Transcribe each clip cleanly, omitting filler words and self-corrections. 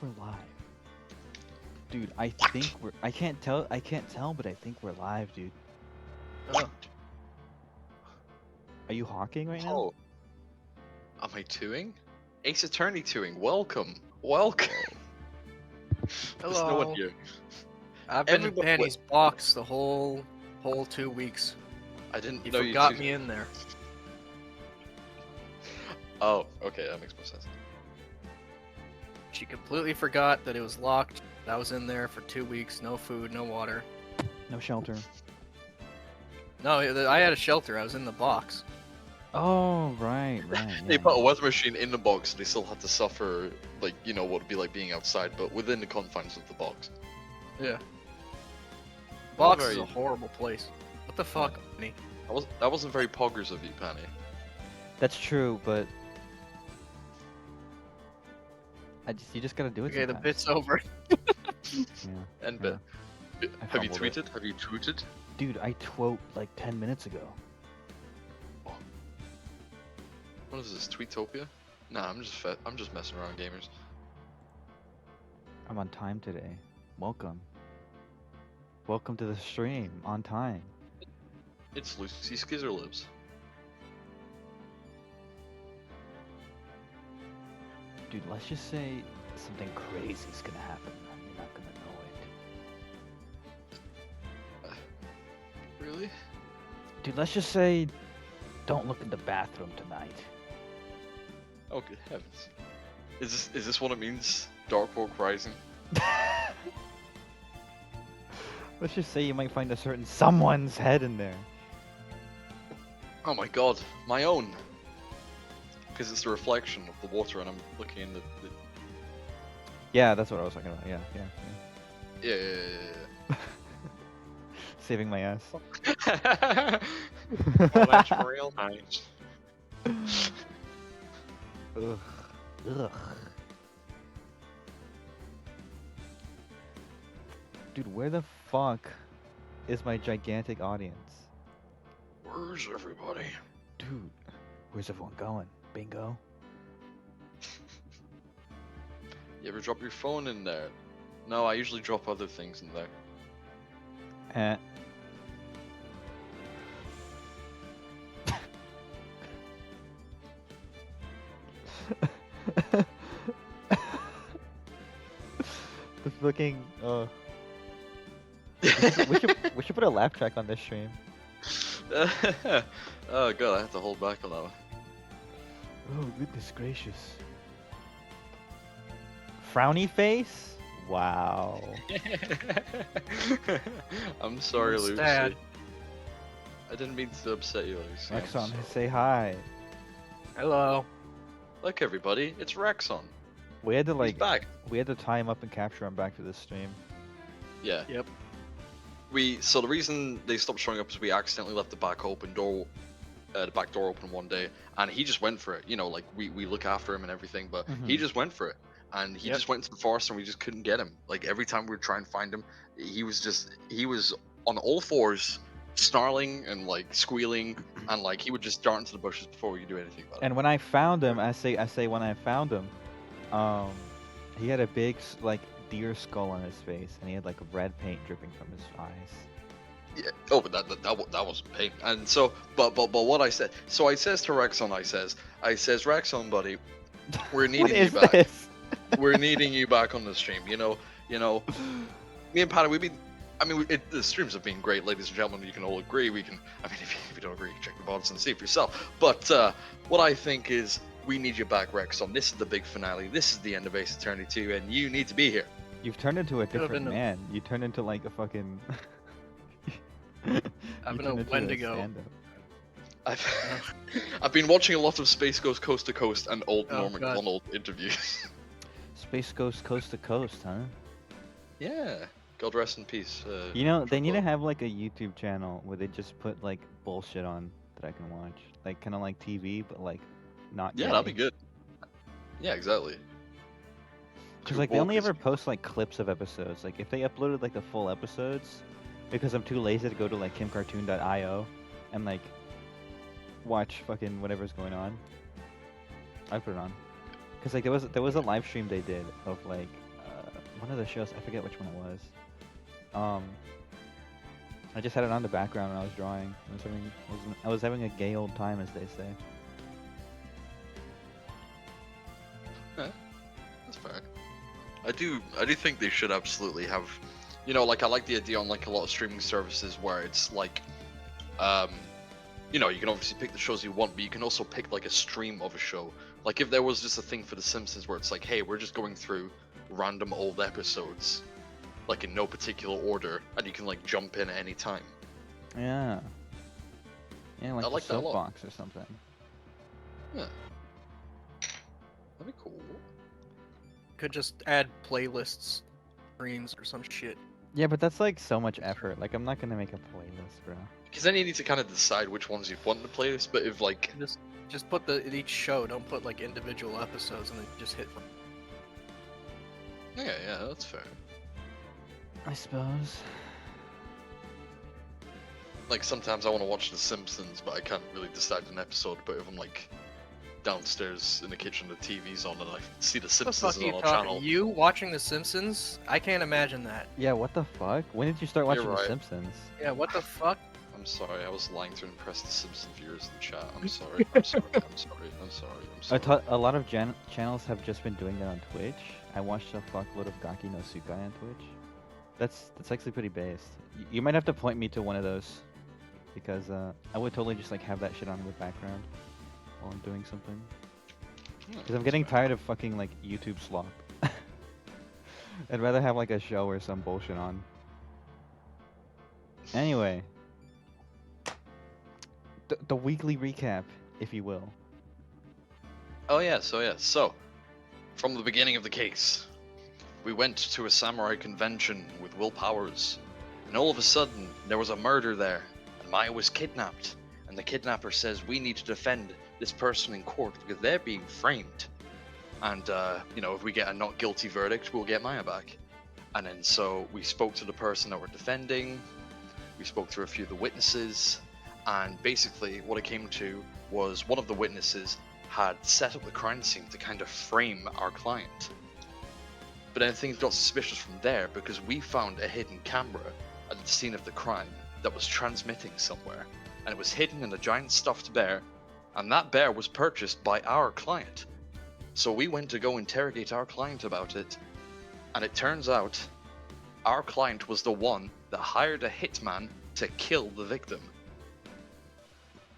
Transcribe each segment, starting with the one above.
we're live. Dude, I think we're. I can't tell, but I think we're live, dude. Oh, Are you hawking right now? oh, am I toing? Ace Attorney toing. Welcome, welcome. There's no one Hello. here. I've been in Everybody- Danny's box the whole 2 weeks. I didn't He know you. forgot me in there. Oh, okay, that makes more sense. She completely forgot that it was locked. I was in there for 2 weeks, no food, no water. No shelter. No, I had a shelter. I was in the box. Oh, right. They Yeah. put a weather machine in the box, and they still had to suffer, like, you know, what would be like being outside, but within the confines of the box. Yeah. Box is very- a horrible place. What the fuck, Danny? That wasn't very poggers of you, Penny. That's true, but you just gotta do it. Okay, the sometimes. bit's over. Yeah. And Yeah. I have you fumbled it. tweeted? Have you tweeted? Dude, I twote like 10 minutes ago. What is this, Tweetopia? Nah, I'm just messing around, gamers. I'm on time today. Welcome. Welcome to the stream on time. It's Lucy Skizerlibs. Dude, let's just say something crazy is gonna happen. And you're not gonna know it. Really? Dude, let's just say don't look in the bathroom tonight. Oh, good heavens. Is this what it means? Dark Oak Rising? Let's just say you might find a certain someone's head in there. Oh my god, my own! Because it's the reflection of the water and I'm looking in the... Yeah, that's what I was talking about. Yeah. Yeah. Saving my ass. Oh, that's real nice. Ugh. Dude, where the fuck is my gigantic audience? Where's everybody? Dude, where's everyone going? Bingo? You ever drop your phone in there? No, I usually drop other things in there. Eh. The fucking we should put a laugh track on this stream. Oh god, I have to hold back on that one. Oh goodness gracious. Frowny face? Wow. I'm sorry, I'm Lucy. sad. I didn't mean to upset you, Lucy. I'm Rexon, sorry. say hi. Hello. Look, everybody, it's Rexon. We had to He's like back. we had to tie him up and capture him back to this stream. Yeah. Yep. So the reason they stopped showing up is we accidentally left the back door open one day, and he just went for it. You know, like we look after him and everything, but he just went for it, and he Yep. just went to the forest, and we just couldn't get him. Like every time we would try and find him, he was on all fours, snarling and like squealing, and like he would just dart into the bushes before we could do anything about it. And when I found him, I say when I found him, he had a big like deer skull on his face, and he had like red paint dripping from his eyes. Yeah. Oh, but that was pain. And so, but what I said. So I says to Rexon, I says, Rexon, buddy, we're What needing you is back. this? We're needing you back on the stream. You know. Me and Patty, the streams have been great, ladies and gentlemen. You can all agree. If you don't agree, you can check the VODs and see for yourself. But what I think is, we need you back, Rexon. This is the big finale. This is the end of Ace Attorney 2, and you need to be here. You've turned into a Could've different been a- man. You turned into like a fucking. I've You been turned a into Wendigo. stand-up. I've been watching a lot of Space Ghost Coast to Coast and old Oh, Norm God. Macdonald interviews. Space Ghost Coast to Coast, huh? Yeah. God rest in peace. You know, they need to Triple. have like a YouTube channel where they just put like bullshit on that I can watch, like kind of like TV, but like not. Yeah, that'd be good. Yeah, exactly. Because Two like they only bulkies. ever post like clips of episodes. Like if they uploaded like the full episodes, because I'm too lazy to go to like kimcartoon.io and like watch fucking whatever's going on, I put it on. Because like there was a live stream they did of like one of the shows. I forget which one it was. I just had it on the background when I was drawing. I was having a gay old time, as they say. That's fair. I do think they should absolutely have, you know, like I like the idea on like a lot of streaming services where it's like, you know, you can obviously pick the shows you want, but you can also pick like a stream of a show. Like if there was just a thing for The Simpsons where it's like, hey, we're just going through random old episodes, like in no particular order, and you can like jump in at any time. Yeah. Yeah, like I the like that a lot. soapbox or something. Yeah. That'd be cool. Could just add playlists, streams, or some shit. Yeah, but that's like so much effort. Like I'm not gonna make a playlist, bro. Because then you need to kind of decide which ones you want in the playlist. But if like, Just put each show. Don't put like individual episodes, and then just hit them. yeah, that's fair. I suppose. Like sometimes I want to watch The Simpsons, but I can't really decide an episode. But if I'm like downstairs in the kitchen, the TV's on, and I see The What the Simpsons fuck is are you on a talking? channel. You watching The Simpsons? I can't imagine that. Yeah, what the fuck? When did you start watching You're The right. Simpsons? Yeah, what the fuck? I'm sorry, I was lying to impress the Simpson viewers in the chat. I'm sorry. I'm sorry. I'm sorry. I'm sorry. I'm sorry. A lot of channels have just been doing that on Twitch. I watched a fuckload of Gaki no Tsukai on Twitch. That's actually pretty based. You might have to point me to one of those, because I would totally just like have that shit on in the background while I'm doing something. Because I'm getting tired of fucking like YouTube slop. I'd rather have like a show or some bullshit on. Anyway, the weekly recap, if you will. Oh yeah, so from the beginning of the case, we went to a samurai convention with Will Powers, and all of a sudden there was a murder there, and Maya was kidnapped, and the kidnapper says we need to defend this person in court because they're being framed, and you know, if we get a not guilty verdict, we'll get Maya back. And then so we spoke to the person that we're defending, we spoke to a few of the witnesses, and basically what it came to was one of the witnesses had set up the crime scene to kind of frame our client. But then things got suspicious from there because we found a hidden camera at the scene of the crime that was transmitting somewhere, and it was hidden in a giant stuffed bear, and that bear was purchased by our client. So we went to go interrogate our client about it, and it turns out our client was the one that hired a hitman to kill the victim.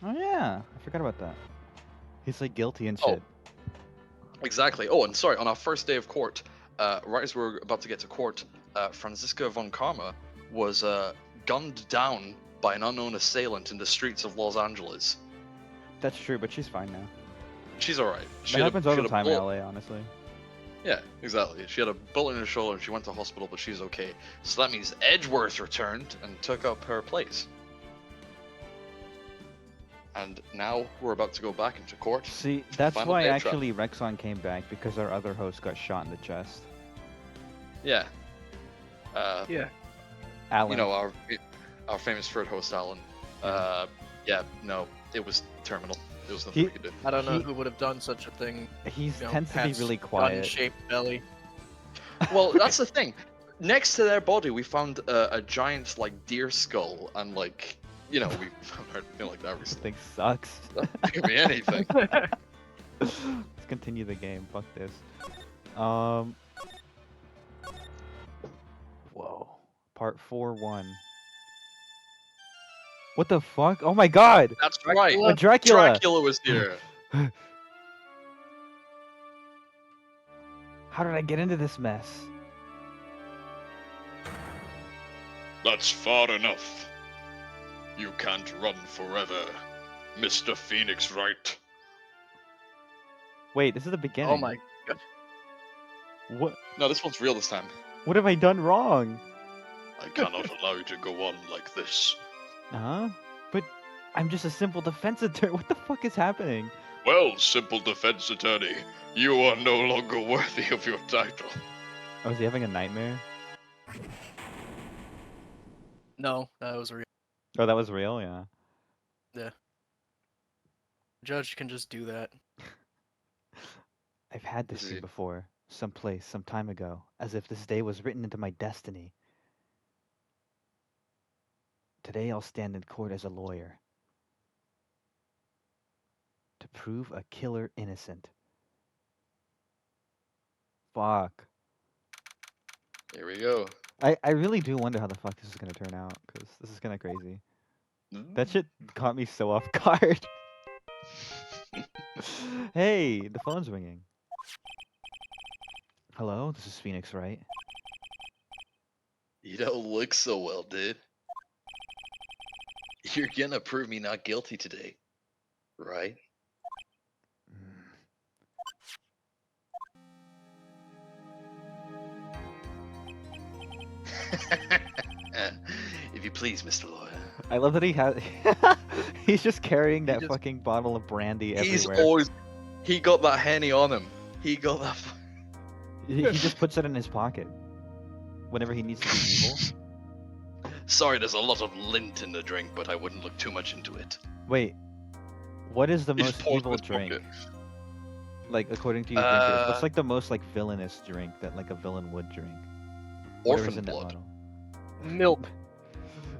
Oh yeah, I forgot about that. He's like guilty and Oh. shit. Exactly. Oh, and sorry, on our first day of court, right as we were about to get to court, Franziska von Karma was gunned down by an unknown assailant in the streets of Los Angeles. That's true, but she's fine now. She's alright. That happens all the time in LA, honestly. Yeah, exactly. She had a bullet in her shoulder and she went to hospital, but she's okay. So that means Edgeworth returned and took up her place. And now we're about to go back into court. See, that's Final why day of actually Rexon came back, because our other host got shot in the chest. Yeah. Yeah. Alan. You know, our famous third host, Alan. Yeah, no, it was terminal. There was nothing we could do. I don't know who would have done such a thing. He You know, tends to be Pat's really quiet. gun-shaped belly. Well, that's the thing. Next to their body, we found a giant, like, deer skull, and, like, you know, we found anything like that This recently. thing sucks. That could be anything. Let's continue the game. Fuck this. Whoa. Part 4-1. What the fuck? Oh my god! That's right. A Dracula! Dracula was here. How did I get into this mess? That's far enough. You can't run forever, Mr. Phoenix Wright. Wait, this is the beginning. Oh my god. What? No, this one's real this time. What have I done wrong? I cannot allow you to go on like this. Huh? But I'm just a simple defense attorney. What the fuck is happening? Well, simple defense attorney, you are no longer worthy of your title. Oh, is he having a nightmare? No, that was real. Oh, that was real? Yeah. Judge can just do that. I've had this This is scene it. before. someplace, some time ago, as if this day was written into my destiny. Today I'll stand in court as a lawyer to prove a killer innocent. Fuck. Here we go. I really do wonder how the fuck this is gonna turn out, because this is kind of crazy. That shit caught me so off guard. Hey, the phone's ringing. Hello, this is Phoenix, right? You don't look so well, dude. You're gonna prove me not guilty today, right? If you please, Mr. Lawyer. I love that he has. He's just carrying that just- fucking bottle of brandy He's everywhere. always. He got that Henny on him. He got that. He just puts it in his pocket whenever he needs to be evil. Sorry, there's a lot of lint in the drink, but I wouldn't look too much into it. Wait, what is the He just most pours evil in his drink? pocket. Like according to you drinkers, Uh, what's like the most like villainous drink that like a villain would drink? Whatever's Orphan in that blood. bottle. Milk.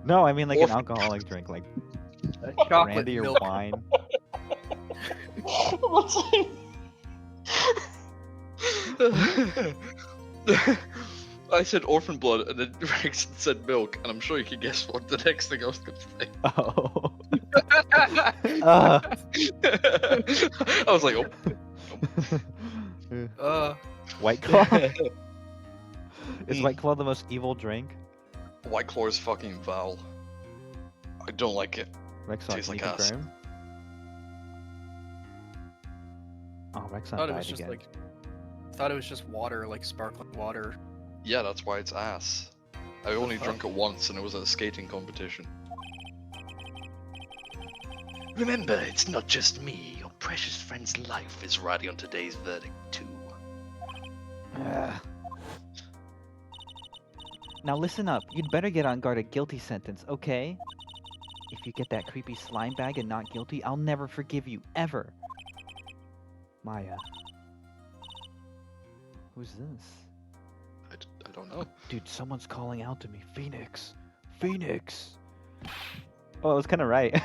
No, I mean like an Orphan alcoholic drink, like Chocolate brandy or milk. wine. I said orphan blood, and then Rexon said milk, and I'm sure you can guess what the next thing I was going to say. Oh. I was like, oh. White Claw. Is White Claw the most evil drink? White Claw is fucking foul. I don't like it. Rexon, Tastes can like you ass. confirm? Oh, Rexon thought it died was just again. like. Thought it was just water, like sparkling water. Yeah, that's why it's ass. I only drank it once, and it was at a skating competition. Remember, it's not just me. Your precious friend's life is riding on today's verdict, too. Ugh. Now listen up. You'd better get on guard a guilty sentence, okay? If you get that creepy slime bag and not guilty, I'll never forgive you, ever. Maya. Who's this? I don't know. Dude, someone's calling out to me. Phoenix. Phoenix. Oh, I was kind of right.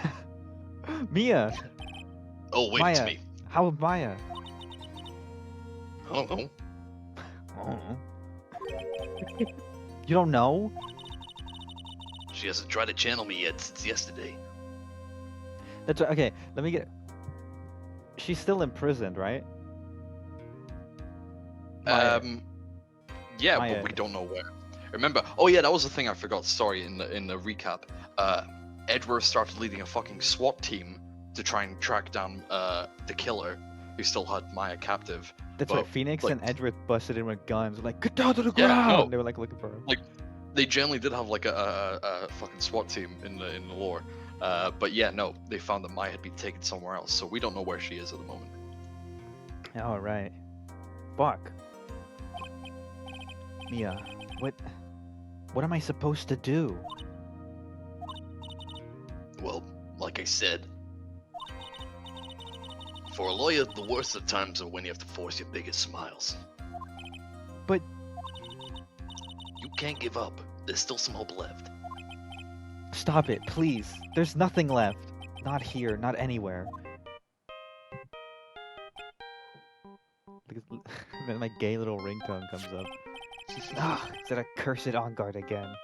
Mia. Oh, wait, Maya. it's me. How is Maya? I don't know. Oh. You don't know? She hasn't tried to channel me yet since yesterday. That's right. Okay, let me get. She's still imprisoned, right? Maya. Yeah, Maya. but we don't know where. Remember? Oh yeah, that was the thing I forgot. Sorry, in the recap, Edward started leading a fucking SWAT team to try and track down the killer who still had Maya captive. That's Well, right. Phoenix like- and Edward busted in with guns. Like, get down to the Yeah, ground. no. They were like looking for him. They generally did have like a fucking SWAT team in the lore. But yeah, no, they found that Maya had been taken somewhere else, so we don't know where she is at the moment. All right. Fuck. Mia, what am I supposed to do? Well, like I said, for a lawyer, the worst of times are when you have to force your biggest smiles. But You can't give up. There's still some hope left. stop it, please. There's nothing left. Not here, not anywhere. Then my gay little ringtone comes up. Ah, is that a cursed on guard again?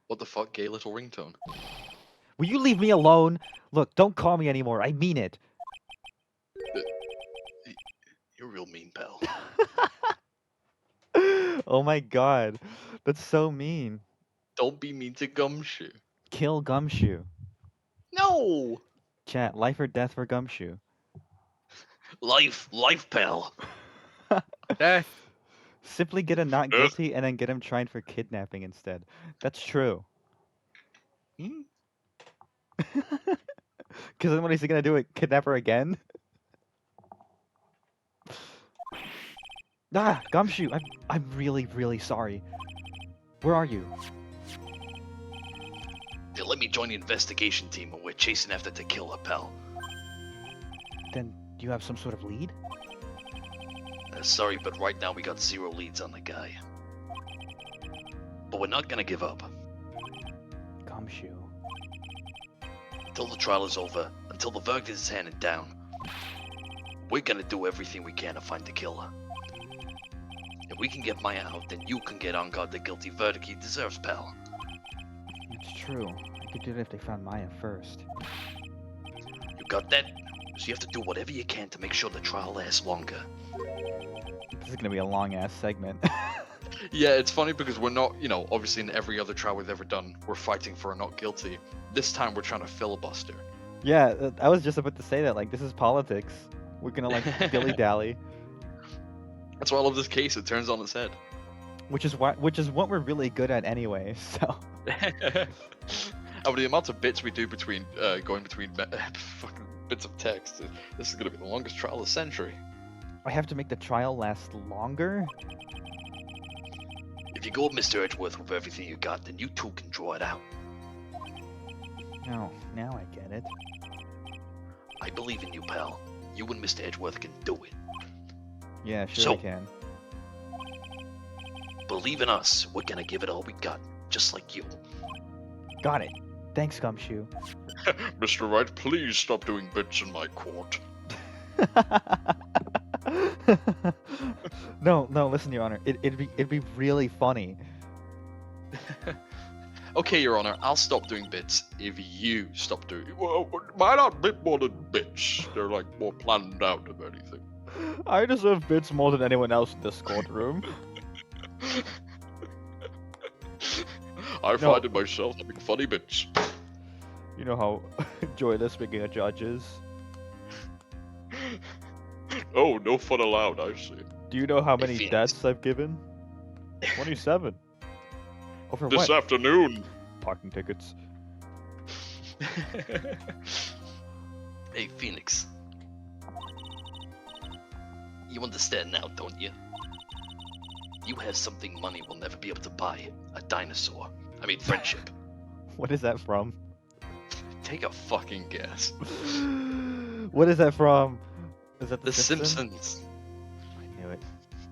What the fuck, gay little ringtone? Will you leave me alone? Look, don't call me anymore. I mean it. You're real mean, pal. Oh my god. That's so mean. Don't be mean to Gumshoe. Kill Gumshoe. No! Chat, life or death for Gumshoe. Life, pal. Eh, Simply get him not Death. guilty and then get him tried for kidnapping instead. That's true. Hmm? Because then what is he gonna do? Kidnap her again? Ah, Gumshoe, I'm really, really sorry. Where are you? They let me join the investigation team and we're chasing after the killer, pal. Then do you have some sort of lead? Sorry, but right now we got 0 leads on the guy. But we're not gonna give up. Gumshoe. Until the trial is over, until the verdict is handed down, we're gonna do everything we can to find the killer. If we can get Maya out, then you can get on guard the guilty verdict he deserves, pal. It's true. I could do it if they found Maya first. You got that? So you have to do whatever you can to make sure the trial lasts longer. This is gonna be a long ass segment. Yeah, it's funny because we're not, you know, obviously in every other trial we've ever done, we're fighting for a not guilty. This time we're trying to filibuster. Yeah, I was just about to say that. Like, this is politics. We're gonna like dilly dally, That's why I love this case. It turns on its head. which is what we're really good at anyway. So Oh, the amount of bits we do between going between fucking bits of text. This is gonna be the longest trial of the century. I have to make the trial last longer. If you go with Mr. Edgeworth with everything you got, then you two can draw it out. No, now I get it. I believe in you, pal. You and Mr. Edgeworth can do it. Yeah, sure So- we can. Believe in us. We're gonna give it all we got, just like you. Got it. Thanks, Gumshoe. Mr. Wright, please stop doing bits in my court. No, listen, Your Honor. It'd be really funny. Okay, Your Honor, I'll stop doing bits if you stop doing. Well, mine are a bit more than bits. They're like more planned out, if anything. I deserve bits more than anyone else in this courtroom. I find it myself having funny bits. You know how joyless being a judge is. Oh, no fun allowed, I see. Do you know how many Phoenix. deaths I've given? 27. Over This what? afternoon. Parking tickets. Hey, Phoenix. You understand now, don't you? You have something money will never be able to buy. A dinosaur. I mean, friendship. What is that from? Take a fucking guess. What is that from? Is that The Simpsons. I knew it.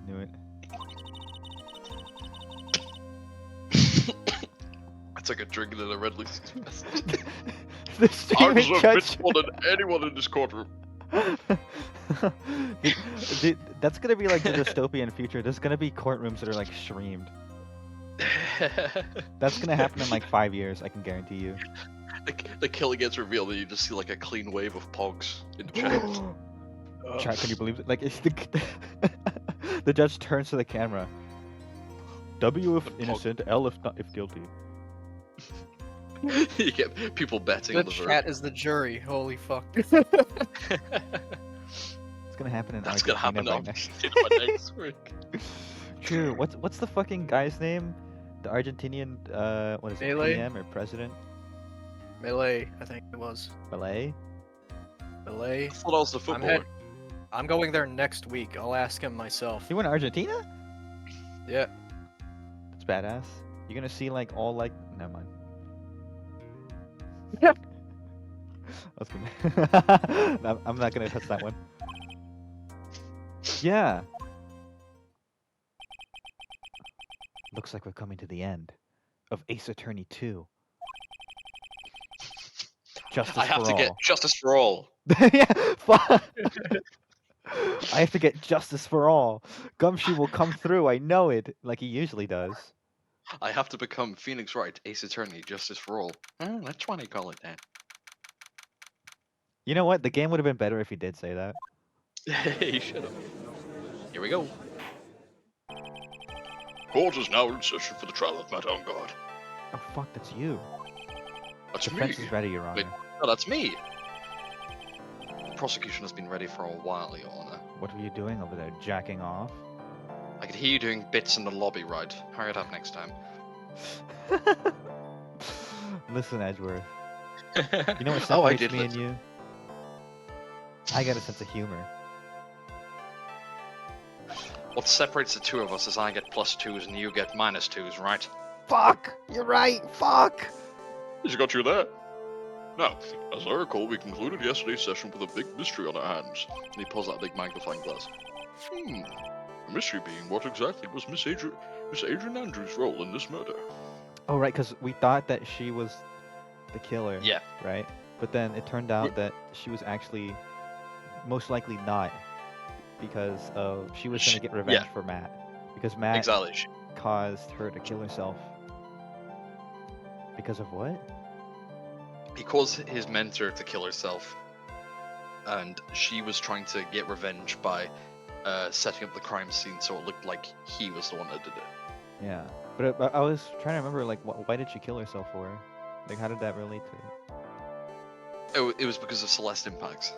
Knew it. I took a drink of the Red Lucy's message. The I streaming deserve judge. bits more than anyone in this courtroom. Dude, that's gonna be like the dystopian future. There's gonna be courtrooms that are like streamed. That's gonna happen in like 5 years. I can guarantee you. the killer gets revealed and you just see like a clean wave of pogs in chat. Chat, can you believe it? Like, it's the judge turns to the camera. W if The pog- innocent, L if not if guilty. You get people betting The on the chat verdict. is the jury. Holy fuck. It's gonna happen in That's gonna happen Argentina on by next. next week. True. What's the fucking guy's name? The Argentinian what is it? Milei? PM or president? Melee, I think it was. Malay? Melee. I thought I was the footballer. I'm going there next week. I'll ask him myself. You went to Argentina? Yeah. That's badass. You're gonna see like all like never mind. Yeah. I was gonna No, I'm not gonna touch that one. Yeah. Looks like we're coming to the end of Ace Attorney 2. Justice I have for to all. get justice for all. Yeah, fuck. I have to get justice for all. Gumshoe will come through, I know it, like he usually does. I have to become Phoenix Wright, Ace Attorney, justice for all. That's why they call it that. You know what? The game would have been better if he did say that. You should have. Here we go. Court is now in session for the trial of Matt Engard. Oh fuck, that's you. That's me. Defense is ready, Your Honor. Wait. No, that's me. Prosecution has been ready for a while, Your Honor. What were you doing over there? Jacking off? I could hear you doing bits in the lobby, right? Hurry it up next time. Listen, Edgeworth. You know what Oh, I separates did me and listen. you? I got a sense of humor. What separates the two of us is I get +2s and you get -2s, right? Fuck! You're right! Fuck! He's got you there. Now, as I recall, we concluded yesterday's session with a big mystery on our hands. And he pulls out a big magnifying glass. The mystery being, what exactly was Miss Adrian Andrews' role in this murder? Oh, right, because we thought that she was the killer. Yeah. Right? But then it turned out that she was actually most likely not, because she was trying to get revenge for Matt. Because Matt Exactly. caused her to kill herself. Because of what? He caused his mentor to kill herself, and she was trying to get revenge by setting up the crime scene so it looked like he was the one that did it. Yeah. But I was trying to remember, like, why did she kill herself for? Like, how did that relate to it? It was because of Celeste impacts.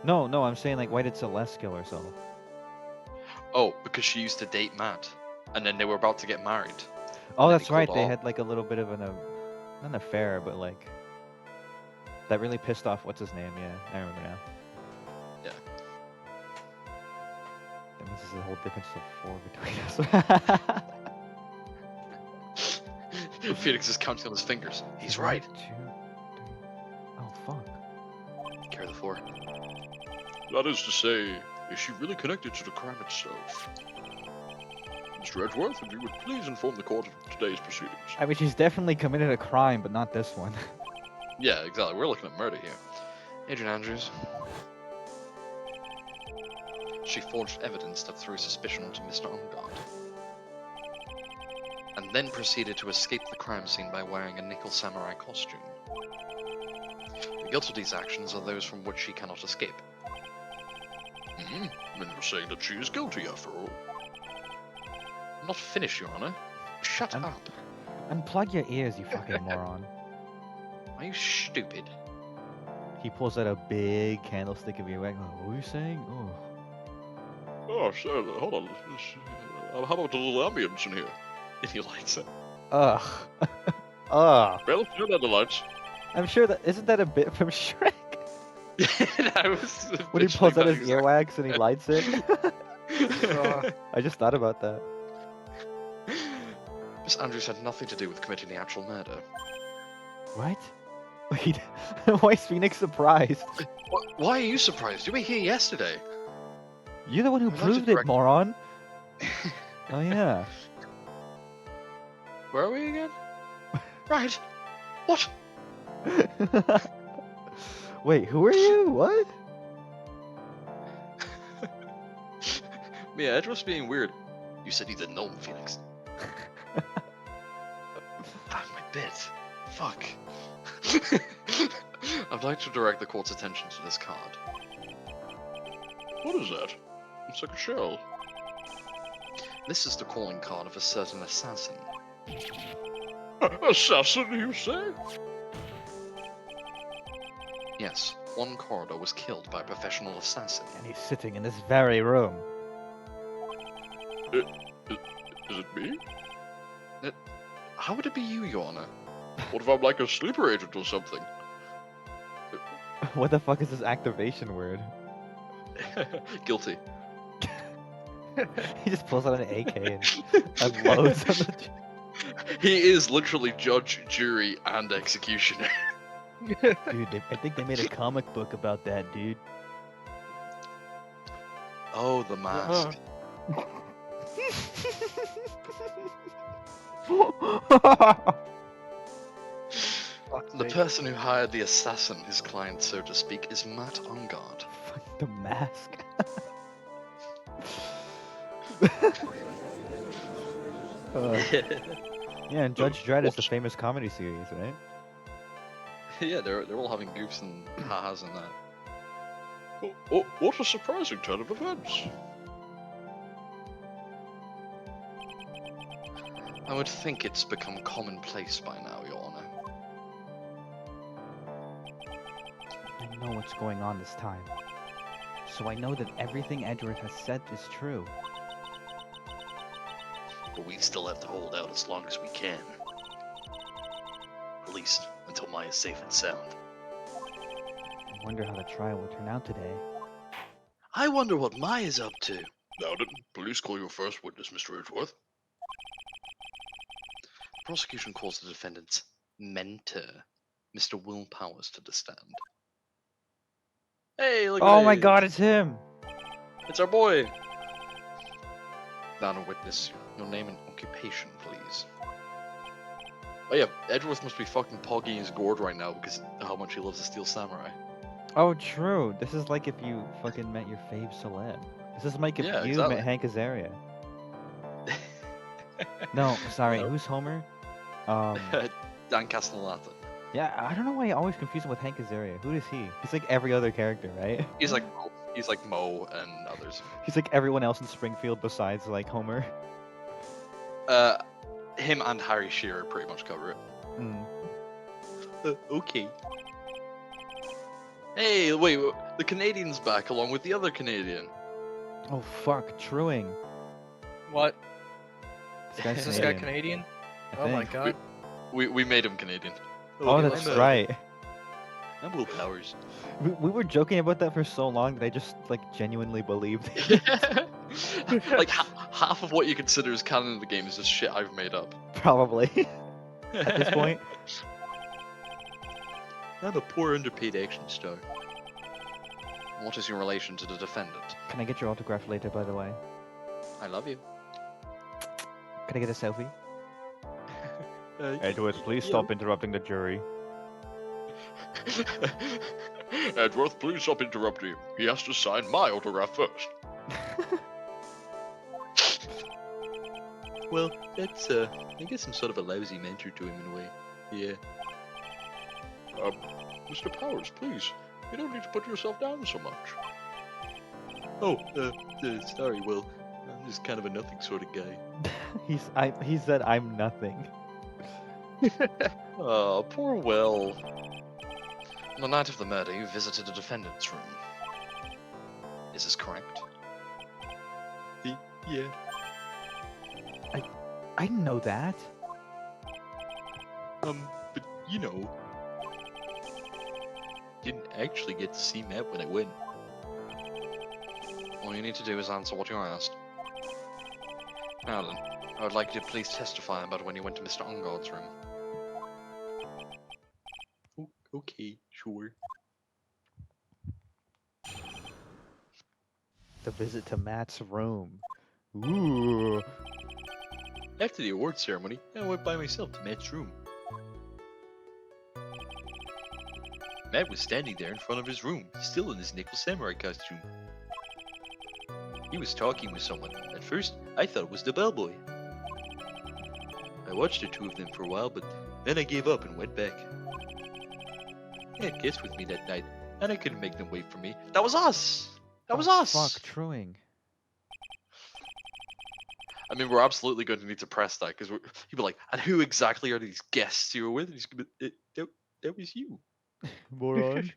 No, I'm saying, like, why did Celeste kill herself? Oh, because she used to date Matt, and then they were about to get married. Oh, then that's he right. called They off. had, like, a little bit of not an affair, but, like, that really pissed off what's his name. Yeah, I remember now. Yeah. That means there's a whole difference of 4 between us. Felix is counting on his fingers. He's One, right. 2, 3. Oh, fuck. Carry the 4. That is to say, is she really connected to the crime itself? Mr. Edgeworth, if you would please inform the court of today's proceedings. I mean, she's definitely committed a crime, but not this one. Yeah, exactly. We're looking at murder here. Adrian Andrews. She forged evidence that threw suspicion onto Mr. Ungard, and then proceeded to escape the crime scene by wearing a nickel samurai costume. The guilt of these actions are those from which she cannot escape. Then you're saying that she is guilty after all? I'm not finished, Your Honor. Shut I'm- up. Unplug your ears, you fucking moron. Are you stupid? He pulls out a big candlestick of earwax. What were you saying? Oh. Oh, sir, hold on. How about a little ambience in here? If he likes it. Ugh. Ugh. Well, turn on the lights. I'm sure that isn't that a bit from Shrek? That was When he pulls out his exactly- earwax and he lights it. I just thought about that. Miss Andrews had nothing to do with committing the actual murder. What? Wait, why is Phoenix surprised? Why are you surprised? You were here yesterday. You're the one who I'd like to proved it, correct- moron. Oh yeah. Where are we again? Right. What? Wait, who are you? What? Mia, Edgeworth's being weird. You said you didn't know him, Felix. Ah, my bit. Fuck. I'd like to direct the court's attention to this card. What is that? It's like a shell. This is the calling card of a certain assassin. Assassin, you say? Yes, one corridor was killed by a professional assassin. And he's sitting in this very room. Is it me? How would it be you, Your Honor? What if I'm like a sleeper agent or something? What the fuck is this activation word? Guilty. He just pulls out an AK and unloads on the. He is literally judge, jury, and executioner. Dude, I think they made a comic book about that, dude. Oh, the mask. The person who hired the assassin, his client, so to speak, is Matt Ungard. Fuck the mask. Yeah, and Judge Dredd is the famous comedy series, right? Yeah, they're all having goofs and ha-has and that. Oh, what a surprising turn of events. I would think it's become commonplace by now, Your Honor. I know what's going on this time. So I know that everything Edgeworth has said is true. But we still have to hold out as long as we can. At least until Maya's safe and sound. I wonder how the trial will turn out today. I wonder what Maya's up to. Now, did police call your first witness, Mr. Edgeworth? Prosecution calls the defendant's mentor, Mr. Will Powers, to the stand. Hey, look at Oh my this. god, it's him! It's our boy! Down a witness. Your name and occupation, please. Oh yeah, Edgeworth must be fucking pogging his gourd right now because of how much he loves the Steel Samurai. Oh, true. This is like if you fucking met your fave celeb. This is like if Yeah, you exactly. met Hank Azaria. No, sorry. No. Who's Homer? Dan Castellaneta. Yeah, I don't know why I always confuse him with Hank Azaria. Who is he? He's like every other character, right? He's like Mo and others. He's like everyone else in Springfield besides like Homer. Him and Harry Shearer pretty much cover it. Mm. Okay. Hey, wait, the Canadian's back along with the other Canadian. Oh fuck, Truing. What? This guy's Is this guy Canadian? I Oh my think. god. We made him Canadian. Oh, that's right. I'm Will Powers. We were joking about that for so long that I just like genuinely believed it. Like half of what you consider as canon in the game is just shit I've made up. Probably. At this point. I'm a poor underpaid action star. What is your relation to the defendant? Can I get your autograph later, by the way? I love you. Can I get a selfie? Edward, please stop interrupting the jury. Edgeworth, please stop interrupting him. He has to sign my autograph first. Well, that's I guess I'm sort of a lousy mentor to him in a way. Yeah. Mr. Powers, please. You don't need to put yourself down so much. Oh, sorry, Will. I'm just kind of a nothing sort of guy. He said I'm nothing. Oh, poor Will. On the night of the murder, you visited the defendant's room. Is this correct? Yeah. I didn't know that. But you know, didn't actually get to see Matt when I went. All you need to do is answer what you're asked. Now then, I would like you to please testify about when you went to Mr. Ungard's room. Okay, sure. The visit to Matt's room. Ooh. After the awards ceremony, I went by myself to Matt's room. Matt was standing there in front of his room, still in his nickel samurai costume. He was talking with someone. At first, I thought it was the bellboy. I watched the two of them for a while, but then I gave up and went back. They had guests with me that night, and I couldn't make them wait for me. That was us! That was us! Fuck, Truing. I mean, we're absolutely going to need to press that, because he'll be like, and who exactly are these guests you were with? And he's going to be, that was you. Moron.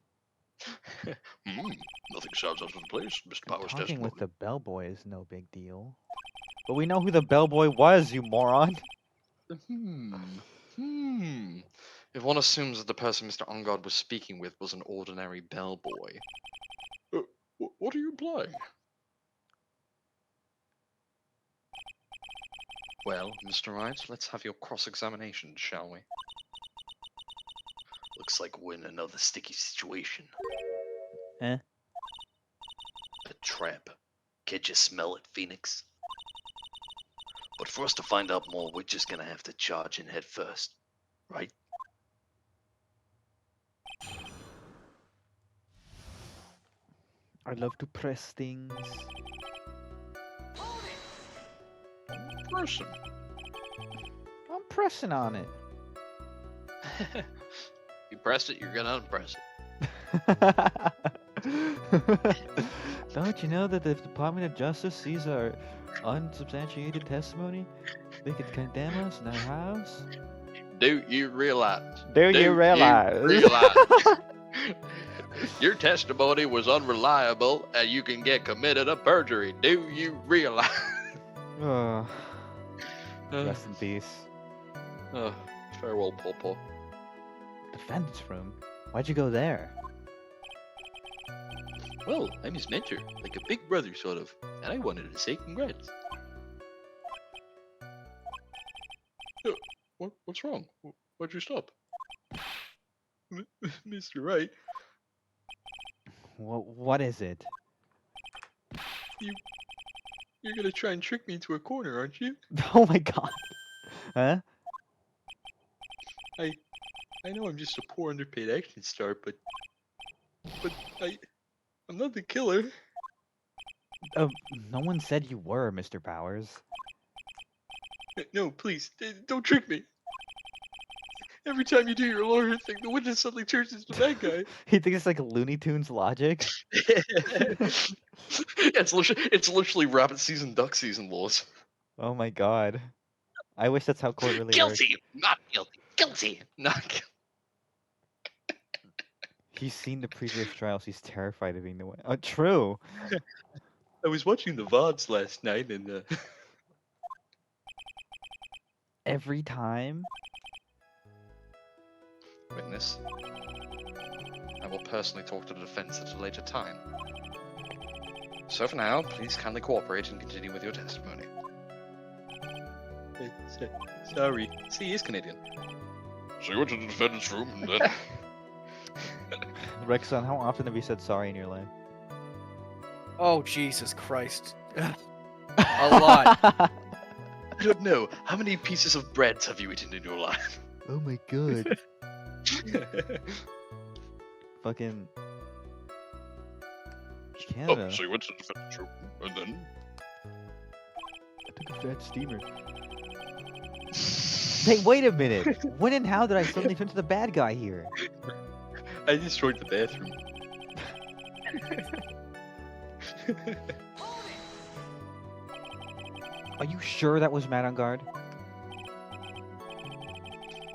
Nothing sounds out of place, Mr. Powers' Talking testimony. with the bellboy is no big deal. But we know who the bellboy was, you moron. If one assumes that the person Mr. Ungard was speaking with was an ordinary bellboy. What are you implying? Well, Mr. Wright, let's have your cross-examination, shall we? Looks like we're in another sticky situation. Eh? A trap. Can't you smell it, Phoenix? But for us to find out more, we're just gonna have to charge in head first, right? I love to press things. Person. I'm pressing on it. You pressed it, you're gonna unpress it. Don't you know that if the Department of Justice sees our unsubstantiated testimony, they could condemn us in our house? Do you realize? Do you realize? Your testimony was unreliable and you can get committed of perjury. Do you realize? Oh, rest in peace. Farewell, Popo. Defendant's room? Why'd you go there? Well, I'm his mentor, like a big brother sort of, and I wanted to say congrats. What's wrong? Why'd you stop? Mr. Wright, What is it? You're gonna try and trick me into a corner, aren't you? Oh my god. Huh? I know I'm just a poor underpaid action star, but I'm not the killer. Oh, no one said you were, Mr. Powers. No, please, don't trick me. Every time you do your lawyer thing, the witness suddenly turns into the bad guy. He thinks it's like Looney Tunes logic. It's literally rabbit season, duck season laws. Oh my god. I wish that's how court really works. Guilty, not guilty, guilty. Not He's seen the previous trials. He's terrified of being the one. Oh, true. I was watching the VODs last night and Every time. witness. I will personally talk to the defense at a later time. So for now, please kindly cooperate and continue with your testimony. Sorry. See, he is Canadian. So you went to the defendant's room and then... Rexon, how often have you said sorry in your life? Oh, Jesus Christ. A lot. I don't know. How many pieces of bread have you eaten in your life? Oh my god. Fucking Canada. Oh, so you went to the defendant's room and then... I took a fat steamer. Hey, wait a minute. When and how did I suddenly turn to the bad guy here? I destroyed the bathroom. Are you sure that was Matt on guard?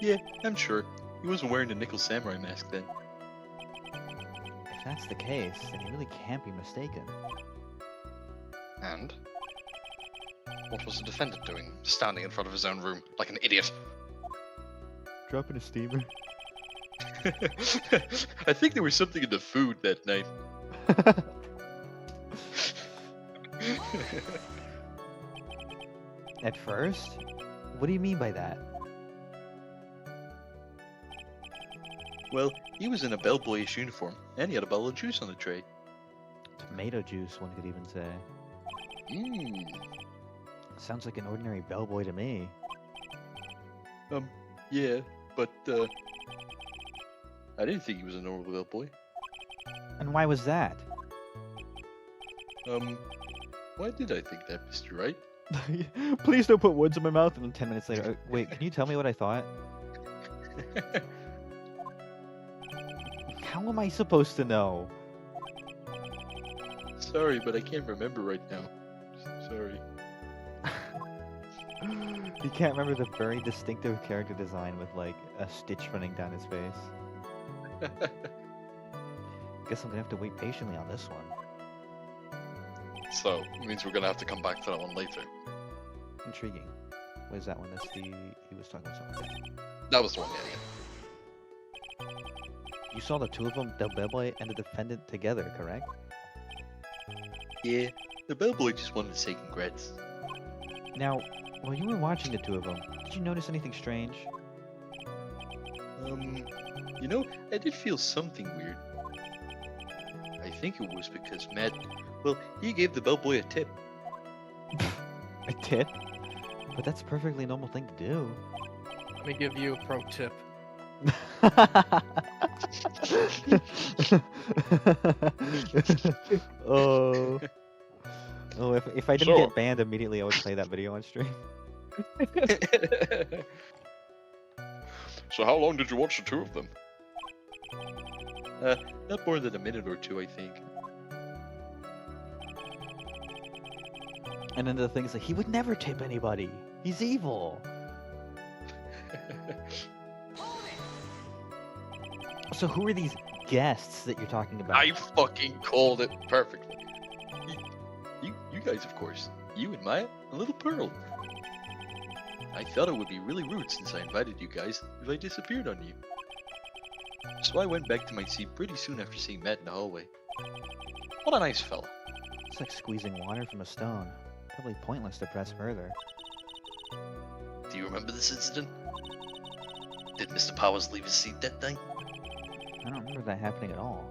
Yeah, I'm sure. He wasn't wearing the nickel samurai mask then. If that's the case, then he really can't be mistaken. And? What was the defendant doing, standing in front of his own room, like an idiot? Dropping a steamer. I think there was something in the food that night. At first? What do you mean by that? Well, he was in a bellboyish uniform, and he had a bottle of juice on the tray. Tomato juice, one could even say. Mmm. Sounds like an ordinary bellboy to me. Yeah, but, I didn't think he was a normal bellboy. And why was that? Why did I think that, Mr. Wright? Please don't put words in my mouth. And then 10 minutes later, wait, can you tell me what I thought? How am I supposed to know? Sorry, but I can't remember right now. Sorry. You can't remember the very distinctive character design with like a stitch running down his face. Guess I'm gonna have to wait patiently on this one. So, it means we're gonna have to come back to that one later. Intriguing. What is that one? That's the he was talking about something. That was the one, yeah. You saw the two of them, the bellboy and the defendant, together, correct? Yeah, the bellboy just wanted to say congrats. Now, while you were watching the two of them, did you notice anything strange? You know, I did feel something weird. I think it was because Matt, well, he gave the bellboy a tip. A tip? But that's a perfectly normal thing to do. Let me give you a pro tip. Oh. Oh, if I didn't So- get banned immediately, I would play that video on stream. So how long did you watch the two of them? Not more than a minute or two, I think. And then the thing is like, he would never tip anybody. He's evil. So who are these guests that you're talking about? I fucking called it perfectly. You guys, of course. You and Maya, and little Pearl. I thought it would be really rude since I invited you guys if I disappeared on you. So I went back to my seat pretty soon after seeing Matt in the hallway. What a nice fella. It's like squeezing water from a stone. Probably pointless to press further. Do you remember this incident? Did Mr. Powers leave his seat that day? I don't remember that happening at all.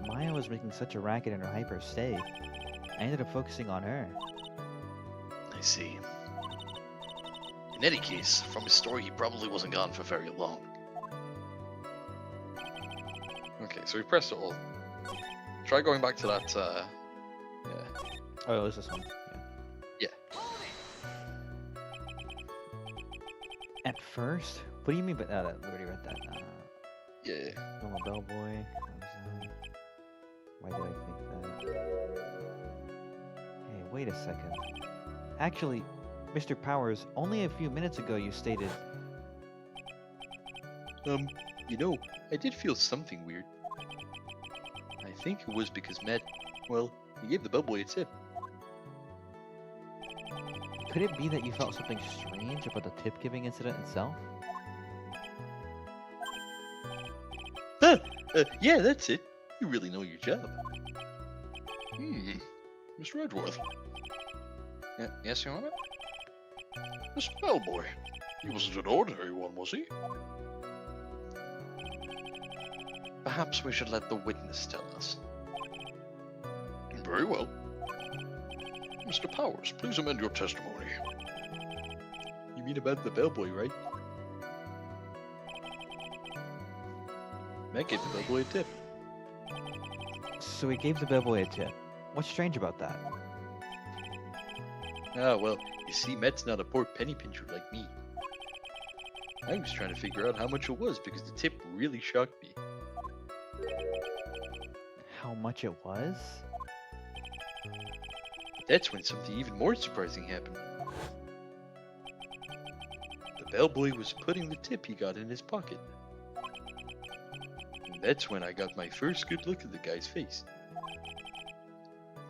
Maya was making such a racket in her hyper state. I ended up focusing on her. I see. In any case, from his story, he probably wasn't gone for very long. Okay, so we pressed all. Try going back to that. Yeah. Oh, it was this one. Yeah. At first, what do you mean by that? We already read that. Yeah. I'm a bellboy. Why did I think that? Hey, wait a second. Actually, Mr. Powers, only a few minutes ago you stated. You know, I did feel something weird. I think it was because Matt, well, he gave the bellboy a tip. Could it be that you felt something strange about the tip giving incident itself? Yeah, that's it. You really know your job. Mr. Edgeworth, Yes, Your Honor? this bellboy. He wasn't an ordinary one, was he? Perhaps we should let the witness tell us. Very well. Mr. Powers, please amend your testimony. You mean about the bellboy, right? Matt gave the bellboy a tip. So he gave the bellboy a tip. What's strange about that? Ah, well, you see, Matt's not a poor penny pincher like me. I was trying to figure out how much it was because the tip really shocked me. How much it was? That's when something even more surprising happened. The bellboy was putting the tip he got in his pocket. And that's when I got my first good look at the guy's face.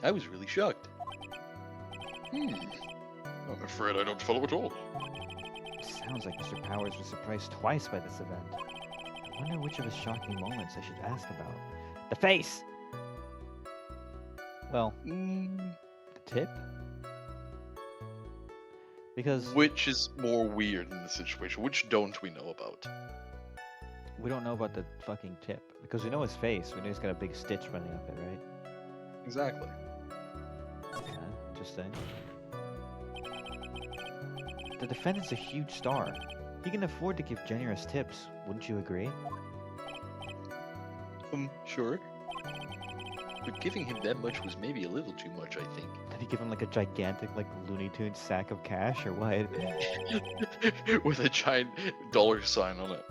I was really shocked. I'm afraid I don't follow at all. Sounds like Mr. Powers was surprised twice by this event. I wonder which of his shocking moments I should ask about. The face! Well, the tip? Because Which is more weird in the situation? Which don't we know about? we don't know about the fucking tip. Because we know his face. We know he's got a big stitch running up it, right? Exactly. Okay, interesting. The defendant's a huge star. He can afford to give generous tips, wouldn't you agree? Sure. But giving him that much was maybe a little too much, I think. Did he give him like a gigantic, like, Looney Tunes sack of cash, or what? With a giant dollar sign on it.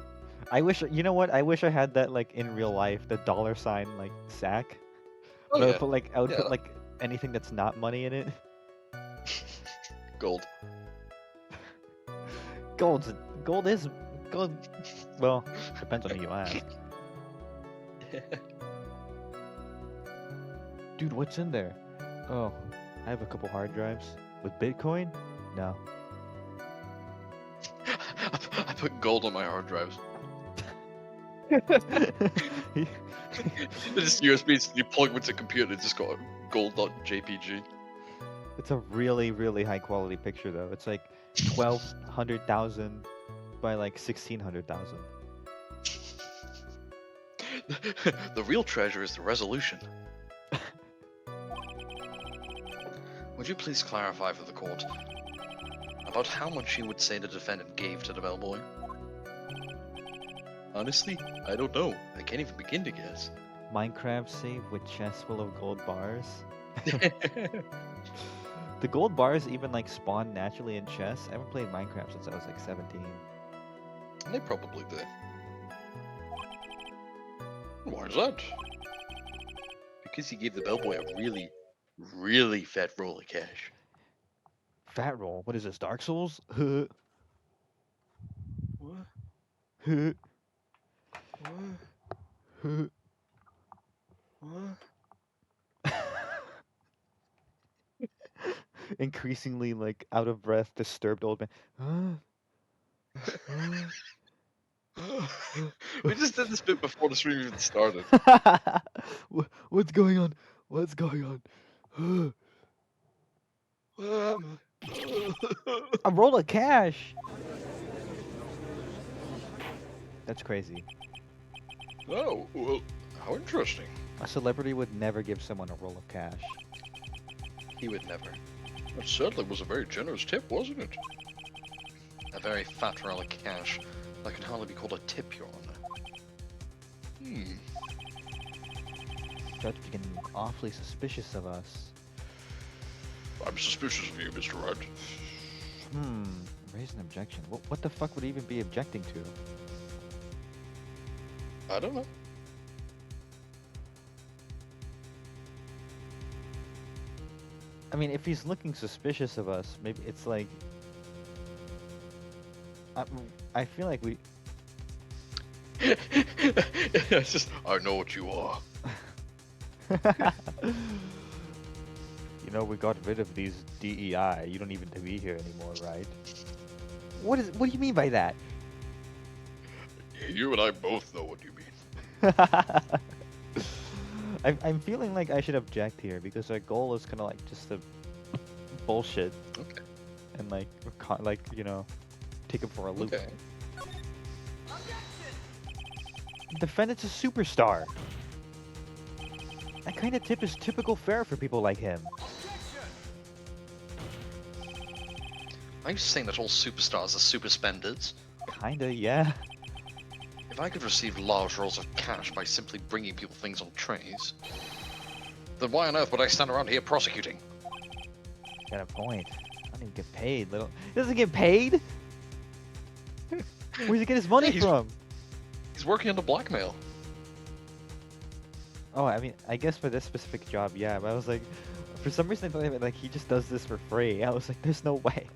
I wish, you know what? I wish I had that, like, in real life, the dollar sign, like, sack. Oh, But I yeah. would put, like, I would Yeah. put, like, anything that's not money in it. Gold. Gold is, gold, well, depends on who you ask. Dude, what's in there? Oh, I have a couple hard drives. With Bitcoin? No. I put gold on my hard drives. Just USBs, you plug them into a computer, it's just got gold.jpg. It's a really, really high quality picture though. It's like 1,200,000 by like 1,600,000. The real treasure is the resolution. Would you please clarify for the court about how much you would say the defendant gave to the bellboy? Honestly, I don't know. I can't even begin to guess. Minecraft save with chest full of gold bars. The gold bars even like spawn naturally in chests. I haven't played Minecraft since I was like 17. They probably did. Why is that? Because he gave the bellboy a really, really fat roll of cash. Fat roll? What is this, Dark Souls? What? What? Increasingly like out of breath, disturbed old man. We just did this bit before the stream even started. What's going on? What's going on? A roll of cash. That's crazy. Oh, well, how interesting. A celebrity would never give someone a roll of cash. He would never. That certainly was a very generous tip, wasn't it? A very fat roll of cash. That can hardly be called a tip, Your Honor. Judge getting awfully suspicious of us. I'm suspicious of you, Mr. Wright. Raise an objection. What the fuck would he even be objecting to? I don't know. I mean, if he's looking suspicious of us, maybe it's like... I feel like we... It's just, I know what you are. You know, we got rid of these DEI. You don't even need to be here anymore, right? What do you mean by that? You and I both know what you mean. I'm feeling like I should object here because our goal is kind of like just to bullshit. Okay. And like, you know, take him for a loop. Okay. Defendant's a superstar. That kind of tip is typical fare for people like him. Are you saying that all superstars are super spenders? Kinda, yeah. If I could receive large rolls of cash by simply bringing people things on trays, then why on earth would I stand around here prosecuting? Got a point. I don't even get paid. He doesn't get paid? Where's he get his money Hey, from? He's working under blackmail. Oh, I mean, I guess for this specific job, yeah. But I was like, for some reason, I thought like he just does this for free. I was like, there's no way.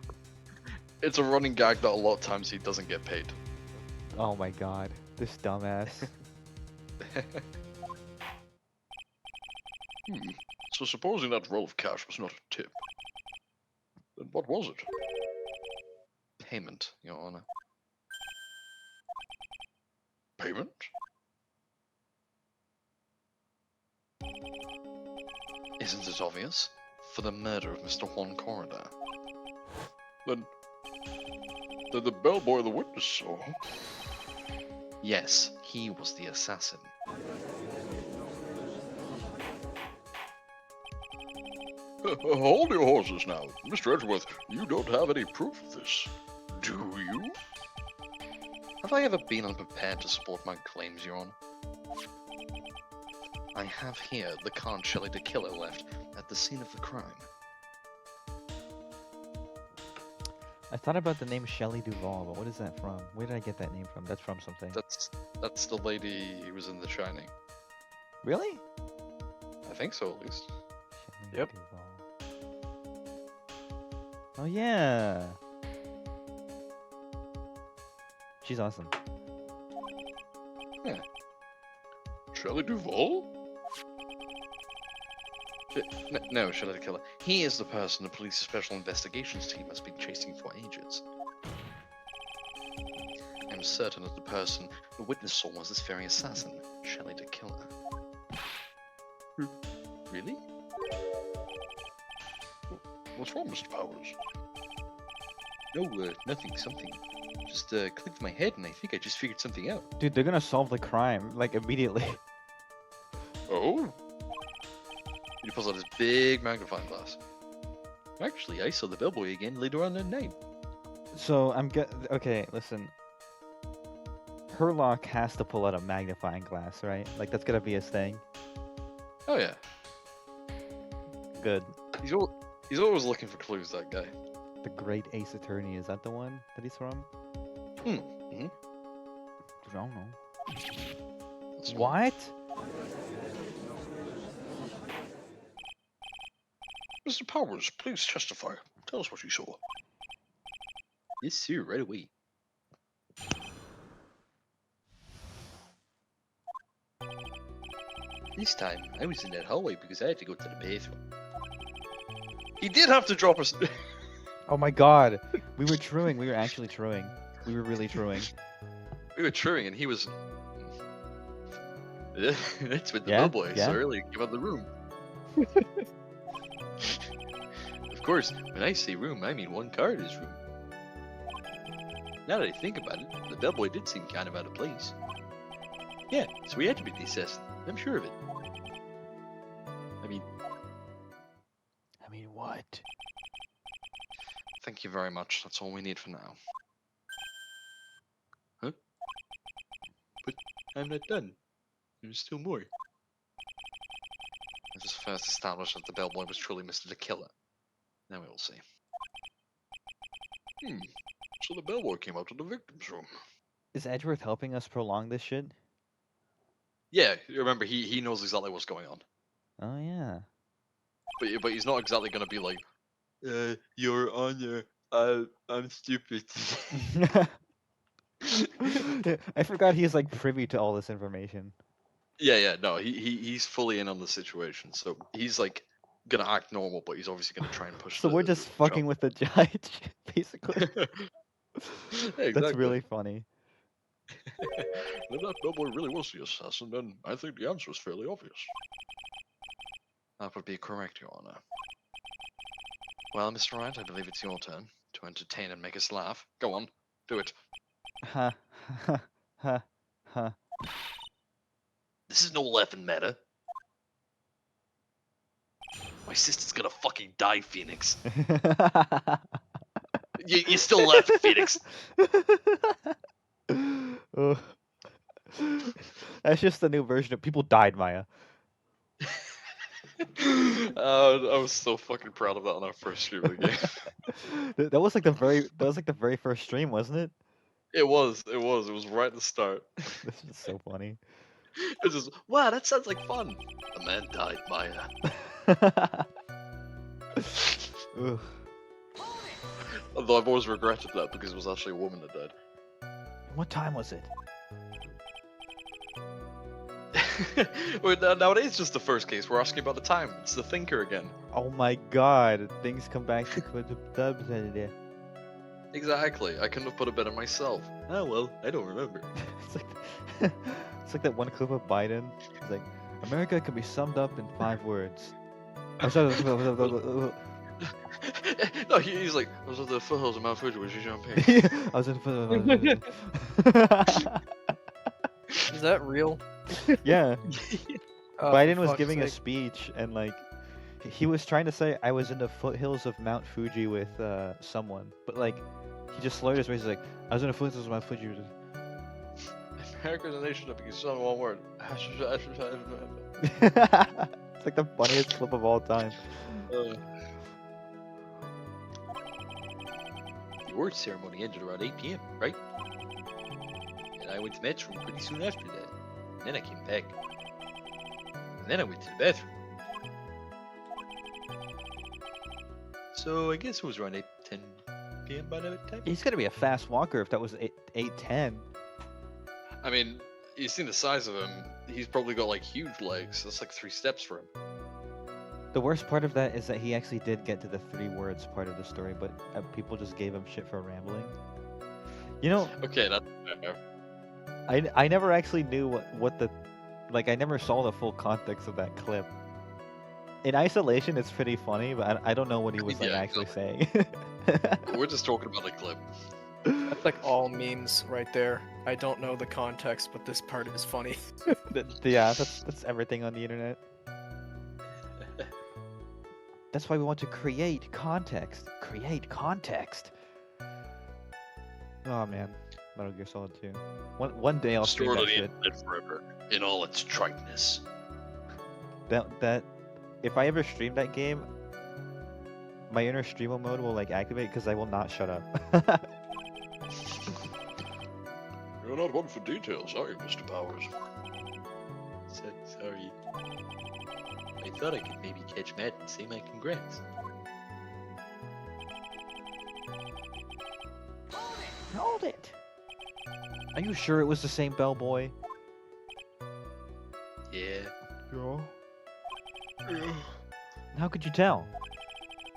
It's a running gag that a lot of times he doesn't get paid. Oh my god, this dumbass. So supposing that roll of cash was not a tip, then what was it? Payment, Your Honor. Payment? Isn't it obvious? For the murder of Mr. Juan Corridor. Then the bellboy the witness saw. Yes, he was the assassin. Hold your horses now. Mr. Edgeworth, you don't have any proof of this, do you? Have I ever been unprepared to support my claims, Your Honor? I have here the card Shelley the Killer left at the scene of the crime. I thought about the name Shelley Duvall, but what is that from? Where did I get that name from? That's from something. That's the lady who was in The Shining. Really? I think so, at least. Shelley Yep. Duvall. Oh yeah. She's awesome. Shelley Duvall? No, Shelley the Killer. He is the person the police special investigations team has been chasing for ages. I'm certain that the person the witness saw was this very assassin, Shelley the Killer. Really? What's wrong, Mr. Powers? No, nothing, something. Just clicked my head and I think I just figured something out. Dude, they're gonna solve the crime, like, immediately. Oh? He pulls out his big magnifying glass. Actually, I saw the bellboy again later on that night. So, okay, listen. Herlock has to pull out a magnifying glass, right? Like, that's gonna be his thing. Oh yeah, Good. he's always looking for clues, that guy. The Great Ace Attorney, is that the one that he's from? Mm-hmm. I don't know. That's What? Mr. Powers, please testify. Tell us what you saw. Yes, sir, right away. This time, I was in that hallway because I had to go to the bathroom. He did have to drop us. Oh my god. We were truing. We were actually truing. We were really truing. We were truing, and he was. That's with the Yeah, bellboy, yeah. so early give up the room. Of course, when I say room, I mean one car in his room. Now that I think about it, the bellboy did seem kind of out of place. Yeah, so we had to be the assassin. I'm sure of it. I mean, what? you very much. That's all we need for now. Huh? But I'm not done. There's still more. Let us first establish that the bellboy was truly Mr. the Killer. Then we will see. So the bellboy came out to the victim's room. Is Edgeworth helping us prolong this shit? Yeah, remember, he knows exactly what's going on. Oh yeah. But he's not exactly going to be like, Your Honor, I'm stupid. Yeah, I forgot he's like privy to all this information. yeah, no, he's fully in on the situation. So he's like going to act normal, but he's obviously going to try and push So the we're just job. fucking with the judge, basically. Yeah, That's exactly. really funny. If that bellboy really was the assassin, then I think the answer is fairly obvious. That would be correct, Your Honor. Well, Mr. Wright, I believe it's your turn to entertain and make us laugh. Go on, do it. Ha ha ha ha. This is no laughing matter. My sister's gonna fucking die, Phoenix. You still laughing, Phoenix? Oh. That's just the new version of people died, Maya. I was so fucking proud of that on our first stream of the game. That was like the very first stream, wasn't it? It was right at the start. This is so funny. It's just, wow, that sounds like fun. A man died, Maya. Ugh. Although I've always regretted that because it was actually a woman that died. What time was it? Wait, now it is just the first case. We're asking about the time. It's the thinker again. Oh my god, things come back to the Exactly. I couldn't have put it better myself. Oh well, I don't remember. It's like it's like that one clip of Biden. It's like America can be summed up in 5 words. I'm sorry. No, he's like, I was at the foothills of Mount Fuji with Xi Jinping. I was in. Is that real? Yeah, Oh, Biden for was fuck's giving a sake. speech and like he was trying to say I was in the foothills of Mount Fuji with someone, but like he just slurred his words. He's like I was in the foothills of Mount Fuji. America's a nation that begins on one word. It's like the funniest clip of all time. The award ceremony ended around 8 p.m., right? And I went to Matt's room pretty soon after that. And then I came back. And then I went to the bathroom. So I guess it was around 8:10 p.m. by that time. He's gonna be a fast walker if that was 8:10. I mean, you've seen the size of him. He's probably got like huge legs. That's like 3 steps for him. The worst part of that is that he actually did get to the 3 words part of the story, but people just gave him shit for rambling. You know, Okay, that's fair. I never actually knew what the like I never saw the full context of that clip. In isolation, it's pretty funny, but I don't know what he was like Yeah, actually saying. We're just talking about the clip. That's like all memes right there. I don't know the context, but this part is funny. Yeah, that's everything on the internet. That's why we want to create context. Create context. Oh man, Metal Gear Solid 2. One day I'll stream Stored that on the shit. internet forever, in all its triteness. That if I ever stream that game, my inner streamer mode will like activate because I will not shut up. You're not one for details, are you, Mr. Powers? Sorry. I thought I could maybe catch Matt and say my congrats. Hold it. Are you sure it was the same bellboy? Yeah. Yeah. How could you tell?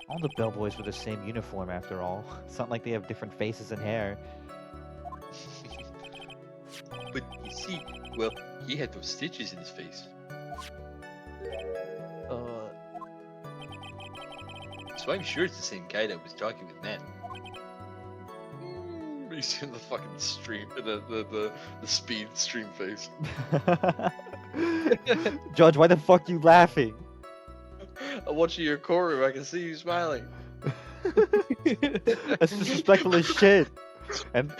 All the bellboys were the same uniform after all. It's not like they have different faces and hair. But you see, well, he had those stitches in his face. So I'm sure it's the same guy that was talking with Matt. You see the fucking stream, the speed stream face. Judge, why the fuck you laughing? I'm watching your core room. I can see you smiling. That's disrespectful as shit. And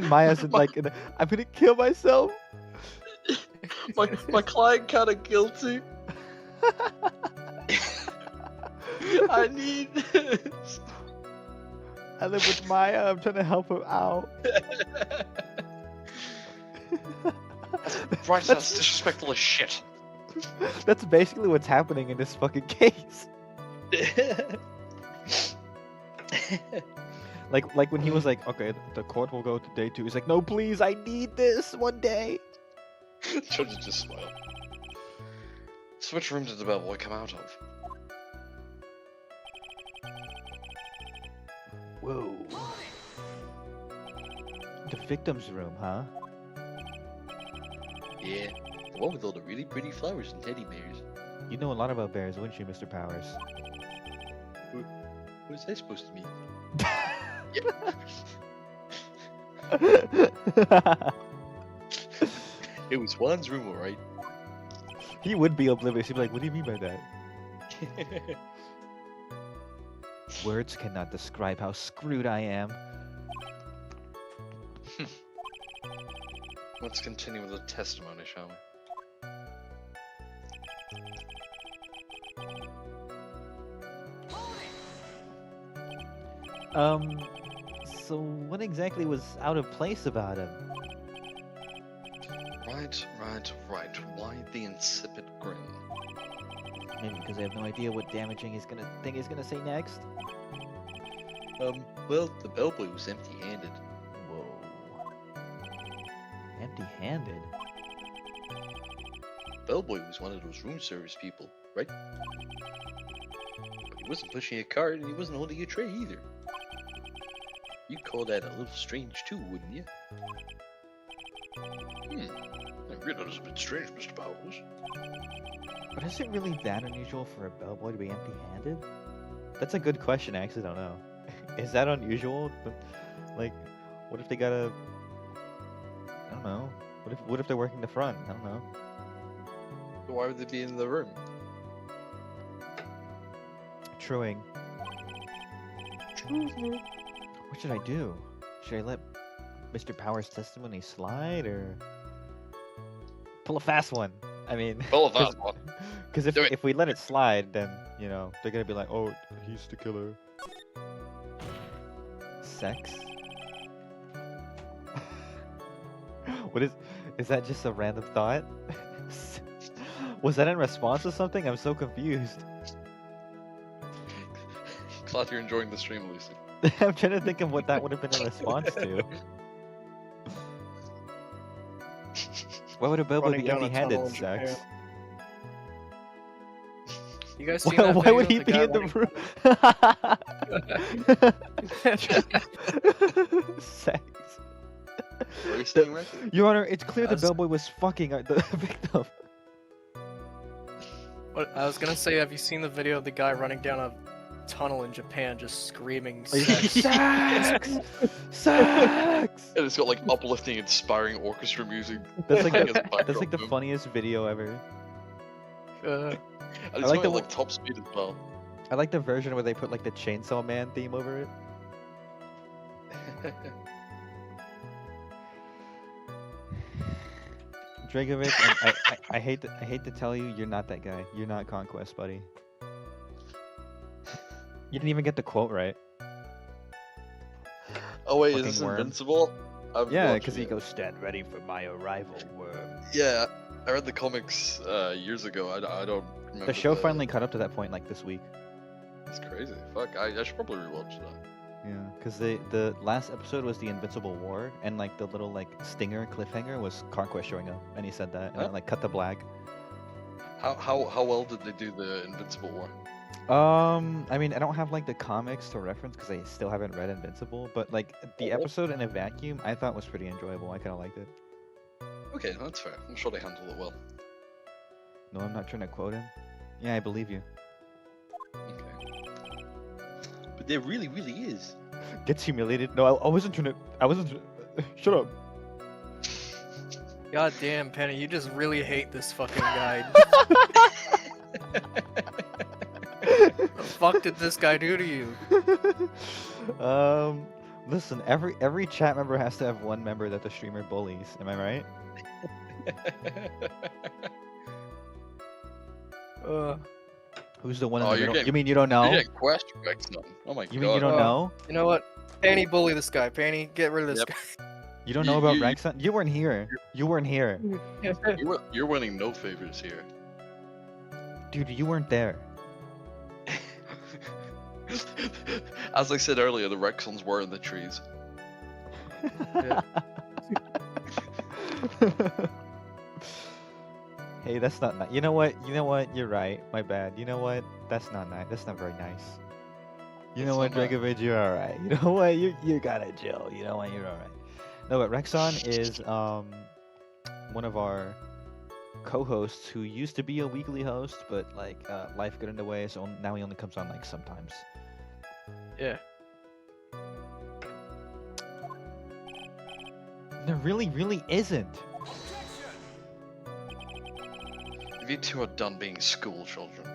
Maya's in like, I'm gonna kill myself. My client kinda guilty. I need this. I live with Maya. I'm trying to help her out. Right, that's disrespectful as shit. That's basically what's happening in this fucking case. Like when he was like, okay, the court will go to day 2. He's like, no, please, I need this one day. Judge just smile. So which room did the bellboy come out of? Whoa. The victim's room, huh? Yeah, the one with all the really pretty flowers and teddy bears. You know a lot about bears, wouldn't you, Mr. Powers? What's that supposed to mean? It was Juan's room, alright. He would be oblivious. He'd be like, what do you mean by that? Words cannot describe how screwed I am. Let's continue with the testimony, shall we? So what exactly was out of place about him? Right. Why the insipid grin? Maybe because I have no idea what damaging he's gonna say next? Well, the bellboy was empty-handed. Whoa. Empty-handed? Bellboy was one of those room service people, right? But he wasn't pushing a cart and he wasn't holding a tray either. You'd call that a little strange too, wouldn't you? I read that is a bit strange, Mr. Powers. But is it really that unusual for a bellboy to be empty-handed? That's a good question, I actually don't know. Is that unusual? Like, what if they gotta... I don't know. What if they're working the front? I don't know. So why would they be in the room? Truing. What should I do? Should I let Mr. Powers' testimony slide, or pull a fast one? I mean, Pull a fast one. Because Do it. if we let it slide, then you know they're gonna be like, "Oh, he's the killer." Sex? What is that just a random thought? Was that in response to something? I'm so confused. Glad you're enjoying the stream, Lucy. I'm trying to think of what that would have been in response to. Why would a bellboy Running be down a empty-handed? tunnel in Sex. Japan. You guys seen that Why video would of he the be guy in the room? Sex. What are you saying, Rex? Your Honor, it's clear the That's- bellboy was fucking the victim. What I was gonna say, have you seen the video of the guy running down a tunnel in Japan just screaming sex? Sex! Sex! And it's got like uplifting, inspiring orchestra music. That's like playing as the, a that's like backdrop the boom. funniest video ever. And it's like like the like top speed as well. I like the version where they put like the Chainsaw Man theme over it. Dragovich, and I hate to tell you, you're not that guy. You're not Conquest, buddy. You didn't even get the quote right. Oh wait, Fucking is this worm. Invincible? I've Yeah, watched because he it. goes, "Stand ready for my arrival, worm." Yeah, I read the comics years ago. I don't remember. The show finally caught up to that point like this week. It's crazy. Fuck, I should probably rewatch that. Yeah, because the last episode was the Invincible War, and like the little like stinger cliffhanger was Conquest showing up, and he said that, and Huh? then like cut the black. How well did they do the Invincible War? I mean, I don't have like the comics to reference because I still haven't read Invincible, but like the Oh. episode in a vacuum, I thought was pretty enjoyable. I kind of liked it. Okay, that's fair. I'm sure they handled it well. No, I'm not trying to quote him. Yeah, I believe you. Okay. But there really, really is. Gets humiliated. No, I wasn't trying to. I wasn't. Shut up. God damn, Penny, you just really hate this fucking guy. The fuck did this guy do to you? Listen, every chat member has to have one member that the streamer bullies. Am I right? Who's the one in Oh, the you're middle? getting You mean you don't you're know? getting questioned, Rexon. Oh my You mean you god. don't know? You know what? Panny, bully this guy. Panny, get rid of this Yep. guy. You don't know about you- Rexon? You weren't here. You weren't here. You're winning no favors here. Dude, you weren't there. As I said earlier, the Rexons were in the trees. Hey, that's not nice. You know what? You know what? You're right. My bad. You know what? That's not nice. That's not very nice. You know what, It's not Dragovich? You're all right. You know what? You gotta chill. You know what? You're all right. No, but Rexon is one of our co-hosts who used to be a weekly host, but like life got in the way, so now he only comes on like sometimes. Yeah. There really isn't. If you two are done being school children,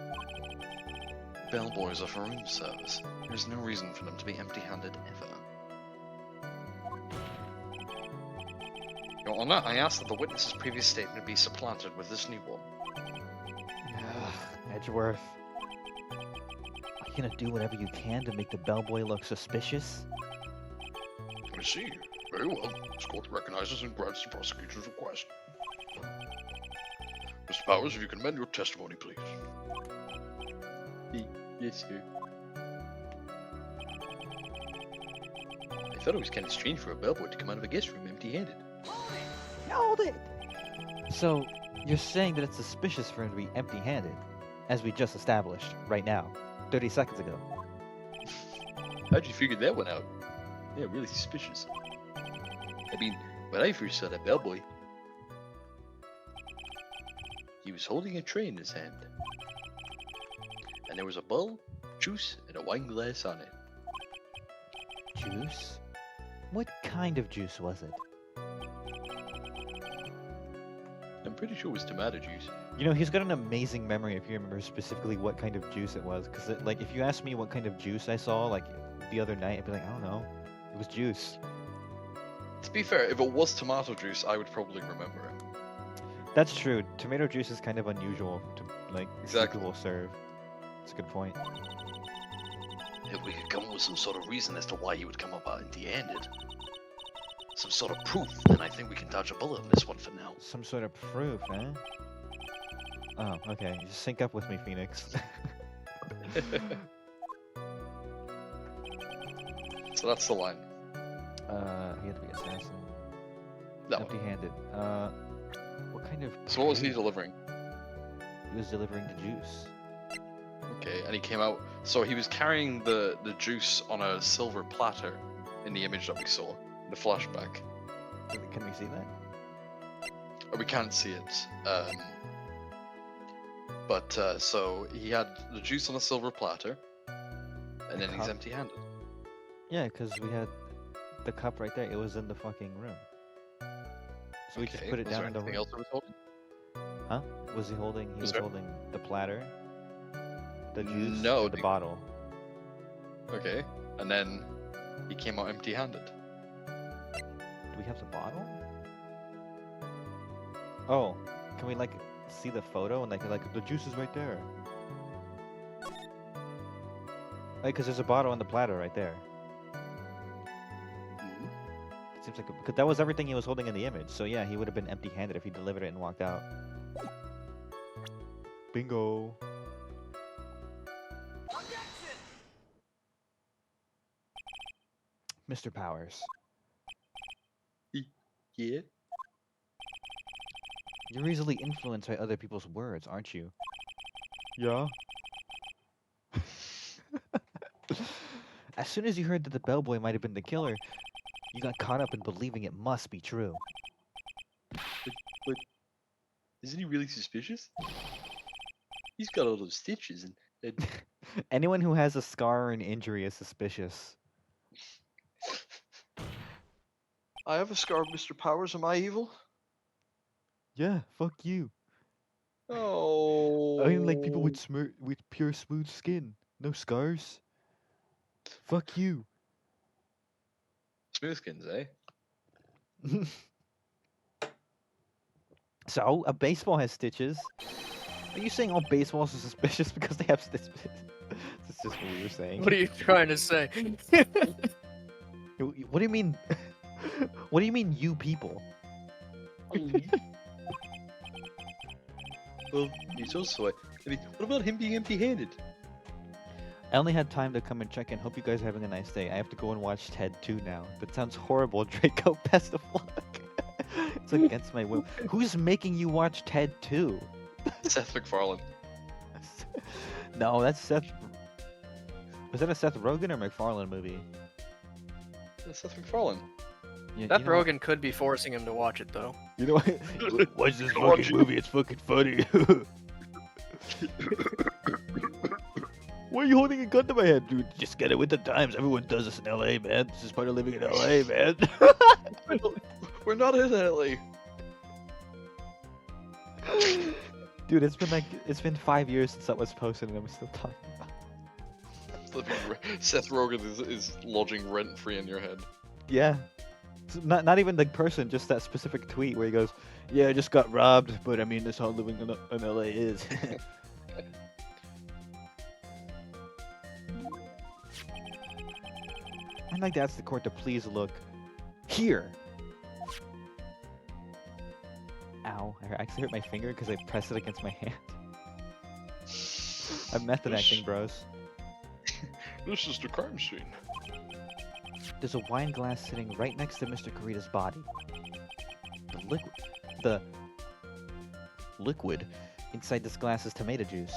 bellboys are for room service. There's no reason for them to be empty-handed ever. Your Honor, I ask that the witness's previous statement be supplanted with this new one. Edgeworth. Are you gonna do whatever you can to make the bellboy look suspicious? I see. Very well. This court recognizes and grants the prosecutor's request. Mr. Powers, if you can amend your testimony, please. Yes, sir. I thought it was kind of strange for a bellboy to come out of a guest room empty-handed. Hold it! So, you're saying that it's suspicious for him to be empty-handed, as we just established, right now, 30 seconds ago. How'd you figure that one out? Yeah, really suspicious. I mean, when I first saw that bellboy, he was holding a tray in his hand. And there was a bowl, juice, and a wine glass on it. Juice? What kind of juice was it? I'm pretty sure it was tomato juice. You know, he's got an amazing memory if you remember specifically what kind of juice it was. Because, like, if you asked me what kind of juice I saw, like, the other night, I'd be like, I don't know. It was juice. To be fair, if it was tomato juice, I would probably remember it. That's true. Tomato juice is kind of unusual to, like, see Exactly. people serve. That's a good point. If we could come up with some sort of reason as to why he would come up empty-handed, some sort of proof, then I think we can dodge a bullet on this one for now. Some sort of proof, eh? Oh, okay. Just sync up with me, Phoenix. So that's the line. He had to be assassin. That one. Empty-handed. What kind of? So what was he proof? delivering? He was delivering the juice. Okay, and he came out. So he was carrying the juice on a silver platter in the image that we saw, in the flashback. Can we see that? Or we can't see it. So he had the juice on a silver platter, and then he's cup? empty-handed. Yeah, because we had the cup right there. It was in the fucking room. So we just Okay, put it was there down in the anything room. else it was holding? Huh? Was he holding? He Was was there- holding the platter, the juice, No, or the bottle. Okay, and then he came out empty-handed. Do we have the bottle? Oh, can we like see the photo and like the juice is right there? Like, cause there's a bottle on the platter right there. Mhm. It seems like because that was everything he was holding in the image. So yeah, he would have been empty-handed if he delivered it and walked out. Bingo. Mr. Powers, Yeah? you're easily influenced by other people's words, aren't you? Yeah. As soon as you heard that the bellboy might have been the killer, you got caught up in believing it must be true. But isn't he really suspicious? He's got all those stitches and Anyone who has a scar or an injury is suspicious. I have a scar, Mr. Powers. Am I evil? Yeah, fuck you. Oh. I don't like people with with pure smooth skin. No scars. Fuck you. Smoothskins, eh? So, a baseball has stitches. Are you saying all baseballs are suspicious because they have stitches? That's just what you're saying. What are you trying to say? What do you mean? What do you mean, you people? Well, he's also. I mean, what about him being empty-handed? I only had time to come and check in. Hope you guys are having a nice day. I have to go and watch Ted 2 now. That sounds horrible, Draco. Best of luck. It's against my will. Who's making you watch Ted 2? Seth MacFarlane. No, that's Seth. Was that a Seth Rogen or MacFarlane movie? That's Seth MacFarlane. You, Seth you know what- Rogen could be forcing him to watch it though. You know what? Watch this Watch fucking it. movie. It's fucking funny. Why are you holding a gun to my head, dude? Just get it with the times. Everyone does this in LA, man. This is part of living in LA, man. We're not in LA. Dude, it's been 5 years since that was posted, and I'm still talking about it. Seth Rogen is lodging rent-free in your head. Yeah. So not even the person, just that specific tweet where he goes, "Yeah, I just got robbed, but I mean, that's how living in LA is." I'd like to ask the court to please look here. Ow, I actually hurt my finger because I pressed it against my hand. I'm method acting, bros. This is the crime scene. There's a wine glass sitting right next to Mr. Kurita's body. The liquid inside this glass is tomato juice.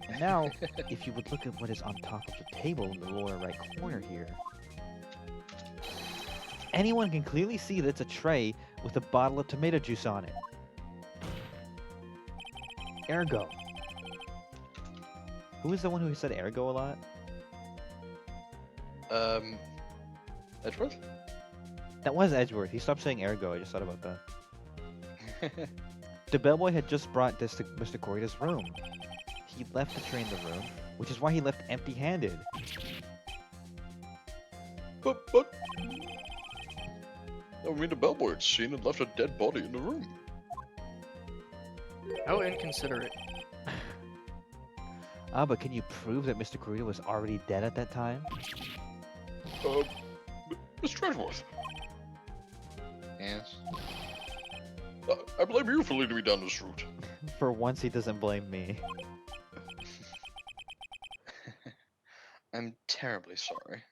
And now, if you would look at what is on top of the table in the lower right corner here, anyone can clearly see that it's a tray with a bottle of tomato juice on it. Ergo. Who was the one who said ergo a lot? Edgeworth? That was Edgeworth. He stopped saying ergo. I just thought about that. The bellboy had just brought this to Mr. Kurita's room. He left the tray in the room, which is why he left empty-handed. But, I mean, the bellboy had seen and left a dead body in the room. How inconsiderate. Ah, but can you prove that Mr. Kurita was already dead at that time? Mr. Edgeworth, Yes. I blame you for leading me down this route. For once, he doesn't blame me. I'm terribly sorry.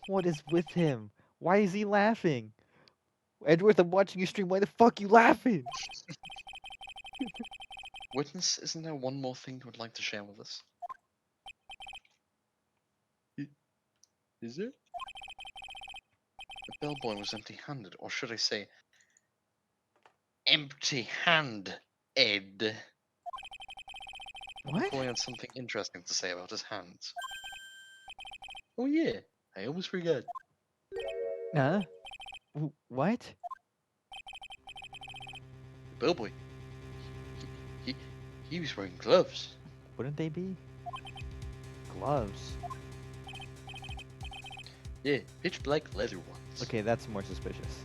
What is with him? Why is he laughing? Edgeworth, I'm watching you stream. Why the fuck you laughing? Witness, isn't there one more thing you would like to share with us? Is there? The bellboy was empty-handed, or should I say, empty-handed. What? Boy had something interesting to say about his hands. Oh yeah, I almost forgot. Huh? What? The bellboy, he was wearing gloves. Wouldn't they be? Gloves. Yeah, pitch black leather ones. Okay, that's more suspicious.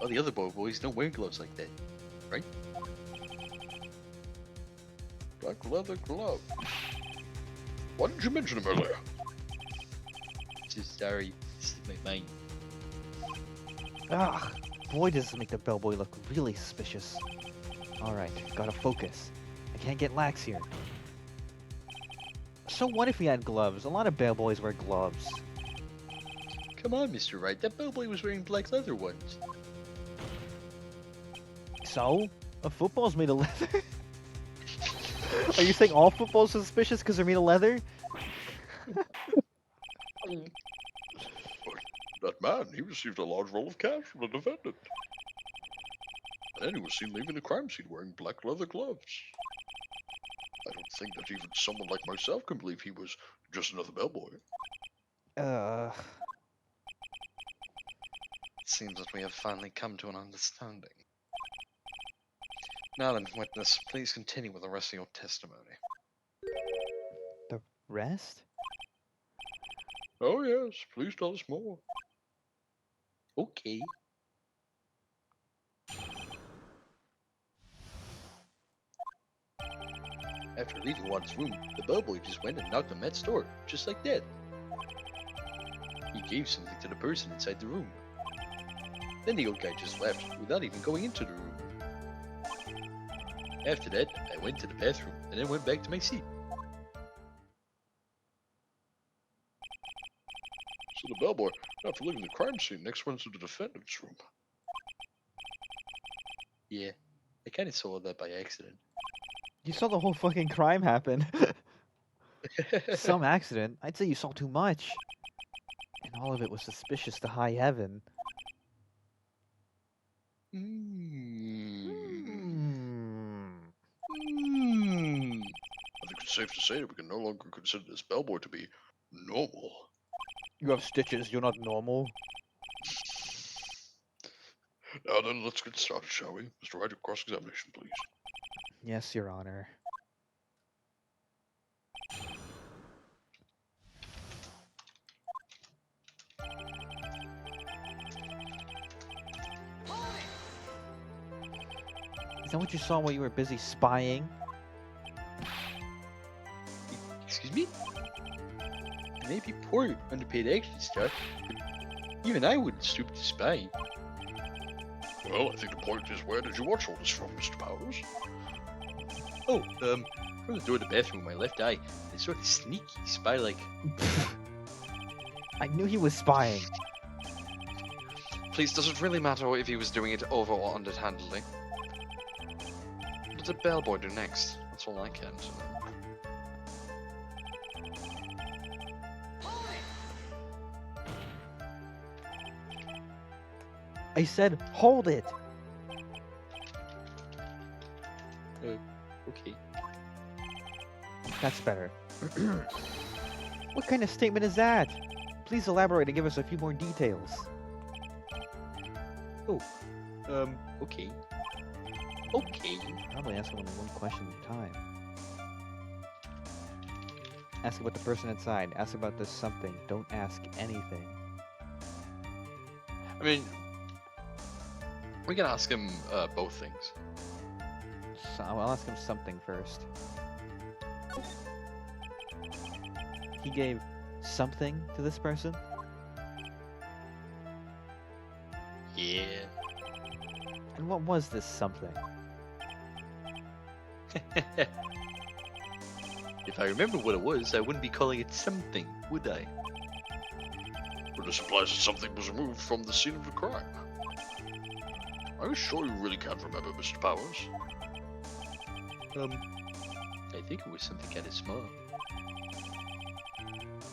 Oh, the other boys don't wear gloves like that, right? Black leather glove. Why didn't you mention him earlier? Just sorry, this is my mind. Ugh, boy, does this make the bellboy look really suspicious. Alright, gotta focus. I can't get lax here. So what if he had gloves? A lot of bellboys wear gloves. Come on, Mr. Wright, that bellboy was wearing black leather ones. So? A football's made of leather? Are you saying all footballs are suspicious because they're made of leather? That man, he received a large roll of cash from the defendant. And then he was seen leaving the crime scene wearing black leather gloves. I don't think that even someone like myself can believe he was just another bellboy. Uh, It seems that we have finally come to an understanding. Now then, witness, please continue with the rest of your testimony. The rest? Oh yes, please tell us more. Okay. After leaving Juan's room, the bellboy just went and knocked on Matt's door, just like that. He gave something to the person inside the room. Then the old guy just left, without even going into the room. After that, I went to the bathroom, and then went back to my seat. So the bellboy, after leaving the crime scene, next went to the defendant's room. Yeah, I kinda saw that by accident. You saw the whole fucking crime happen. Some accident? I'd say you saw too much. And all of it was suspicious to high heaven. I think it's safe to say that we can no longer consider this bellboy to be normal. You have stitches, you're not normal. Now then, let's get started, shall we? Mr. Wright, your cross-examination, please. Yes, Your Honor. Is that what you saw while you were busy spying? Excuse me? I may be poor, underpaid action star, but even I wouldn't stoop to spy. Well, I think the point is, where did you watch all this from, Mr. Powers? Oh, from the door to the bathroom with my left eye, it's sort of sneaky, spy-like. I knew he was spying. Please, does it really matter if he was doing it over or underhandedly? What did the bellboy do next? That's all I care to know. I said, hold it! Okay. That's better. What kind of statement is that? Please elaborate and give us a few more details. Okay. Okay. Probably ask only one question at a time. Ask about the person inside. Ask about this something. Don't ask anything. I mean, we can ask him both things. So I'll ask him something first. He gave something to this person? Yeah. And what was this something? If I remember what it was, I wouldn't be calling it something, would I? But this implies that something was removed from the scene of the crime. Are you sure you really can't remember, Mr. Powers? I think it was something kind of small.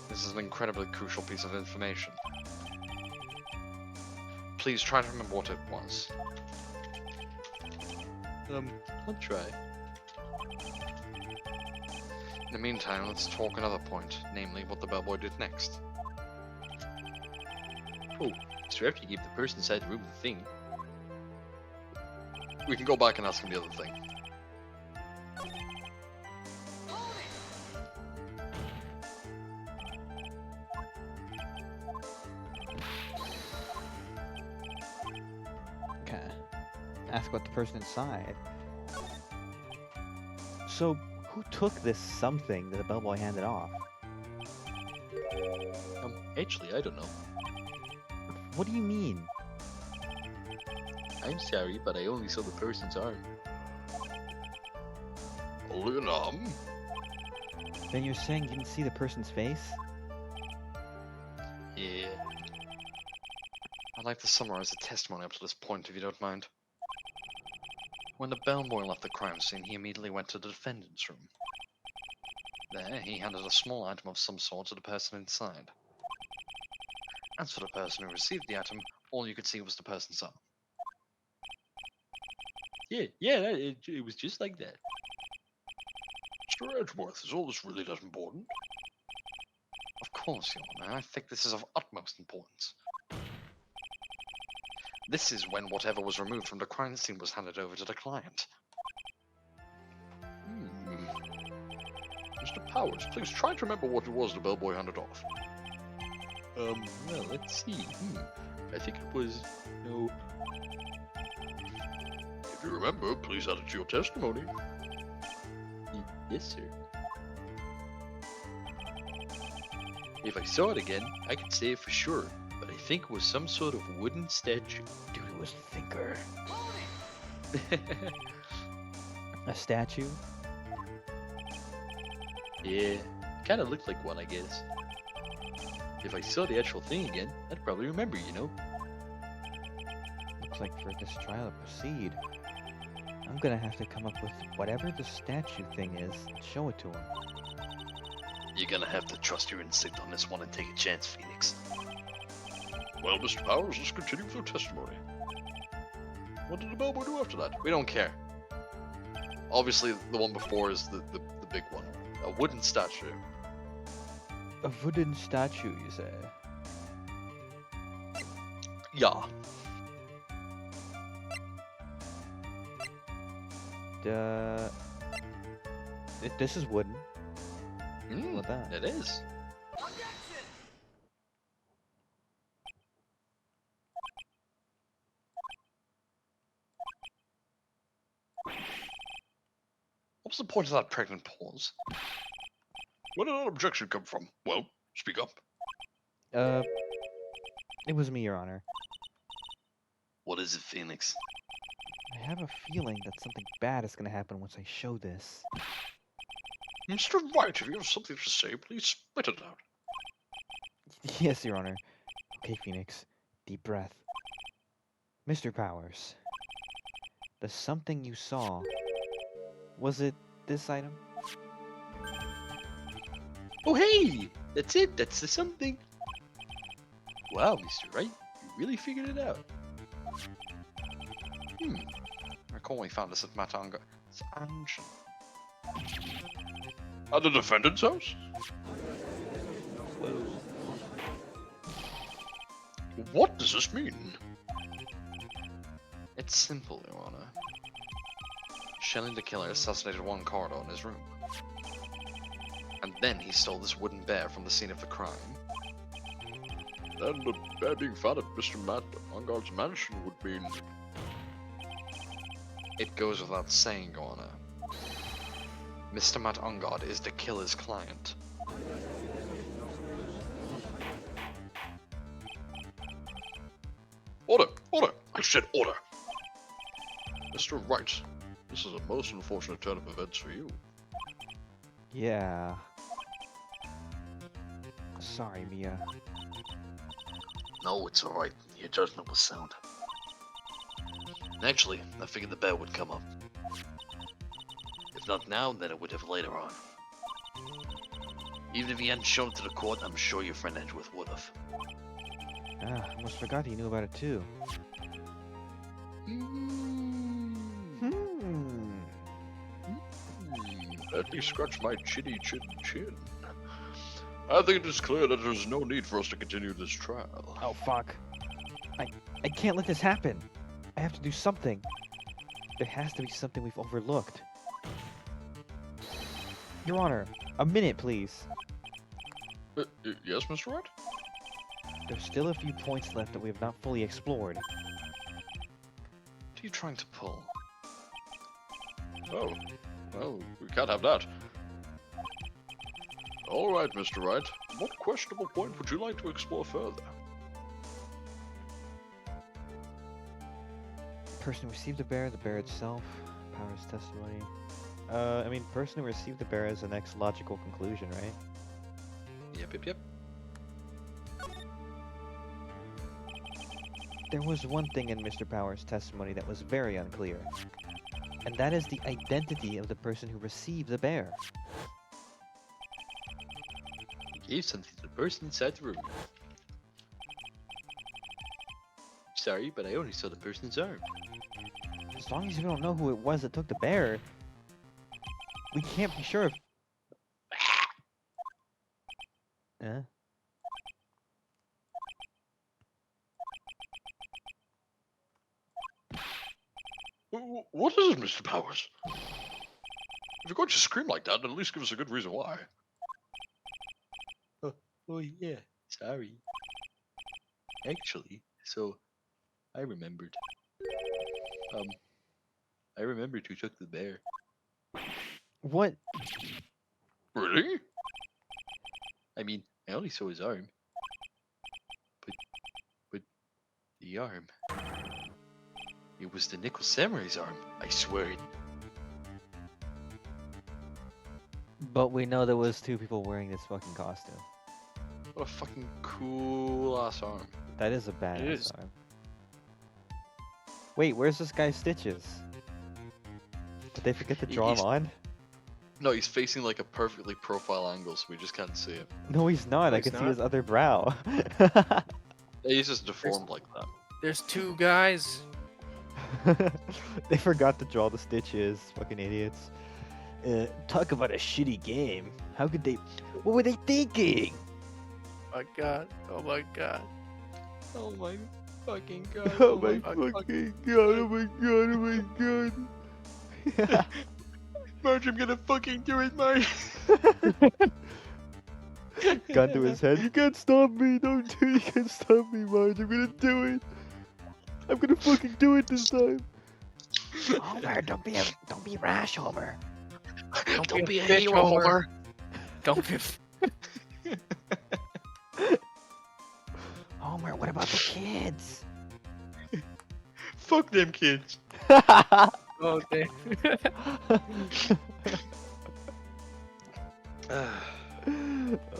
This is an incredibly crucial piece of information. Please try to remember what it was. I'll try. In the meantime, let's talk another point, namely what the bellboy did next. Oh, so after you gave the person inside the room the thing, We can go back and ask him the other thing. Okay. Ask about the person inside. So, who took this something that the bellboy handed off? actually, I don't know. What do you mean? I'm sorry, but I only saw the person's arm. Only an arm? Then you're saying you didn't see the person's face? Yeah. I'd like to summarize the testimony up to this point, if you don't mind. When the bellboy left the crime scene, he immediately went to the defendant's room. There, he handed a small item of some sort to the person inside. As for the person who received the item, all you could see was the person's arm. Yeah, it was just like that. Mr. Edgeworth, is all this really that important? Of course, Your Honor. I think this is of utmost importance. This is when whatever was removed from the crime scene was handed over to the client. Powers, please try to remember what it was the bellboy handed off. Well, let's see. I think it was, If you remember, please add it to your testimony. Yes, sir. If I saw it again, I could say it for sure, but I think it was some sort of wooden statue. Dude, it was Thinker. A statue? Yeah, it kind of looked like one, I guess. If I saw the actual thing again, I'd probably remember, Looks like for this trial to proceed, I'm gonna have to come up with whatever the statue thing is and show it to him. You're gonna have to trust your instinct on this one and take a chance, Phoenix. Well, Mr. Powers, let's continue with your testimony. What did the bellboy do after that? We don't care. Obviously, the one before is the big one. A wooden statue. A wooden statue, you say? Yeah. This is wooden. Mm, What that? it is. What's the point of that pregnant pause? Where did that objection come from? Well, speak up. It was me, Your Honor. What is it, Phoenix? I have a feeling that something bad is gonna happen once I show this. Mr. Wright, if you have something to say, please spit it out. Yes, Your Honor. Okay, Phoenix. Deep breath. Mr. Powers. The something you saw. Was it this item? Oh, hey! That's it, that's the something. Wow, Mr. Wright, you really figured it out. I recall we found this at Matanga. It's ancient. At the defendant's house? What does this mean? It's simple, Your Honor. Shelling the killer assassinated one corridor in his room. And then he stole this wooden bear from the scene of the crime. Then the bear being found at Mr. Matt Ungard's mansion would mean... It goes without saying, Your Honor. Mr. Matt Ungard is the killer's client. Order! Order! I said order! Mr. Wright, this is a most unfortunate turn of events for you. Yeah. Sorry, Mia. No, it's alright. Your judgment was sound. Actually, I figured the bear would come up. If not now, then it would have later on. Even if he hadn't shown it to the court, I'm sure your friend Edgeworth would have. Ah, almost forgot you knew about it too. Let me scratch my chinny chin. I think it is clear that there is no need for us to continue this trial. Oh, fuck. I can't let this happen. I have to do something. There has to be something we've overlooked. Your Honor, a minute, please. Yes, Mr. Wright? There's still a few points left that we have not fully explored. What are you trying to pull? Oh, well, we can't have that. Alright, Mr. Wright. What questionable point would you like to explore further? Person who received the bear itself, Powers testimony. I mean, person who received the bear is the next logical conclusion, right? Yep. There was one thing in Mr. Powers' testimony that was very unclear, and that is the identity of the person who received the bear. He gave something to the person inside the room. Sorry, but I only saw the person's arm. As long as you don't know who it was that took the bear, we can't be sure if... Huh? What is it, Mr. Powers? If you're going to scream like that, then at least give us a good reason why. Oh yeah, sorry. Actually, so I remembered. Um, I remembered who took the bear. What? Really? I mean, I only saw his arm. But the arm. It was the Nickel Samurai's arm. I swear it. But we know there was 2 people wearing this fucking costume. What a fucking cool ass arm. That is a badass is. arm. Wait, where's this guy's stitches? Did they forget to draw him He's- on? No, he's facing like a perfectly profile angle, so we just can't see it. No, he's not. No, I he's can see not. his other brow. He's just deformed like that. There's 2 guys. They forgot to draw the stitches. Fucking idiots. Talk about a shitty game. How could they? What were they thinking? My God. Oh my God. Oh my fucking god. Oh my fucking god! Oh my god! Oh my god! Marge, I'm gonna fucking do it, Marge. Gun to his head. You can't stop me! Don't do it! You can't stop me, Marge! I'm gonna do it! I'm gonna fucking do it this time! Homer, don't be rash, Homer. Don't be a bitch, hero, Homer. Don't be. Homer, what about the kids? Fuck them kids. Oh, damn.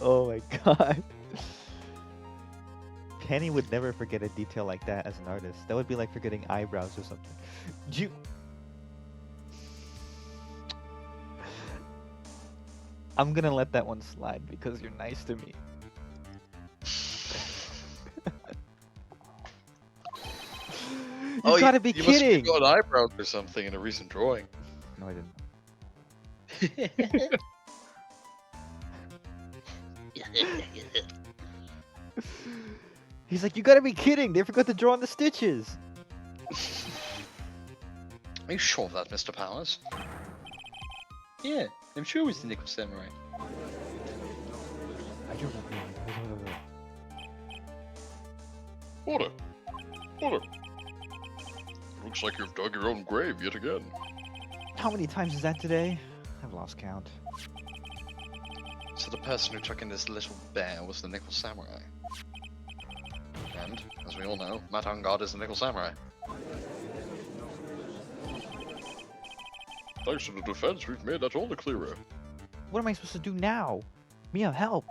Oh my god. Penny would never forget a detail like that as an artist. That would be like forgetting eyebrows or something. You. I'm gonna let that one slide because you're nice to me. You gotta be you must kidding! have got eyebrows or something in a recent drawing. No, I didn't. He's like, you gotta be kidding! They forgot to draw on the stitches! Are you sure of that, Mr. Powers? Yeah, I'm sure it was the Nickel Samurai. Order. Order. Looks like you've dug your own grave yet again. How many times is that today? I've lost count. So the person who took in this little bear was the Nickel Samurai. And, as we all know, Matt on God is the Nickel Samurai. Thanks to the defense, we've made that all the clearer. What am I supposed to do now? Mia, help!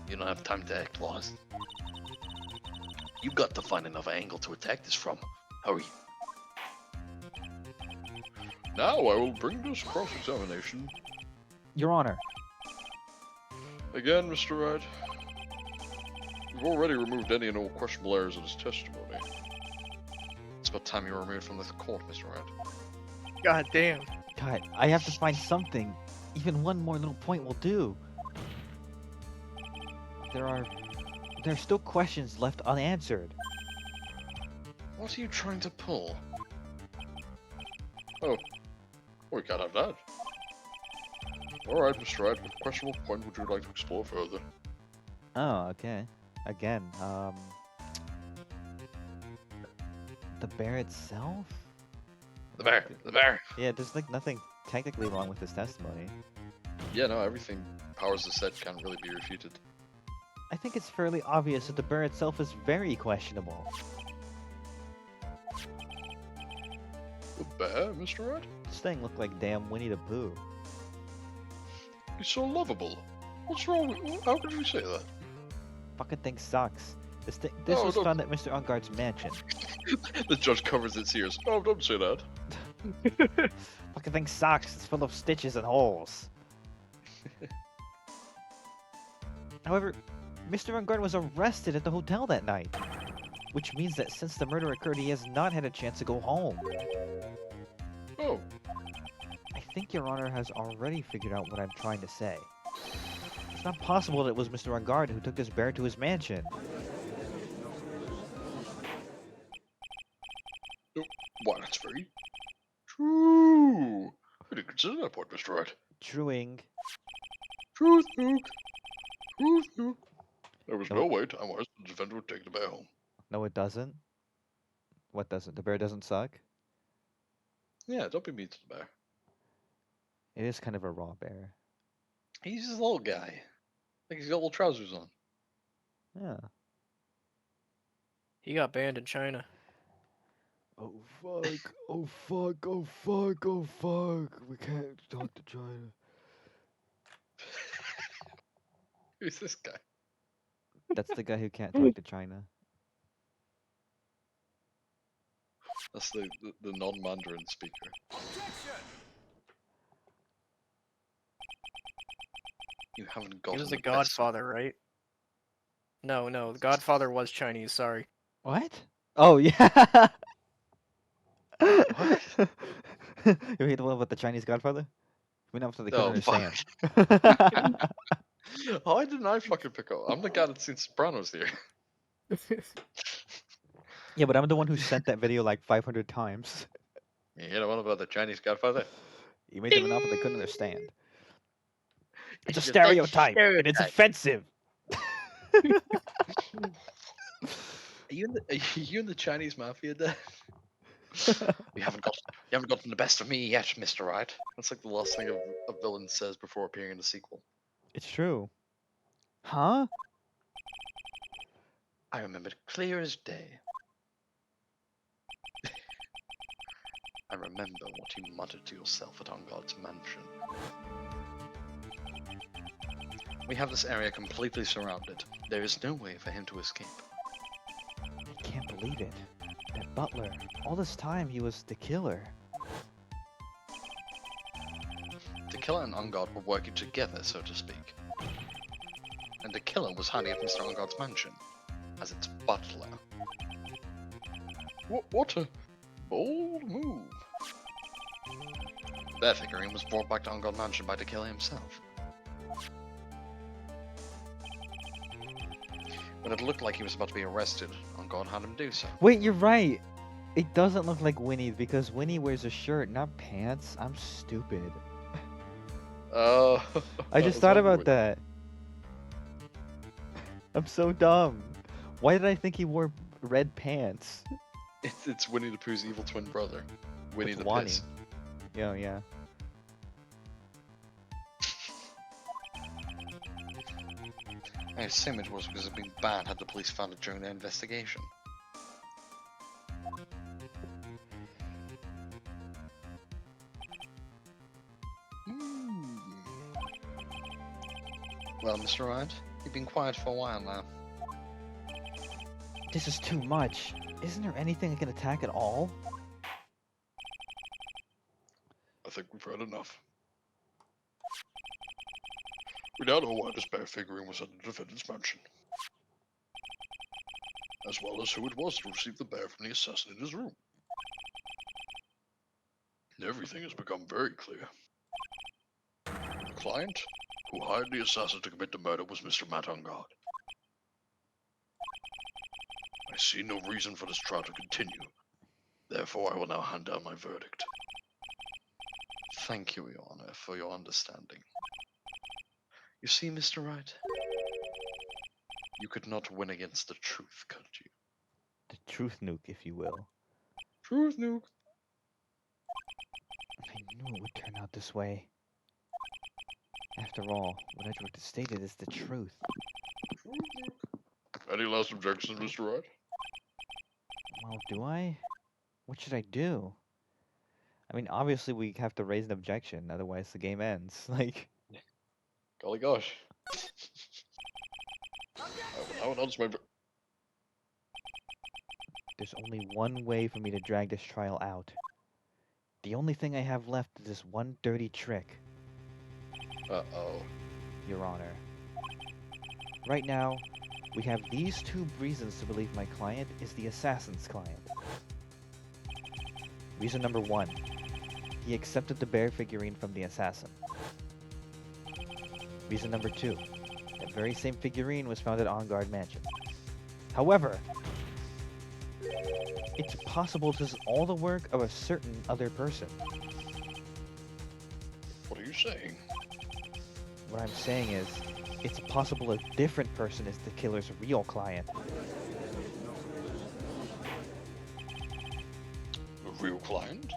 You don't have time to act lost. You got to find another angle to attack this from. Hurry. Now I will bring this cross-examination. Your Honor. Again, Mr. Wright. You've already removed any and all questionable errors in his testimony. It's about time you were removed from the court, Mr. Wright. God damn. God, I have to find something. Even one more little point will do. There are still questions left unanswered. What are you trying to pull? Oh, we can't have that. Alright, Mr. Wright, what questionable point would you like to explore further? Oh, okay. Again, the bear itself? The bear! The bear! Yeah, there's like nothing technically wrong with his testimony. Yeah, no, everything Powers has said can't really be refuted. I think it's fairly obvious that the bear itself is very questionable. The bear, Mr. Wright? This thing looked like damn Winnie the Pooh. He's so lovable. What's wrong with... How could you say that? Fucking thing sucks. This No, was don't- found at Mr. Ungard's mansion. The judge covers its ears. Oh, don't say that. Fucking thing sucks. It's full of stitches and holes. However, Mr. Ungard was arrested at the hotel that night. Which means that since the murder occurred, he has not had a chance to go home. Oh, I think Your Honor has already figured out what I'm trying to say. It's not possible that it was Mr. Ungard who took this bear to his mansion. why, that's very true. I didn't consider that point, Mr. Wright. Truing. Truth, Luke. Truth, Nuke. There was No, no way time-wise the defender would take the bear home. No, it doesn't. What doesn't? The bear doesn't suck? Yeah, don't be mean to the bear. It is kind of a raw bear. He's just a little guy. Like he's got little trousers on. Yeah. He got banned in China. Oh fuck, oh fuck, oh fuck, oh fuck. We can't talk to China. Who's this guy? That's the guy who can't talk to China. That's the non-Mandarin speaker. You haven't got. He was the Godfather, right? No, no, the Godfather was Chinese. Sorry. What? Oh yeah. What? You hate the one with the Chinese Godfather? We know they couldn't Oh, fuck. understand. Why didn't I fucking pick up? I'm the guy that's seen Sopranos here. Yeah, but I'm the one who sent that video like 500 times. You hear the one about the Chinese Godfather? You made them an offer they couldn't understand. It's a It's a stereotype, and it's offensive. Are you in the Chinese mafia, Dad? You haven't gotten the best of me yet, Mr. Right. That's like the last thing a villain says before appearing in the sequel. It's true. Huh? I remember it clear as day. I remember what you muttered to yourself at Ungard's mansion. We have this area completely surrounded. There is no way for him to escape. I can't believe it. That butler. All this time he was the killer. The killer and Ungard were working together, so to speak. And the killer was hiding at Mr. Ungard's mansion as its butler. What a bold move. Their figurine was brought back to Ungard Mansion by the killer himself. When it looked like he was about to be arrested, Ungard had him do so. Wait, you're right. It doesn't look like Winnie because Winnie wears a shirt, not pants. I'm stupid. Oh. I just thought about that. I'm so dumb. Why did I think he wore red pants? It's Winnie the Pooh's evil twin brother. Winnie It's the Wani. Piss. Yeah, yeah. I assume it was because of being bad had the police found it during their investigation. Well, Mr. Ryan, you've been quiet for a while now. This is too much. Isn't there anything I can attack at all? I think we've heard enough. We now know why this bear figurine was at the defendant's mansion, as well as who it was to receive the bear from the assassin in his room. Everything has become very clear. The client who hired the assassin to commit the murder was Mr. Matt Ungard. I see no reason for this trial to continue. Therefore, I will now hand down my verdict. Thank you, Your Honor, for your understanding. You see, Mr. Wright, you could not win against the truth, could you? The truth nuke, if you will. Truth nuke. I knew it would turn out this way. After all, what Edward has stated is the truth. Any last objections, Mr. Wright? Well, do I? What should I do? I mean, obviously we have to raise an objection, otherwise the game ends. Like, Golly gosh. I will announce my... there's only one way for me to drag this trial out. The only thing I have left is this one dirty trick, Uh-oh. Your Honor. Right now, we have these two reasons to believe my client is the assassin's client. Reason number one, he accepted the bear figurine from the assassin. Reason number two, that very same figurine was found at On Guard Mansion. However, it's possible this is all the work of a certain other person. What are you saying? What I'm saying is, It's possible a different person is the killer's real client. A real client?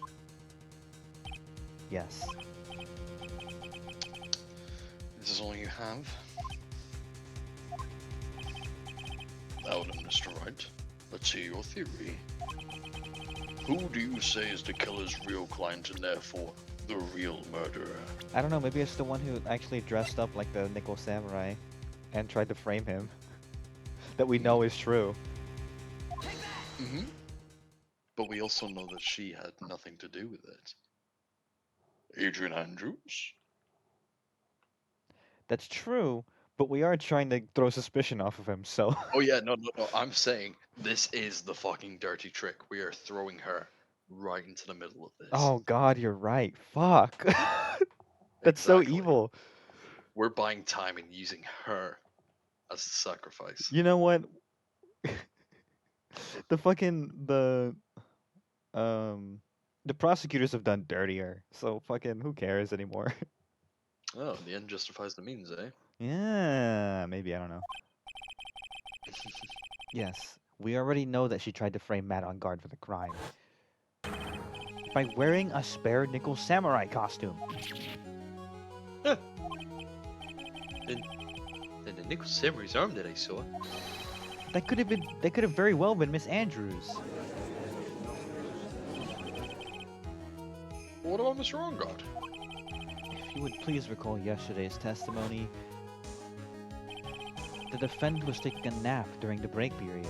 Yes. This is all you have? Now then, Mr. Wright, let's hear your theory. Who do you say is the killer's real client and therefore the real murderer? I don't know, maybe it's the one who actually dressed up like the Nickel Samurai and tried to frame him. That we know is true. Mm-hmm. But we also know that she had nothing to do with it. Adrian Andrews? That's true, but we are trying to throw suspicion off of him, so. Oh yeah, no. I'm saying this is the fucking dirty trick. We are throwing her right into the middle of this. Oh god, you're right. Fuck. That's so Exactly. evil. We're buying time and using her as the sacrifice. You know what? The fucking the prosecutors have done dirtier. So fucking who cares anymore? Oh, the end justifies the means, eh? Yeah, maybe, I don't know. Yes, we already know that she tried to frame Matt on guard for the crime. By wearing a spare nickel samurai costume. Then the Nickel Samurai's arm that I saw. That could have very well been Miss Andrews. What about Mr. Ongard? If you would please recall yesterday's testimony, the defendant was taking a nap during the break period.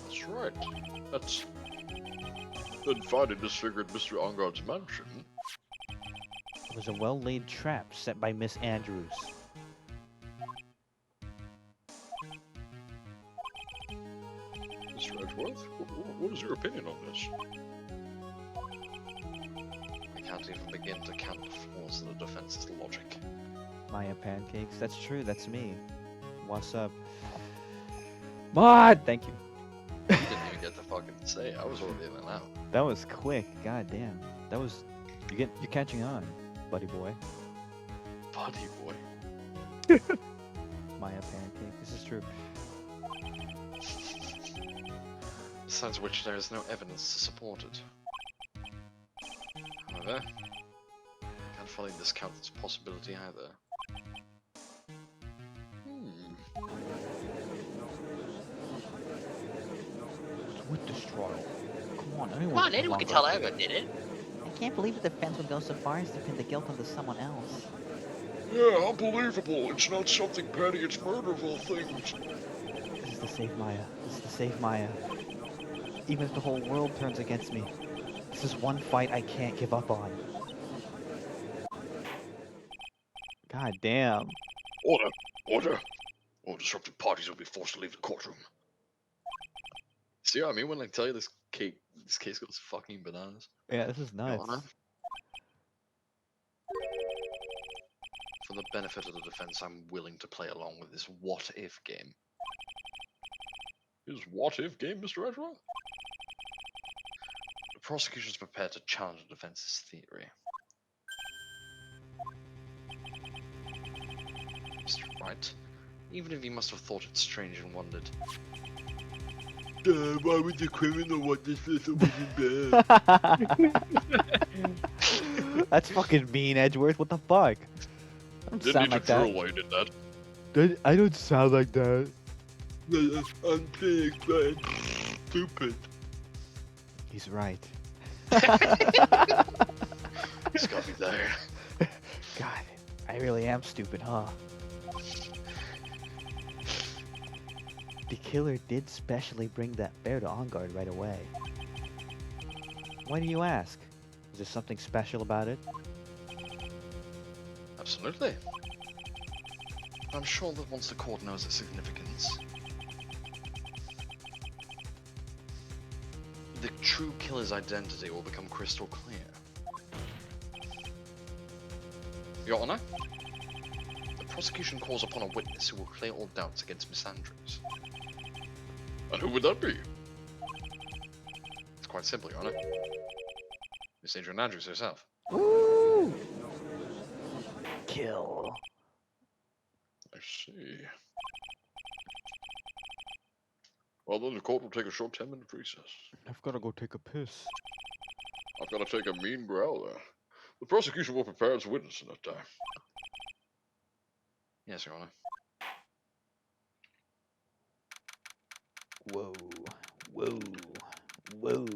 That's right. That's... Then Friday disfigured Mr. Ongard's mansion. It was a well-laid trap set by Miss Andrews. Mr. Edgeworth, what is your opinion on this? I can't even begin to count the flaws in the defense's logic. Maya Pancakes, that's true, that's me. What's up? Mod! Thank you. You didn't even get to fucking say it. I was already in and out. That was quick, god damn. That was... You're catching on, buddy boy. Buddy boy. Maya Pancake, this is true. Besides which, there is no evidence to support it. However, I can't fully discount this possibility either. With this trial. Come on, anyone, Come on, anyone can tell Aaron did it. I can't believe the defense would go so far as to pin the guilt onto someone else. Yeah, unbelievable. It's not something petty, it's murder of all things. This is to save Maya. This is to save Maya. Even if the whole world turns against me, this is one fight I can't give up on. God damn. Order! Order! All disruptive parties will be forced to leave the courtroom. See what I mean when I tell you this case goes fucking bananas? Yeah, this is nuts. Honor? For the benefit of the defense, I'm willing to play along with this what-if game. Is what-if game, Mr. Edgeworth? The prosecution is prepared to challenge the defense's theory. Mr. Wright, even if you must have thought it strange and wondered, why would the criminal want this little bit bad? That's fucking mean, Edgeworth. What the fuck? I don't sound like that. Why you did that. I don't sound like that. I'm being stupid. He's right. He's got me there. God, I really am stupid, huh? The killer did specially bring that bear to On Guard right away. Why do you ask? Is there something special about it? Absolutely. I'm sure that once the court knows its significance, the true killer's identity will become crystal clear. Your Honor, the prosecution calls upon a witness who will clear all doubts against Miss Andrews. And who would that be? It's quite simple, Your Honor. Miss Adrian Andrews herself. Ooh! kill. I see. Well, then the court will take a short 10-minute recess. I've got to go take a piss. I've got to take a mean growler. The prosecution will prepare its witness in that time. Yes, Your Honor. Whoa. Whoa. Whoa.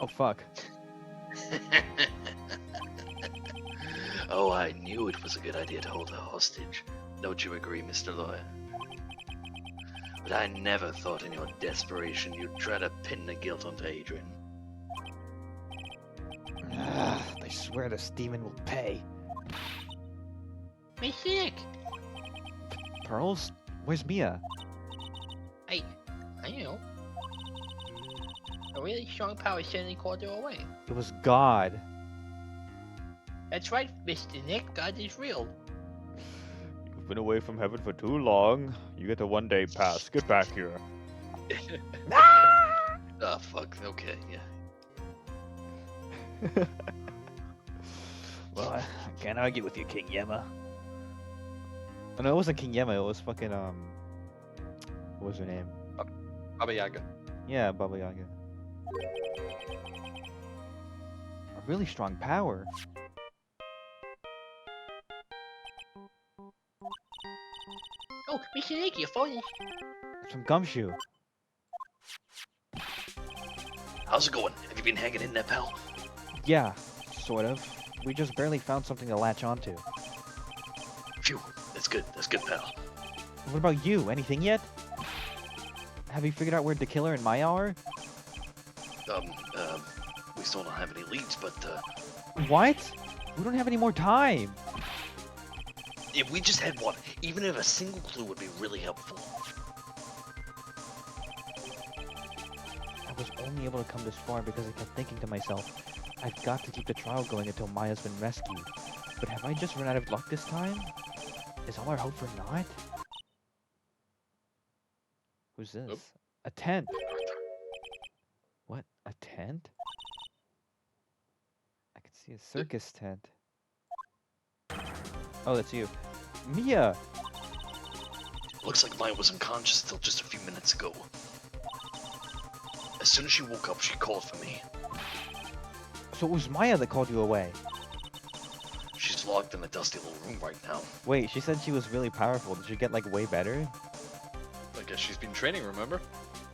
Oh, fuck. Oh, I knew it was a good idea to hold her hostage. Don't you agree, Mr. Lawyer? But I never thought in your desperation you'd try to pin the guilt onto Adrian. They swear this demon will pay. Me sick. Pearls? Where's Mia? I know. A really strong power suddenly called her away. It was God. That's right, Mr. Nick. God is real. You've been away from heaven for too long. You get a one-day pass. Get back here. Ah, fuck. Okay, yeah. Well, I can't argue with you, King Yemma. Oh, no, it wasn't King Yemma. It was fucking, what was her name? Baba Yaga. Yeah, Baba Yaga. A really strong power. Oh, Mr. Nick, your phone is... It's from Gumshoe. How's it going? Have you been hanging in there, pal? Yeah, sort of. We just barely found something to latch onto. Phew. That's good, pal. What about you? Anything yet? Have you figured out where the killer and Maya are? We still don't have any leads, but, What? We don't have any more time. if we just had one, even if a single clue would be really helpful. I was only able to come this far because I kept thinking to myself, I've got to keep the trial going until Maya's been rescued. But have I just run out of luck this time? Is all our hope for naught? Who's this? Nope. A tent. What? A tent? I can see a circus tent. Oh, that's you. Mia! Looks like Maya was unconscious until just a few minutes ago. As soon as she woke up, she called for me. So it was Maya that called you away. She's locked in a dusty little room right now. Wait, she said she was really powerful. Did she get, like, way better? I guess she's been training, remember?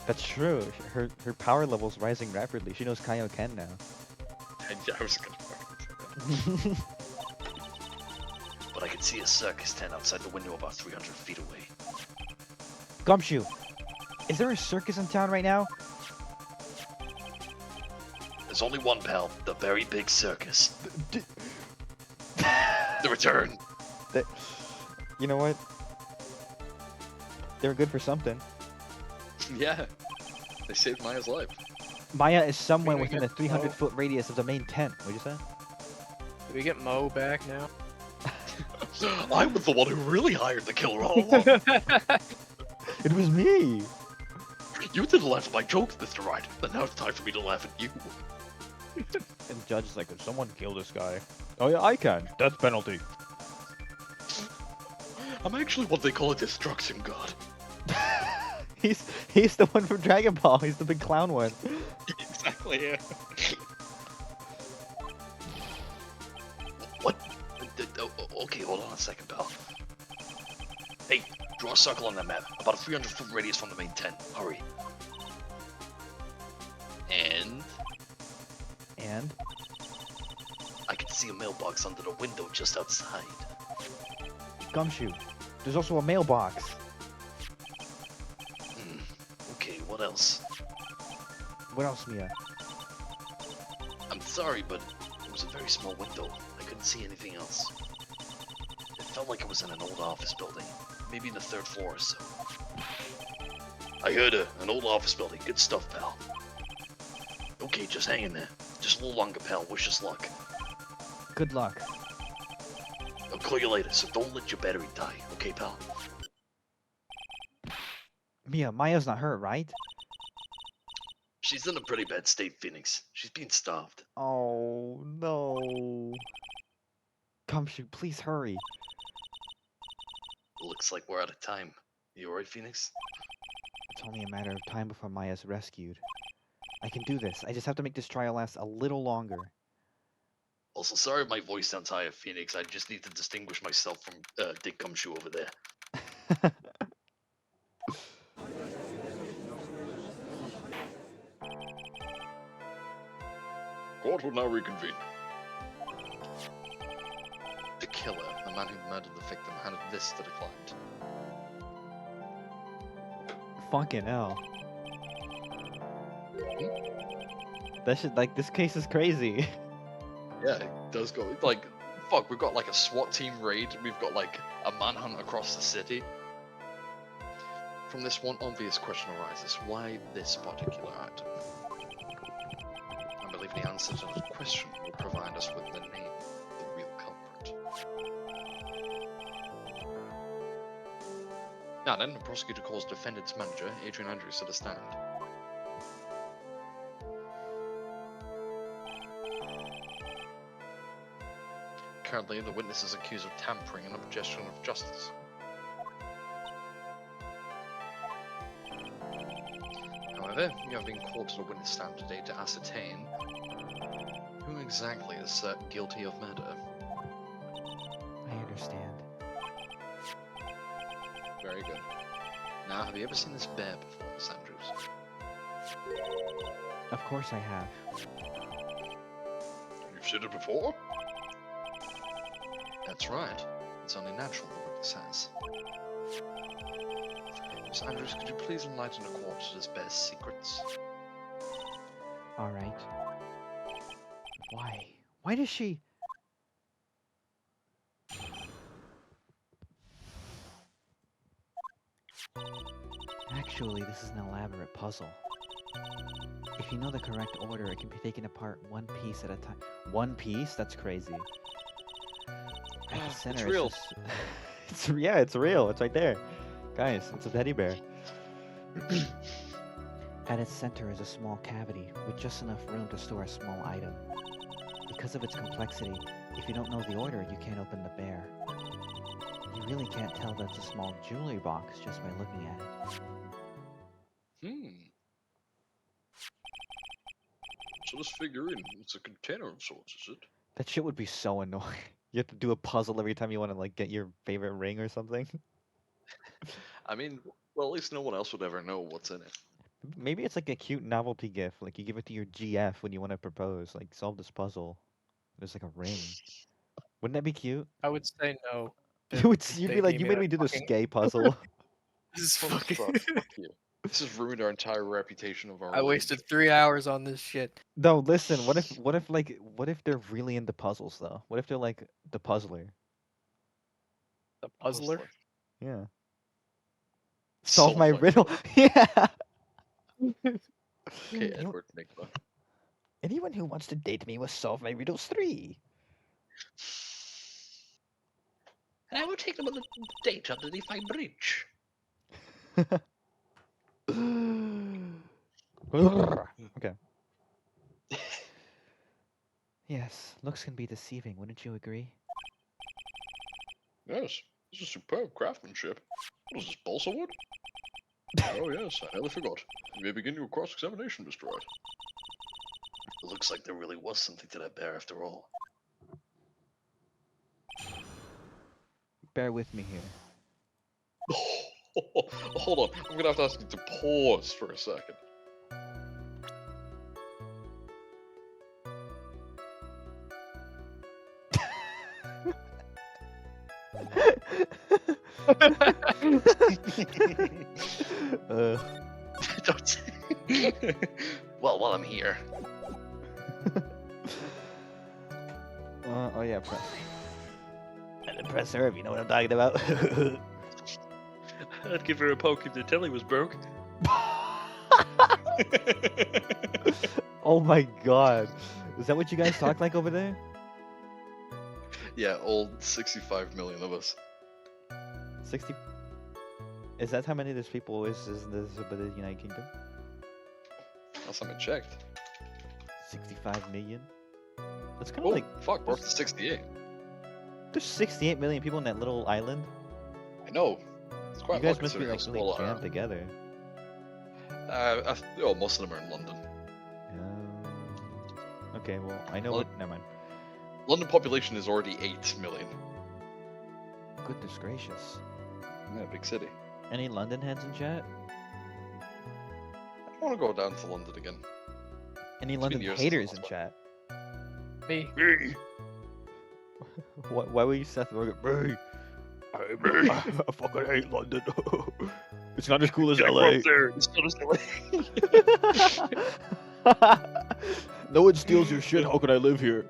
That's true. Her power level's rising rapidly. She knows Kaioken now. Yeah, I was gonna. But I could see a circus tent outside the window about 300 feet away. Gumshoe! Is there a circus in town right now? There's only one, pal. The very big circus. The return. You know what? They were good for something. Yeah. They saved Maya's life. Maya is somewhere we within get a 300-foot radius of the main tent. What'd you say? Do we get Mo back now? I was the one who really hired the killer all along. It was me! You didn't laugh at my jokes, Mr. Wright, but now it's time for me to laugh at you. And the judge is like, could someone kill this guy? Oh yeah, I can. Death penalty. I'm actually what they call a destruction god. He's the one from Dragon Ball. He's the big clown one. Exactly, yeah. What? Okay, hold on a second, pal. Hey, draw a circle on that map, about a 300-foot radius from the main tent. Hurry. And And? I can see a mailbox under the window just outside. Gumshoe. There's also a mailbox. Okay, what else? What else, Mia? I'm sorry, but it was a very small window. I couldn't see anything else. It felt like it was in an old office building, maybe in the 3rd floor or so. I heard an old office building. Good stuff, pal. Okay, just hang in there. Just a little longer, pal. Wish us luck. Good luck. I'll call you later, so don't let your battery die. Okay, pal? Mia, Maya's not hurt, right? She's in a pretty bad state, Phoenix. She's being starved. Oh, no. Gumshoe, please hurry. Looks like we're out of time. You alright, Phoenix? It's only a matter of time before Maya's rescued. I can do this. I just have to make this trial last a little longer. Also, sorry if my voice sounds higher, Phoenix. I just need to distinguish myself from Dick Gumshoe over there. Court will now reconvene. The killer, the man who murdered the victim, handed this to the client. Fucking hell. That shit, like, this case is crazy. Yeah, it does go. Like, fuck, we've got like a SWAT team raid, we've got like a manhunt across the city. From this one obvious question arises, why this particular item? I believe the answer to that question will provide us with the name of the real culprit. Now then, the prosecutor calls defendant's manager, Adrian Andrews, to the stand. Currently, the witness is accused of tampering and obstruction of justice. However, you have been called to the witness stand today to ascertain who exactly is guilty of murder. I understand. Very good. Now, have you ever seen this bear before, Miss Andrews? Of course I have. You've seen it before? That's right. It's only natural, the witness says. Miss Andrews, could you please enlighten the court to this bear's secrets? Alright. Why? Why does she... Actually, this is an elaborate puzzle. If you know the correct order, it can be taken apart one piece at a time. One piece? That's crazy. At the center, It's real. Yeah, it's real. It's right there. Guys, it's a teddy bear. At its center is a small cavity with just enough room to store a small item. Because of its complexity, if you don't know the order, you can't open the bear. You really can't tell that it's a small jewelry box just by looking at it. So this figurine, it's a container of sorts, is it? That shit would be so annoying. You have to do a puzzle every time you want to like get your favorite ring or something. I mean, well, at least no one else would ever know what's in it. Maybe it's like a cute novelty gift. Like you give it to your GF when you want to propose. Like solve this puzzle. There's like a ring. Wouldn't that be cute? I would say no. You'd They be like, gave you me made that me do this fucking- gay puzzle. This is Fuck, fucking. fuck you. This has ruined our entire reputation of our I wasted 3 hours on this shit. No, listen. What if they're really into puzzles though? What if they're like the puzzler? The puzzler. Yeah. Solve my my riddle. Yeah. Okay, You- Edward Nigma. Anyone who wants to date me must solve my riddles 3. And I will take them on the date underneath my bridge. Okay. Yes, looks can be deceiving, wouldn't you agree? Yes, this is superb craftsmanship. What is this, balsa wood? Oh yes, I nearly forgot. You may begin your cross-examination, Mr. Wright. It looks like there really was something to that bear after all. Bear with me here. Hold on, I'm gonna have to ask you to pause for a second. Don't. Well, while I'm here, Oh yeah, press. And then press her if you know what I'm talking about. I'd give her a poke if the telly was broke. Oh my god. Is that what you guys talk like over there? Yeah, all 65 million of us. 60. Is that how many there's people is this about the United Kingdom? Last time I checked. 65 million? That's kind of Oh, like fuck, we're up to 68. There's 68 million people in that little island. I know. It's You quite guys low must be considering like how really small jammed together. Most of them are in London. Okay, well, I know Well- what. Never mind. London population is already 8 million. Goodness gracious. Yeah, big city. Any London heads in chat? I want to go down to London again. Any been London years since I haters last in went. chat? Me. Why were you Seth Rogen? Me. I fucking hate London. It's not as cool as LA. No one steals your shit. How can I live here?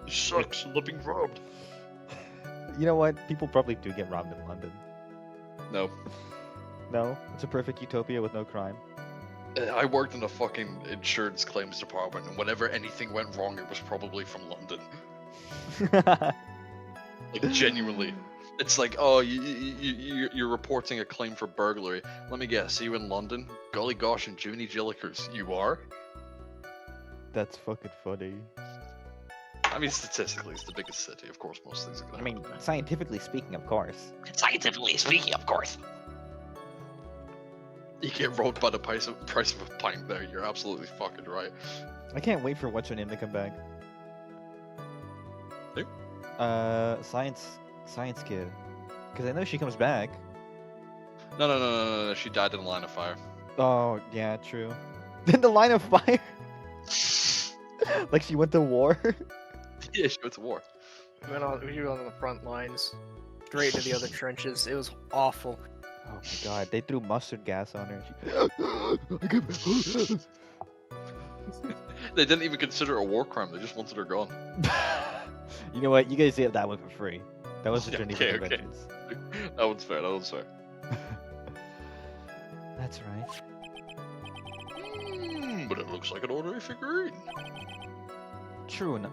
Sucks. Living robbed. You know what? People probably do get robbed in London. No. No, it's a perfect utopia with no crime. I worked in a fucking insurance claims department, and whenever anything went wrong, it was probably from London. Like, genuinely. It's like, oh, you're reporting a claim for burglary. Let me guess, are you in London? Golly gosh, and Jiminy Jillikers, you are? That's fucking funny. I mean, statistically, it's the biggest city. Of course, most things are gonna I mean, happen. scientifically speaking, of course. Scientifically speaking, of course. You get robbed by the price of a pint there. You're absolutely fucking right. I can't wait for what's her name to come back. Who? Science kid. Because I know she comes back. No. She died in a line of fire. Oh, yeah, true. In the line of fire? Like she went to war? Yeah, she went to war. We were on the front lines, straight into the other trenches. It was awful. Oh my god, they threw mustard gas on her. They didn't even consider it a war crime. They just wanted her gone. You know what? You guys did that one for free. That was the Yeah, Geneva okay. Conventions. That one's fair. That one's fair. That's right. But it looks like an ordinary figurine. True enough.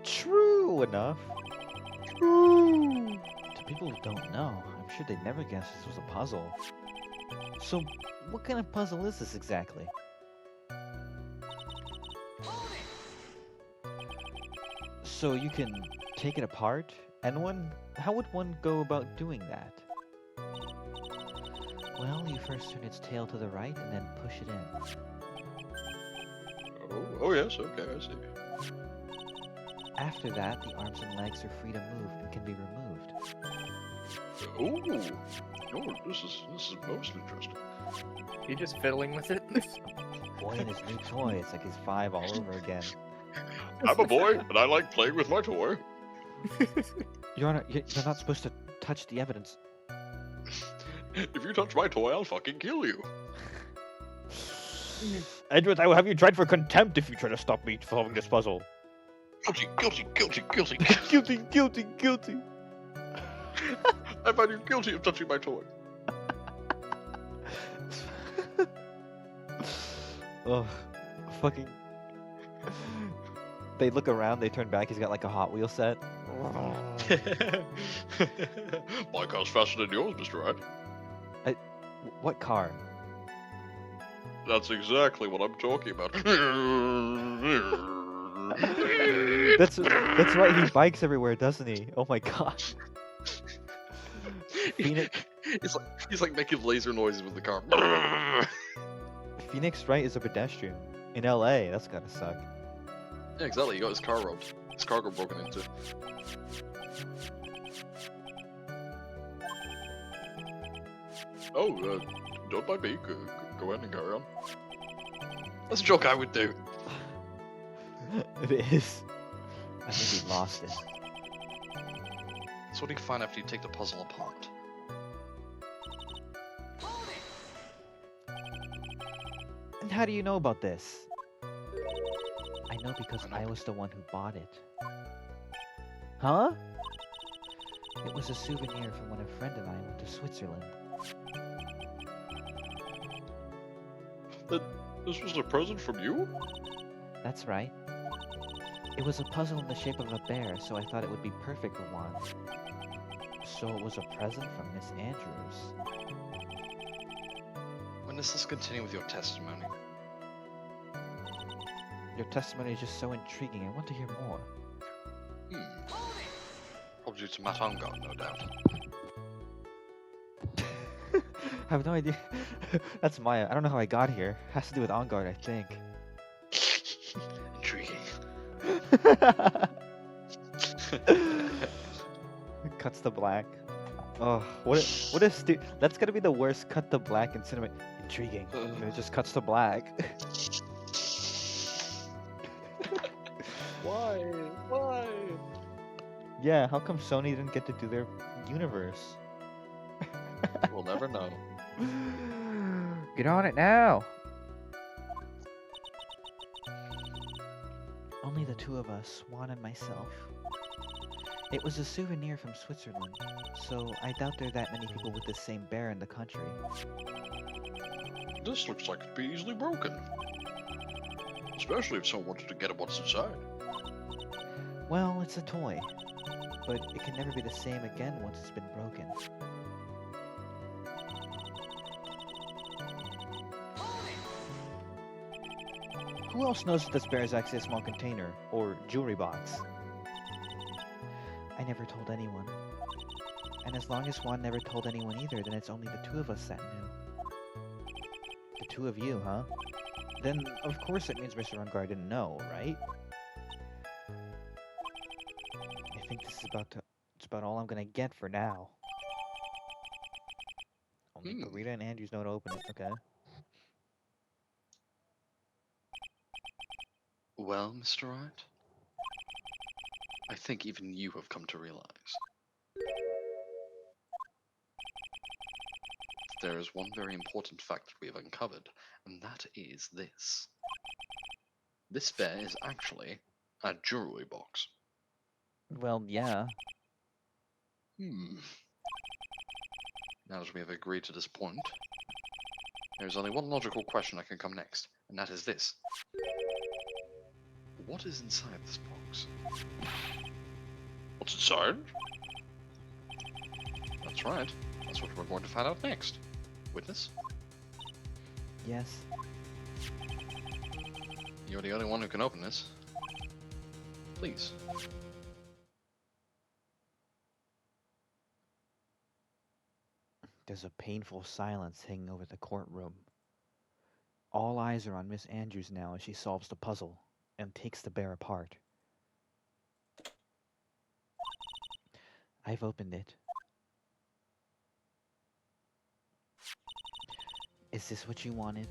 True enough. True. To people who don't know, I'm sure they'd never guess this was a puzzle. So, what kind of puzzle is this exactly? So you can take it apart, and how would one go about doing that? Well, you first turn its tail to the right and then push it in. Oh yes, okay, I see. After that, the arms and legs are free to move and can be removed. Oh, this is most interesting. You just fiddling with it? Boy and his new toy, it's like he's 5 all over again. I'm a boy, and I like playing with my toy. You're not supposed to touch the evidence. If you touch my toy, I'll fucking kill you. Edward, I will have you tried for contempt if you try to stop me solving this puzzle. Guilty, guilty, guilty, guilty. Guilty, guilty, guilty. I find you guilty of touching my toy. Ugh, fucking. They look around, they turn back, he's got like a Hot Wheel set. My car's faster than yours, Mr. Ed. What car? That's exactly what I'm talking about. That's right, he bikes everywhere, doesn't he? Oh my god. Phoenix, He's like making laser noises with the car. Phoenix Wright is a pedestrian. In LA, that's gotta suck. Yeah, exactly. He got his car robbed. His car got broken into. Oh, don't mind me. Go ahead and carry on. That's a joke I would do. It is. I think he lost it. That's what you find after you take the puzzle apart. And how do you know about this? I know because I was the one who bought it. Huh? It was a souvenir from when a friend and I went to Switzerland. This was a present from you? That's right. It was a puzzle in the shape of a bear, so I thought it would be perfect for one. So it was a present from Miss Andrews. When does this continue with your testimony? Your testimony is just so intriguing. I want to hear more. Due to Matt Ongard, no doubt. I have no idea. That's Maya. I don't know how I got here. Has to do with On Guard, I think. Intriguing. Cuts to black. Oh, what a that's gonna be the worst cut to black in cinema. Intriguing. And it just cuts to black. Why? Why? Yeah, how come Sony didn't get to do their universe? We'll never know. Get on it now. Only the two of us, Swan and myself. It was a souvenir from Switzerland, so I doubt there are that many people with the same bear in the country. This looks like it'd be easily broken. Especially if someone wanted to get at what's inside. Well, it's a toy, but it can never be the same again once it's been broken. Who else knows that this bear is actually a small container, or jewelry box? I never told anyone. And as long as Swan never told anyone either, then it's only the two of us that knew. The two of you, huh? Then, of course it means Mr. Ungar didn't know, right? I think this is it's about all I'm gonna get for now. Only Karita and Andrews know to open it, okay? Well, Mr. Wright, I think even you have come to realize there is one very important fact that we have uncovered, and that is this. This bear is actually a jewelry box. Well, yeah. Now that we have agreed to this point, there is only one logical question that can come next, and that is this. What is inside this box? What's inside? That's right. That's what we're going to find out next. Witness? Yes. You're the only one who can open this. Please. There's a painful silence hanging over the courtroom. All eyes are on Miss Andrews now as she solves the puzzle and takes the bear apart. I've opened it. Is this what you wanted?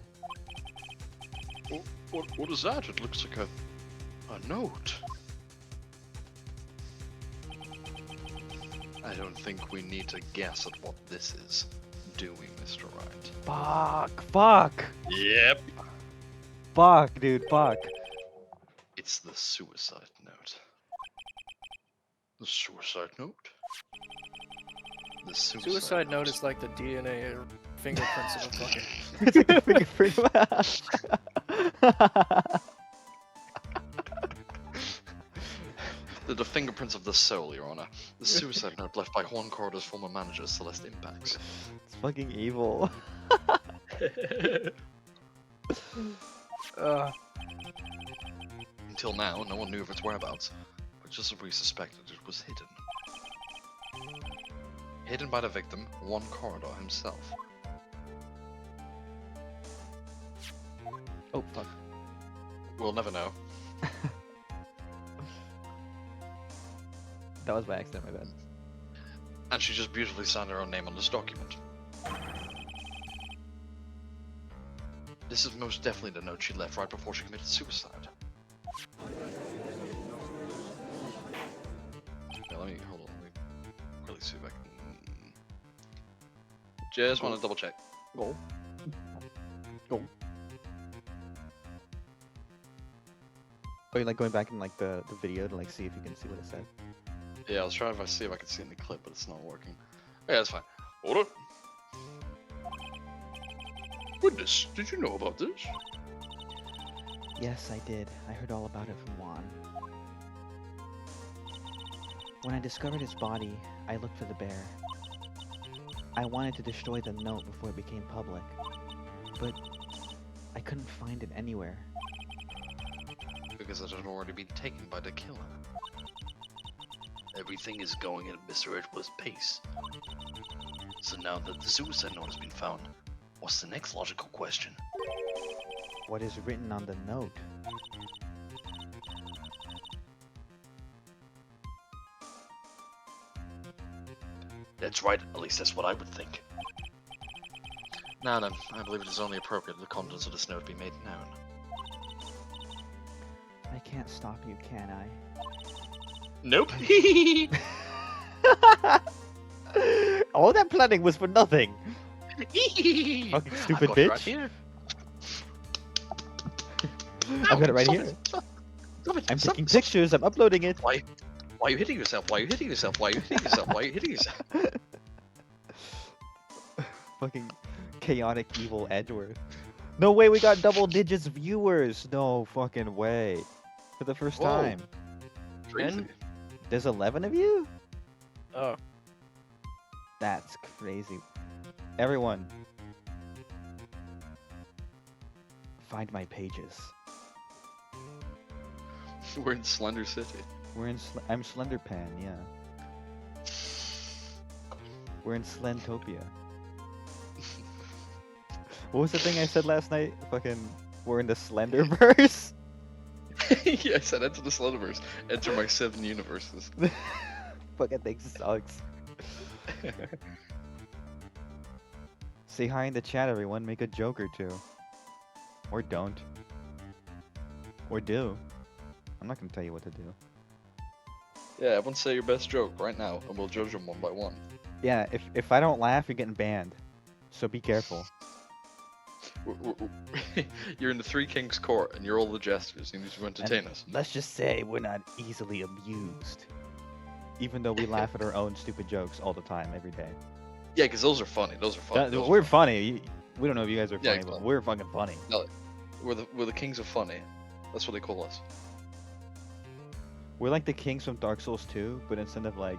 What is that? It looks like a note. I don't think we need to guess at what this is, do we, Mr. Wright? Fuck! Yep. Fuck, dude, fuck. It's the suicide note. The suicide note? The Suicide note is like the DNA fingerprints of a fucking. It's like a fingerprint. The fingerprints of the soul, Your Honor. The suicide note left by Horn Corridor's former manager, Celeste Impacts. It's fucking evil. Until now, no one knew of its whereabouts, but just as we suspected, it was hidden. Hidden by the victim, Horn Corridor himself. Oh, fuck. We'll never know. That was by accident, my bad. And she just beautifully signed her own name on this document. This is most definitely the note she left right before she committed suicide. Yeah, let me hold on. Let me really see if I can. Just want to double check. Go. Oh, you like going back in like the video to like see if you can see what it said? Yeah, I was trying to see if I could see in the clip, but it's not working. Yeah, that's fine. Hold on. Goodness, did you know about this? Yes, I did. I heard all about it from Juan. When I discovered his body, I looked for the bear. I wanted to destroy the note before it became public, but I couldn't find it anywhere. Because it had already been taken by the killer. everything is going at Mr. Edward's pace. So now that the suicide note has been found, what's the next logical question? What is written on the note? That's right, at least that's what I would think. Now then, I believe it is only appropriate that the contents of this note be made known. I can't stop you, can I? Nope. All that planning was for nothing. Fucking stupid got it bitch. right here. I've got it right Stop here. Stop it. I'm Stop- taking stop- pictures. I'm uploading it. Why are you hitting yourself? Why are you hitting yourself? Why are you hitting yourself? Why are you hitting yourself? Fucking chaotic evil Edward. No way, we got double digits viewers. No fucking way. For the first Whoa. time. Crazy. There's 11 of you? Oh, That's crazy. Everyone, find my pages. We're in Slender City. We're in. I'm Slenderpan. Yeah. We're in Slentopia. What was the thing I said last night? Fucking, we're in the Slenderverse. Yeah, I said enter the Slenderverse. Enter my 7 universes. Fucking thing sucks. Say hi in the chat, everyone. Make a joke or two. Or don't. Or do. I'm not gonna tell you what to do. Yeah, everyone say your best joke right now, and we'll judge them one by one. Yeah, if I don't laugh, you're getting banned. So be careful. You're in the Three Kings court, and you're all the jesters. You need to entertain us. Let's just say we're not easily amused. Even though we laugh at our own stupid jokes all the time, every day. Yeah, because those are funny. Those are funny. Those are We're funny. funny. We don't know if you guys are Yeah, funny, but exactly. we're fucking funny. We're the kings of funny. That's what they call us. We're like the kings from Dark Souls 2, but instead of like...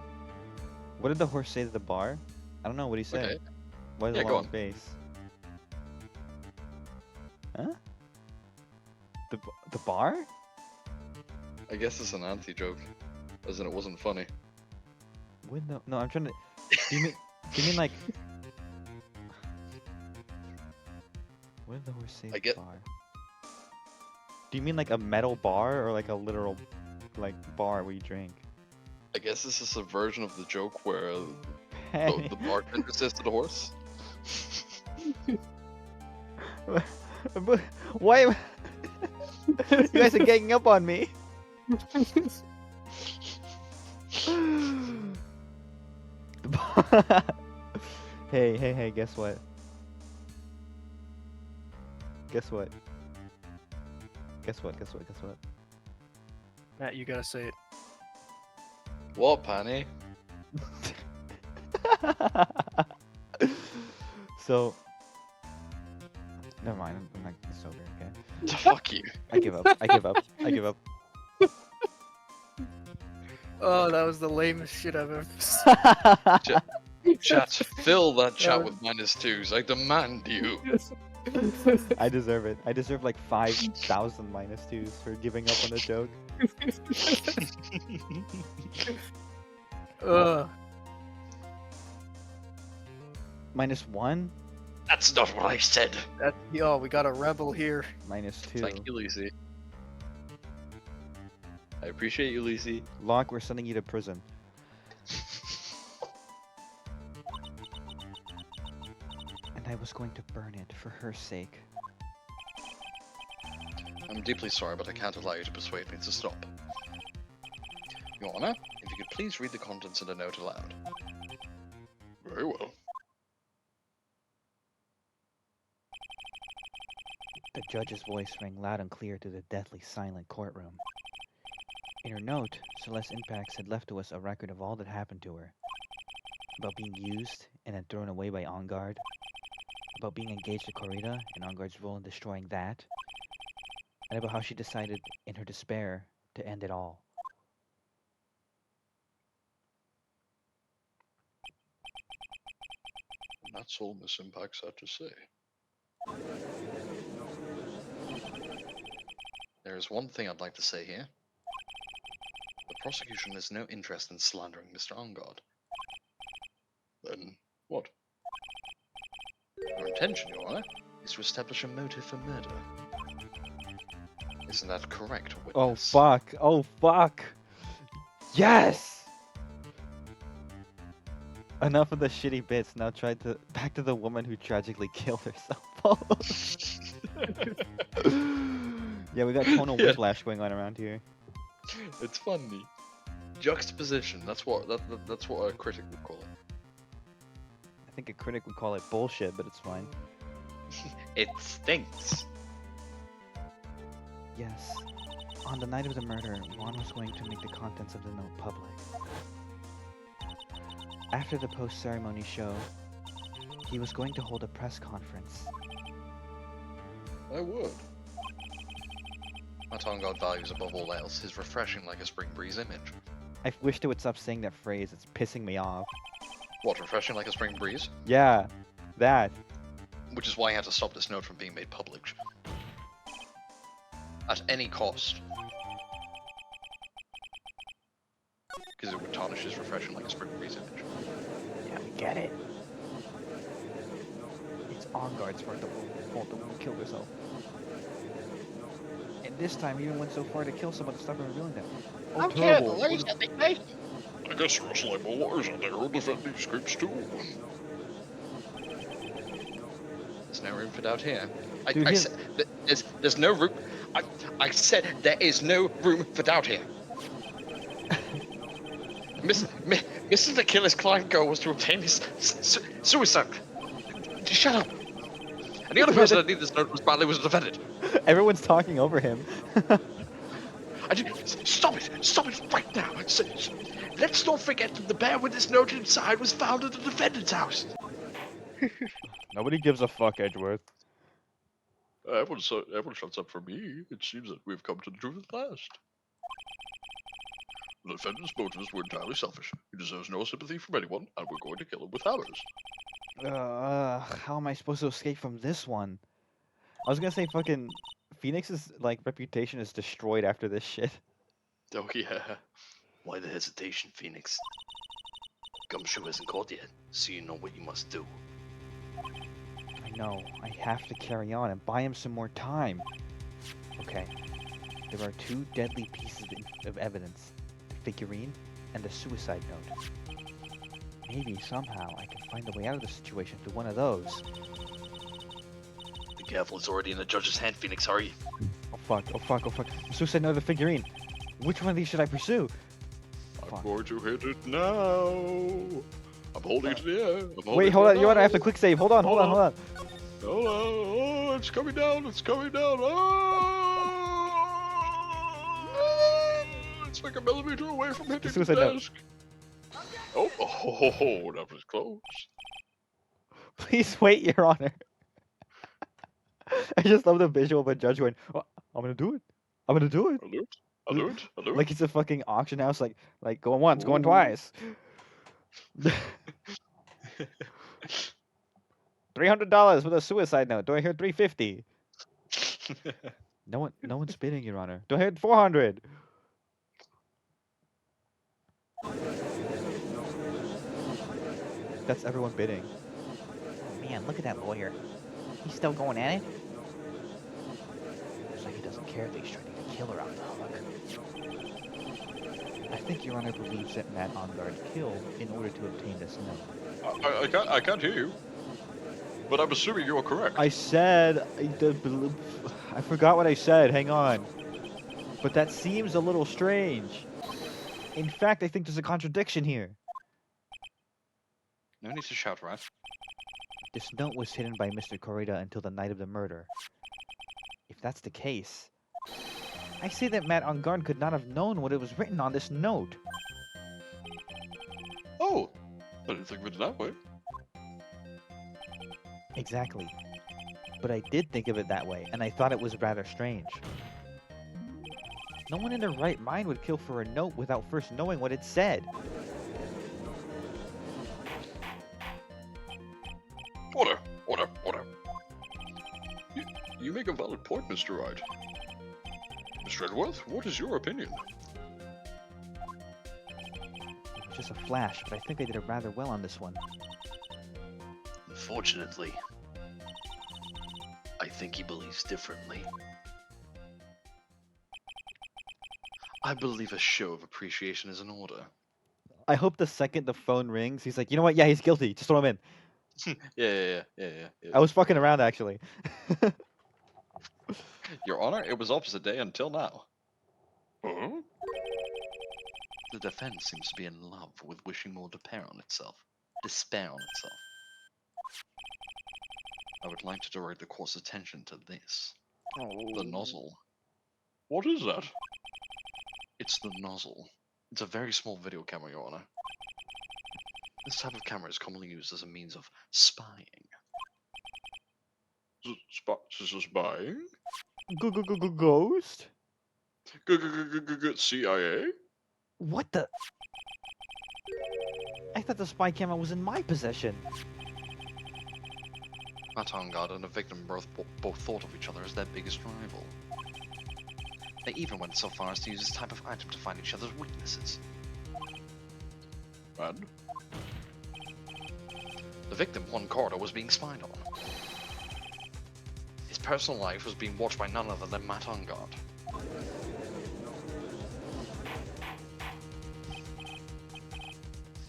What did the horse say to the bar? I don't know what he said. Okay. Why is Yeah, it go long on. base? Huh? The bar? I guess it's an anti-joke, as in it wasn't funny. What no, I'm trying to... Do you mean like... What did the horse say to I the get- bar? Do you mean like a metal bar or like a literal like bar where you drink? I guess this is a version of the joke where Hey. the bartender says to the horse. But why? You guys are ganging up on me. Hey, guess what? Guess what? Matt, you gotta say it. What, Panny? So, never mind. I'm not sober. Okay. Fuck you. I give up. Oh, that was the lamest shit I've ever seen. Chat, fill that chat with -2s. I demand you. I deserve it. I deserve like 5,000 -2s for giving up on a joke. Ugh. -1, That's not what I said. Yo, we got a rebel here. -2. Thank you, Lacey. I appreciate you, Lacey. Locke, we're sending you to prison. And I was going to burn it for her sake. I'm deeply sorry, but I can't allow you to persuade me to stop. Your Honor, if you could please read the contents of the note aloud. Very well. The judge's voice rang loud and clear through the deathly silent courtroom. In her note, Celeste Impax had left to us a record of all that happened to her. About being used and then thrown away by On Guard. About being engaged to Corrida and On Guard's role in destroying that. And about how she decided, in her despair, to end it all. And that's all Miss Impax had to say. There is one thing I'd like to say here. The prosecution has no interest in slandering Mr. Ongard. Then what? Your intention, Your Honor, is to establish a motive for murder. Isn't that correct, Oh witness? fuck! Oh fuck! Yes! Enough of the shitty bits. Now back to the woman who tragically killed herself. Yeah, we got tonal Yeah. whiplash going on around here. It's funny. Juxtaposition. That's what a critic would call it. I think a critic would call it bullshit, but it's fine. It stinks. Yes. On the night of the murder, Juan was going to make the contents of the note public. After the post-ceremony show, he was going to hold a press conference. I would. Matt Ongard values above all else his refreshing like a spring breeze image. I wish they would stop saying that phrase. It's pissing me off. What, refreshing like a spring breeze? Yeah, that. Which is why he had to stop this note from being made public. At any cost. Because it would tarnish his refreshing like a spring breeze image. Yeah, we get it. It's Ongard's fault the woman killed herself. And this time, he even went so far to kill someone to stop her revealing that. Oh, I'm terrible. What is that, mate? I guess there are slight more lawyers out there who'll defend these scripts too. There's no room for doubt here. Dude, I his- said there's no room. I said there is no room for doubt here. Mr. the killer's client goal was to obtain his suicide. Shut up. And the other person that needed this note was badly was the defendant. Everyone's talking over him. Stop it right now. Let's not forget that the bear with this note inside was found at the defendant's house. Nobody gives a fuck, Edgeworth. Everyone shuts up for me. It seems that we've come to the truth at last. The defendant's motives were entirely selfish. He deserves no sympathy from anyone, and we're going to kill him with hammers. How am I supposed to escape from this one? I was gonna say fucking Phoenix's like reputation is destroyed after this shit. Oh yeah. Why the hesitation, Phoenix? Gumshoe hasn't called yet, so you know what you must do. I know. I have to carry on and buy him some more time. Okay. There are two deadly pieces of evidence. The figurine and the suicide note. Maybe somehow I can find a way out of the situation through one of those. The gavel is already in the judge's hand, Phoenix, hurry. Oh fuck, oh fuck, oh fuck. The suicide note or the figurine. Which one of these should I pursue? I'm Fuck. going to hit it now. I'm holding it in the air. Wait, hold on, you wanna have to quick save. Hold on. Hold on. Oh, it's coming down. It's coming down. Oh! It's like a millimeter away from hitting the Suicide note. desk. Oh, that was close. Please wait, Your Honor. I just love the visual of a judge going, oh, I'm gonna do it. I'm gonna do it. I'll do it. Like it's a fucking auction house, like going once, going Ooh. twice. $300 for the suicide note. Do I hear $350? No one's bidding, Your Honor. Do I hear $400? That's everyone bidding. Man, look at that lawyer. He's still going at it. Looks like he doesn't care if they trying to get the killer off the hook. I think Your Honor believes that Matt Ongard killed in order to obtain this note. I can't hear you. But I'm assuming you're correct. I said... I forgot what I said. Hang on. But that seems a little strange. In fact, I think there's a contradiction here. No need to shout, right? This note was hidden by Mr. Corrida until the night of the murder. If that's the case, I say that Matt Ongard could not have known what it was written on this note. Oh, I didn't think of it that way. Exactly. But I did think of it that way, and I thought it was rather strange. No one in their right mind would kill for a note without first knowing what it said. Order. You make a valid point, Mr. Wright. Mr. Edgeworth, what is your opinion? just a flash, but I think I did it rather well on this one. Unfortunately, I think he believes differently. I believe a show of appreciation is in order. I hope the second the phone rings, he's like, you know what? Yeah, he's guilty. Just throw him in. Yeah. I was fucking around, actually. Your Honor, it was opposite day until now. Huh? The defense seems to be in love with wishing more despair on itself. I would like to direct the court's attention to this. The nozzle. What is that? It's the nozzle. It's a very small video camera, Your Honor. This type of camera is commonly used as a means of spying. Spying? Ghost? CIA? What the? I thought the spy camera was in my possession. Matangard and the victim both thought of each other as their biggest rival. They even went so far as to use this type of item to find each other's weaknesses. And? The victim, Juan Cordo, was being spied on. His personal life was being watched by none other than Matangard.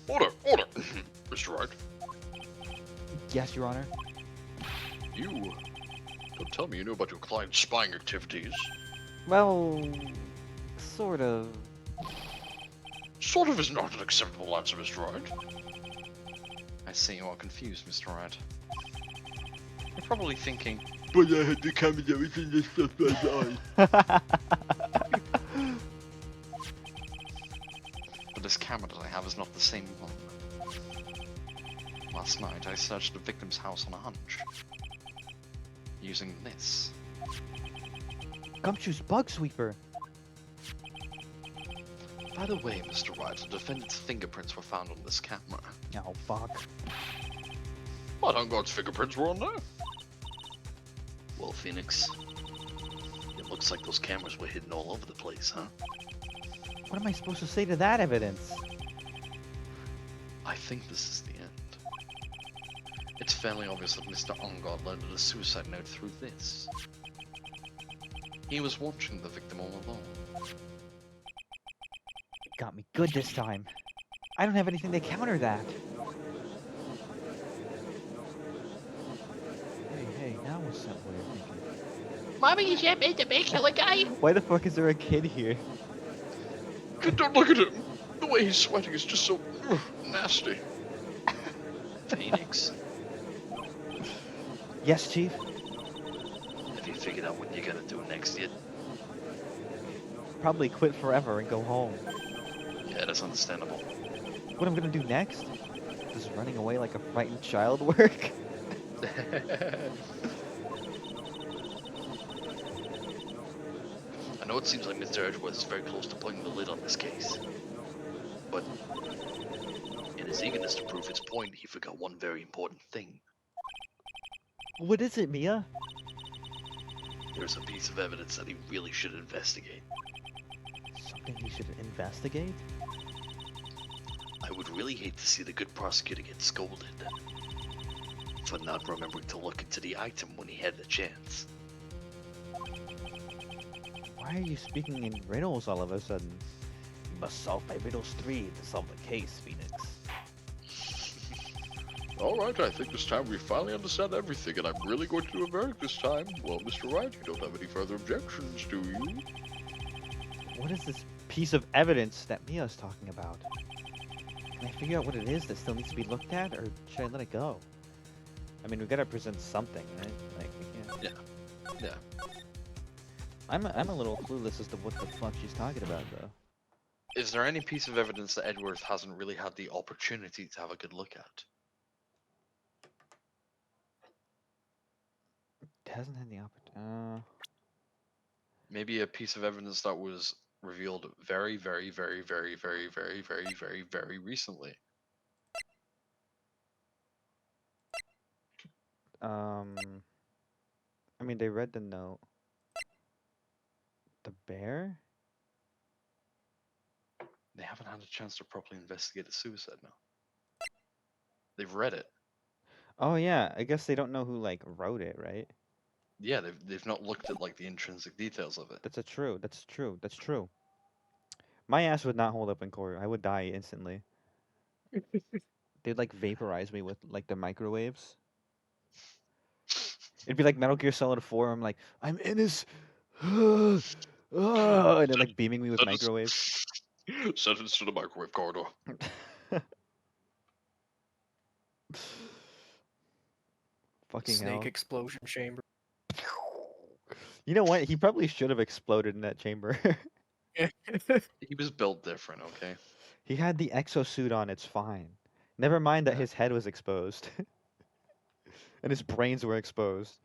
Order! Mr. Wright. Yes, Your Honor. You don't tell me you knew about your client's spying activities. Well, sort of. Sort of is not an acceptable answer, Mr. Wright. I see you are confused, Mr. Wright. You're probably thinking, but I had the camera that was in this stuff But this camera that I have is not the same one. Last night, I searched the victim's house on a hunch. Using this. Gumshoe's bug sweeper. By the way, Mr. Wright, the defendant's fingerprints were found on this camera. Oh, fuck. What on God's fingerprints were on there? Well, Phoenix, it looks like those cameras were hidden all over the place, huh? What am I supposed to say to that evidence? I think this is the end. It's fairly obvious that Mr. Ongod learned a suicide note through this. He was watching the victim all along. Got me good this time. I don't have anything to counter that. Hey, now what's that way of thinking? Mommy, is that meant to be killer guy? Why the fuck is there a kid here? Don't look at him! The way he's sweating is just so nasty. Phoenix, Yes, Chief? have you figured out what you're gonna do next yet? Probably quit forever and go home. Yeah, that's understandable. What I'm gonna do next? Does running away like a frightened child work? I know it seems like Mr. Edgeworth is very close to putting the lid on this case. But in his eagerness to prove his point, he forgot one very important thing. What is it, Mia? There's a piece of evidence that he really should investigate. Something he should investigate? I would really hate to see the good prosecutor get scolded for not remembering to look into the item when he had the chance. Why are you speaking in riddles all of a sudden? You must solve by riddles 3 to solve the case, Phoenix. Alright, I think this time we finally understand everything, and I'm really going to do a verdict this time. Well, Mr. Wright, you don't have any further objections, do you? What is this piece of evidence that Mia's talking about? Can I figure out what it is that still needs to be looked at, or should I let it go? I mean, we gotta present something, right? Like, we can't... Yeah. I'm a little clueless as to what the fuck she's talking about, though. Is there any piece of evidence that Edgeworth hasn't really had the opportunity to have a good look at? It hasn't had the opportunity. Maybe a piece of evidence that was revealed very, very, very, very, very, very, very, very, very recently. I mean, they read the note. The bear? They haven't had a chance to properly investigate the suicide now. They've read it. Oh yeah, I guess they don't know who like wrote it, right? Yeah, they've not looked at like the intrinsic details of it. That's a true. That's true. That's true. My ass would not hold up in court. I would die instantly. They'd like vaporize me with like the microwaves. It'd be like Metal Gear Solid 4. I'm like, I'm innocent. And they're like beaming me with microwaves. Sentence to the microwave corridor. Fucking Snake hell. explosion chamber. You know what? He probably should have exploded in that chamber. He was built different, okay? He had the exosuit on. It's fine. Never mind that Yeah. his head was exposed. And his brains were exposed.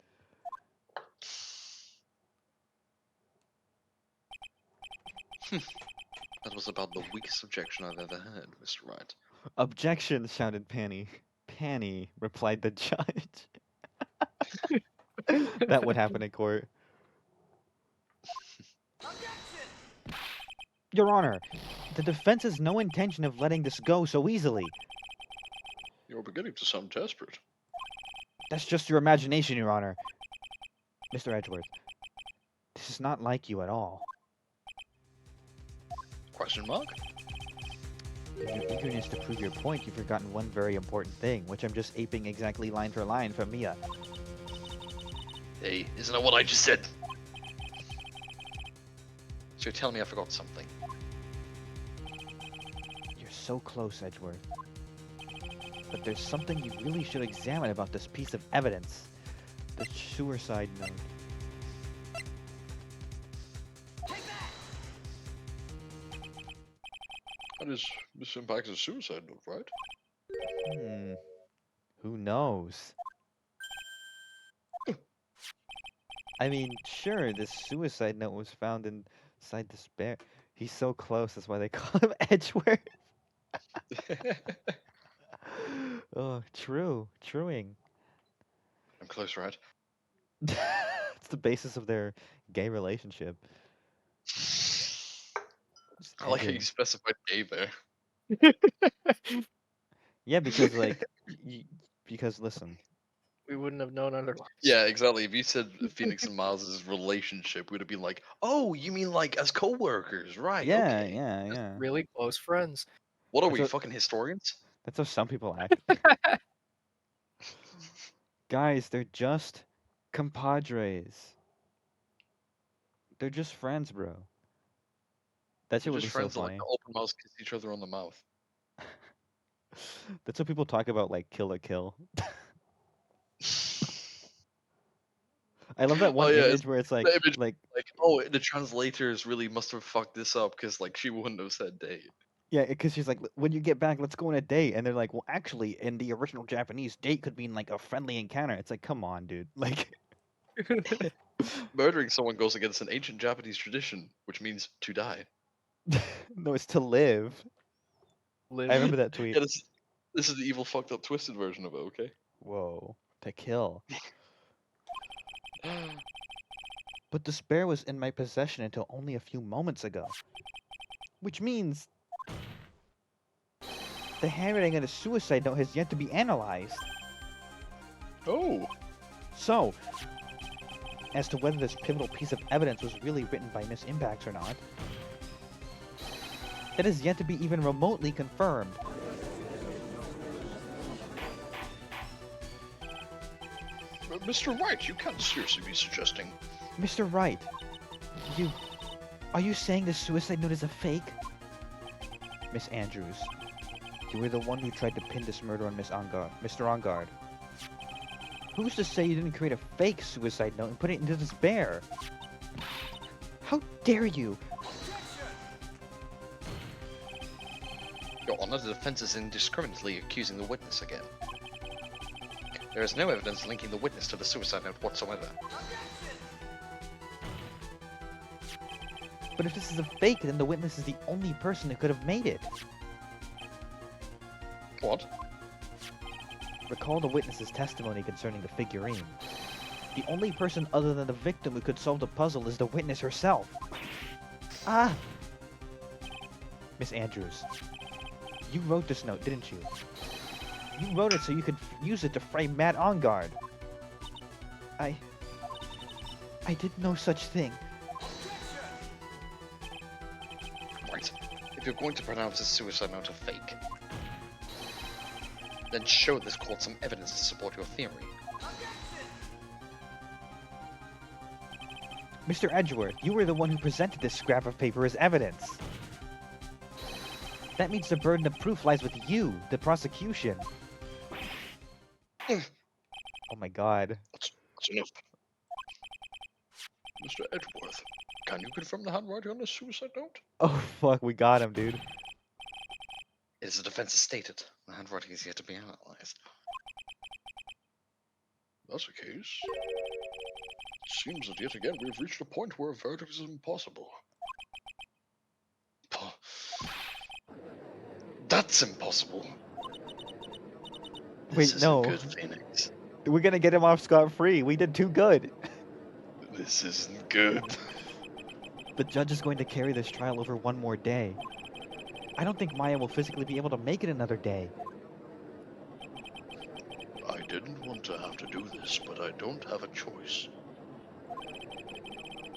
That was about the weakest objection I've ever heard, Mr. Wright. Objection, shouted Panny. Panny, replied the judge. That would happen in court. Your Honor, the defense has no intention of letting this go so easily. You're beginning to sound desperate. That's just your imagination, Your Honor. Mr. Edgeworth, this is not like you at all. Question mark? In your eagerness to prove your point, you've forgotten one very important thing, which I'm just aping exactly line for line from Mia. Hey, isn't that what I just said? So you're telling me I forgot something? You're so close, Edgeworth. But there's something you really should examine about this piece of evidence. The suicide note. That is Miss Impact's suicide note, right? Who knows? I mean, sure, this suicide note was found inside this bear. He's so close, that's why they call him Edgeworth. Oh, truing. I'm close, right? It's the basis of their gay relationship. I like how edging. you specified gay there. Yeah, because like, because listen, We wouldn't have known otherwise. Yeah, exactly. If you said Phoenix and Miles' relationship, we'd have been like, oh, you mean like as co-workers, right? yeah, Okay. yeah. Really close friends. What are That's we, what- fucking historians? That's how some people act. Guys, they're just compadres. They're just friends, bro. That shit We're would be just so friends that like funny. to open mouths kiss each other on the mouth. That's what people talk about, like Kill la Kill. I love that one Oh, yeah, image where it's like, the image- like Like, oh, the translators really must have fucked this up because like she wouldn't have said date. yeah, because she's like, when you get back, let's go on a date, and they're like, well, actually, in the original Japanese, date could mean like a friendly encounter. It's like, come on, dude, like. Murdering someone goes against an ancient Japanese tradition, which means to die. No, it's to live. Live. I remember that tweet. Yeah, this is the evil, fucked up, twisted version of it. Okay. Whoa, to kill. But the spare was in my possession until only a few moments ago. Which means the handwriting on the suicide note has yet to be analyzed. Oh. So, as to whether this pivotal piece of evidence was really written by Miss Impacts or not, that is yet to be even remotely confirmed. Mr. White, you can't seriously be suggesting. Mr. Wright, are you saying the suicide note is a fake? Miss Andrews, you were the one who tried to pin this murder on Mr. Ongard. Who's to say you didn't create a fake suicide note and put it into this bear? How dare you? Your Honor, the defense is indiscriminately accusing the witness again. There is no evidence linking the witness to the suicide note whatsoever. But if this is a fake, then the witness is the only person who could have made it. What? Recall the witness's testimony concerning the figurine. The only person other than the victim who could solve the puzzle is the witness herself. Ah! Miss Andrews, you wrote this note, didn't you? You wrote it so you could use it to frame Matt on guard. I did no such thing. Right. If you're going to pronounce this suicide note a fake, then show this court some evidence to support your theory. Mr. Edgeworth, you were the one who presented this scrap of paper as evidence. That means the burden of proof lies with you, the prosecution. Oh my god. That's enough. Mr. Edgeworth, can you confirm the handwriting on this suicide note? Oh fuck, we got him, dude. As the defense has stated, the handwriting is yet to be analyzed. If that's the case, it seems that yet again we've reached a point where a verdict is impossible. That's impossible. Wait, This isn't no. good, Phoenix. We're gonna get him off scot-free. We did too good. This isn't good. The judge is going to carry this trial over one more day. I don't think Maya will physically be able to make it another day. I didn't want to have to do this, but I don't have a choice.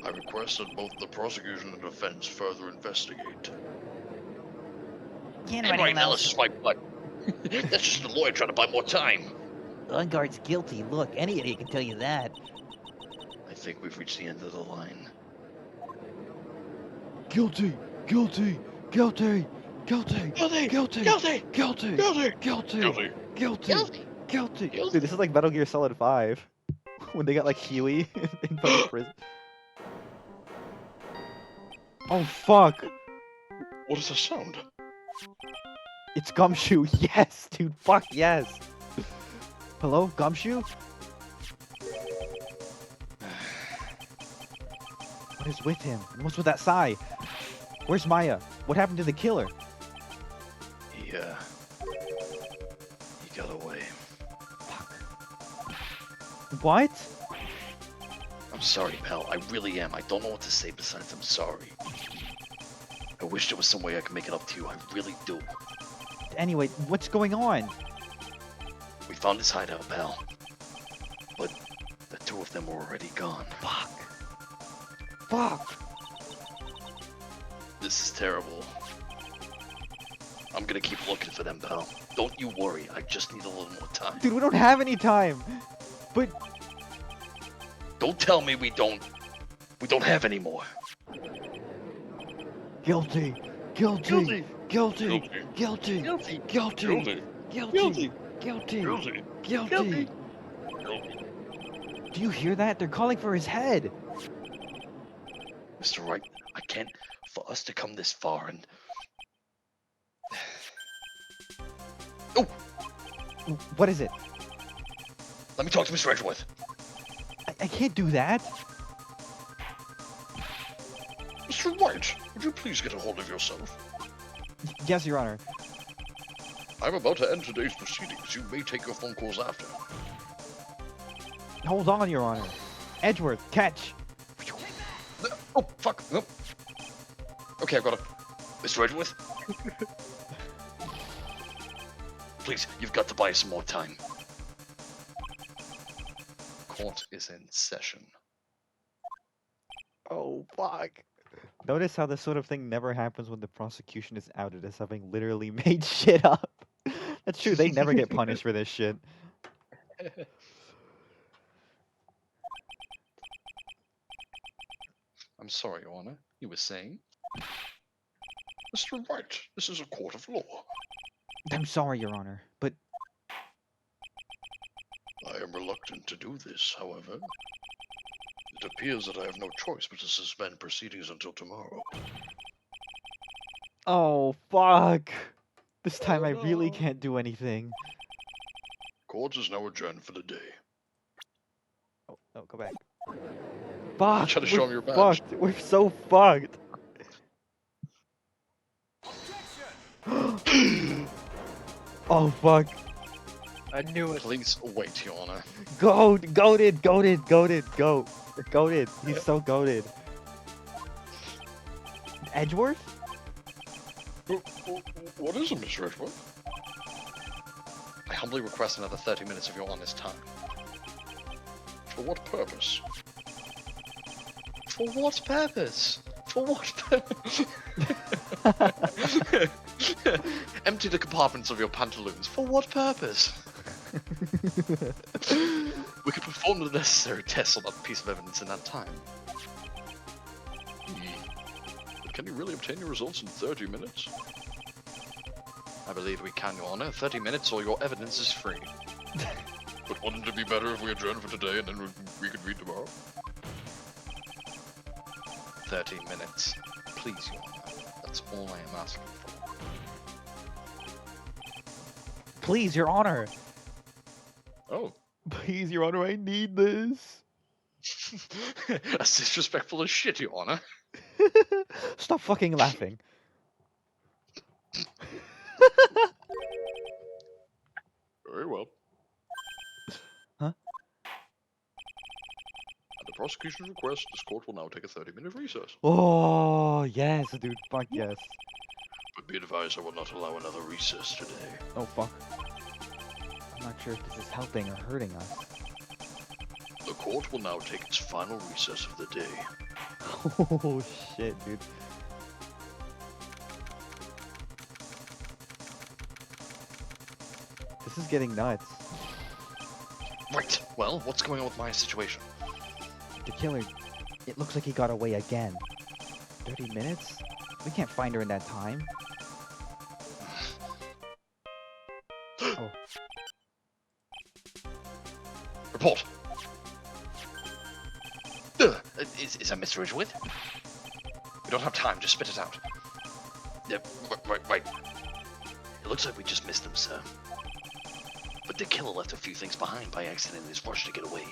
I request that both the prosecution and defense further investigate. Handwriting analysis, my butt. That's just the lawyer trying to buy more time. On guard's guilty. Look, any idiot can tell you that. I think we've reached the end of the line. Guilty! Guilty! Guilty! Guilty! Guilty! Guilty! Guilty! Guilty! Guilty! Guilty! Guilty! Guilty! Guilty! Guilty. Dude, this is like Metal Gear Solid 5. When they got like Huey in fucking prison. Oh fuck! What is that sound? It's Gumshoe! Yes, dude! Fuck yes! Hello? Gumshoe? What is with him? And what's with that sigh? Where's Maya? What happened to the killer? He got away. What? I'm sorry, pal. I really am. I don't know what to say besides I'm sorry. I wish there was some way I could make it up to you. I really do. Anyway, what's going on? We found his hideout, pal. But the two of them were already gone. Fuck. Fuck. This is terrible. I'm gonna keep looking for them, pal. Don't you worry. I just need a little more time. Dude, we don't have any time. But Don't tell me we don't have any more. guilty. Guilty. Guilty. Guilty. Guilty. Guilty. Guilty. Guilty. Guilty. Guilty. Guilty. Guilty. Do you hear that? They're calling for his head. Mr. Wright, I can't. For us to come this far and. Oh! What is it? Let me talk to Mr. Edgeworth. I can't do that. Mr. Wright, would you please get a hold of yourself? Yes, Your Honor. I'm about to end today's proceedings. You may take your phone calls after. Hold on, Your Honor. Edgeworth, catch. Oh, fuck. No. Okay, I've got it. Mr. Edgeworth? Please, you've got to buy us some more time. Court is in session. Oh, fuck. Notice how this sort of thing never happens when the prosecution is outed as having literally made shit up. That's true, they never get punished for this shit. I'm sorry, Your Honor. You were saying? Mr. Wright, this is a court of law. I'm sorry, Your Honor, but I am reluctant to do this, however. It appears that I have no choice but to suspend proceedings until tomorrow. oh, fuck. This time I Oh, really no. can't do anything. Court is now adjourned for the day. Oh, go back. Fuck. Try to show we're him your badge. fucked. We're so fucked. Oh, fuck. I knew it. Please wait, Your Honor. Goated. Goated. He's so goated. Edgeworth? What is it, Mr. Edgeworth? I humbly request another 30 minutes of your honest time. For what purpose? For what purpose? For what purpose? Empty the compartments of your pantaloons. For what purpose? We could perform the necessary tests on that piece of evidence in that time. But can you really obtain your results in 30 minutes? I believe we can, Your Honor. 30 minutes or your evidence is free. But wouldn't it be better if we adjourned for today and then we could read tomorrow? 30 minutes. Please, Your Honor. That's all I am asking for. Please, Your Honor. Oh. Please, Your Honor, I need this. That's disrespectful as shit, Your Honor. Stop fucking laughing. Very well. Huh? At the prosecution's request, this court will now take a 30-minute recess. Oh, yes, dude. Fuck yes. But be advised, I will not allow another recess today. Oh, fuck. I'm not sure if this is helping or hurting us. The court will now take its final recess of the day. Oh, shit, dude. This is getting nuts. Right. Well, what's going on with my situation? The killer, it looks like he got away again. 30 minutes? We can't find her in that time. Oh. Report. Is that Mr. Edgeworth? We don't have time. Just spit it out. Right. It looks like we just missed him, sir. But the killer left a few things behind by accident in his rush to get away.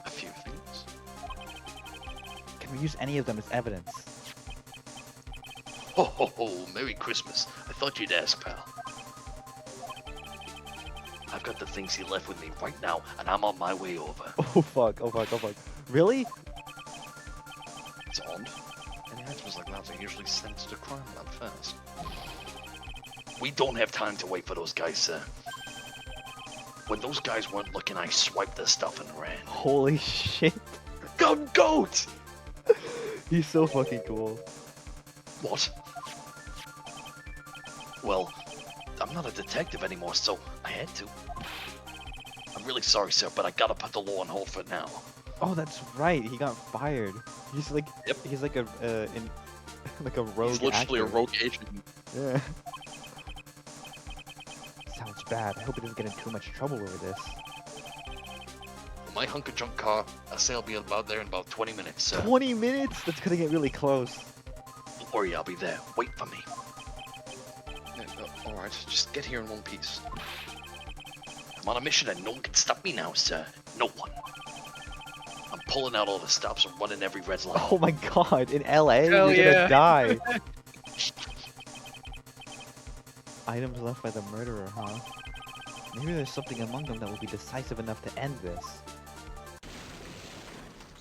A few things. Can we use any of them as evidence? Ho ho ho, Merry Christmas. I thought you'd ask, pal. I've got the things he left with me right now, and I'm on my way over. Oh fuck, oh fuck, oh fuck. Really? It's odd. Any items like that are usually sent to the crime lab first. We don't have time to wait for those guys, sir. When those guys weren't looking, I swiped the stuff and ran. Holy shit. Go goat! He's so fucking cool. What? Well, I'm not a detective anymore, so I had to. I'm really sorry, sir, but I gotta put the law on hold for now. Oh, that's right. He got fired. He's like, Yep. he's like a, like a rogue He's literally actor. a rogue agent. Yeah. Sounds bad. I hope he doesn't get in too much trouble over this. My hunk of junk car, I'll say I'll be about there in about 20 minutes, sir. 20 minutes? That's gonna get really close. Don't worry, I'll be there. Wait for me. Yeah, Alright, just get here in one piece. I'm on a mission and no one can stop me now, sir. No one. I'm pulling out all the stops and running every red light. Oh my god, in LA? Hell You're yeah. gonna die. Items left by the murderer, huh? Maybe there's something among them that will be decisive enough to end this.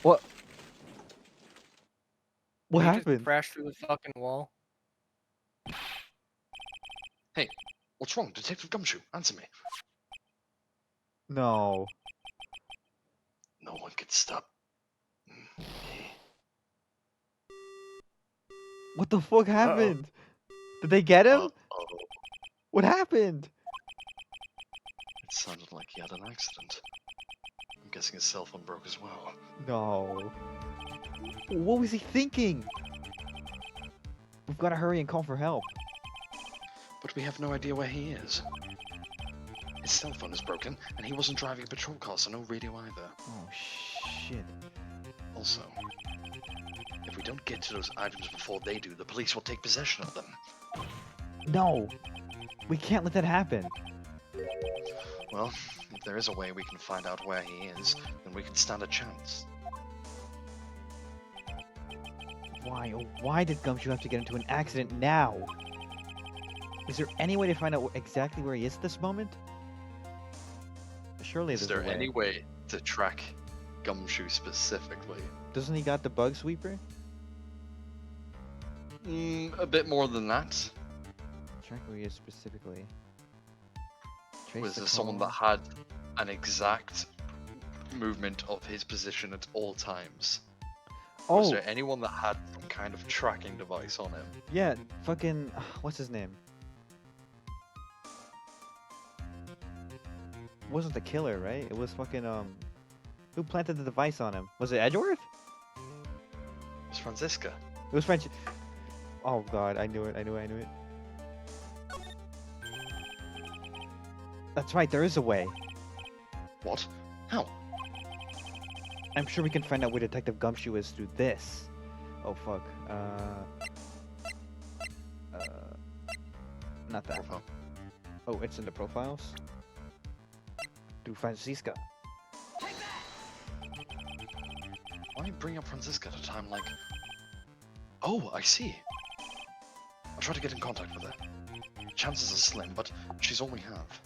What? What Did he happened? just crash through the fucking wall? What's wrong, Detective Gumshoe? Answer me. No. No one can stop me. What the fuck happened? Did they get him? Uh-oh. What happened? It sounded like he had an accident. I'm guessing his cell phone broke as well. No. What was he thinking? We've got to hurry and call for help. But we have no idea where he is. His cell phone is broken, and he wasn't driving a patrol car, so no radio either. Oh shit. Also, if we don't get to those items before they do, the police will take possession of them. No. We can't let that happen. Well, if there is a way we can find out where he is, then we can stand a chance. Why? Oh, why did Gumshoe have to get into an accident now? Is there any way to find out exactly where he is at this moment? Surely Is there's there a way. any way to track Gumshoe specifically? Doesn't he got the bug sweeper? A bit more than that. Track where he is specifically. Trace Was the there someone that call. had an exact movement of his position at all times? Was Oh, there anyone that had some kind of tracking device on him? yeah, fucking, what's his name? It wasn't the killer, right? It was fucking, who planted the device on him? Was it Edgeworth? It was Franziska. It was French. Oh god, I knew it, I knew it, I knew it. That's right, there is a way. What? How? I'm sure we can find out where Detective Gumshoe is through this. Oh fuck. Not that. Profile. Oh, it's in the profiles? Through Francisca. Why bring up Franziska at a time like... Oh, I see. I'll try to get in contact with her. Chances are slim, but she's all we have.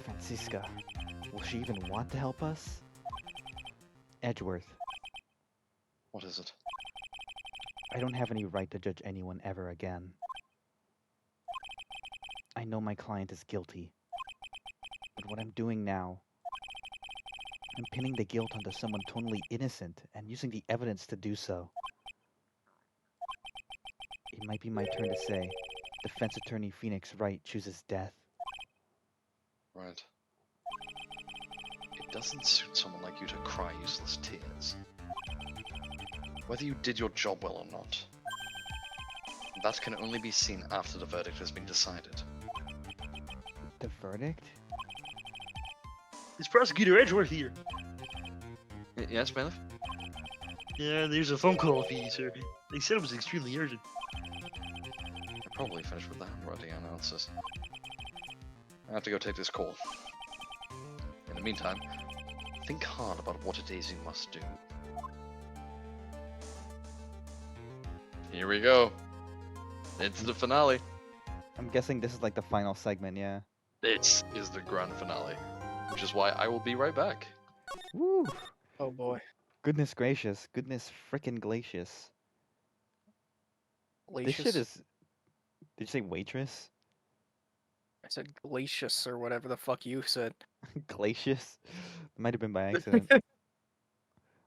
Francisca. Will she even want to help us? Edgeworth. What is it? I don't have any right to judge anyone ever again. I know my client is guilty. But what I'm doing now, I'm pinning the guilt onto someone totally innocent and using the evidence to do so. It might be my turn to say, defense attorney Phoenix Wright chooses death. Right. It doesn't suit someone like you to cry useless tears. Whether you did your job well or not, that can only be seen after the verdict has been decided. The verdict? It's Prosecutor Edgeworth here. Yes, Bailiff? Yeah, there's a phone call for you, sir. They said it was extremely urgent. We're probably finished with the handwriting analysis. I have to go take this call. In the meantime, think hard about what it is you must do. Here we go. It's the finale. I'm guessing this is like the final segment, yeah. This is the grand finale. Which is why I will be right back. Woo! Oh boy. Goodness gracious. Goodness frickin' glacious. This shit Glacius? is... Did you say waitress? I said glacius or whatever the fuck you said. Glacious? Might have been by accident.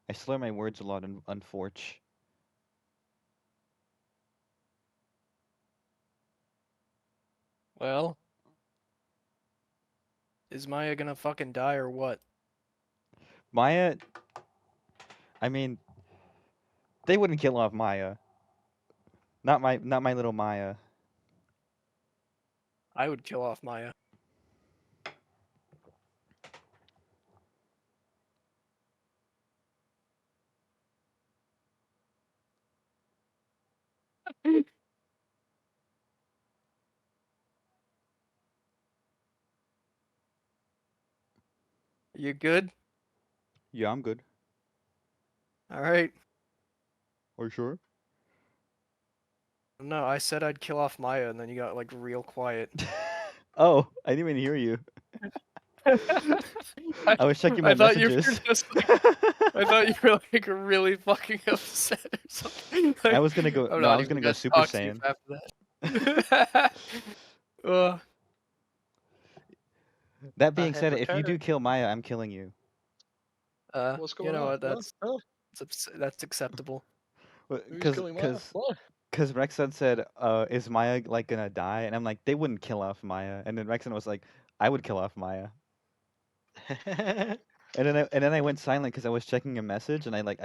I slur my words a lot, unfortunately. Well, is Maya gonna fucking die or what? Maya... I mean... They wouldn't kill off Maya. Not my little Maya. I would kill off Maya. You good? Yeah, I'm good. All right. Are you sure? No, I said I'd kill off Maya, and then you got like real quiet. Oh, I didn't even hear you. I was checking my I thought you were messages. just like, I thought you were like really fucking upset or something. I Like, was gonna go. I'm No, I not was even gonna go gonna Super talk to you Saiyan. after that. That I being have said, if you do returned. kill Maya, I'm killing you. What's You going know on? what? Huh? Huh? That's acceptable. Who's Because killing Maya? What? Rexon said, "Is Maya like gonna die?" And I'm like, "They wouldn't kill off Maya." And then Rexon was like, "I would kill off Maya." And then I went silent because I was checking a message and I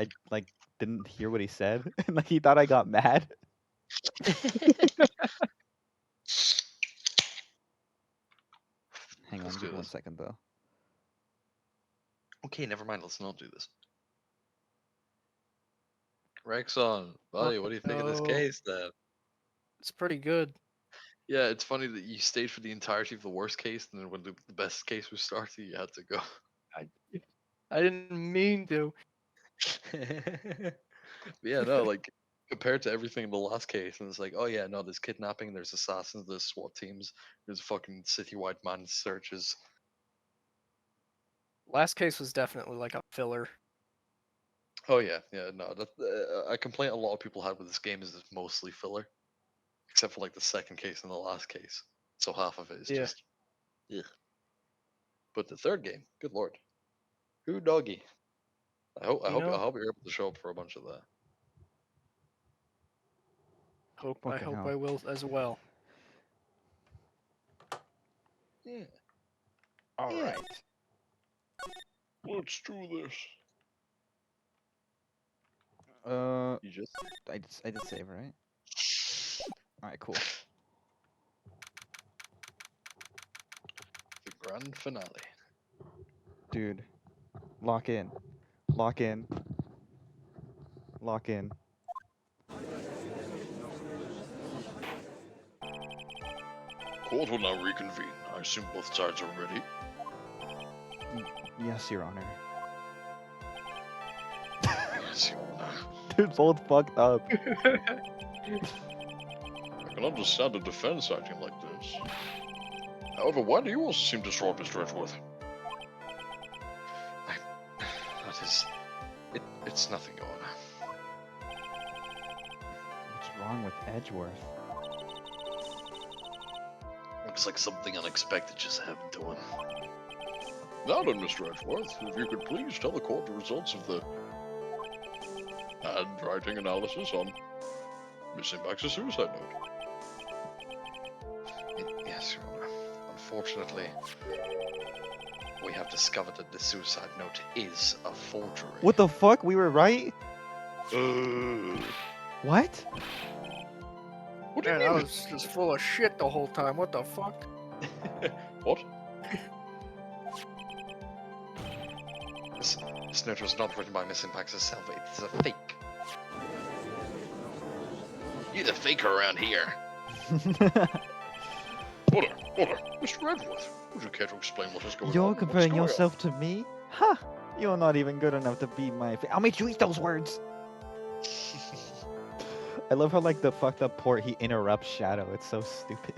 didn't hear what he said and like he thought I got mad. Hang on, Let's give do me 1 this. second though. Okay, never mind. Let's not do this. Rexon, buddy, what do you think of this no. case then? It's pretty good. Yeah, it's funny that you stayed for the entirety of the worst case, and then when the best case was starting, you had to go. I didn't mean to. Yeah, no, like compared to everything in the last case, and it's like, oh yeah, no, there's kidnapping, there's assassins, there's SWAT teams, there's fucking citywide man searches. Last case was definitely like a filler. Oh yeah, yeah. No, that a complaint a lot of people had with this game is it's mostly filler, except for like the second case and the last case. So half of it is Yeah. just. Ugh. But the third game, good lord, who doggy? I hope You know, you're able to show up for a bunch of that. I Fucking hope hell. I will as well. Yeah. All Yeah. right. Let's do this. You just. I did save, right? All right, cool. The grand finale. Dude, lock in. Lock in. Lock in. Court will now reconvene. I assume both sides are ready. Yes, Your Honor. Yes, Your Honor. Dude, both fucked up. I can understand a defense acting like this. However, why do you also seem distraught, Mr. Edgeworth? That is... It's nothing, Your Honor. What's wrong with Edgeworth? Looks like something unexpected just happened to him. Now then, Mr. Edgeworth, if you could please tell the court the results of the handwriting analysis on Miss Impact's suicide note. Yes, Your Honor. Unfortunately, we have discovered that the suicide note is a forgery. What the fuck? We were right? What? What do you Man, I mean? was just full of shit the whole time. What the fuck? What? This note was not written by Miss Impax herself. It's a fake. You're the faker around here. Order, Mr. Edgeworth, would you care to explain what is going on? You're What's comparing going on? yourself to me? Ha! You're not even good enough to be my I'll make you eat those words! I love how, like, the fucked up port, he interrupts Shadow. It's so stupid.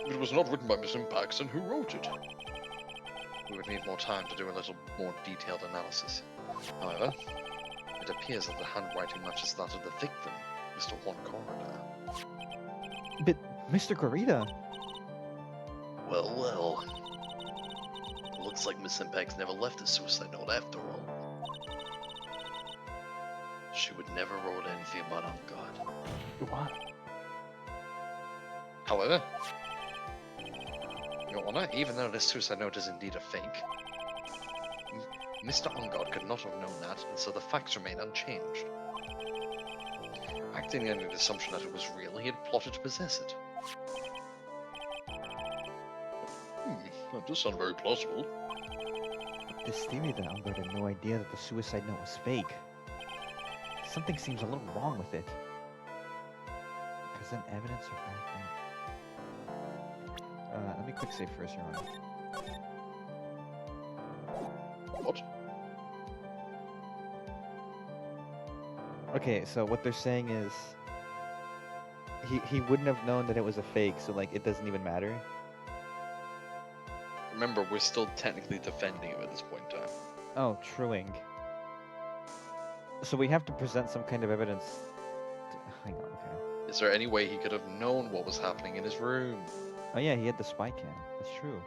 It was not written by Miss Impax, and who wrote it? We would need more time to do a little more detailed analysis. However, it appears that the handwriting matches that of the victim, Mr. Juan Corrida. But, Mr. Corrida, Well, well. It looks like Miss Impact's never left a suicide note after all. She would never wrote anything about On God. what? However, Your Honor, even though this suicide note is indeed a fake, Mr. Ongod could not have known that, and so the facts remain unchanged. Acting on the assumption that it was real, he had plotted to possess it. That does sound very plausible. This theory that Umbert had no idea that the suicide note was fake. Something seems a little wrong with it. Present evidence or background? Let me quick save first, Your Honor. What? Okay, so what they're saying is he wouldn't have known that it was a fake, so like it doesn't even matter. Remember, we're still technically defending him at this point in time. Oh, truing. So we have to present some kind of evidence. Hang on, okay. Is there any way he could have known what was happening in his room? Oh yeah, he had the spy cam. That's true.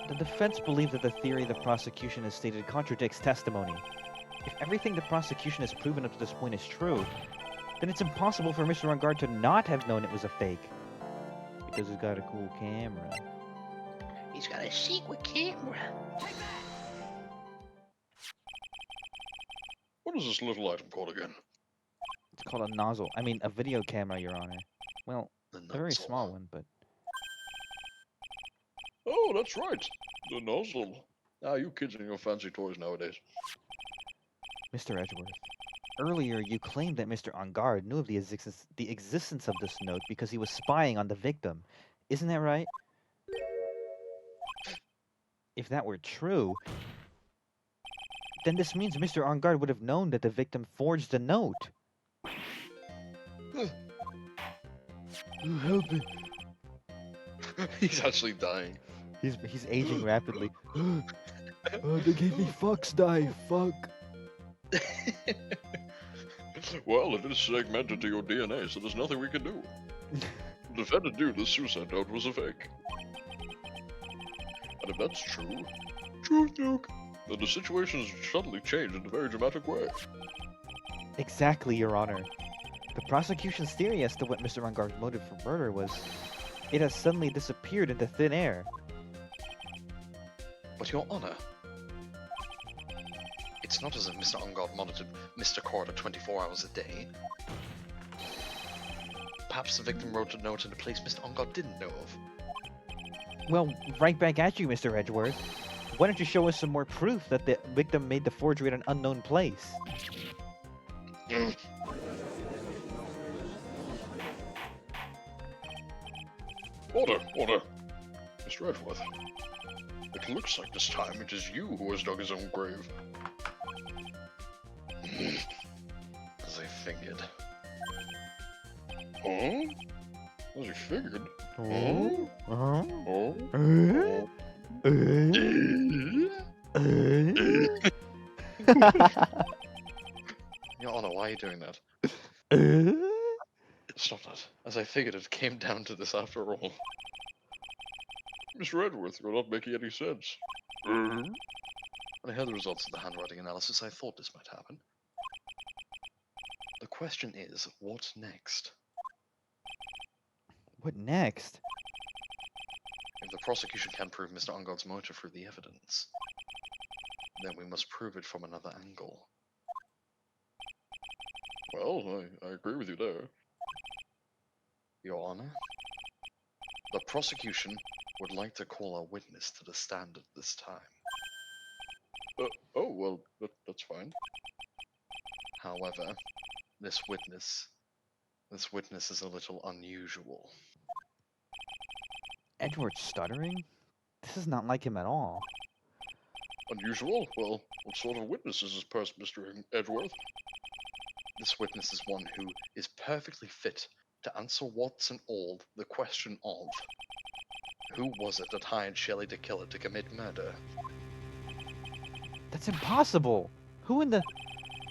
The defense believes that the theory the prosecution has stated contradicts testimony. If everything the prosecution has proven up to this point is true, then it's impossible for Mr. Rungard to not have known it was a fake. Because he's got a cool camera. He's got a secret camera. What is this little item called again? It's called a nozzle. I mean, a video camera, Your Honor. Well, The a very nozzle. small one, but... Oh, that's right. The nozzle. Ah, you kids and your fancy toys nowadays. Mr. Edgeworth, earlier you claimed that Mr. Angard knew of the existence of this note because he was spying on the victim. Isn't that right? If that were true, then this means Mr. Angard would have known that the victim forged the note. Help me. He's actually dying. He's aging rapidly. They gave me Fox die. Fuck. Well, it is segmented to your DNA, so there's nothing we can do. The defendant knew the suicide note was a fake. And if that's true, Duke, then the situation has suddenly changed in a very dramatic way. Exactly, Your Honor. The prosecution's theory as to what Mr. Ungar's motive for murder was, it has suddenly disappeared into thin air. But Your Honor, it's not as if Mr. Ungard monitored Mr. Carter 24 hours a day. Perhaps the victim wrote a note in a place Mr. Ungard didn't know of. Well, right back at you, Mr. Edgeworth. Why don't you show us some more proof that the victim made the forgery at an unknown place? Order! Mr. Edgeworth. It looks like this time it is you who has dug his own grave. As I figured. Huh? As I figured? Oh? Oh? Your Honor, why are you doing that? Stop that. As I figured, it came down to this after all. Mr. Edgeworth, you're not making any sense. When I heard the results of the handwriting analysis, I thought this might happen. The question is, what next? What next? If the prosecution can't prove Mr. Ungard's motive through the evidence, then we must prove it from another angle. Well, I agree with you there. Your Honor, the prosecution would like to call a witness to the stand at this time. Oh, well, that's fine. However, this witness is a little unusual. Edward's stuttering? This is not like him at all. Unusual? Well, what sort of witness is this person, Mr. Edgeworth? This witness is one who is perfectly fit to answer what's and all the question of who was it that hired Shelley the Killer to commit murder? That's impossible! Who in the...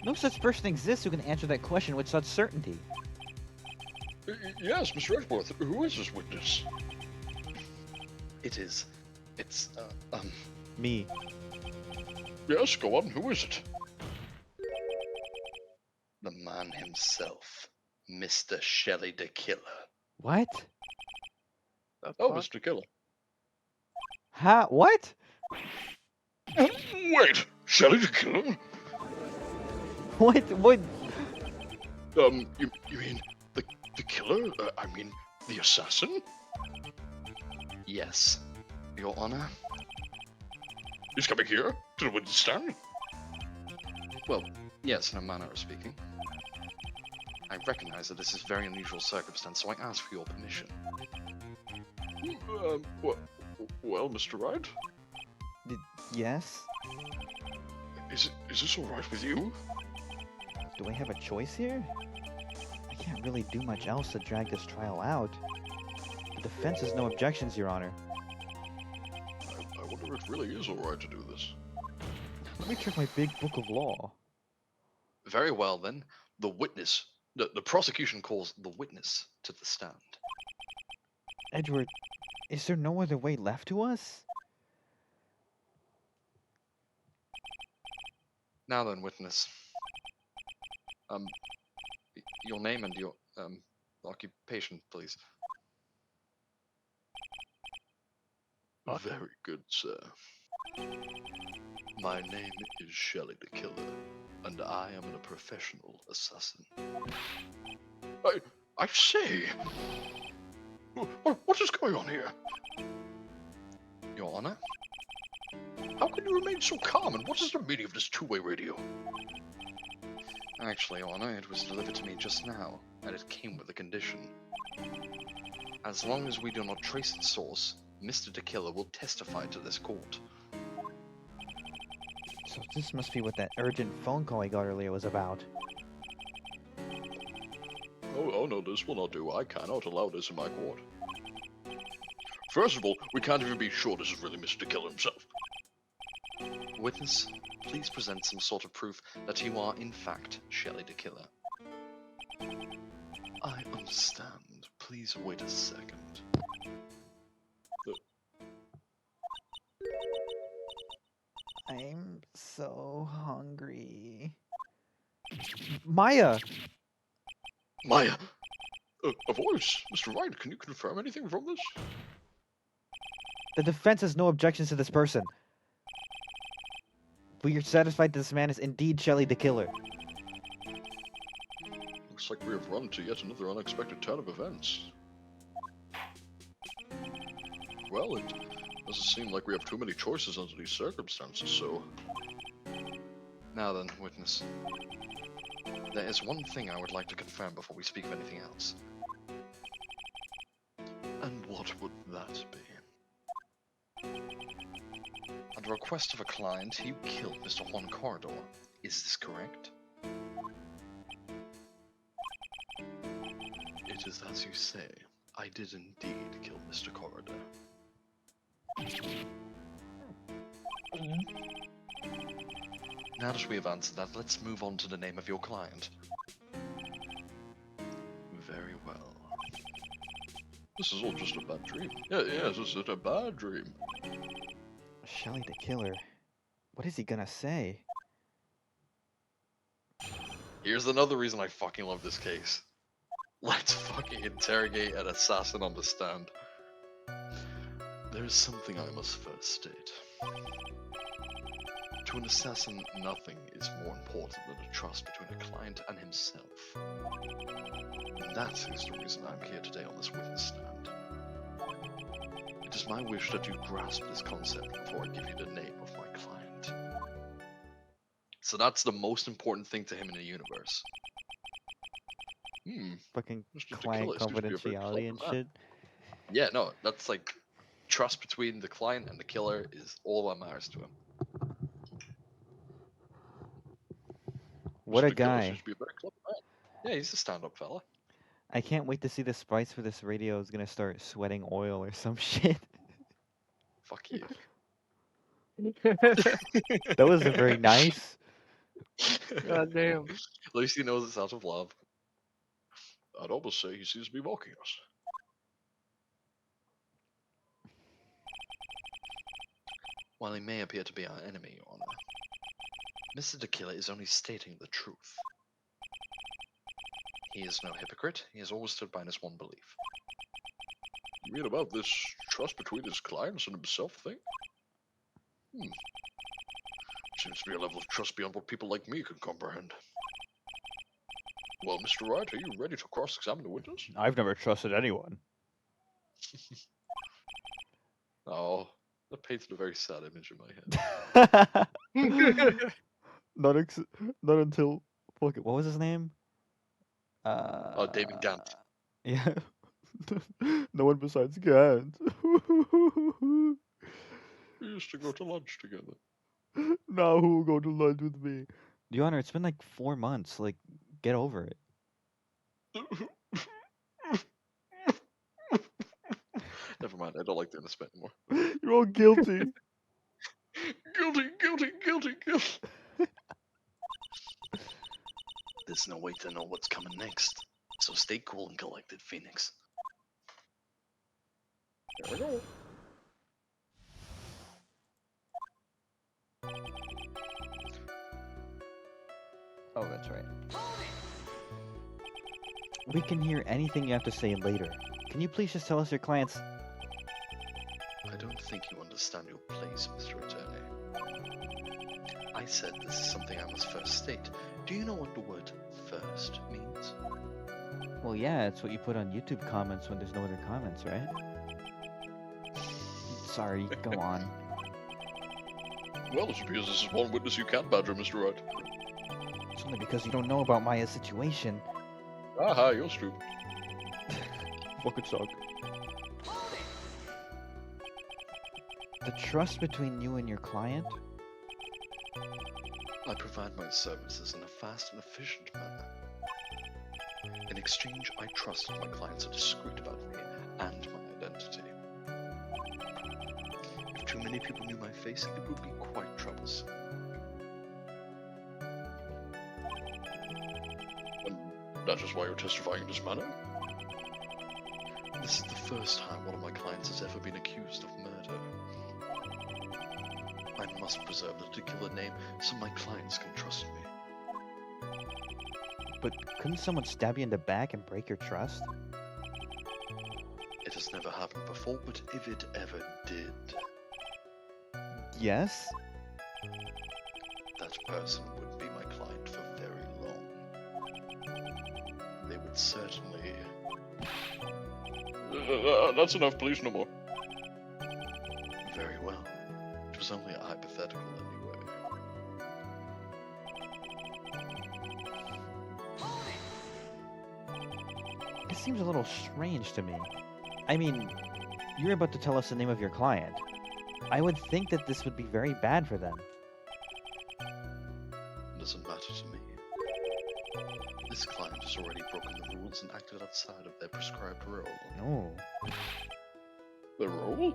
No such person exists who can answer that question with such certainty. Yes, Mr. Edgeworth, who is this witness? It's, Me. Yes, go on, who is it? The man himself, Mr. Shelley the Killer. What? Oh, Mr. Killer. How? What? Wait, Shelley the Killer? What? What? You mean the killer? I mean, the assassin? Yes, Your Honor. He's coming here to the witness stand? Well, yes, in a manner of speaking. I recognize that this is very unusual circumstance, so I ask for your permission. Well, Mr. Wright? Yes? Is this alright with you? Do I have a choice here? I can't really do much else to drag this trial out. The defense has no objections, Your Honor. I wonder if it really is alright to do this. Let me check my big book of law. Very well, then. The witness... The prosecution calls the witness to the stand. Edward, is there no other way left to us? Now then, witness. Your name and your, occupation, please. What? Very good, sir. My name is Shelley the Killer, and I am a professional assassin. I say! What is going on here? Your Honor? How can you remain so calm, and what is the meaning of this two-way radio? Actually, Your Honor, it was delivered to me just now, and it came with a condition. As long as we do not trace its source, Mr. the Killer will testify to this court. So this must be what that urgent phone call I got earlier was about. Oh no, this will not do. I cannot allow this in my court. First of all, we can't even be sure this is really Mr. Killer himself. Witness, please present some sort of proof that you are in fact Shelley the Killer. I understand. Please wait a second. I'm so hungry. Maya! Maya! A voice! Mr. Wright, can you confirm anything from this? The defense has no objections to this person. We are satisfied this man is indeed Shelley the Killer. Looks like we have run into yet another unexpected turn of events. Well, it doesn't seem like we have too many choices under these circumstances, so... Now then, witness. There is one thing I would like to confirm before we speak of anything else. And what would that be? At the request of a client, you killed Mr. Juan Corridor. Is this correct? It is as you say. I did indeed kill Mr. Corridor. Now that we have answered that, let's move on to the name of your client. Very well. This is all just a bad dream. Yes, this is a bad dream. Shelley the Killer? What is he gonna say? Here's another reason I fucking love this case. Let's fucking interrogate an assassin on the stand. There is something I must first state. To an assassin, nothing is more important than the trust between a client and himself. And that is the reason I'm here today on this witness stand. It is my wish that you grasp this concept before I give you the name of my client. So that's the most important thing to him in the universe. Fucking Mr. client Tequila seems to be a very confidentiality and clever man. shit. Yeah, no, that's like trust between the client and the killer is all that matters to him. What Mr. a Tequila guy. seems to be a very clever man. Yeah, he's a stand-up fella. I can't wait to see the sprites for this radio is gonna start sweating oil or some shit. Fuck you. That wasn't very nice. God damn. At least he knows it's out of love. I'd almost say he seems to be mocking us. While he may appear to be our enemy, Your Honor, Mr. Tequila is only stating the truth. He is no hypocrite, he has always stood by his one belief. You mean about this trust between his clients and himself thing? Seems to be a level of trust beyond what people like me can comprehend. Well, Mr. Wright, are you ready to cross-examine the witness? I've never trusted anyone. Oh, that painted a very sad image in my head. Not until fuck it, what was his name? David Gant. Yeah. No one besides Gant. We used to go to lunch together. Now who will go to lunch with me? Your Honor, it's been like 4 months. Like, get over it. Never mind, I don't like doing this bit anymore. You're all guilty. Guilty. There's no way to know what's coming next, so stay cool and collected, Phoenix. There we go. Oh, that's right. We can hear anything you have to say later. Can you please just tell us your clients? I don't think you understand your place, Mr. Attorney. I said this is something I must first state. Do you know what the word first means? Well, yeah, it's what you put on YouTube comments when there's no other comments, right? Sorry, go on. Well, it appears this is one witness you can't badger, Mr. Wright. It's only because you don't know about Maya's situation. Aha, you're stupid. Fucking suck. The trust between you and your client? I provide my services in a fast and efficient manner. In exchange, I trust my clients are discreet about me and my identity. many people knew my face, it would be quite troublesome. And that is why you're testifying in this manner? This is the first time one of my clients has ever been accused of murder. I must preserve the particular name so my clients can trust me. But couldn't someone stab you in the back and break your trust? It has never happened before, but if it ever did, Yes? that person wouldn't be my client for very long. They would certainly... that's enough, please, no more. Very well. It was only a hypothetical anyway. It seems a little strange to me. I mean, you're about to tell us the name of your client. I would think that this would be very bad for them. It doesn't matter to me. This client has already broken the rules and acted outside of their prescribed role. No. The role?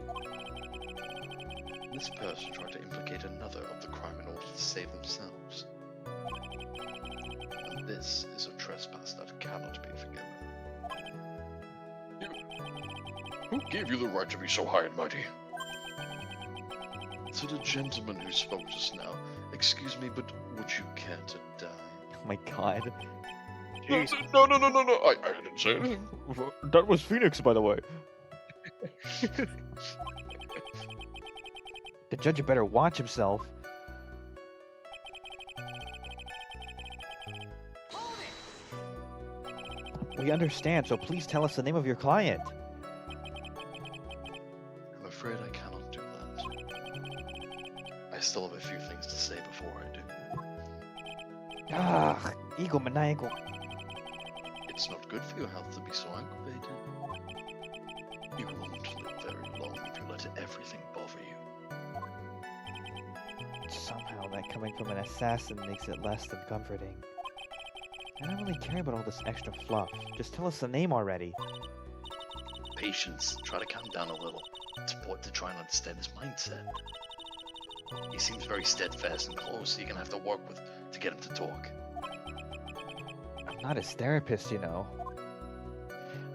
This person tried to implicate another of the crime in order to save themselves. And this is a trespass that cannot be forgiven. Who gave you the right to be so high and mighty? To the gentleman who spoke just now, excuse me, but would you care to die? Oh my god. Jeez. No, I didn't say anything. That was Phoenix, by the way. The judge had better watch himself. We understand, so please tell us the name of your client. I'm afraid I cannot do that. I still have a few things to say before I do. Ah, egomaniacal. It's not good for your health to be so aggravated. You won't live very long if you let everything bother you. Somehow that coming from an assassin makes it less than comforting. I don't really care about all this extra fluff. Just tell us the name already. Patience. Try to calm down a little. It's important to try and understand his mindset. He seems very steadfast and close, so you're gonna have to work with to get him to talk. I'm not his therapist, you know.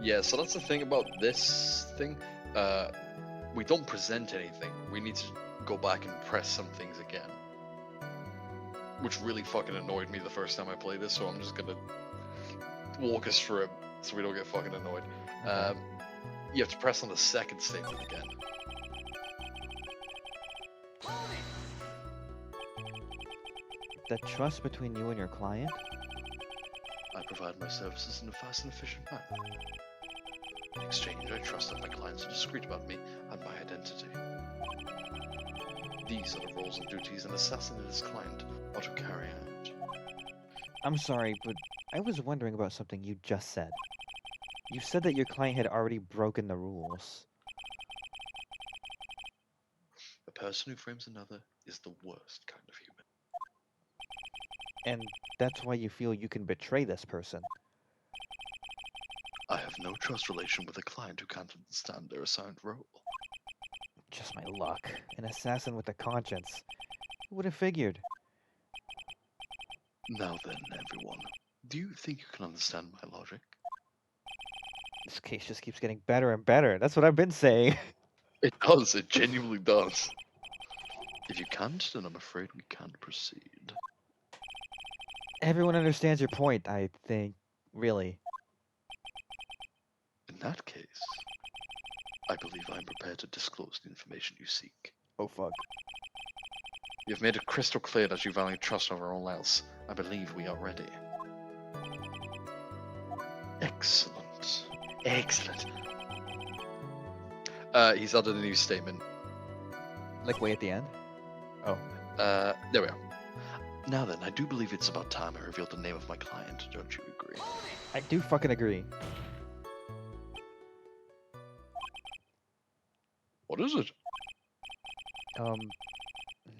Yeah, so that's the thing about this thing. We don't present anything. We need to go back and press some things again. Which really fucking annoyed me the first time I played this, so I'm just gonna walk us through it so we don't get fucking annoyed. You have to press on the second statement again. The trust between you and your client? I provide my services in a fast and efficient manner. In exchange, I trust that my clients are discreet about me and my identity. These are the roles and duties an assassin and his client are to carry out. I'm sorry, but I was wondering about something you just said. You said that your client had already broken the rules. A person who frames another is the worst kind of human. And that's why you feel you can betray this person. I have no trust relation with a client who can't understand their assigned role. Just my luck. An assassin with a conscience. Who would have figured? Now then, everyone, do you think you can understand my logic? This case just keeps getting better and better. That's what I've been saying. It does, it genuinely does. If you can't, then I'm afraid we can't proceed. Everyone understands your point, I think. Really. In that case, I believe I'm prepared to disclose the information you seek. Oh fuck. You've made it crystal clear that you value trust over all else. I believe we are ready. Excellent. Excellent. He's added a new statement. Like way at the end? Oh. There we are. Now then, I do believe it's about time I revealed the name of my client. Don't you agree? I do fucking agree. What is it?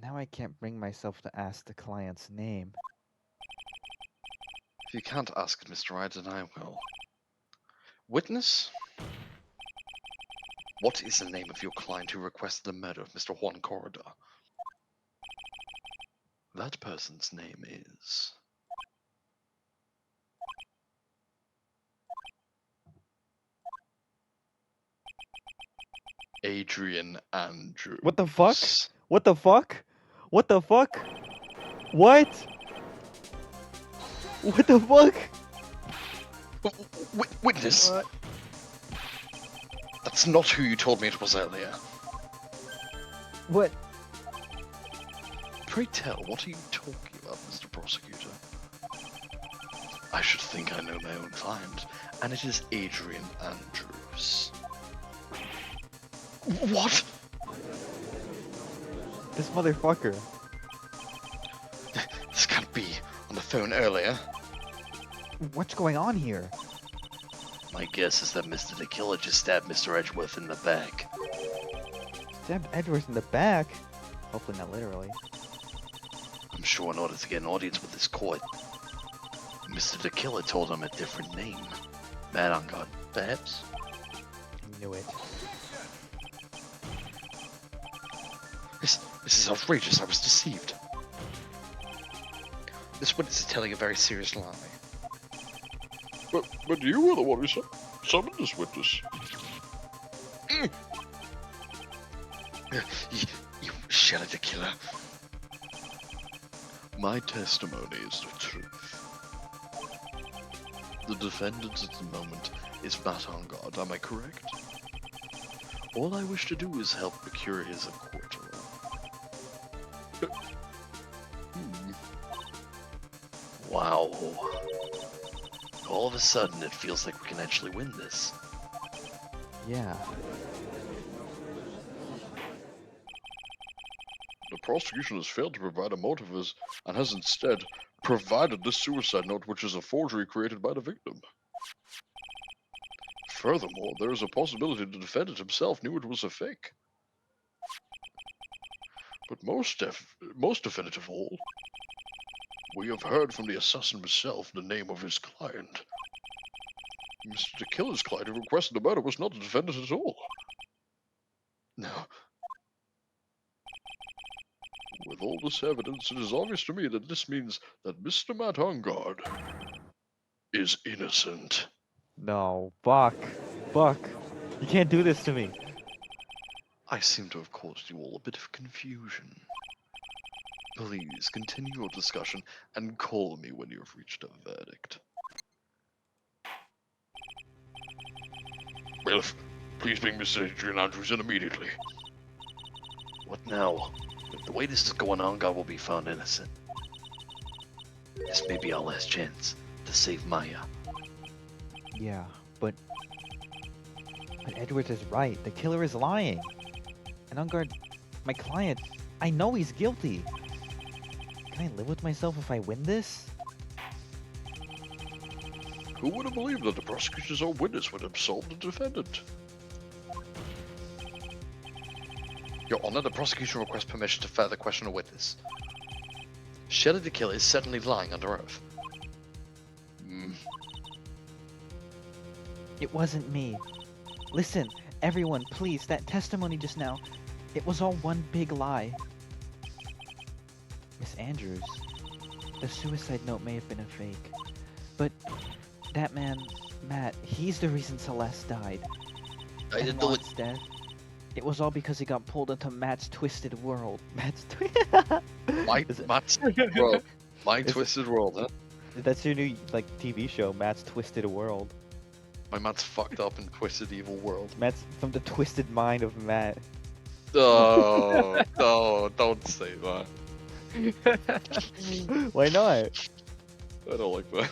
Now I can't bring myself to ask the client's name. If you can't ask it, Mr. Wright, then I will. Witness? What is the name of your client who requested the murder of Mr. Juan Corridor? That person's name is... Adrian Andrews. What the fuck? What the fuck? What the fuck? What? What the fuck? Witness? What? That's not who you told me it was earlier. What? Pray tell, what are you talking about, Mr. Prosecutor? I should think I know my own client, and it is Adrian Andrews. What? This motherfucker. This can't be on the phone earlier. What's going on here? My guess is that Mr. the Killer just stabbed Mr. Edgeworth in the back. Stabbed Edwards in the back? Hopefully not literally. I'm sure in order to get an audience with this court, Mr. the Killer told him a different name. Matt on guard, perhaps? I knew it. This is outrageous. I was deceived. This witness is telling a very serious lie. But you were the one who summoned this witness. You shall the killer. My testimony is the truth. The defendant at the moment is Matt on guard, am I correct? All I wish to do is help procure his acquittal. Wow. All of a sudden, it feels like we can actually win this. Yeah. The prosecution has failed to provide a motive and has instead provided this suicide note, which is a forgery created by the victim. Furthermore, there is a possibility the defendant himself knew it was a fake. But most definitive of all, we have heard from the assassin himself the name of his client. Mr. the Killer's client who requested the murder was not the defendant at all. No. With all this evidence, it is obvious to me that this means that Mr. Matt Hungard is innocent. No. Buck. Buck. You can't do this to me. I seem to have caused you all a bit of confusion. Please continue your discussion and call me when you have reached a verdict. Bailiff, please bring Mr. Adrian Andrews in immediately. What now? With the way this is going on, God will be found innocent. This may be our last chance to save Maya. Yeah, but Edwards is right. The killer is lying. And Ungard, my client, I know he's guilty. Can I live with myself if I win this? Who would have believed that the prosecution's own witness would absolve the defendant? Your Honor, the prosecution requests permission to further question a witness. Shelley the Killer is certainly lying under oath. It wasn't me. Listen, everyone, please, that testimony just now, it was all one big lie. Miss Andrews, the suicide note may have been a fake, but that man, Matt, he's the reason Celeste died. I And didn't do it. Juan's death, it was all because he got pulled into Matt's twisted world. Matt's world. My Is it- twisted world, huh? That's your new like TV show, Matt's Twisted World. My Matt's fucked up and twisted evil world. Matt's from the twisted mind of Matt. Oh, no, don't say that. Why not? I don't like that.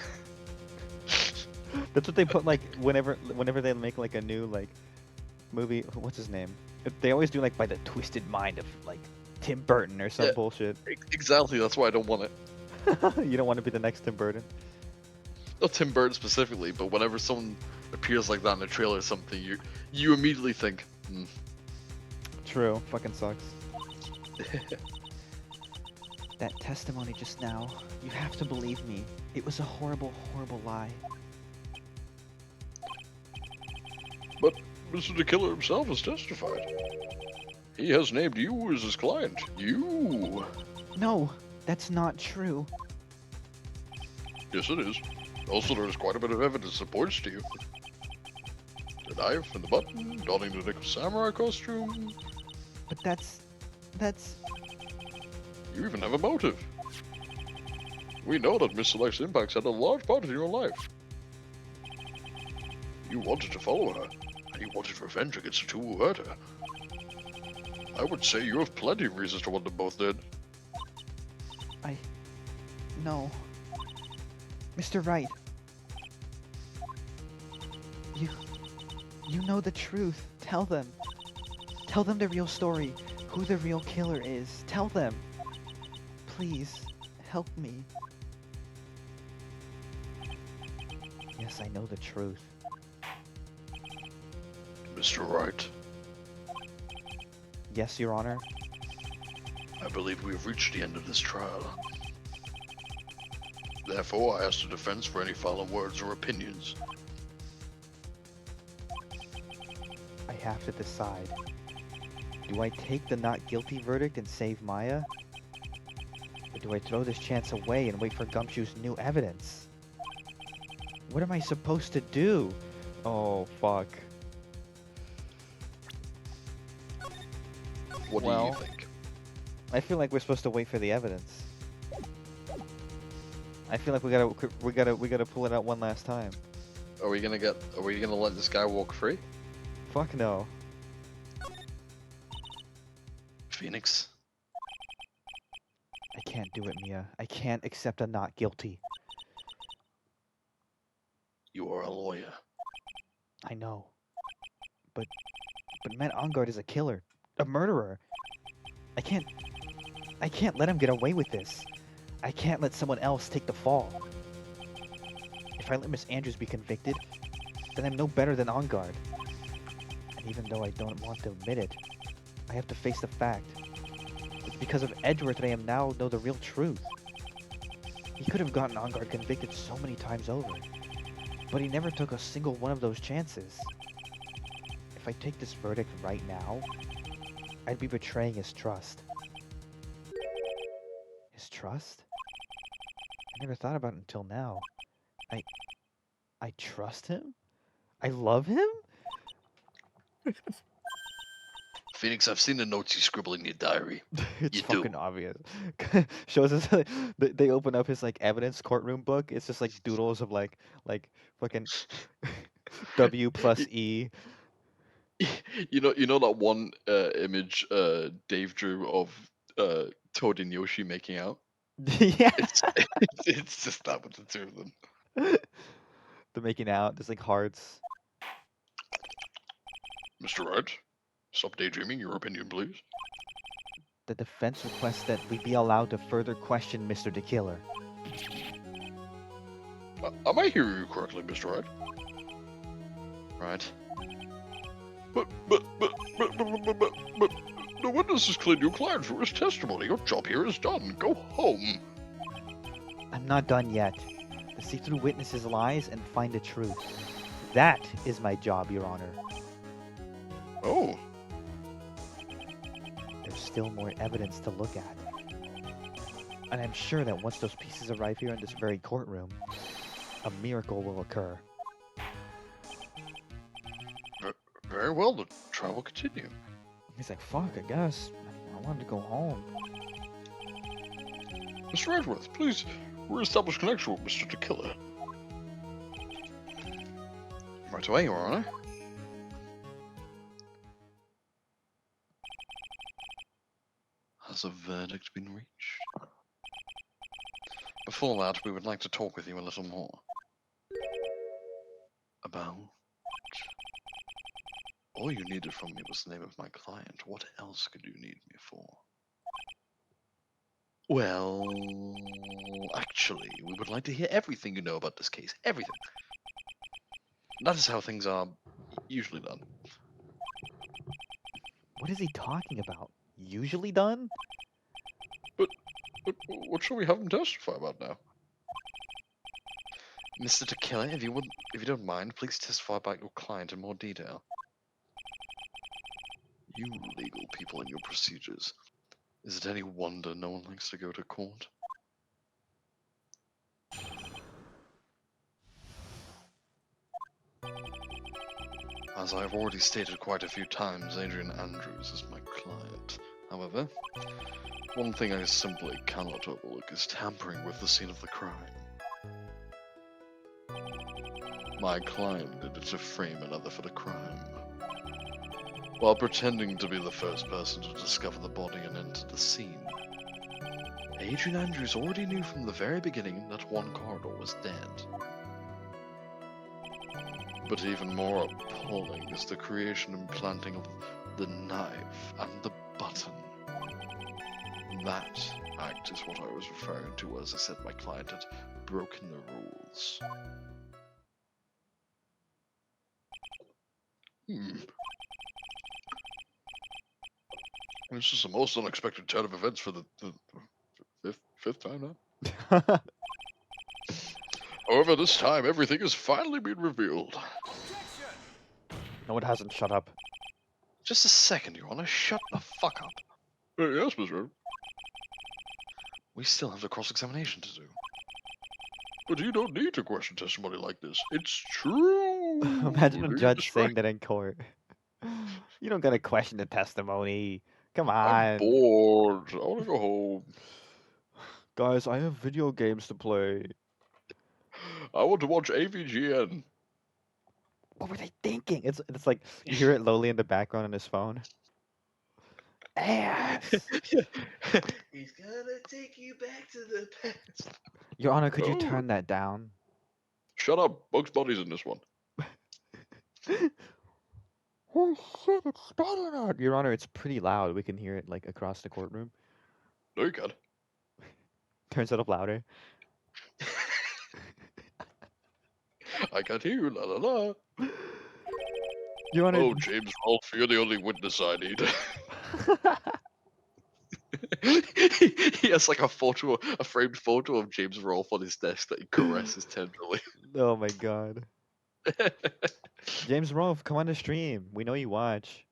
That's what they put like whenever they make like a new like movie. What's his name? They always do like by the twisted mind of like Tim Burton or some Yeah. bullshit. Exactly, that's why I don't want it. You don't want to be the next Tim Burton. Not Tim Burton specifically, but whenever someone appears like that in a trailer or something, you immediately think, True. Fucking sucks. That testimony just now, you have to believe me. It was a horrible, horrible lie. Mr. the Killer himself has testified. He has named you as his client. You. No, that's not true. Yes, it is. Also, there is quite a bit of evidence that points to you. The knife and the button, donning the Nick Samurai costume. But that's... You even have a motive. We know that Miss Select's impacts had a large part in your life. You wanted to follow her, and you wanted revenge against the two who hurt her. I would say you have plenty of reasons to want them both dead. No. Mr. Wright. You know the truth. Tell them. Tell them the real story. Who the real killer is. Tell them. Please, help me. Yes, I know the truth. Mr. Wright, Yes, Your Honor. I believe we have reached the end of this trial. Therefore, I ask the defense for any final words or opinions. I have to decide. Do I take the not guilty verdict and save Maya? Or do I throw this chance away and wait for Gumshoe's new evidence? What am I supposed to do? Oh, fuck. What Well, do you think? I feel like we're supposed to wait for the evidence. I feel like we gotta pull it out one last time. Are we gonna let this guy walk free? Fuck no. Phoenix? I can't do it, Mia. I can't accept a not guilty. You are a lawyer. I know. But Matt Ongard is a killer. A murderer. I can't let him get away with this. I can't let someone else take the fall. If I let Miss Andrews be convicted, then I'm no better than Ongard. And even though I don't want to admit it, I have to face the fact. It's because of Edgeworth that I am now know the real truth. He could have gotten Ongard convicted so many times over, but he never took a single one of those chances. If I take this verdict right now, I'd be betraying his trust. His trust? I never thought about it until now. I trust him? I love him? Phoenix, I've seen the notes you scribble in your diary. It's You do. fucking obvious. Shows us they open up his like evidence courtroom book. It's just like doodles of like fucking W plus E. You know that one image Dave drew of Toad and Yoshi making out? Yeah. It's just that with the two of them. They're making out. There's like hearts. Mr. Wright, stop daydreaming. Your opinion, please. The defense requests that we be allowed to further question Mr. the Killer. Am I hearing you correctly, Mr. Wright? Right. But the witness has cleared your client for his testimony. Your job here is done. Go home. I'm not done yet. To see through witnesses' lies and find the truth. That is my job, Your Honor. Oh, There's still more evidence to look at. And I'm sure that once those pieces arrive here in this very courtroom, a miracle will occur. very well. The trial will continue. He's like, fuck, I guess. I wanted to go home. Mr. Edgeworth, please re-establish connection with Mr. the Killer. Right away, Your Honor. Has a verdict been reached? Before that, we would like to talk with you a little more. About... All you needed from me was the name of my client. What else could you need me for? Well, actually, we would like to hear everything you know about this case. Everything. That is how things are usually done. What is he talking about? Usually done? But what shall we have him testify about now? Mr. Tequila, if you don't mind, please testify about your client in more detail. You legal people and your procedures. Is it any wonder no one likes to go to court? As I have already stated quite a few times, Adrian Andrews is my client. However, one thing I simply cannot overlook is tampering with the scene of the crime. My client did it to frame another for the crime, while pretending to be the first person to discover the body and enter the scene. Adrian Andrews already knew from the very beginning that Juan Cardinal was dead. But even more appalling is the creation and planting of the knife and the button. That act is what I was referring to as I said my client had broken the rules. This is the most unexpected turn of events for the fifth time now. However, this time everything has finally been revealed. No, it hasn't. Shut up. Just a second, Your Honor. Shut the fuck up. Yes, Mr. We still have the cross-examination to do. But you don't need to question testimony like this. It's true. Imagine a Leave judge this saying that in court. You don't gotta question the testimony. Come I'm on. bored. I want to go home. Guys, I have video games to play. I want to watch AVGN. What were they thinking? It's like you hear it lowly in the background on his phone. Ass. He's gonna take you back to the past. Your Honor, could you Oh. turn that down? Shut up. Bugs Bunny's in this one. Oh shit, it's spelling out. Your Honor, it's pretty loud. We can hear it like across the courtroom. No, you can't. Turns it up louder. I can't hear you. La la la. Your Honor. Oh, James Rolfe, you're the only witness I need. He has like a framed photo of James Rolfe on his desk that he caresses tenderly. Oh my god. James Rolfe, come on the stream. We know you watch.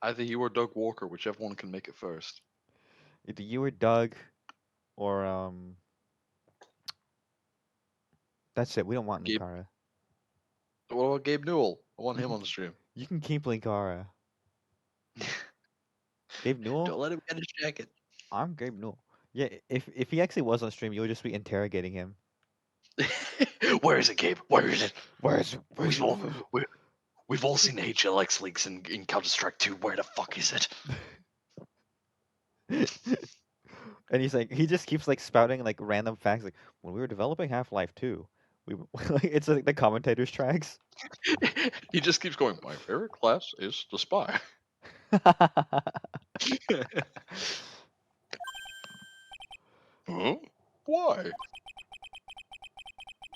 Either you or Doug Walker, whichever one can make it first. Either you or Doug, or that's it. We don't want Gabe- Linkara. What about Gabe Newell? I want him on the stream. You can keep Linkara. Gabe Newell? Don't let him get his jacket. I'm Gabe Newell. Yeah, if he actually was on stream, you would just be interrogating him. Where is it, Gabe? Where is it? Where's We've all seen the HLX leaks in Counter-Strike 2. Where the fuck is it? And he's like, he just keeps like spouting like random facts. Like when we were developing Half-Life 2, we it's like the commentators tracks. He just keeps going, my favorite class is the spy. Huh? Why?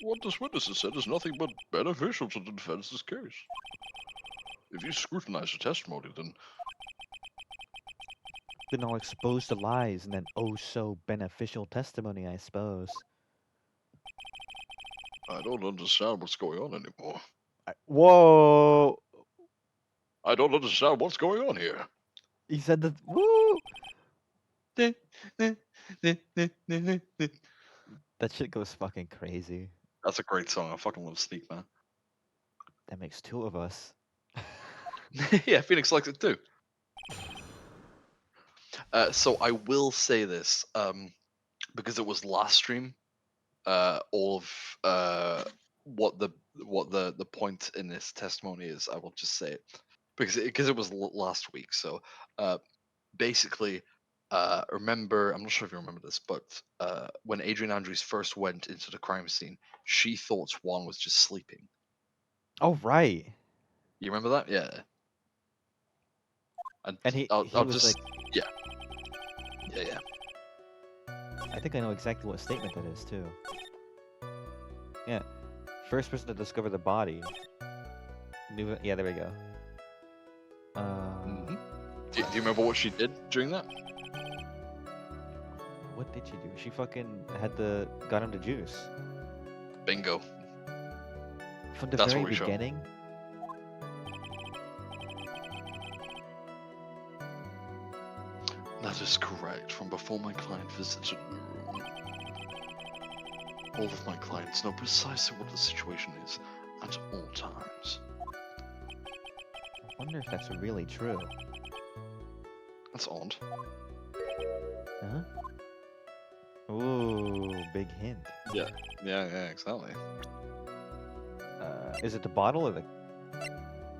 What this witness has said is nothing but beneficial to the defense's case. If you scrutinize the testimony, then Then I'll expose the lies and then oh so beneficial testimony, I suppose. I don't understand what's going on anymore. Whoa! I don't understand what's going on here. He said that. Woo! That shit goes fucking crazy. That's a great song. I fucking love Sneak, man. That makes two of us. Yeah, Phoenix likes it too. So I will say this, because it was last stream. All of what the point in this testimony is, I will just say it because it was last week. So basically, remember, I'm not sure if you remember this, but when Adrian Andrews first went into the crime scene, she thought Juan was just sleeping. Oh right. You remember that? Yeah. And he I'll was just, like, yeah. I think I know exactly what statement that is too. Yeah, first person to discover the body. Yeah, there we go. Do you remember what she did during that? What did she do? She fucking got him the juice Bingo. from the That's very what we showed. beginning. That is correct. From before my client visited the room, all of my clients know precisely what the situation is at all times. I wonder if that's really true. That's odd. Huh? Ooh, big hint. Yeah, exactly. Is it the bottle or the?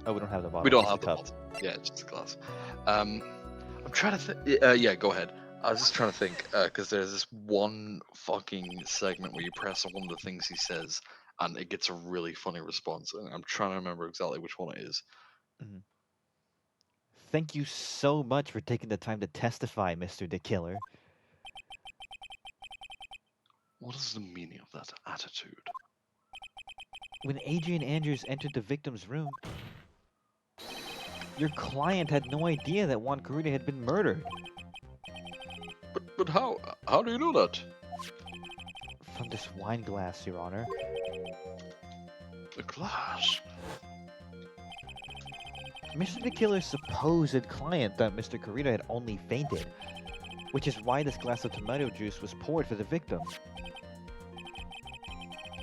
Oh, we don't have the bottle. We don't it's have the the cup. bottle. Yeah, it's just a glass. I'm trying to think. Yeah, go ahead. I was just trying to think because there's this one fucking segment where you press on one of the things he says, and it gets a really funny response. And I'm trying to remember exactly which one it is. Mhm. Thank you so much for taking the time to testify, Mr. the Killer. What is the meaning of that attitude? When Adrian Andrews entered the victim's room, your client had no idea that Juan Carita had been murdered. But how? How do you know that? From this wine glass, Your Honor. The glass. Mr. the Killer's supposed client thought Mr. Carita had only fainted, which is why this glass of tomato juice was poured for the victim.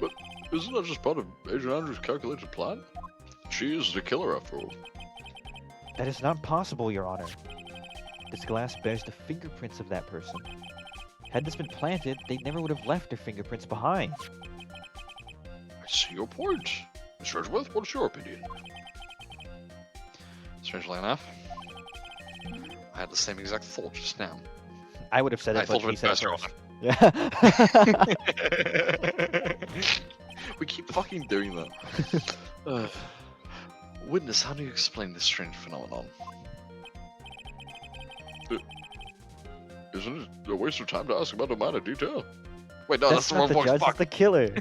But isn't that just part of Adrian Andrews' calculated plan? She is the killer after all. That is not possible, Your Honor. This glass bears the fingerprints of that person. Had this been planted, they never would have left their fingerprints behind. I see your point. Mr. Edgeworth, what's your opinion? Strangely enough, I had the same exact thought just now. I would have said it, I but thought of he it said it first, Your first. Yeah. We keep fucking doing that. Witness, how do you explain this strange phenomenon? Isn't it a waste of time to ask about a minor detail? Wait, no, that's the not wrong the voice. judge, it's Fuck. the killer.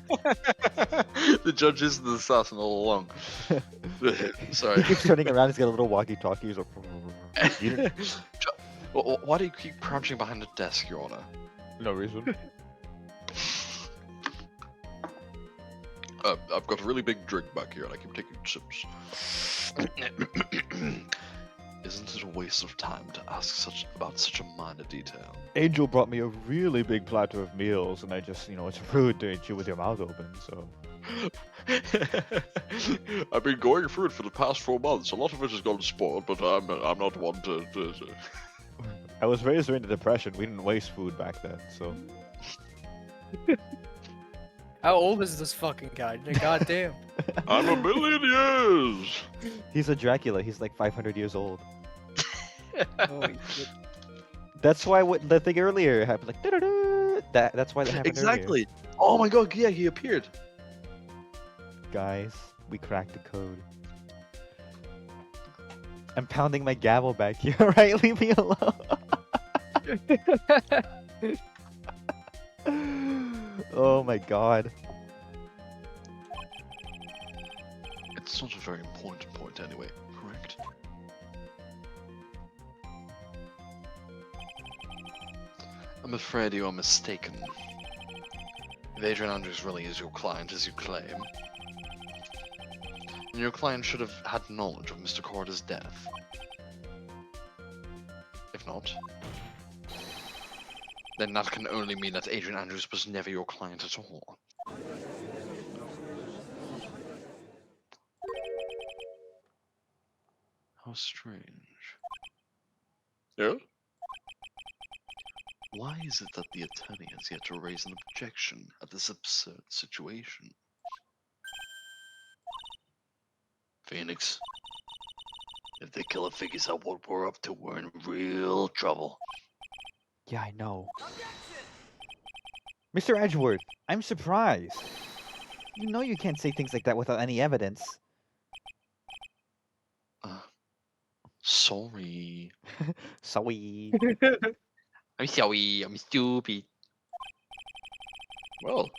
The judge is the assassin all along. Sorry. He keeps turning around, he's got a little walkie-talkie. He's like, you didn't... Why do you keep crouching behind the desk, Your Honor? No reason. I've got a really big drink back here and I keep taking sips. Isn't it a waste of time to ask about such a minor detail? Angel brought me a really big platter of meals, and I just, it's rude to eat you with your mouth open, so... I've been going through it for the past 4 months. A lot of it has gone spoiled, but I'm not one to... I was raised during the Depression. We didn't waste food back then, so... How old is this fucking guy? Goddamn. I'm a million years! He's a Dracula. He's like 500 years old. Holy shit. That's why what the thing earlier happened, like, da-da-da, that's why that happened Exactly! Oh my god, yeah, he appeared! earlier. Guys, we cracked the code. I'm pounding my gavel back here, right? Leave me alone. Oh my god. It's not a very important point anyway, correct? I'm afraid you are mistaken. If Adrian Andrews really is your client, as you claim, then your client should have had knowledge of Mr. Carter's death. If not, then that can only mean that Adrian Andrews was never your client at all. How strange. Yeah? Why is it that the attorney has yet to raise an objection at this absurd situation? Phoenix, if the killer figures out what we're up to, we're in real trouble. Yeah, I know. Mr. Edgeworth, I'm surprised. You know you can't say things like that without any evidence. Sorry. Sorry. I'm sorry, I'm stupid. Well,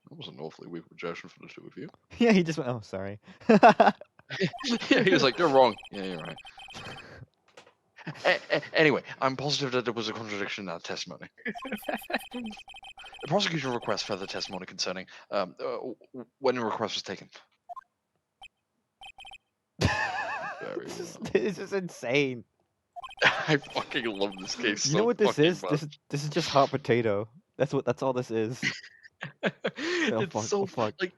that was an awfully weak objection for the two of you. Yeah, he just went, oh, sorry. Yeah, he was like, you're wrong. Yeah, you're right. Anyway, I'm positive that there was a contradiction in that testimony. The prosecution requests further testimony concerning when the request was taken. Very This is insane. I fucking love this case You so know what this fucking is? much. This is just hot potato. That's all this is. Oh It's fuck! so Oh fuck! like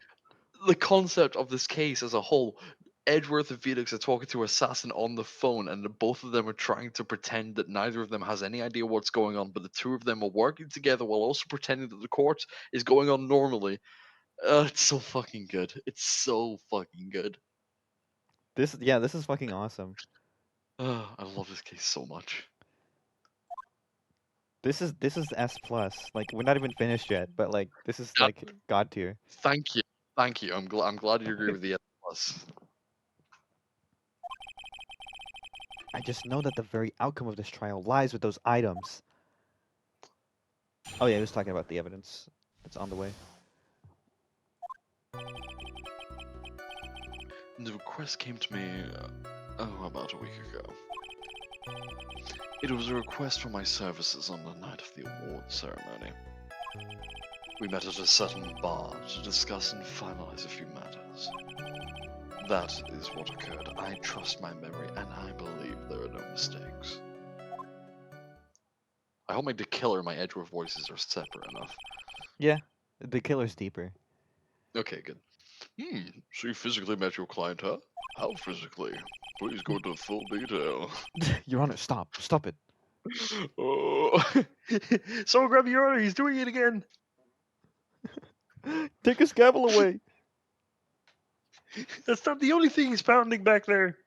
the concept of this case as a whole. Edgeworth and Felix are talking to Assassin on the phone, and both of them are trying to pretend that neither of them has any idea what's going on, but the two of them are working together while also pretending that the court is going on normally. It's so fucking good. It's so fucking good. This is fucking awesome. I love this case so much. This is S plus. Like we're not even finished yet, but like this is Uh, like god tier. Thank you, thank you. I'm glad you agree with the S plus. I just know that the very outcome of this trial lies with those items. Oh yeah, he was talking about the evidence that's on the way. The request came to me, about a week ago. It was a request for my services on the night of the award ceremony. We met at a certain bar to discuss and finalize a few matters. That is what occurred. I trust my memory, and I believe there are no mistakes. I hope my The Killer and my Edgeworth voices are separate enough. Yeah, the killer's deeper. Okay, good. So you physically met your client, huh? How physically? Please go into full detail. Your Honor, stop it. Oh. Someone grab your honor, he's doing it again. Take his gavel away. That's not the only thing he's pounding back there.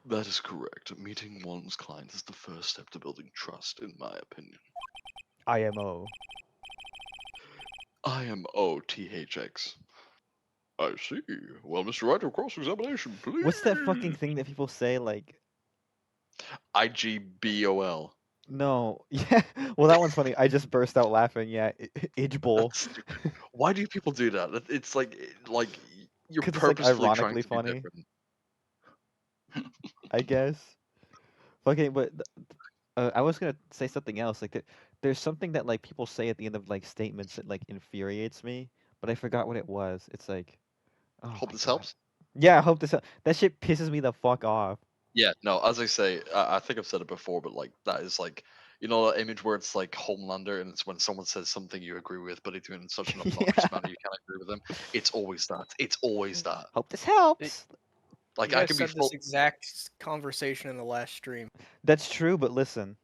That is correct. Meeting one's client is the first step to building trust, in my opinion. IMO. IMOTHX. I see. Well, Mr. Writer, cross-examination, please. What's that fucking thing that people say like? IGBOL. No, yeah. Well, that one's funny. I just burst out laughing. Yeah, Age Bowl. That's stupid. Why do people do that? It's like you're 'Cause it's, like, purposefully trying ironically to be funny. different. I guess. Okay, but I was gonna say something else. Like there's something that like people say at the end of like statements that like infuriates me, but I forgot what it was. It's like, oh Hope my this God. helps. Yeah, I hope this. That shit pisses me the fuck off. Yeah, no, as I say, I think I've said it before, but like that is like, you know, that image where it's like Homelander, and it's when someone says something you agree with, but they do it in such an obnoxious Yeah. manner you can't agree with them. It's always that. It's always that. Hope this helps. Like You I guys can be said full. this exact conversation in the last stream. That's true, but listen,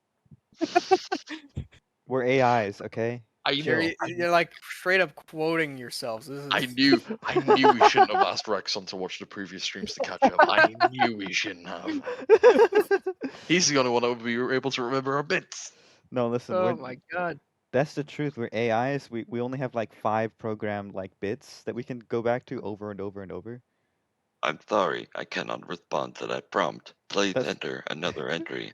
we're AIs, okay? I Chill. You're like straight up quoting yourselves. This is I knew we shouldn't have asked Rexon to watch the previous streams to catch up. I knew we shouldn't have. He's the only one that would be able to remember our bits. No, listen, Oh my god. that's the truth. We're AIs. We only have like 5 programmed like bits that we can go back to over and over and over. I'm sorry, I cannot respond to that prompt. Please That's- enter another entry.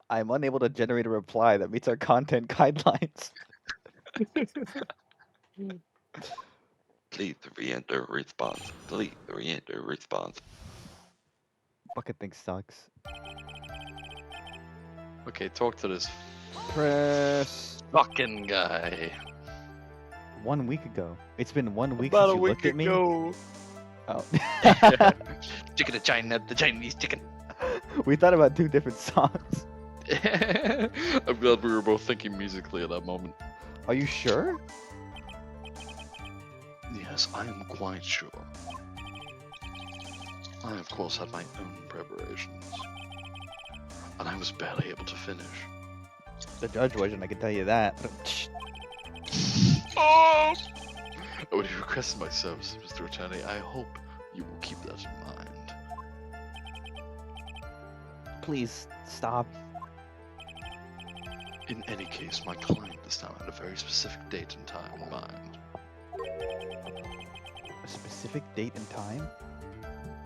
I'm unable to generate a reply that meets our content guidelines. Please re-enter response. Please re-enter response. Fucking thing sucks. Okay, talk to this Press. fucking guy. 1 week ago. It's been 1 week About since a you week looked at me. ago. Oh. Chicken of China, the Chinese chicken. We thought about 2 different songs. I'm glad we were both thinking musically at that moment. Are you sure? Yes, I am quite sure. I, of course, had my own preparations. And I was barely able to finish. The judge wasn't, I can tell you that. Oh! When you requested my services, Mr. Attorney, I hope you will keep that in mind. Please, stop. In any case, my client this time had a very specific date and time in mind. A specific date and time?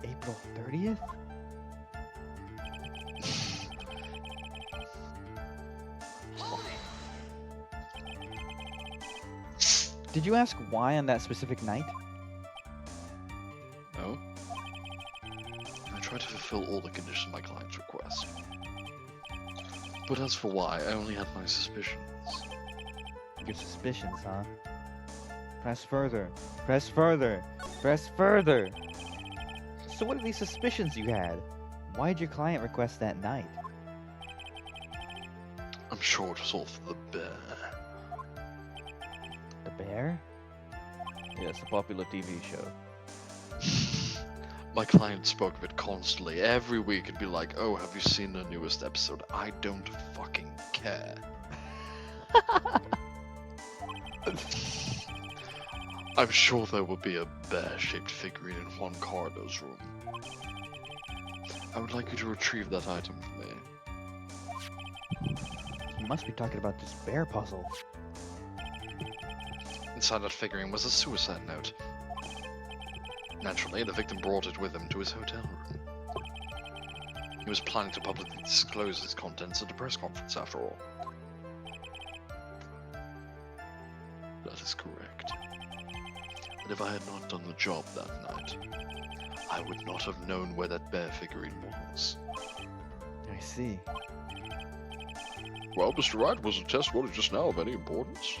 April 30th? Did you ask why on that specific night? No? I tried to fulfill all the conditions of my client's request. But as for why, I only had my suspicions. Your suspicions, huh? Press further. Press further. Press further. So what are these suspicions you had? Why did your client request that night? I'm sure it was all for the bear. The bear? Yeah, it's a popular TV show. My client spoke of it constantly. Every week it'd be like, oh, have you seen the newest episode? I don't fucking care. I'm sure there will be a bear-shaped figurine in Juan Cardo's room. I would like you to retrieve that item for me. You must be talking about this bear puzzle. Inside that figurine was a suicide note. Naturally, the victim brought it with him to his hotel room. He was planning to publicly disclose its contents at a press conference, after all. That is correct. And if I had not done the job that night, I would not have known where that bear figurine was. I see. Well, Mr. Wright, was the testimony just now of any importance?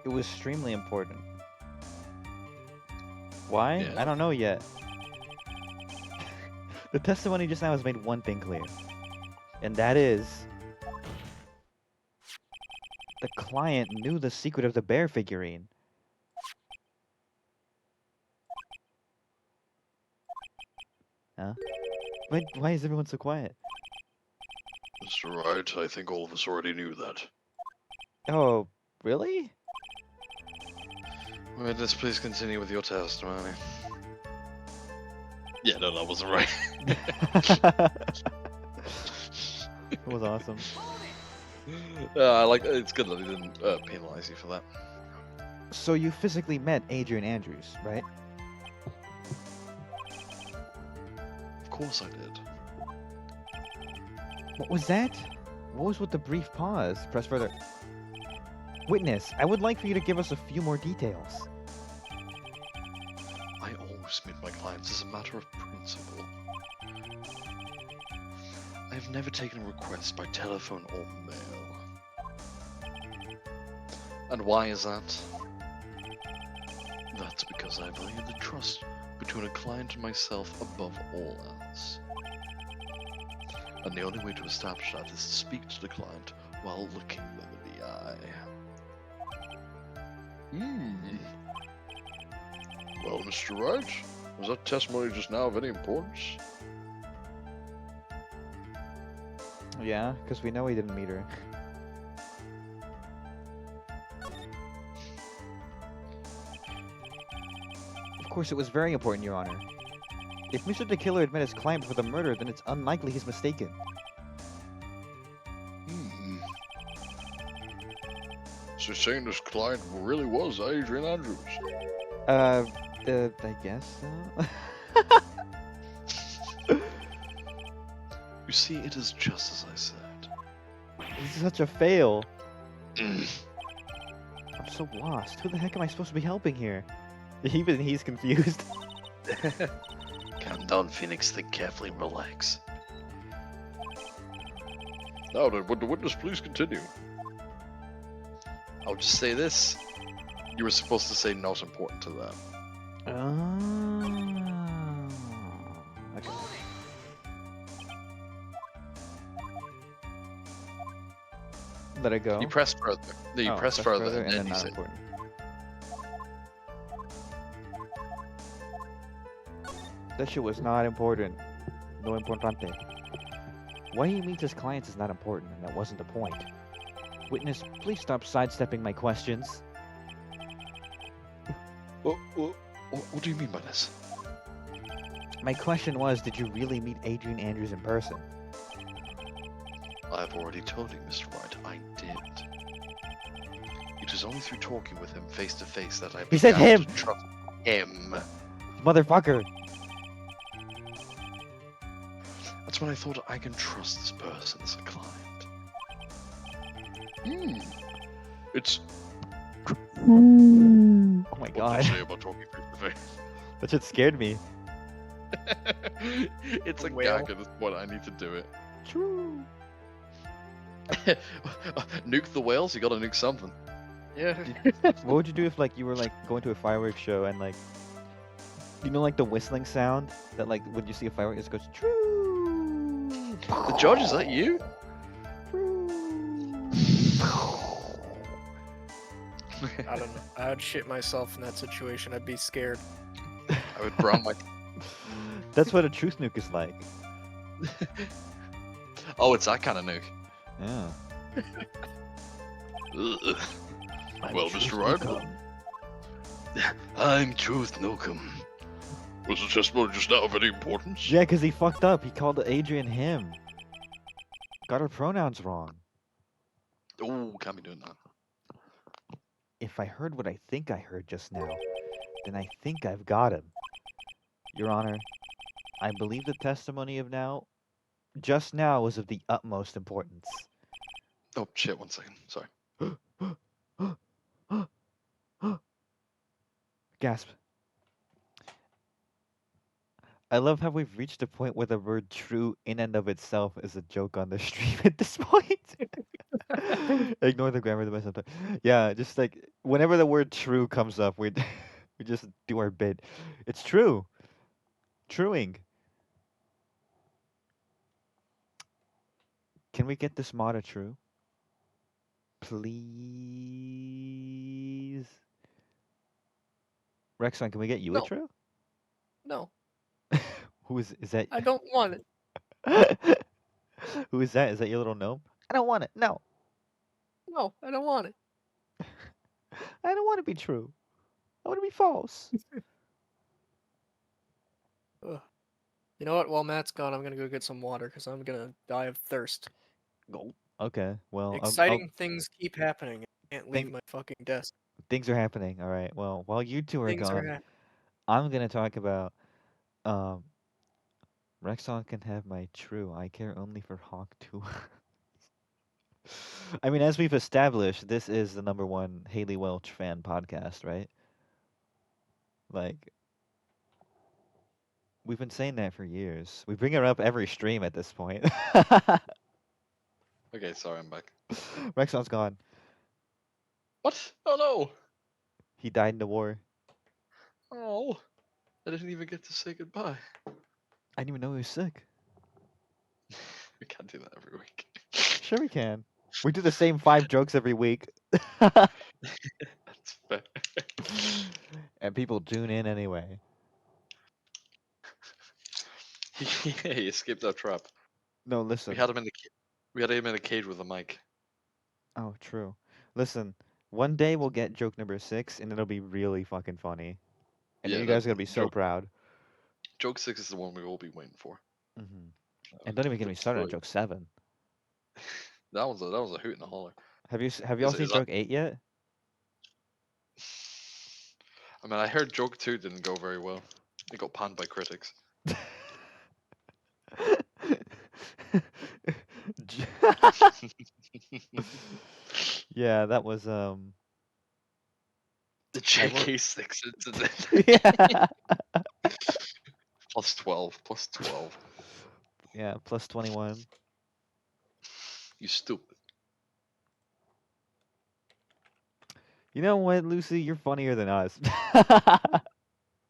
It was extremely important. Why? Yeah. I don't know yet. The testimony just now has made one thing clear. And that is... the client knew the secret of the bear figurine. Huh? Why is everyone so quiet? Mr. Wright, I think all of us already knew that. Oh, really? Witness, please continue with your testimony. Yeah, no, that wasn't right. It was awesome. I like. It's good that he didn't penalize you for that. So you physically met Adrian Andrews, right? Of course I did. What was that? What was with the brief pause? Press further. Witness, I would like for you to give us a few more details. I always meet my clients as a matter of principle. I have never taken a request by telephone or mail. And why is that? That's because I value the trust between a client and myself above all else. And the only way to establish that is to speak to the client while looking them in the eye. Well, Mr. Wright, was that testimony just now of any importance? Yeah, because we know he didn't meet her. Of course, it was very important, Your Honor. If Mr. the Killer had met his client for the murder, then it's unlikely he's mistaken. So you're saying this client really was Adrian Andrews? I guess so. You see, it is just as I said. This is such a fail. I'm so lost. Who the heck am I supposed to be helping here? Even he's confused. Calm down, Phoenix. Think carefully and relax. Now then, would the witness please continue? I'll just say this. You were supposed to say not important to that. Okay. Let it go. You press further. No, you Oh, press further, and then you not say. important. That shit was not important. No importante. Why he meets his clients is not important, and that wasn't the point. Witness, please stop sidestepping my questions. What do you mean by this? My question was, did you really meet Adrian Andrews in person? I've already told you, Mr. Wright, I did. It is only through talking with him face to face that I He said began him! to trust him. Motherfucker! That's when I thought I can trust this person as a client. It's Oh my what god. they say about talking face to face. That shit scared me. It's a Whale. gag at this point. I need to do it. True. Nuke the whales. You gotta nuke something. Yeah. What would you do if like you were like going to a fireworks show and like You know, like the whistling sound that, like, when you see a firework, it just goes true. The judge, is that you? I don't know. I would shit myself in that situation. I'd be scared. I would brown my. That's what a truth nuke is like. Oh, it's that kind of nuke. Yeah. Ugh. Well, Mr. Ryder. I'm Truth Nukem. Was the testimony just now of any importance? Yeah, because he fucked up. He called Adrian him. Got her pronouns wrong. Oh, can't be doing that. If I heard what I think I heard just now, then I think I've got him. Your Honor, I believe the testimony of just now was of the utmost importance. Oh shit! 1 second. Sorry. Gasp. I love how we've reached a point where the word true in and of itself is a joke on the stream at this point. Ignore the grammar the best of the time. Yeah, just like whenever the word true comes up, we we just do our bit. It's true. Truing. Can we get this mod a true? Please. Rexon, can we get you a No. true? No, Who is that? I don't want it. Who is that? Is that your little gnome? I don't want it. No. No, I don't want it. I don't want to be true. I want to be false. Ugh. You know what? While Matt's gone, I'm gonna go get some water because I'm gonna die of thirst. Go. Okay. Well, Exciting things keep happening. I can't leave Thing- my fucking desk. things are happening. All right. Well, while you two are Things are gone, happening. I'm gonna talk about um Rexon can have my true. I care only for Hawk 2. I mean, as we've established, this is the #1 Haley Welch fan podcast, right? Like, we've been saying that for years. We bring her up every stream at this point. Okay, sorry, I'm back. Rexon's gone. What? Oh no! He died in the war. Oh, I didn't even get to say goodbye. I didn't even know he was sick. We can't do that every week. Sure we can. We do the same 5 jokes every week. That's fair. And people tune in anyway. He escaped our trap. No, listen. We had him in the we had him in a cage with a mic. Oh, true. Listen, one day we'll get joke number 6, and it'll be really fucking funny. And Yeah, you guys that are gonna be so joke- proud. Joke 6 is the one we will be waiting for. Hmm And don't even get me started on Really- joke 7. That was a hoot and a holler. Have y'all Is seen that- joke 8 yet? I mean, I heard joke 2 didn't go very well. It got panned by critics. Yeah, that was The I will- JK6 incident. yeah. Plus 12. Plus 12. Yeah, plus 21. You stupid. You know what, Lucy? You're funnier than us.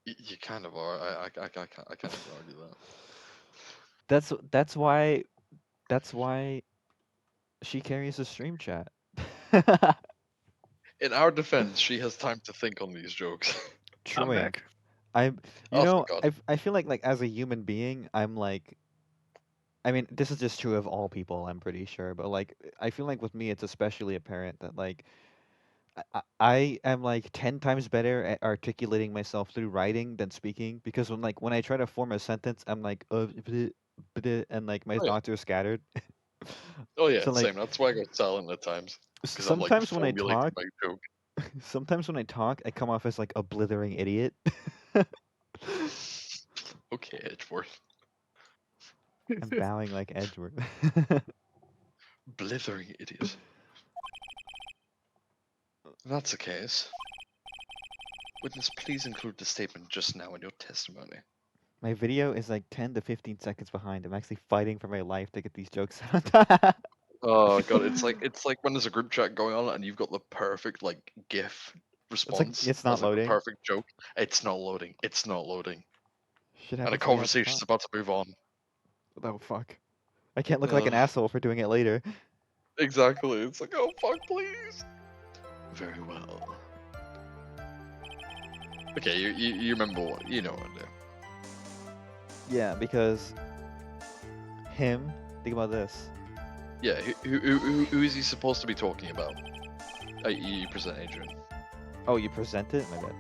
You kind of are. I can't even argue that. That's why she carries a stream chat. In our defense, she has time to think on these jokes. I'm Truing. back. You Oh, know, thank God. I feel like as a human being, I'm like, I mean, this is just true of all people, I'm pretty sure, but like, I feel like with me, it's especially apparent that like, I am like 10 times better at articulating myself through writing than speaking because when I try to form a sentence, I'm like, and like my Oh, yeah. thoughts are scattered. Oh yeah, So, like, same. That's why I go silent at times. Because I'm like sometimes when I formulating talk, my joke. sometimes when I talk, I come off as like a blithering idiot. Okay, Edgeworth. I'm bowing like Edgeworth. Blithering idiot. If that's the case, witness, please include the statement just now in your testimony. My video is like 10 to 15 seconds behind. I'm actually fighting for my life to get these jokes out. Oh god, it's like when there's a group chat going on and you've got the perfect like GIF response. it's not as, like, loading. a perfect joke. It's not loading. It's not loading. Shit And a happens when you have to conversation's talk. about to move on. Oh fuck! I can't look like an Ugh. asshole for doing it later. Exactly. It's like, oh fuck, please. Very well. Okay, you remember what you know what to do. Yeah, because him. Think about this. Yeah, who is he supposed to be talking about? You present Adrian. Oh, you present it? My bad.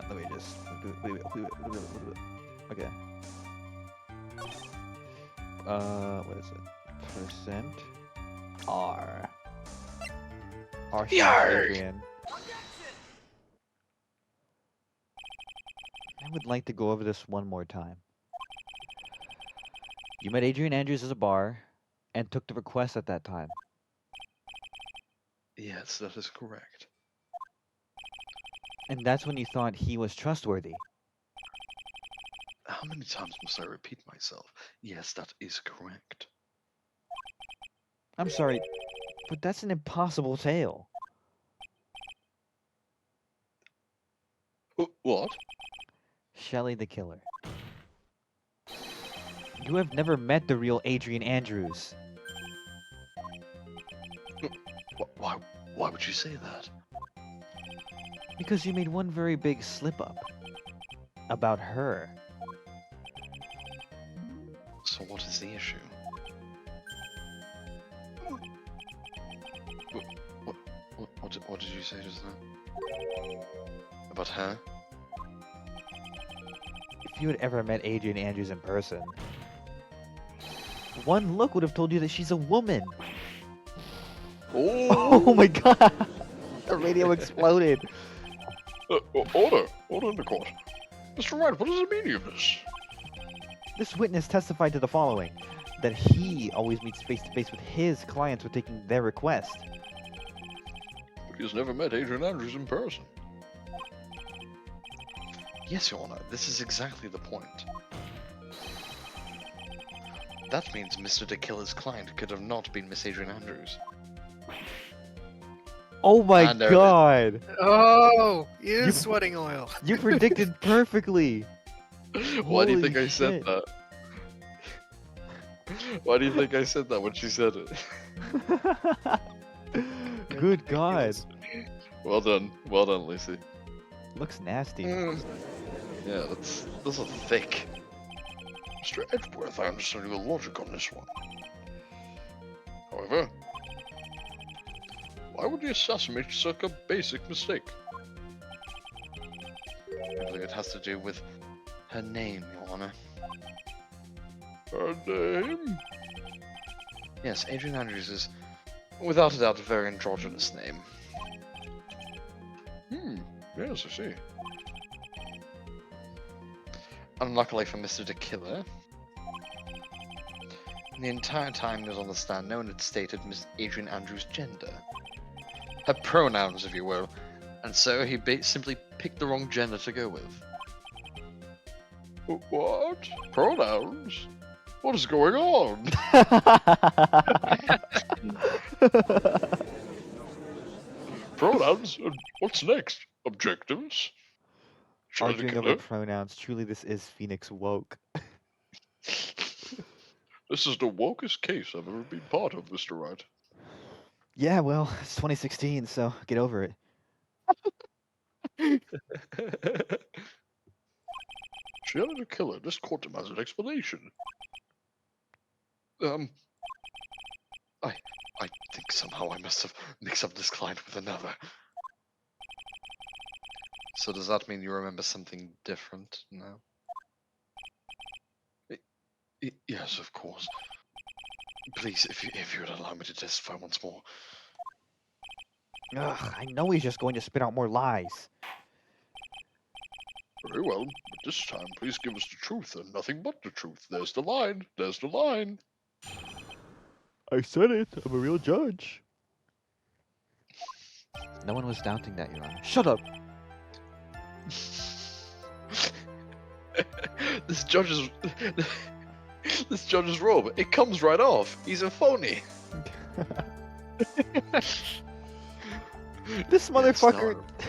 Let me just. Okay. What is it? Present R. R slash Yarg! Adrian. I would like to go over this one more time. You met Adrian Andrews at a bar and took the request at that time. Yes, that is correct. And that's when you thought he was trustworthy. How many times must I repeat myself? Yes, that is correct. I'm sorry, but that's an impossible tale. What? Shelley the killer. You have never met the real Adrian Andrews. Why would you say that? Because you made one very big slip up. About her. So what is the issue? What did you say just now? About her? If you had ever met Adrian Andrews in person, one look would have told you that she's a woman. Oh my god! The radio exploded. Order in the court. Mr. Wright, what does it mean you this? This witness testified to the following: that he always meets face to face with his clients when taking their request. But he has never met Adrian Andrews in person. Yes, Your Honor, this is exactly the point. That means Mr. De Killer's client could have not been Miss Adrian Andrews. Oh my And there it is. god! Oh, he You- is sweating oil. You predicted perfectly! Why do you think Holy I said shit. that? Why do you think I said that when she said it? Good god. Well done, Lucy. Looks nasty. Yeah, those are thick. Mr. Edgeworth, I understand your logic on this one. However, why would the assassin make such a basic mistake? I believe it has to do with her name, Your Honor. Her name? Yes, Adrian Andrews is, without a doubt, a very androgynous name. Yes, I see. Unluckily for Mr. De Killer, the entire time he was on the stand, no one had stated Miss Adrian Andrews' gender. Her pronouns, if you will, and so he simply picked the wrong gender to go with. What? Pronouns? What is going on? Pronouns? What's next? Objectives? Arguing over pronouns. Truly, this is Phoenix woke. This is the wokest case I've ever been part of, Mr. Wright. Yeah, well, it's 2016, so get over it. Shelley the Killer, this court demands an explanation. I think somehow I must have mixed up this client with another. So does that mean you remember something different now? Yes, of course. Please, if you would allow me to testify once more. Ugh, I know he's just going to spit out more lies. Very well, but this time please give us the truth and nothing but the truth. There's the line. There's the line. I said it. I'm a real judge. No one was doubting that, Your Honor. Shut up. This judge's robe. It comes right off. He's a phony. This Yeah, it's motherfucker. not-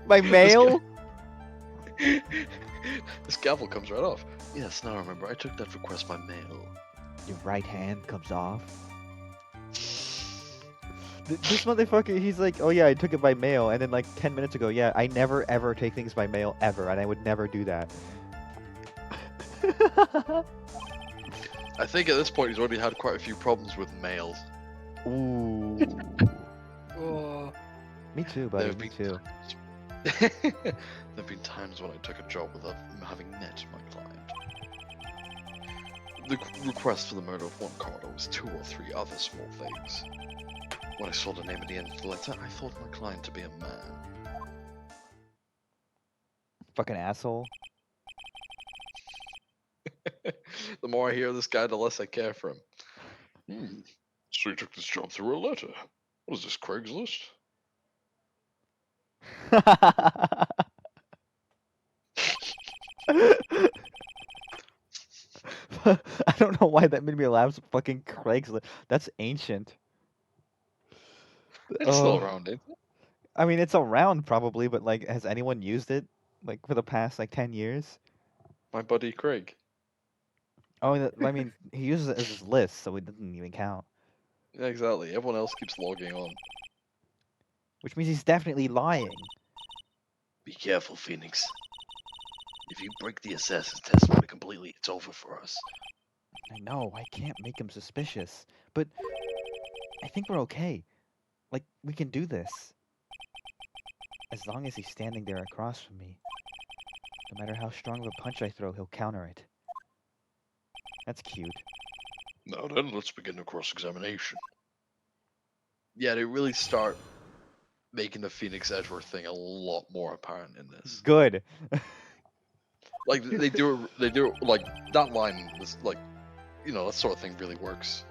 By This mail? This gavel comes right off. Yes, now I remember. I took that request by mail. Your right hand comes off. This motherfucker, he's like, oh yeah, I took it by mail, and then like 10 minutes ago, yeah, I never ever take things by mail ever, and I would never do that. I think at this point he's already had quite a few problems with mail. Ooh. Oh, Me too, buddy. There've Me been too. There've been times when I took a job without having met my client. The request for the murder of one Carter was 2 or 3 other small things. When I saw the name at the end of the letter, I thought my client to be a man. Fucking asshole. The more I hear this guy, the less I care for him. So you took this job through a letter. What is this, Craigslist? I don't know why that made me laugh. Fucking Craigslist. That's ancient. It's still Oh. around, ain't it? I mean, it's around probably, but like, has anyone used it like for the past like 10 years? My buddy Craig. Oh, I mean, he uses it as his list, so it doesn't even count. Yeah, exactly. Everyone else keeps logging on. Which means he's definitely lying. Be careful, Phoenix. If you break the assassin's testimony completely, it's over for us. I know, I can't make him suspicious, but I think we're okay. Like, we can do this. As long as he's standing there across from me. No matter how strong of a punch I throw, he'll counter it. That's cute. Now then, let's begin the cross-examination. Yeah, they really start making the Phoenix Edgeworth thing a lot more apparent in this. Good. Like they do it like that line was like, you know, that sort of thing really works.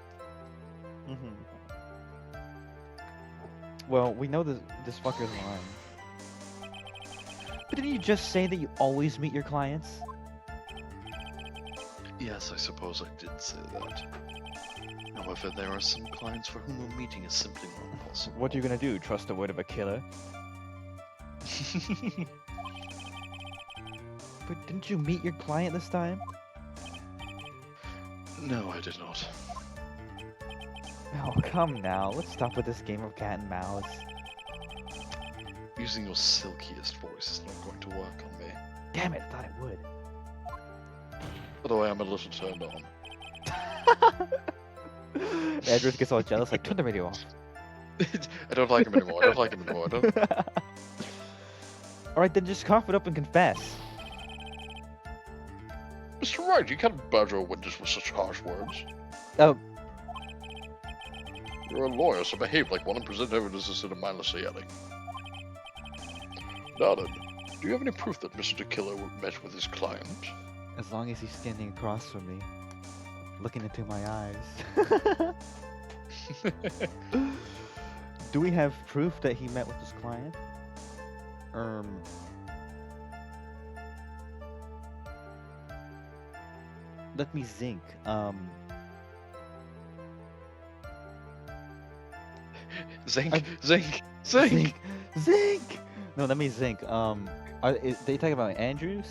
Well, we know this fucker's lying. But didn't you just say that you always meet your clients? Yes, I suppose I did say that. However, there are some clients for whom a meeting is simply not possible. What are you gonna do? Trust the word of a killer? But didn't you meet your client this time? No, I did not. Oh, come now. Let's stop with this game of cat and mouse. Using your silkiest voice is not going to work on me. Damn it, I thought it would. By the way, I'm a little turned on. Edward gets all jealous, like, turn the radio off. I don't like him anymore. I don't like him anymore. I don't... Alright, then just cough it up and confess. Mr. Wright, you can't badger a witness with such harsh words. Oh, You're a lawyer, so behave like one and present evidence instead of mindlessly yelling. Now then, do you have any proof that Mr. Killer met with his client? as long as he's standing across from me, looking into my eyes. Do we have proof that he met with his client? Let me think. Zinc, zinc, zinc! Zinc! No, let me think. They talking about Andrews?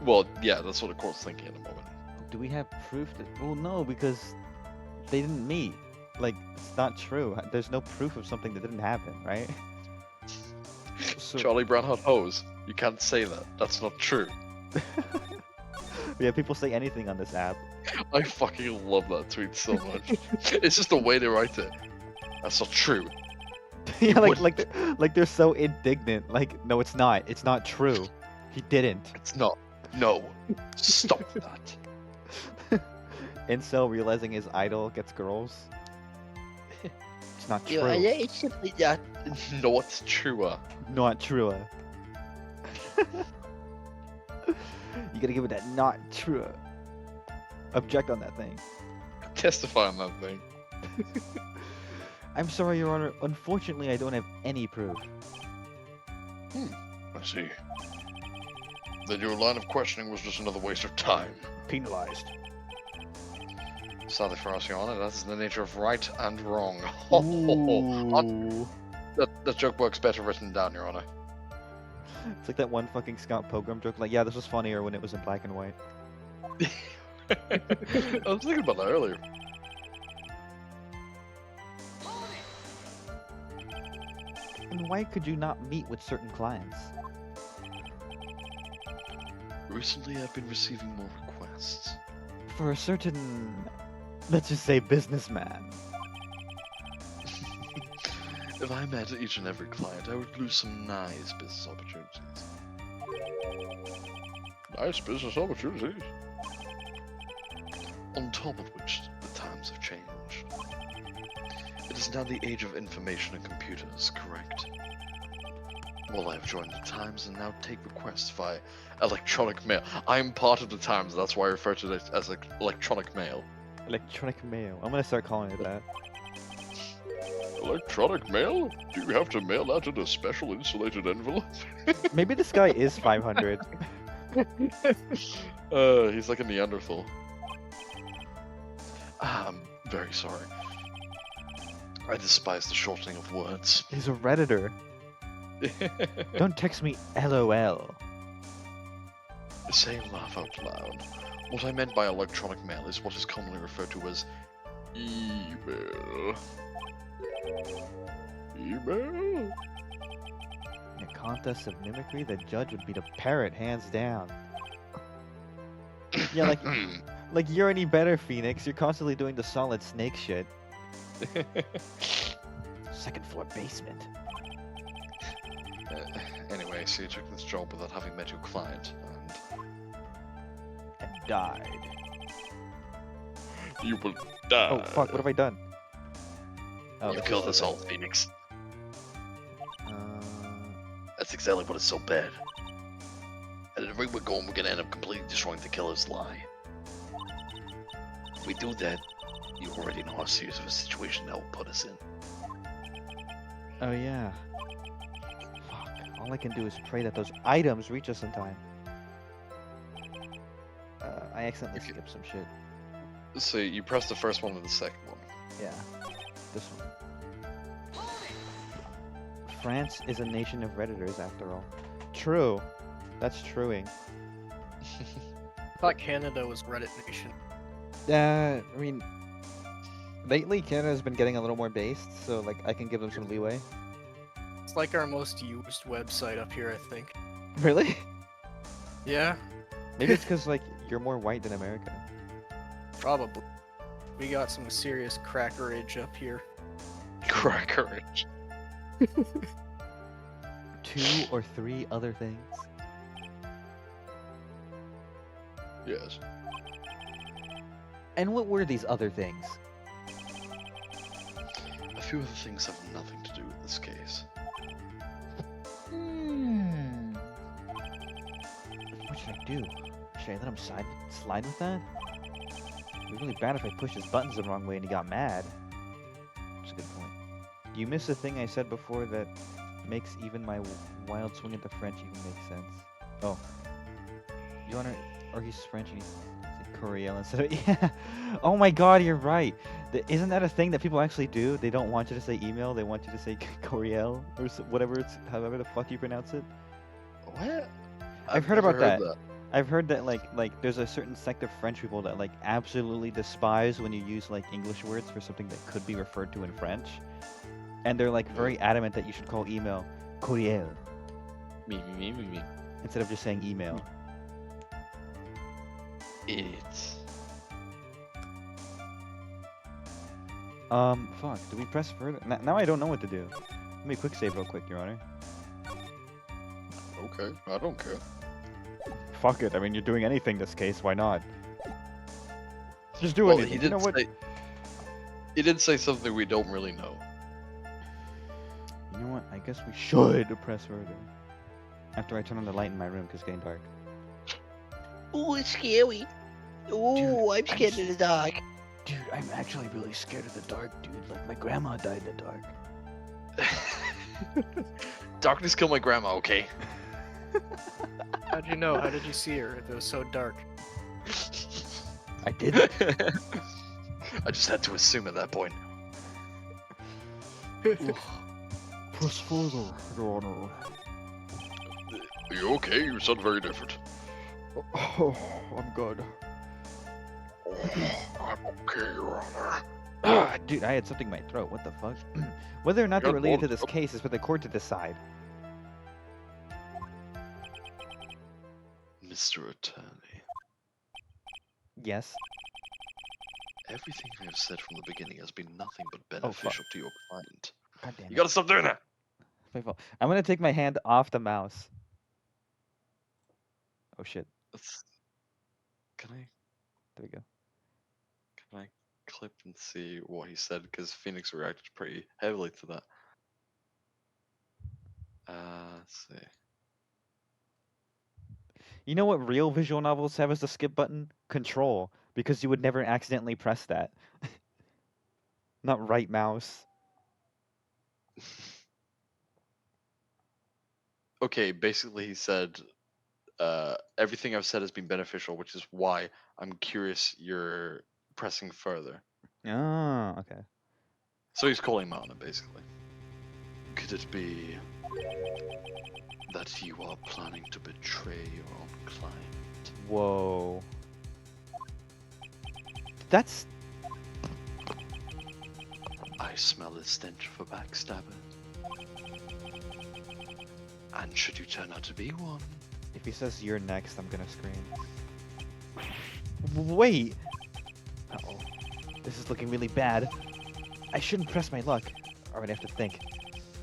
Well, yeah, that's what the court's thinking at the moment. Do we have proof that? Well, no, because they didn't meet. Like, it's not true. There's no proof of something that didn't happen, right? So, Charlie Brown had hose. You can't say that. That's not true. yeah, people say anything on this app. I fucking love that tweet so much. It's just the way they write it. That's not true. yeah, wouldn't. like they're so indignant. Like, no, it's not. It's not true. He didn't. It's not. No. Stop that. Incel realizing his idol gets girls. It's not true. Yeah, it's simply that. No, what's truer? Not true. You gotta give it that not true. Object on that thing. Testify on that thing. I'm sorry, Your Honor. Unfortunately, I don't have any proof. I see. Then your line of questioning was just another waste of time. Penalized. Sadly for us, Your Honor, that is the nature of right and wrong. Ooh. That joke works better written down, Your Honor. It's like that one fucking Scott Pilgrim joke. Like, yeah, this was funnier when it was in black and white. I was thinking about that earlier. And why could you not meet with certain clients? Recently, I've been receiving more requests. For a certain, let's just say, businessman. If I met each and every client, I would lose some nice business opportunities. Nice business opportunities. On top of which, the times have changed. It is now the age of information and computers, correct? Well, I've joined the Times and now take requests via electronic mail. I'm part of the Times, that's why I refer to it as electronic mail. Electronic mail. I'm gonna start calling it that. Electronic mail? Do you have to mail that in a special insulated envelope? Maybe this guy is 500. He's like a Neanderthal. I'm very sorry. I despise the shortening of words. He's a Redditor. Don't text me LOL. Say laugh out loud. What I meant by electronic mail is what is commonly referred to as email. Email? In a contest of mimicry, the judge would beat a parrot hands down. Yeah, like you're any better, Phoenix. You're constantly doing the solid snake shit. Second floor basement. Anyway, so you took this job without having met your client, And died. you will die. Oh fuck, what have I done? Oh, You this killed is us all, okay. Phoenix. Uh, That's exactly what is so bad. At the rate we're going, we're gonna end up completely destroying the killer's lie. If we do that, you already know how serious of a situation that will put us in. oh yeah. Fuck. All I can do is pray that those items reach us in time. I accidentally Okay. skipped some shit. So you press the first one and the second one. Yeah. This one. France is a nation of Redditors, after all. True. That's truing. I thought Canada was Reddit nation. I mean, lately Canada's been getting a little more based, so like I can give them some leeway. It's like our most used website up here, I think. Really? Yeah, Maybe it's because like you're more white than America. probably. We got some serious crackerage up here. Crackerage. 2 or 3 other things. Yes. And what were these other things? A few other things have nothing to do with this case. What should I do? Should I let him slide with that? It'd be really bad if I pushed his buttons the wrong way and he got mad. That's a good point. You missed the thing I said before that makes even my wild swing at the French even make sense. Oh. You wanna... Or he's French and he's Coryell instead of... Yeah! Oh my god, you're right! Isn't that a thing that people actually do? They don't want you to say email, they want you to say Coryell? Or whatever it's... However the fuck you pronounce it? What? I've heard never about that. I've heard that like there's a certain sect of French people that like absolutely despise when you use like English words for something that could be referred to in French, and they're like very adamant that you should call email courriel Me. instead of just saying email. Idiots. Fuck. Do we press further? Now I don't know what to do. Let me quick save real quick, Your Honor. Okay, I don't care. Fuck it. I mean, you're doing anything this case. Why not? Just do Well, anything. he You did know what? say. He did say something we don't really know. You know what? I guess we should press further. After I turn on the light in my room because it's getting dark. Ooh, it's scary. Ooh, Dude, I'm scared of the dark. Dude, I'm actually really scared of the dark, dude. Like, my grandma died in the dark. Darkness killed my grandma, okay? How'd you know? How did you see her if it was so dark? I did. I just had to assume at that point. Press further, Your Honor. Are you okay? You sound very different. Oh, I'm good. I'm okay, Your Honor. Dude, I had something in my throat. What the fuck? Whether or not they're got related to water. this case is for the court to decide. Mr. Attorney, Yes. everything I have said from the beginning has been nothing but fuck. beneficial to your client. God damn You it. gotta stop doing that. My fault. I'm gonna take my hand off the mouse. Oh shit. Can I There we go. clip and see what he said? Because Phoenix reacted pretty heavily to that. Let's see. You know what real visual novels have as the skip button? Control. Because you would never accidentally press that. Not right mouse. Okay, basically he said, everything I've said has been beneficial, which is why I'm curious you're pressing further. Oh, okay. So he's calling him out on it, basically. Could it be that you are planning to betray your own client? Whoa. That's... I smell a stench for backstabbers. And should you turn out to be one, If he says you're next, I'm gonna scream. Wait! Uh-oh. This is looking really bad. I shouldn't press my luck. Or I'd have to think.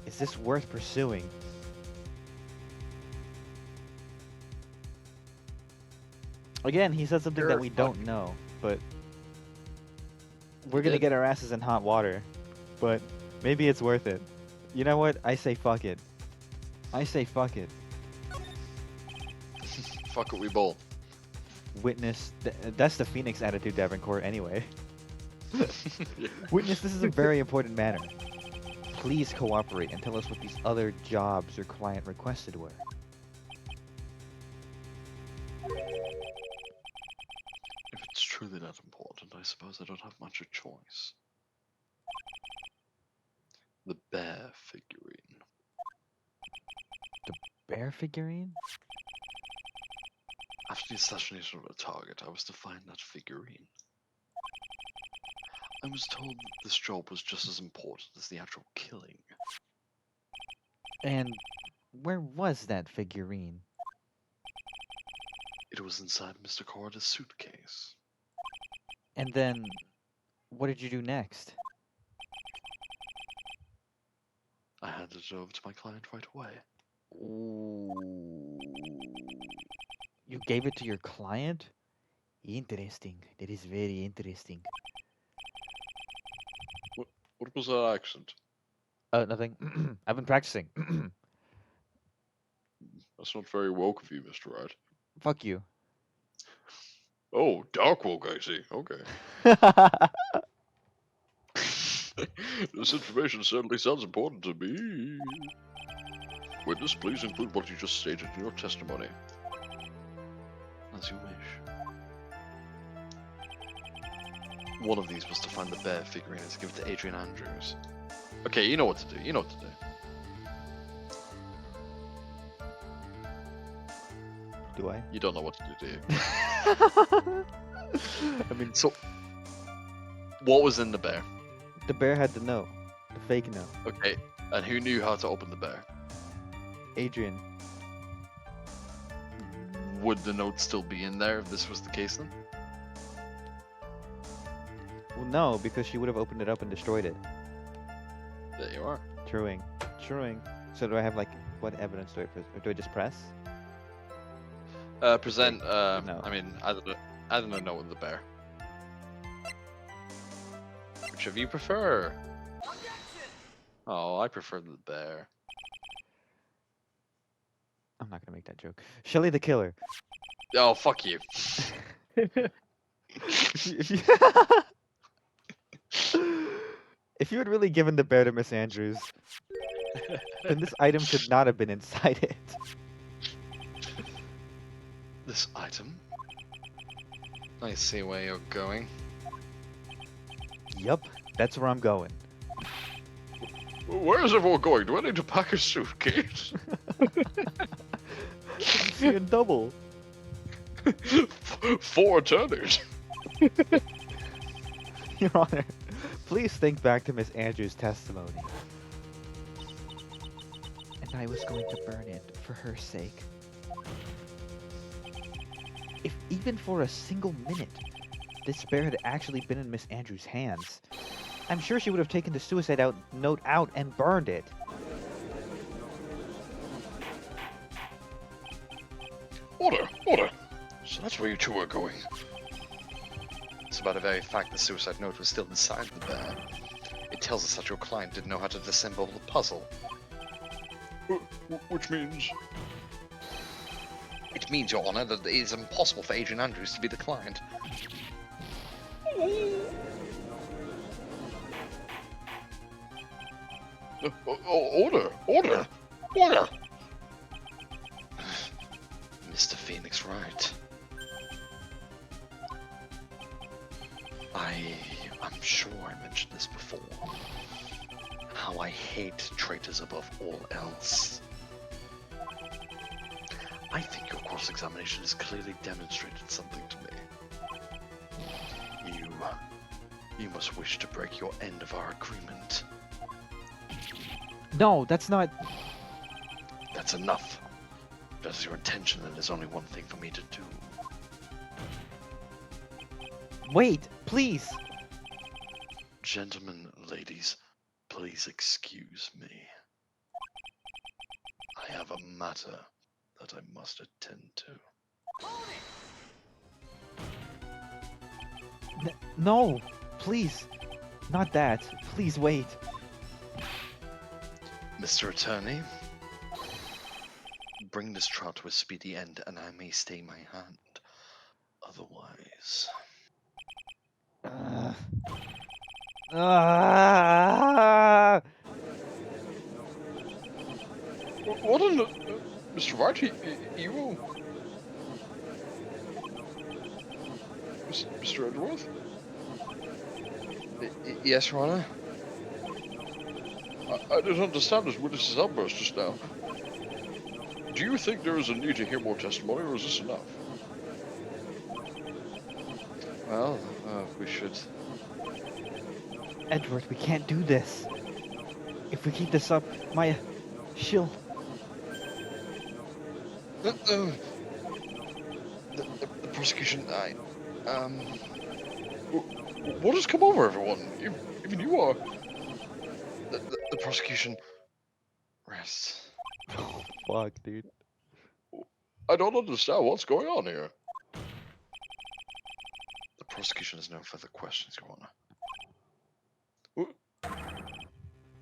Is this worth pursuing? Again, he said something that we don't know, but... We're gonna get our asses in hot water. But maybe it's worth it. You know what? I say fuck it. I say fuck it. fuck it, we bowl. Witness, that's the Phoenix attitude, Davenport, anyway. Witness, this is a very important matter. Please cooperate and tell us what these other jobs your client requested were. If it's truly that important, I suppose I don't have much of a choice. The bear figurine. Bear figurine? After the assassination of a target, I was to find that figurine. I was told that this job was just as important as the actual killing. And where was that figurine? It was inside Mr. Corrida's suitcase. And then, what did you do next? I handed it over to my client right away. Ooh. You gave it to your client? Interesting. That is very interesting. What was that accent? Nothing. I've been practicing. That's not very woke of you, Mr. Wright. Fuck you. Oh, dark woke, I see. Okay. This information certainly sounds important to me. Witness, please include what you just stated in your testimony. As you wish. One of these was to find the bear figurine and to give it to Adrian Andrews. Okay, you know what to do. You know what to do. Do I? You don't know what to do, do you? I mean, So, what was in the bear? the bear had the note. The fake note. Okay, and who knew how to open the bear? Adrian. Would the note still be in there if this was the case then? Well, no, because she would have opened it up and destroyed it. There you are. Truing. Truing. So do I have, like, what evidence do I press? Or do I just press? Present, No. I mean, I don't know note with the bear. Which of you prefer? Oh, I prefer the bear. I'm not gonna make that joke. Shelly the killer. Oh, fuck you. If you, if you had really given the bear to Miss Andrews, then this item should not have been inside it. This item? I see where you're going. Yup, that's where I'm going. Where is everyone going? Do I need to pack a suitcase? I'm seeing double. 4 attorneys. Your Honor, please think back to Miss Andrews' testimony. And I was going to burn it for her sake. If even for a single minute, this bear had actually been in Miss Andrews' hands, I'm sure she would have taken the note out and burned it. Order, order. So that's where you two are going. It's about the very fact the suicide note was still inside the bear. It tells us that your client didn't know how to disassemble the puzzle. Which means? It means, Your Honor, that it is impossible for Agent Andrews to be the client. Order! Order! Order! Mr. Phoenix, right. I'm sure I mentioned this before. How I hate traitors above all else. I think your cross-examination has clearly demonstrated something to me. You must wish to break your end of our agreement. No, that's not... That's enough. If that is your intention, then there's only one thing for me to do. Wait, please! Gentlemen, ladies, please excuse me. I have a matter that I must attend to. No, please. Not that. Please wait. Mr. Attorney, bring this trial to a speedy end and I may stay my hand. Otherwise... What in the... Mr. Wright, you... Mr. Edgeworth? Yes, Your Honor? I didn't understand this witness's outburst just now. Do you think there is a need to hear more testimony, or is this enough? Well, we should... Edward, we can't do this. If we keep this up, she'll... The prosecution, what has come over everyone? Even you are... The prosecution... Rest. Oh, fuck, dude. I don't understand what's going on here. The prosecution has no further questions, Your Honor.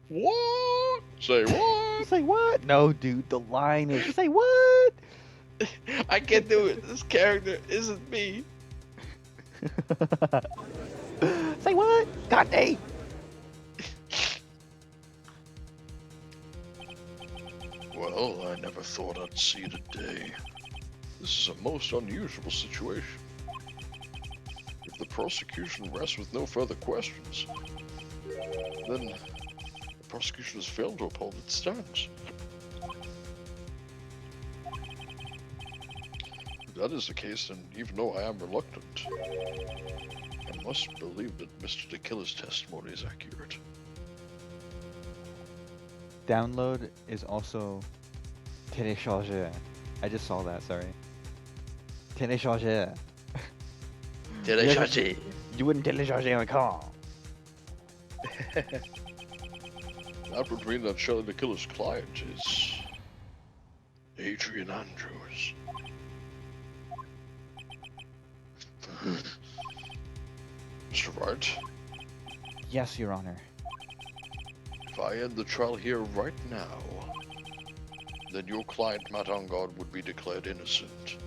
What? Say what? Say what? No, dude, the line is... Say what? I can't do it. This character isn't me. Say what? God dang! Well, I never thought I'd see the day. This is a most unusual situation. If the prosecution rests with no further questions, then the prosecution has failed to uphold its stance. If that is the case, then even though I am reluctant, I must believe that Mr. DeKiller's testimony is accurate. Download is also télécharger. I just saw that, sorry. Télécharger. Télécharger. You wouldn't télécharger encore. That would mean that Shelley DeKiller's client is Adrian Andrews. Mr. Wright, Yes, Your Honor. if I end the trial here right now, then your client Matt Angard would be declared innocent.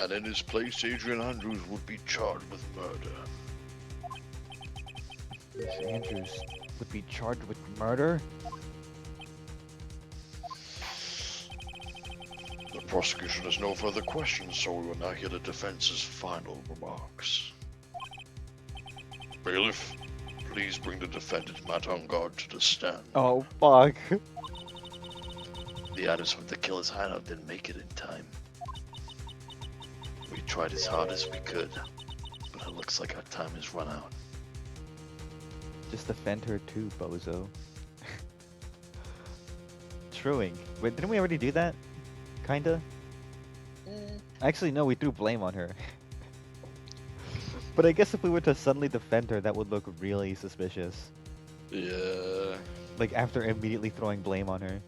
And in his place, Adrian Andrews would be charged with murder. Miss Andrews would be charged with murder? The prosecution has no further questions, so we will now hear the defense's final remarks. Bailiff, please bring the defendant Matt on guard to the stand. Oh fuck. The items from the killer's hideout didn't make it in time. We tried as hard as we could, but it looks like our time has run out. Just defend her too, bozo. Truing. Wait, didn't we already do that? Kinda? Actually, no, we threw blame on her. But I guess if we were to suddenly defend her, that would look really suspicious. Yeah. Like, after immediately throwing blame on her.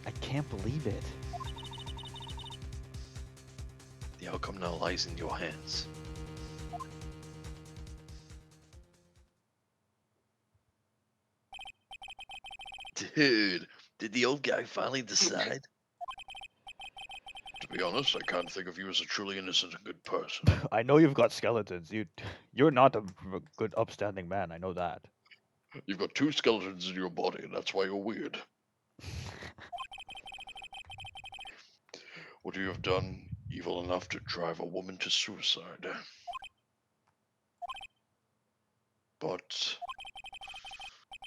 I can't believe it. The outcome now lies in your hands. Dude, did the old guy finally decide? To be honest, I can't think of you as a truly innocent and good person. I know you've got skeletons. You're not a good, upstanding man. I know that. You've got 2 skeletons in your body, and that's why you're weird. Would you have done evil enough to drive a woman to suicide? But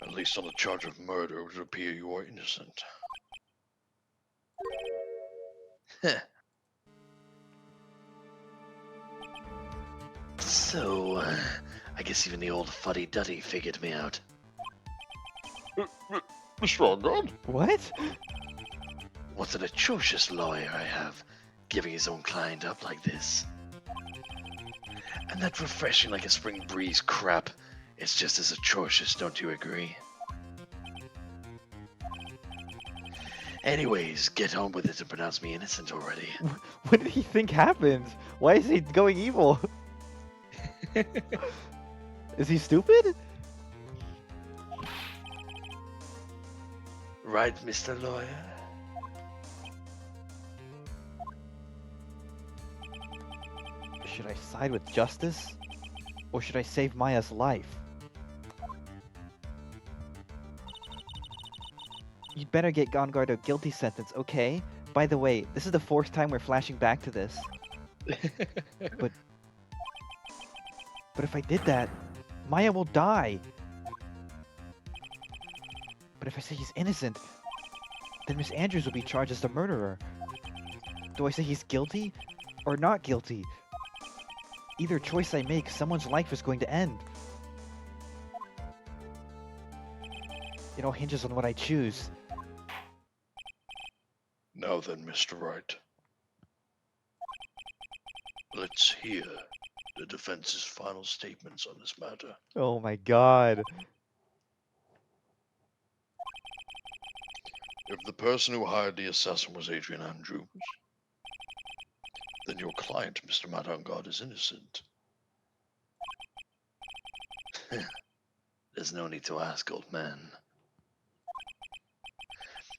at least on the charge of murder, it would appear you are innocent. So, I guess even the old fuddy-duddy figured me out. Mr. Argod? What? What an atrocious lawyer I have, giving his own client up like this. And that refreshing like a spring breeze crap, it's just as atrocious, don't you agree? Anyways, get on with it and pronounce me innocent already. What did he think happened? Why is he going evil? Is he stupid? Right, Mr. Lawyer? Should I side with justice? Or should I save Maya's life? You'd better get Gongard a guilty sentence, okay? By the way, this is the 4th time we're flashing back to this. But if I did that, Maya will die. But if I say he's innocent, then Miss Andrews will be charged as the murderer. Do I say he's guilty or not guilty? Either choice I make, someone's life is going to end. It all hinges on what I choose. Now then, Mr. Wright. Let's hear the defense's final statements on this matter. Oh my god. If the person who hired the assassin was Adrian Andrews, then your client, Mr. Matt Argod, is innocent. There's no need to ask, old man.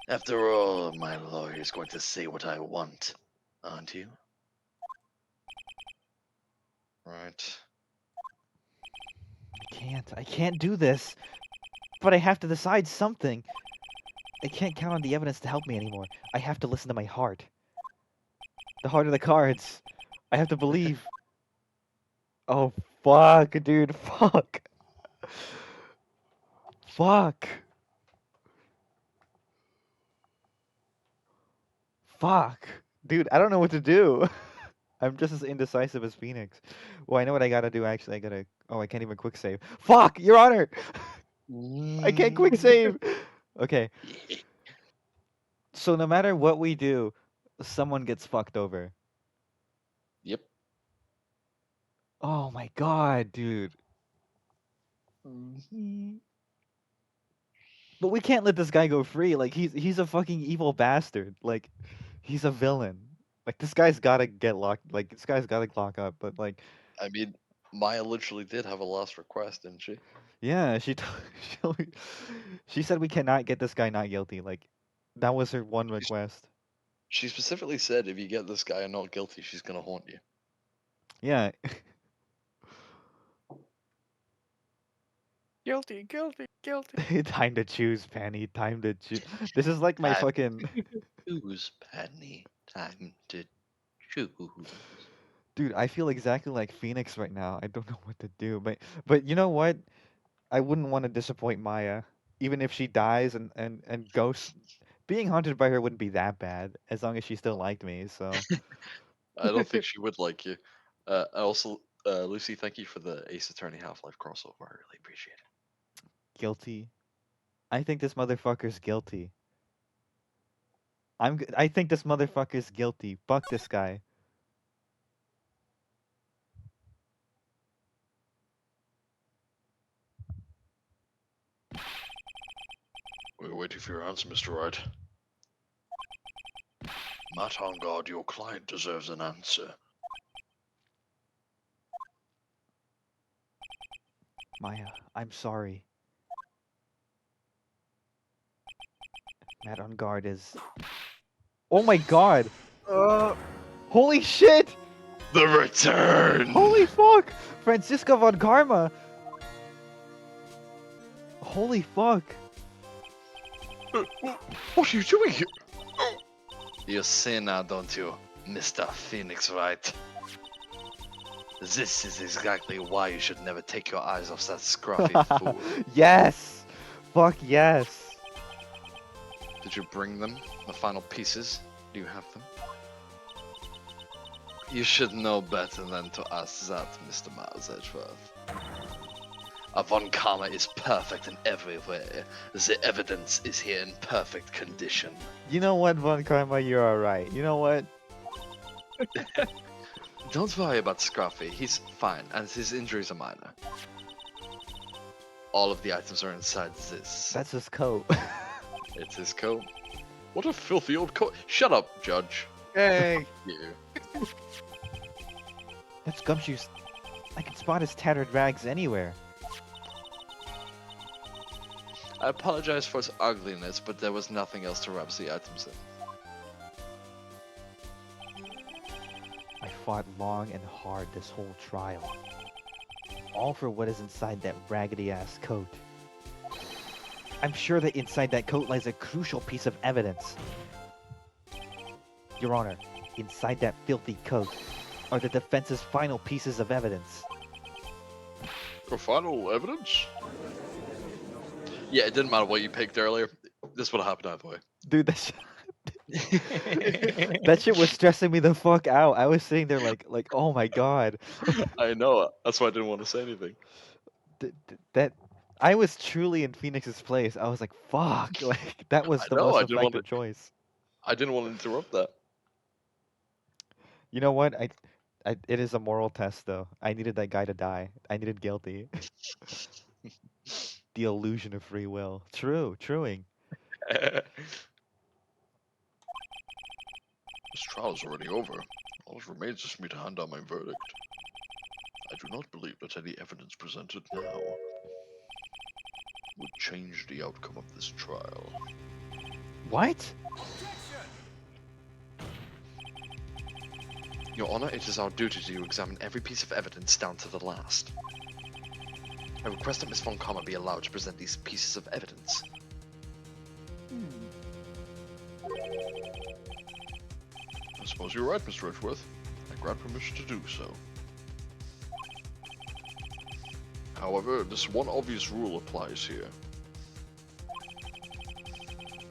After all, my lawyer's going to say what I want, aren't you? Right. I can't do this. But I have to decide something. I can't count on the evidence to help me anymore. I have to listen to my heart. The heart of the cards. I have to believe. Oh, fuck, dude. Fuck. Fuck. Fuck. Dude, I don't know what to do. I'm just as indecisive as Phoenix. Well, I know what I gotta do, actually. I gotta... Oh, I can't even quick save. Fuck! Your Honor! I can't quick save! Okay. So no matter what we do, someone gets fucked over. Yep. Oh my god, dude. But we can't let this guy go free. Like, he's a fucking evil bastard. Like, he's a villain. Like, this guy's gotta get locked. Like, this guy's gotta lock up. But, like, I mean, Maya literally did have a last request, didn't she? yeah, she told me, she said we cannot get this guy not guilty. Like, that was her one request. She specifically said if you get this guy not guilty, she's gonna haunt you. Yeah. Guilty, guilty, guilty. Time to choose, Penny. Time to choose. This is like my Time. fucking... Choose, Penny. Time to choose. Dude, I feel exactly like Phoenix right now. I don't know what to do, but you know what? I wouldn't want to disappoint Maya, even if she dies and ghosts. Being haunted by her wouldn't be that bad as long as she still liked me. So I don't think she would like you. I also, Lucy, thank you for the Ace Attorney Half-Life crossover. I really appreciate it. guilty. I think this motherfucker's guilty. I think this motherfucker's guilty. Fuck this guy. We're waiting for your answer, Mr. Wright. Matt on guard, your client deserves an answer. Maya, I'm sorry. Matt on guard is. Oh my god! Holy shit! The return! Holy fuck! Francisco von Karma! Holy fuck! What are you doing here? You see now, don't you, Mr. Phoenix Wright? This is exactly why you should never take your eyes off that scruffy fool. Yes! Fuck yes! Did you bring them? The final pieces? Do you have them? You should know better than to ask that, Mr. Miles Edgeworth. A Von Karma is perfect in every way. The evidence is here in perfect condition. You know what, Von Karma, you're alright. You know what? Don't worry about Scruffy, he's fine, and his injuries are minor. All of the items are inside this. That's his coat. It's his coat. What a filthy old coat. Shut up, Judge. Hey! You. That's Gumshoe's. I can spot his tattered rags anywhere. I apologize for its ugliness, but there was nothing else to wrap the items in. I fought long and hard this whole trial. All for what is inside that raggedy-ass coat. I'm sure that inside that coat lies a crucial piece of evidence. Your Honor, inside that filthy coat are the defense's final pieces of evidence. Your final evidence? Yeah, it didn't matter what you picked earlier. This would have happened either way. Dude, that shit was stressing me the fuck out. I was sitting there like, oh my god. I know. That's why I didn't want to say anything. That I was truly in Phoenix's place. I was like, fuck. Like that was I the know, most I didn't want effective choice. I didn't want to interrupt that. You know what? It is a moral test though. I needed that guy to die. I needed guilty. The illusion of free will. Truing. This trial is already over. All that remains is for me to hand down my verdict. I do not believe that any evidence presented now would change the outcome of this trial. What? Your Honor, it is our duty to examine every piece of evidence down to the last. I request that Miss Von Karma be allowed to present these pieces of evidence. I suppose you're right, Mr. Edgeworth. I grant permission to do so. However, this one obvious rule applies here.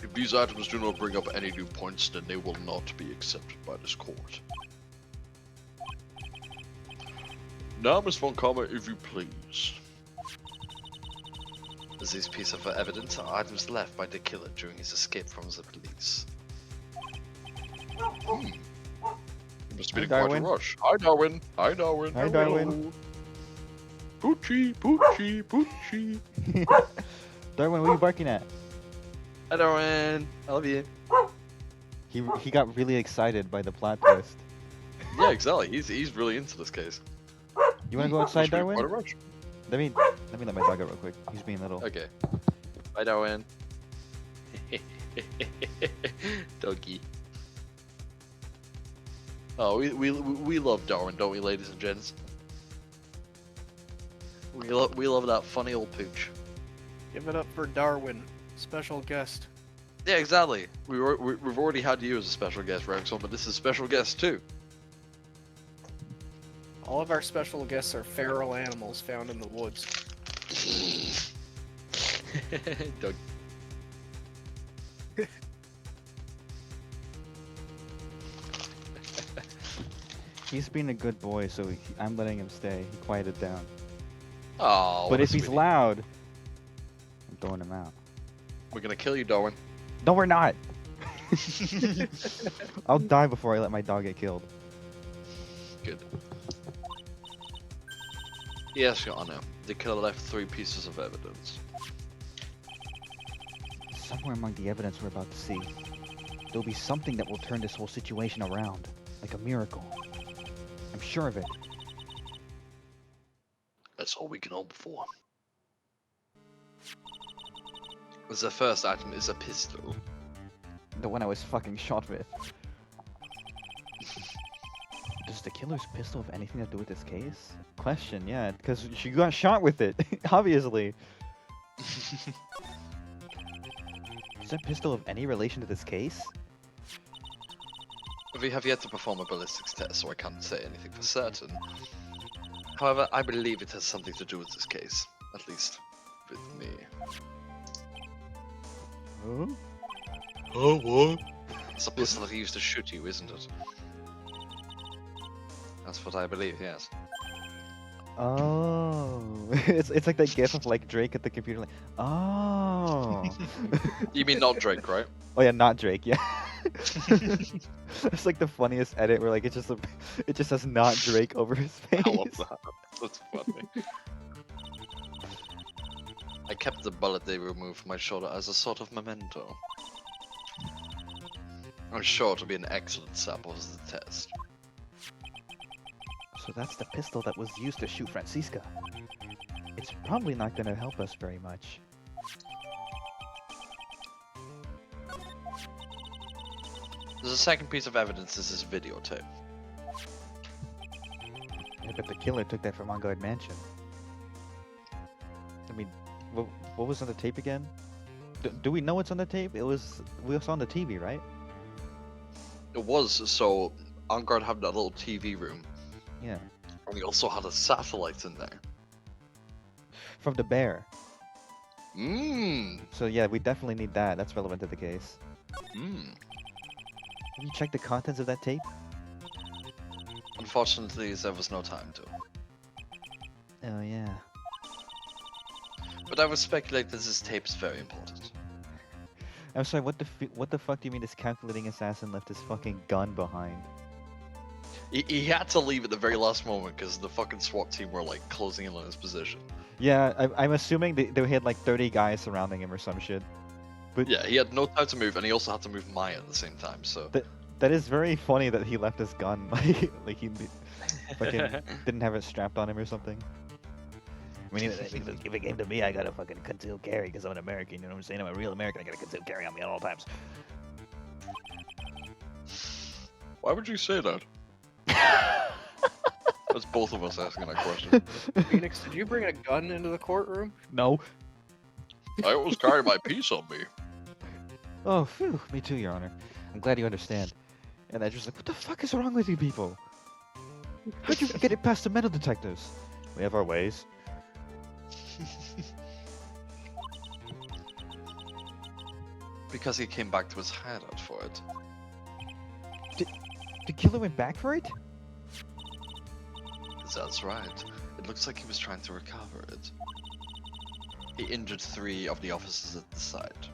If these items do not bring up any new points, then they will not be accepted by this court. Now, Miss Von Karma, if you please. These pieces of evidence are items left by the killer during his escape from the police. It must have been Hi, quite a Darwin. rush. Hi, Darwin. Hi, Darwin. Hi, Darwin. Poochie, Poochie, Poochie. Darwin, what are you barking at? Hi, Darwin. I love you. He got really excited by the plot twist. Yeah, exactly. He's really into this case. You wanna go outside, Must be Darwin? quite a rush. Let me let my dog out real quick. He's being little. Okay. Bye, Darwin. Doggy. Oh, we love Darwin, don't we, ladies and gents? We love that funny old pooch. Give it up for Darwin, special guest. Yeah, exactly. We've already had you as a special guest, Rexon, but this is a special guest too. All of our special guests are feral animals found in the woods. Doug. He's being a good boy, so I'm letting him stay. He quieted down. Oh, But what a if he's sweetie. loud, I'm throwing him out. We're gonna kill you, Darwin. No, we're not. I'll die before I let my dog get killed. Good. Yes, Your Honor. The killer left 3 pieces of evidence. Somewhere among the evidence we're about to see, there'll be something that will turn this whole situation around, like a miracle. I'm sure of it. That's all we can hope for. The first item is a pistol. The one I was fucking shot with. Does the killer's pistol have anything to do with this case? Question, yeah, because she got shot with it, obviously. Does that pistol have any relation to this case? We have yet to perform a ballistics test, so I can't say anything for certain. However, I believe it has something to do with this case. At least, with me. Huh? Oh, what? It's a pistol that he used to shoot you, isn't it? That's what I believe, yes. Oh, it's like that gif of like Drake at the computer, like, oh. You mean not Drake, right? Oh yeah, not Drake, yeah. It's like the funniest edit where like it just says not Drake over his face. I love that. That's funny. I kept the bullet they removed from my shoulder as a sort of memento. I'm sure it'll be an excellent sample of the test. So that's the pistol that was used to shoot Francisca. It's probably not going to help us very much. There's a second piece of evidence. This is videotape. Yeah, but the killer took that from On Guard Mansion. I mean, what was on the tape again? Do we know what's on the tape? We saw on the TV, right? It was, so On Guard had that little TV room. Yeah. And we also had a satellite in there. From the bear. Mmm. So yeah, we definitely need that. That's relevant to the case. Mmm. Have you checked the contents of that tape? Unfortunately, there was no time to. Oh yeah. But I would speculate that this tape is very important. I'm sorry. What the fuck do you mean this calculating assassin left his fucking gun behind? He had to leave at the very last moment because the fucking SWAT team were like closing in on his position. Yeah, I'm assuming they had like 30 guys surrounding him or some shit. But Yeah, he had no time to move, and he also had to move Maya at the same time. So that is very funny that he left his gun like he fucking didn't have it strapped on him or something. I mean, if it came to me, I gotta fucking concealed carry because I'm an American. You know what I'm saying? I'm a real American. I gotta concealed carry on me at all times. why would you say that? That's both of us asking that question. Phoenix, did you bring a gun into the courtroom? No. I always carry my piece on me. Oh, phew. Me too, Your Honor. I'm glad you understand. And I just like, what the fuck is wrong with you people? How'd you get it past the metal detectors? We have our ways. Because he came back to his hideout for it. The killer went back for it? That's right. It looks like he was trying to recover it. He injured 3 of the officers at the site.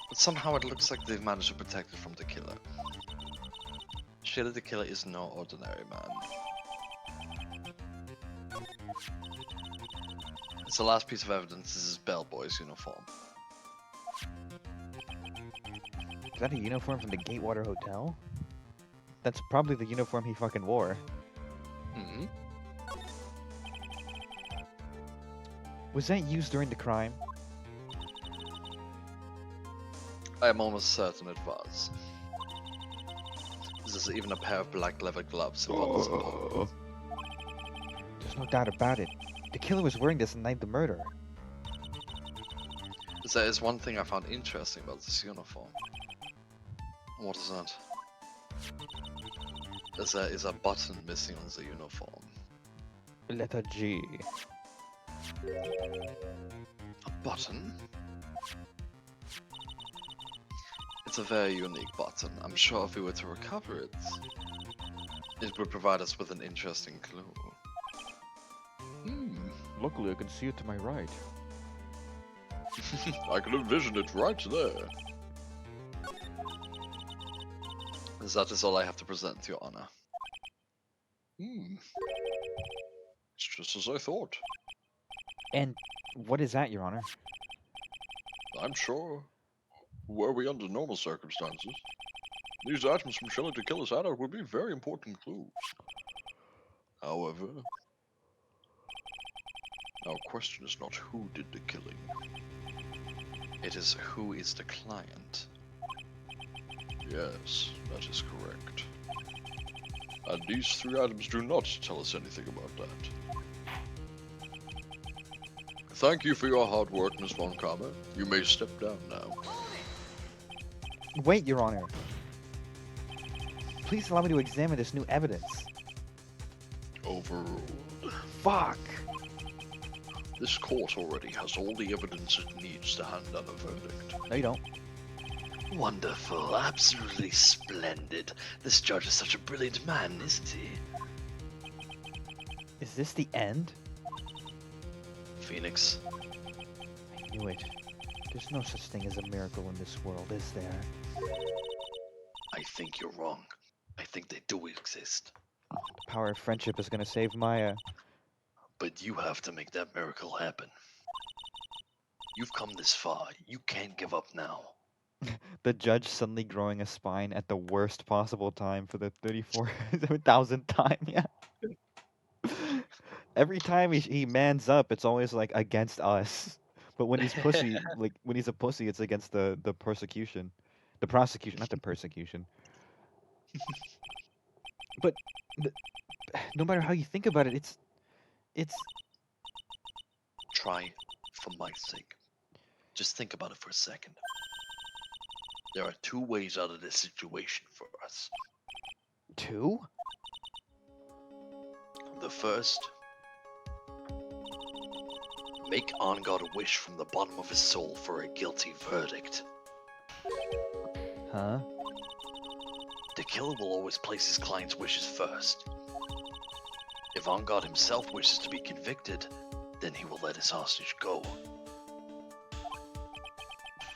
But somehow it looks like they've managed to protect it from the killer. Surely the killer is no ordinary man. It's the last piece of evidence. This is bellboy's uniform. Is that a uniform from the Gatewater Hotel? That's probably the uniform he fucking wore. Hmm. Was that used during the crime? I am almost certain it was. There's even a pair of black leather gloves involved. Oh. There's no doubt about it. The killer was wearing this the night of the murder. There is one thing I found interesting about this uniform. What is that? Is a button missing on the uniform? Letter G. A button? It's a very unique button. I'm sure if we were to recover it, it would provide us with an interesting clue. Luckily, I can see it to my right. I can envision it right there. That is all I have to present, Your Honor. It's just as I thought. And what is that, Your Honor? I'm sure. Were we under normal circumstances, these items from Shelley to Killer's Anna would be very important clues. However, our question is not who did the killing. It is who is the client. Yes, that is correct. And these three items do not tell us anything about that. Thank you for your hard work, Miss Von Karma. You may step down now. Wait, Your Honor. Please allow me to examine this new evidence. Overruled. Fuck! This court already has all the evidence it needs to hand down a verdict. No, you don't. Wonderful, absolutely splendid. This judge is such a brilliant man, isn't he? Is this the end? Phoenix, I knew it. There's no such thing as a miracle in this world, is there? I think you're wrong. I think they do exist. The power of friendship is gonna save Maya. But you have to make that miracle happen. You've come this far. You can't give up now. The judge suddenly growing a spine at the worst possible time for the 34,000th time, yeah. Every time he mans up, it's always like against us. But when he's pussy, like when he's a pussy, it's against the persecution. The prosecution, not the persecution. But no matter how you think about it, it's Try for my sake. Just think about it for a second. There are two ways out of this situation for us. two? The first, make On God a wish from the bottom of his soul for a guilty verdict. Huh? The killer will always place his client's wishes first. If On God himself wishes to be convicted, then he will let his hostage go.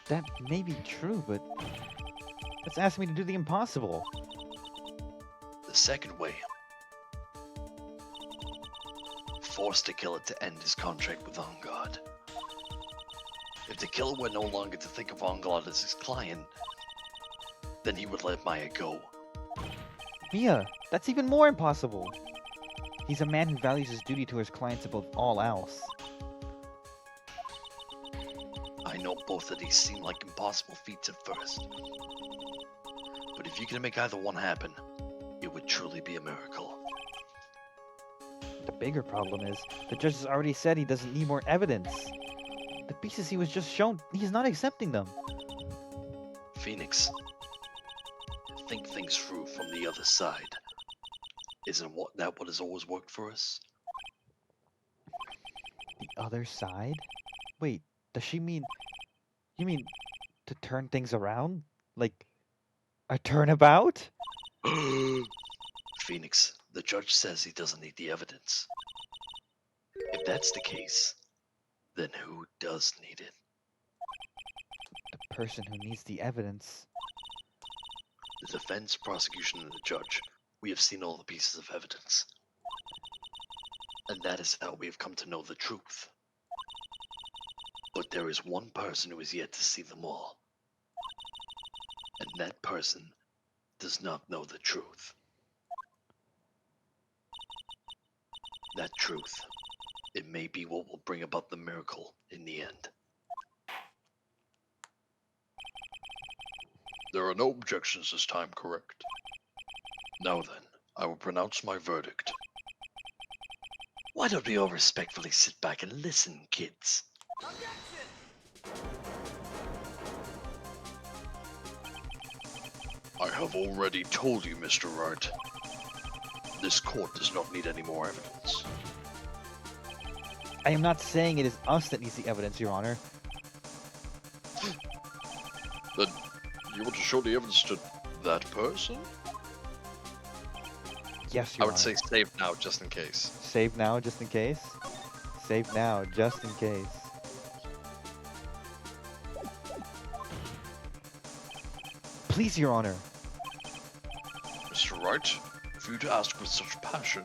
That may be true, but that's asking me to do the impossible. The second way, force the killer to end his contract with On God. If the killer were no longer to think of On God as his client, then he would let Maya go. Mia, that's even more impossible. He's a man who values his duty to his clients above all else. I know both of these seem like impossible feats at first. But if you can make either one happen, it would truly be a miracle. The bigger problem is, the judge has already said he doesn't need more evidence. The pieces he was just shown, he's not accepting them. Phoenix, think things through from the other side. Isn't that what has always worked for us? The other side? Wait, does she mean... You mean to turn things around? Like, a turnabout? Phoenix, the judge says he doesn't need the evidence. If that's the case, then who does need it? The person who needs the evidence. The defense, prosecution, and the judge. We have seen all the pieces of evidence. And that is how we have come to know the truth. But there is one person who is yet to see them all. And that person does not know the truth. That truth, it may be what will bring about the miracle in the end. There are no objections this time, correct? Now then, I will pronounce my verdict. Why don't we all respectfully sit back and listen, kids? I have already told you, Mr. Wright. This court does not need any more evidence. I am not saying it is us that needs the evidence, Your Honor. Then you want to show the evidence to that person? Yes, I Your would Honor. say save now, just in case. Save now, just in case. Save now, just in case. Please, Your Honor. Mr. Wright, if you'd ask with such passion,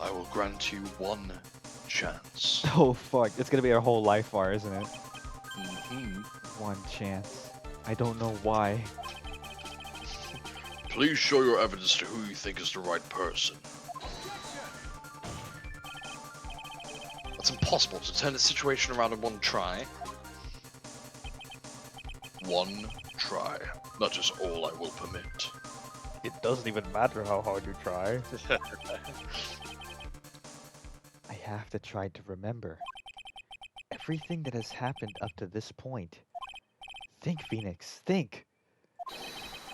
I will grant you one chance. Oh fuck, it's gonna be our whole life bar, isn't it? Mm-hmm. One chance. I don't know why. Please show your evidence to who you think is the right person. It's impossible to turn the situation around in one try. One try. That is all I will permit. It doesn't even matter how hard you try. I have to try to remember everything that has happened up to this point. Think, Phoenix, think!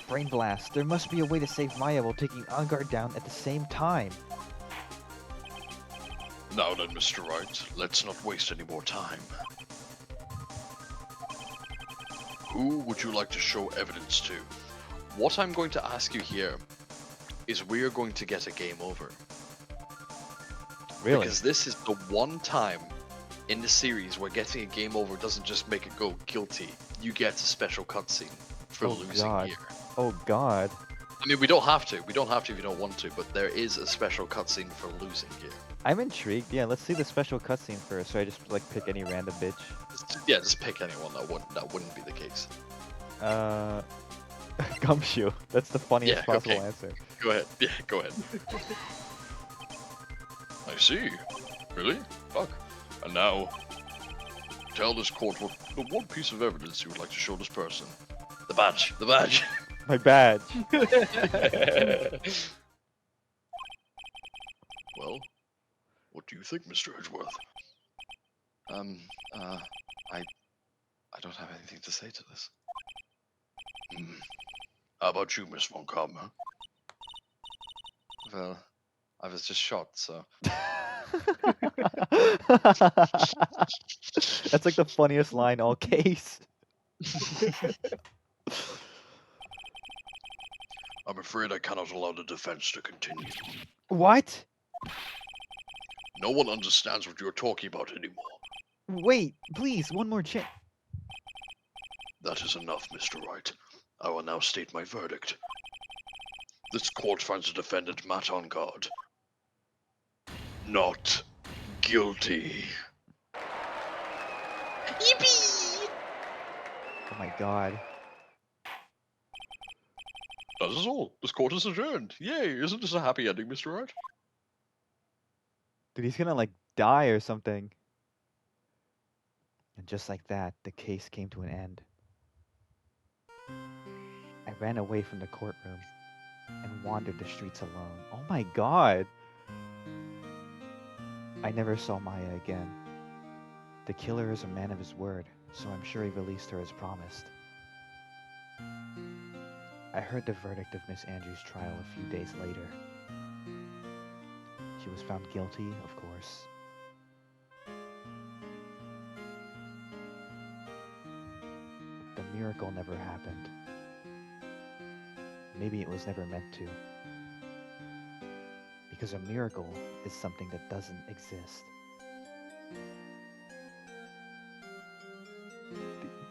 Brain blast, there must be a way to save Maya while taking Onguard down at the same time. Now then, Mr. Wright, let's not waste any more time. Who would you like to show evidence to? What I'm going to ask you here is we are going to get a game over. Really? Because this is the one time in the series where getting a game over doesn't just make it go guilty. You get a special cutscene for Oh, losing God. here. Oh god. I mean, we don't have to. We don't have to if you don't want to, but there is a special cutscene for losing here. I'm intrigued. Yeah, let's see the special cutscene first. So I just like pick any random bitch. Yeah, just pick anyone. That wouldn't be the case. Gumshoe. That's the funniest Yeah, possible okay. answer. Go ahead. Yeah, go ahead. I see. Really? Fuck. And now, tell this court what the one piece of evidence you would like to show this person. The badge. The badge. My badge. Well, what do you think, Mr. Edgeworth? I don't have anything to say to this. How about you, Miss Montcalm? Well, I was just shot, so. That's like the funniest line all case. I'm afraid I cannot allow the defense to continue. What? No one understands what you're talking about anymore. Wait, please, one more chance. That is enough, Mr. Wright. I will now state my verdict. This court finds the defendant Matt on guard not guilty. Yippee! Oh my god. That is all. This court is adjourned. Yay! Isn't this a happy ending, Mr. Wright? Dude, he's gonna like die or something. And just like that, the case came to an end. I ran away from the courtroom and wandered the streets alone. Oh my god! I never saw Maya again. The killer is a man of his word, so I'm sure he released her as promised. I heard the verdict of Miss Andrews' trial a few days later. She was found guilty, of course. The miracle never happened. Maybe it was never meant to. Because a miracle is something that doesn't exist.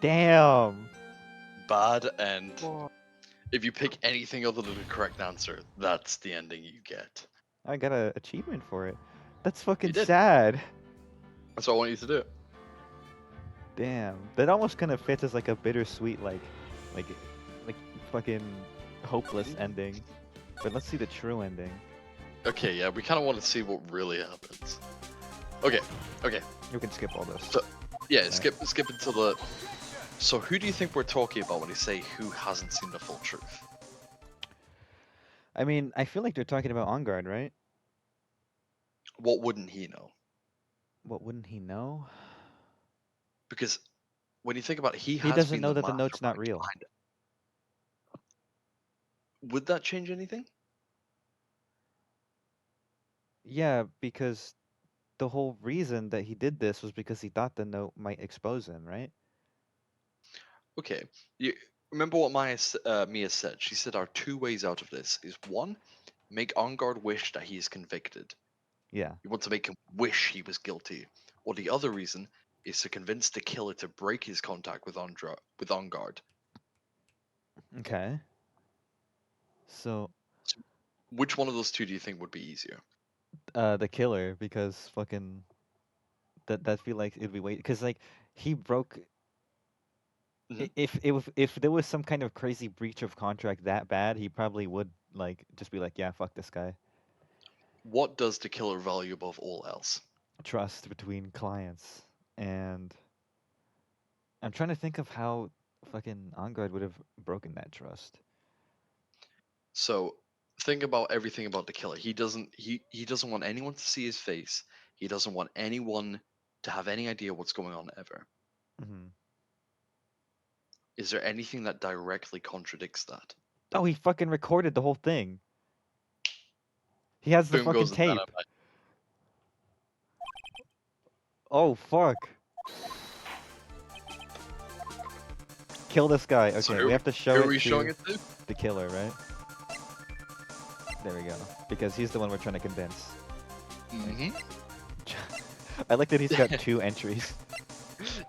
Damn! Bad end. If you pick anything other than the correct answer, that's the ending you get. I got an achievement for it. That's fucking did. sad. That's all I want you to do. Damn. That almost kind of fits as like a bittersweet, like fucking hopeless ending. But let's see the true ending. Okay, yeah, we kind of want to see what really happens. Okay, okay. You can skip all this. So, yeah, Right. skip until the. So, who do you think we're talking about when we say who hasn't seen the full truth? I mean, I feel like they're talking about On Guard, right? What wouldn't he know? What wouldn't he know? Because when you think about it, he He has doesn't been know that the note's not mastermind real. behind it. Would that change anything? Yeah, because the whole reason that he did this was because he thought the note might expose him, right? Okay, you remember what Mia said? She said our two ways out of this is one, make Onguard wish that he is convicted. Yeah. You want to make him wish he was guilty. Or the other reason is to convince the killer to break his contact with Onguard. Okay. So, So which one of those two do you think would be easier? the killer, because fucking that feel like it'd be because like he broke. Mhm. If there was some kind of crazy breach of contract that bad, he probably would like just be like, yeah, fuck this guy. What does the killer value above all else? Trust between clients, and I'm trying to think of how fucking Angard would have broken that trust. So think about everything about the killer. He doesn't want anyone to see his face. He doesn't want anyone to have any idea what's going on ever. Hmm. Is there anything that directly contradicts that? Oh, he fucking recorded the whole thing. He has the Boom fucking goes the tape. dynamite. Oh fuck. Kill this guy. So Okay, we have to show who it are we to showing it to? the killer, right? There we go. Because he's the one we're trying to convince. Mm-hmm. I like that he's got two entries.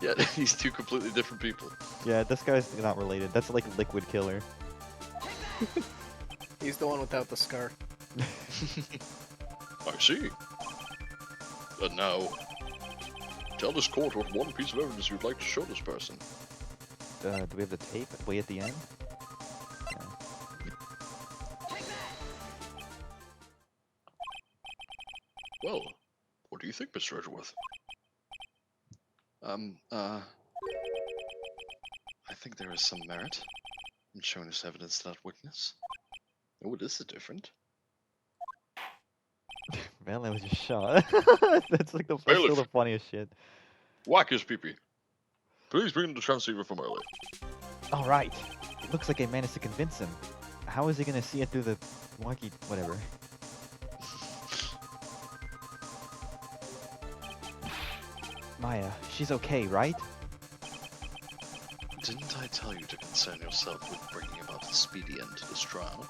Yeah, he's two completely different people. Yeah, this guy's not related. That's like Liquid Killer. He's the one without the scar. I see. And now, tell this court what one piece of evidence you'd like to show this person. Do we have the tape way at the end? Well, what do you think, Mr. Edgeworth? I think there is some merit in showing us evidence to that witness. Oh, this is different. Man, that was just shot. That's like that's still Bailiff. the funniest shit. Whack his pee-pee. Please bring the transceiver from early. All right. It looks like I managed to convince him. How is he gonna see it through the walkie? Whatever. Maya, she's okay, right? Didn't I tell you to concern yourself with bringing about a speedy end to this trial?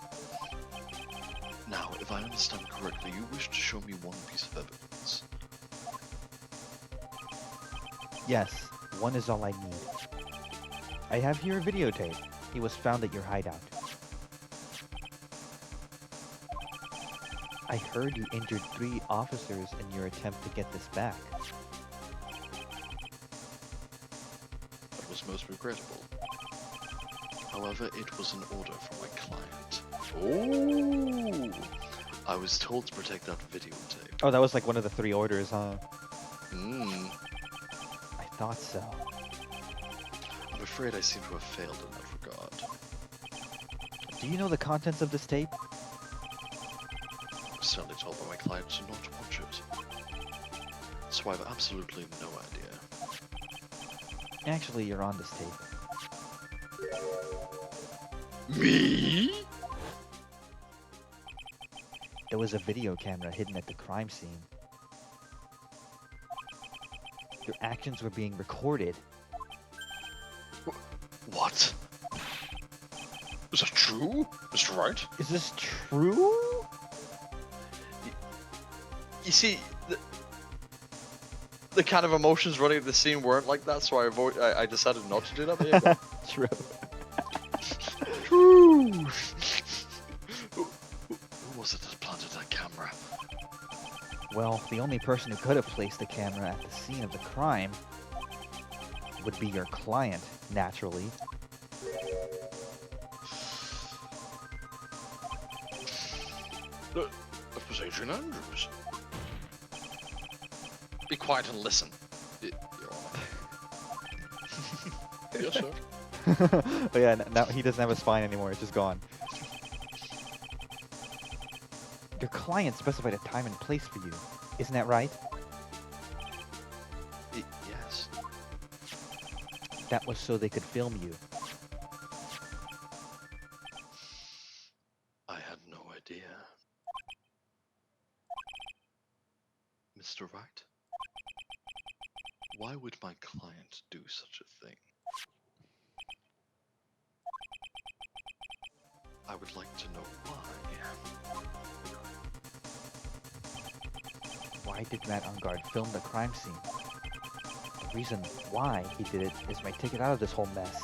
Now, if I understand correctly, you wish to show me one piece of evidence. Yes, one is all I need. I have here a videotape. He was found at your hideout. I heard you injured 3 officers in your attempt to get this back. That was most regrettable. However, it was an order from my client. Oh! I was told to protect that videotape. Oh, that was like one of the 3 orders, huh? Hmm. I thought so. I'm afraid I seem to have failed in that regard. Do you know the contents of this tape? I was certainly told by my client to not watch it. So I have absolutely no idea. Actually, you're on this tape. Me? There was a video camera hidden at the crime scene. Your actions were being recorded. What? Is that true, Mr. Wright? Is this true? You see, the kind of emotions running at the scene weren't like that, so I decided not to do that. But yeah, go on. True. Who was it that planted that camera? Well, the only person who could have placed the camera at the scene of the crime would be your client, naturally. That was Adrian Andrews. Be quiet and listen. Your Honor. Yes, sir. Oh yeah, now he doesn't have a spine anymore, it's just gone. Your client specified a time and place for you, isn't that right? Yes. That was so they could film you. I had no idea. Why would my client do such a thing? I would like to know why. Why did Matt on guard film the crime scene? The reason why he did it is my ticket out of this whole mess.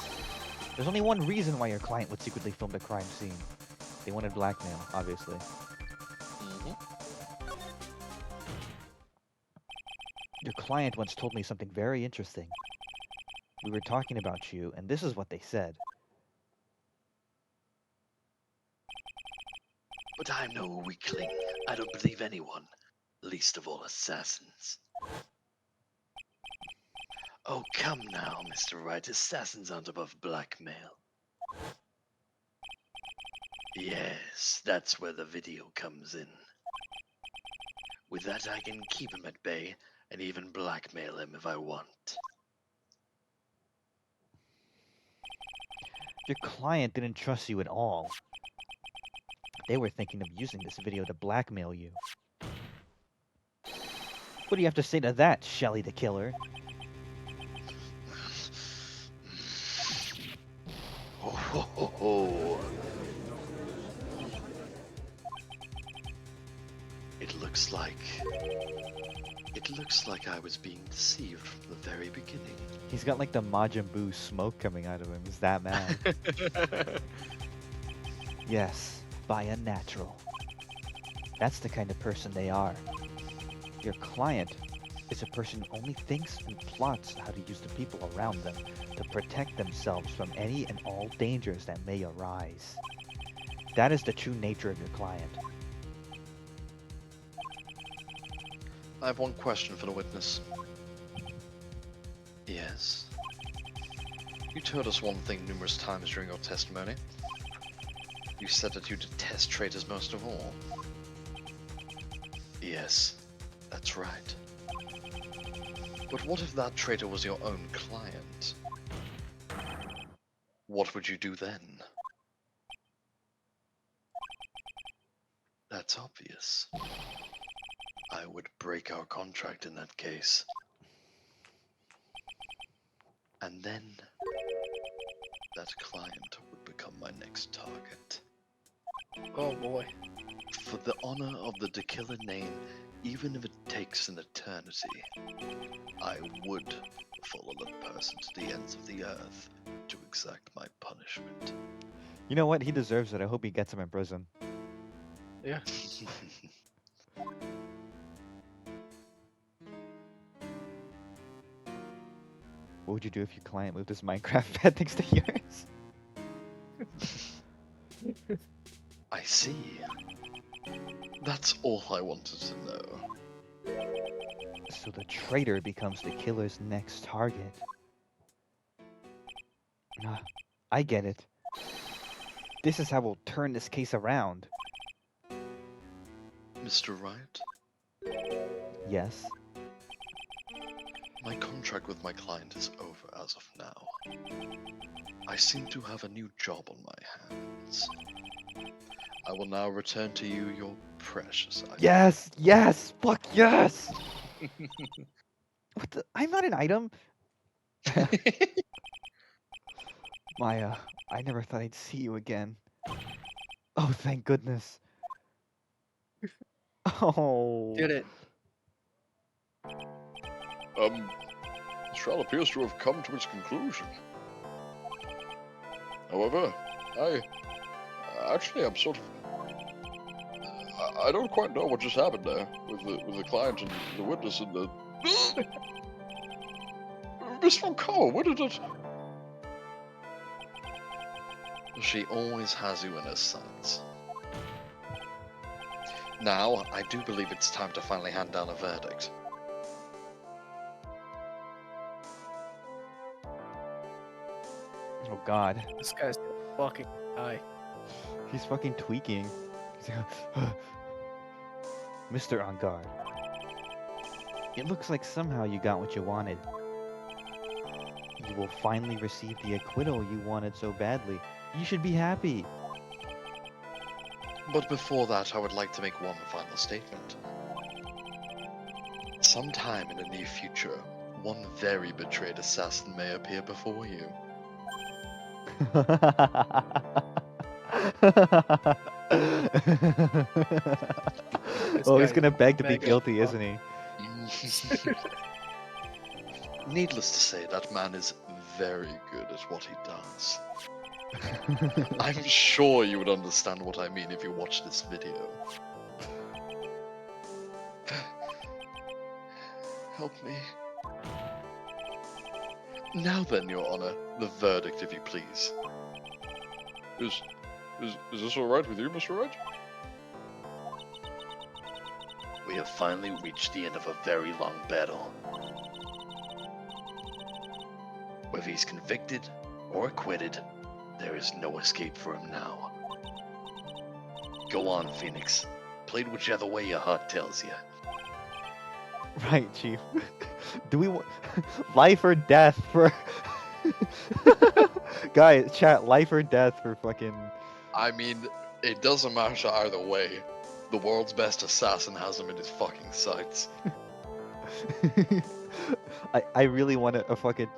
There's only one reason why your client would secretly film the crime scene. They wanted blackmail, obviously. Your client once told me something very interesting. We were talking about you, and this is what they said. But I'm no weakling. I don't believe anyone, least of all assassins. Oh, come now, Mr. Wright. Assassins aren't above blackmail. Yes, that's where the video comes in. With that, I can keep him at bay and even blackmail him if I want. Your client didn't trust you at all. They were thinking of using this video to blackmail you. What do you have to say to that, Shelly the Killer? Ho ho ho ho. It looks like I was being deceived from the very beginning. He's got like the Majin Buu smoke coming out of him. He's that mad. Yes, by a natural. That's the kind of person they are. Your client is a person who only thinks and plots how to use the people around them to protect themselves from any and all dangers that may arise. That is the true nature of your client. I have one question for the witness. Yes. You told us one thing numerous times during your testimony. You said that you detest traitors most of all. Yes, that's right. But what if that traitor was your own client? What would you do then? That's obvious. I would break our contract in that case. And then that client would become my next target. Oh boy. For the honor of the De Killer name, even if it takes an eternity, I would follow that person to the ends of the earth to exact my punishment. You know what? He deserves it. I hope he gets him in prison. Yeah. What would you do if your client moved his Minecraft pet next to yours? I see. That's all I wanted to know. So the traitor becomes the killer's next target. Ah, I get it. This is how we'll turn this case around. Mr. Wright, Yes. my contract with my client is over as of now. I seem to have a new job on my hands. I will now return to you your precious item. Yes! Yes! Fuck yes! What the? I'm not an item. Maya, I never thought I'd see you again. Oh, thank goodness. Oh. Did it. This trial appears to have come to its conclusion. However, I'm sort of... I don't quite know what just happened there with the client and the witness and the... Miss Von Cole, what did it... She always has you in her sights. Now, I do believe it's time to finally hand down a verdict. Oh god. This guy's fucking high. He's fucking tweaking. He's like, Mr. On Guard. It looks like somehow you got what you wanted. You will finally receive the acquittal you wanted so badly. You should be happy. But before that, I would like to make one final statement. Sometime in the near future, one very betrayed assassin may appear before you. Oh, he's guy gonna beg to be mega guilty, strong. isn't he? Needless to say, that man is very good at what he does. I'm sure you would understand what I mean if you watch this video. Help me. Now then, Your Honor, the verdict, if you please. Is this alright with you, Mr. Wright? We have finally reached the end of a very long battle. Whether he's convicted or acquitted, there is no escape for him now. Go on, Phoenix. Play it whichever way your heart tells you. Right, Chief. Do we want life or death for guys? Chat, life or death for fucking. I mean, it doesn't matter either way. The world's best assassin has him in his fucking sights. I really want a fucking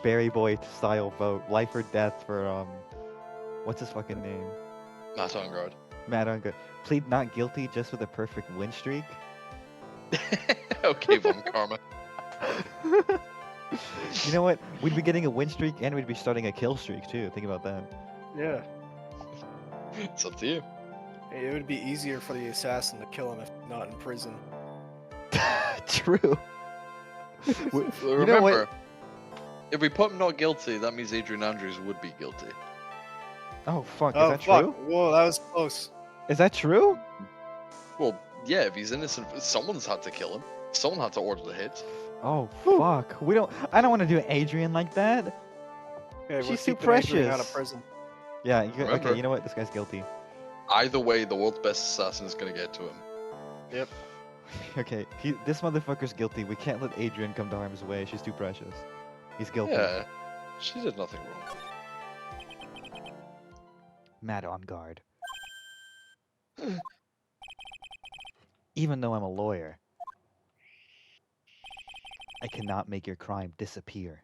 Barry Boy style vote. Life or death for what's his fucking name? Matt Ongard. Matt Unga. Plead not guilty just with a perfect win streak. Okay, Von Karma. You know what? We'd be getting a win streak and we'd be starting a kill streak too. Think about that. Yeah. It's up to you. It would be easier for the assassin to kill him if not in prison. True. Well, You know what? remember, if we put him not guilty, that means Adrian Andrews would be guilty. Oh fuck! Is Oh, that fuck. true? Whoa, that was close. Is that true? Well, yeah, if he's innocent, someone's had to kill him. Someone had to order the hit. Oh fuck! We don't. I don't want to do Adrian like that. Okay, we're She's too keeping Adrian out precious. of prison. Yeah. Okay. Remember- You know what? This guy's guilty. Either way, the world's best assassin is gonna get to him. Yep. Okay. This motherfucker's guilty. We can't let Adrian come to harm's way. She's too precious. He's guilty. Yeah, she did nothing wrong. Mad on guard. Even though I'm a lawyer, I cannot make your crime disappear.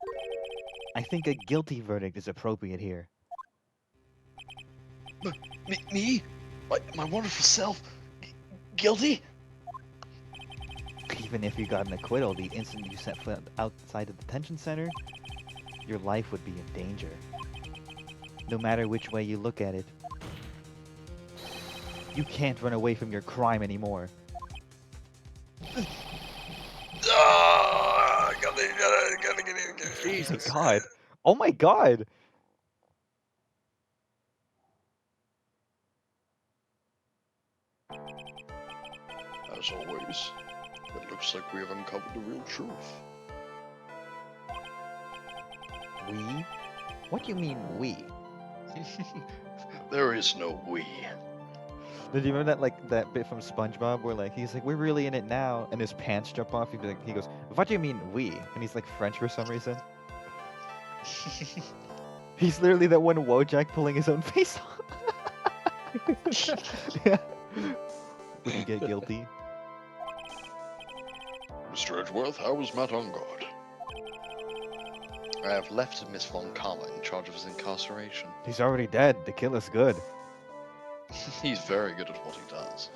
I think a guilty verdict is appropriate here. Me? My wonderful self? Guilty? Even if you got an acquittal the instant you set foot outside the detention center, your life would be in danger. No matter which way you look at it, you can't run away from your crime anymore. Gotta get in. Jesus God. Oh my God. As always, it looks like we have uncovered the real truth. We? What do you mean we? There is no we. Did you remember that bit from SpongeBob where he's like, we're really in it now, and his pants jump off? He goes, what do you mean we? And he's like French for some reason. He's literally that one Wojak pulling his own face off. Yeah. Would you get guilty? Mr. Edgeworth, how is Matt on guard? I have left Miss Von Karma in charge of his incarceration. He's already dead. The kill is good. He's very good at what he does.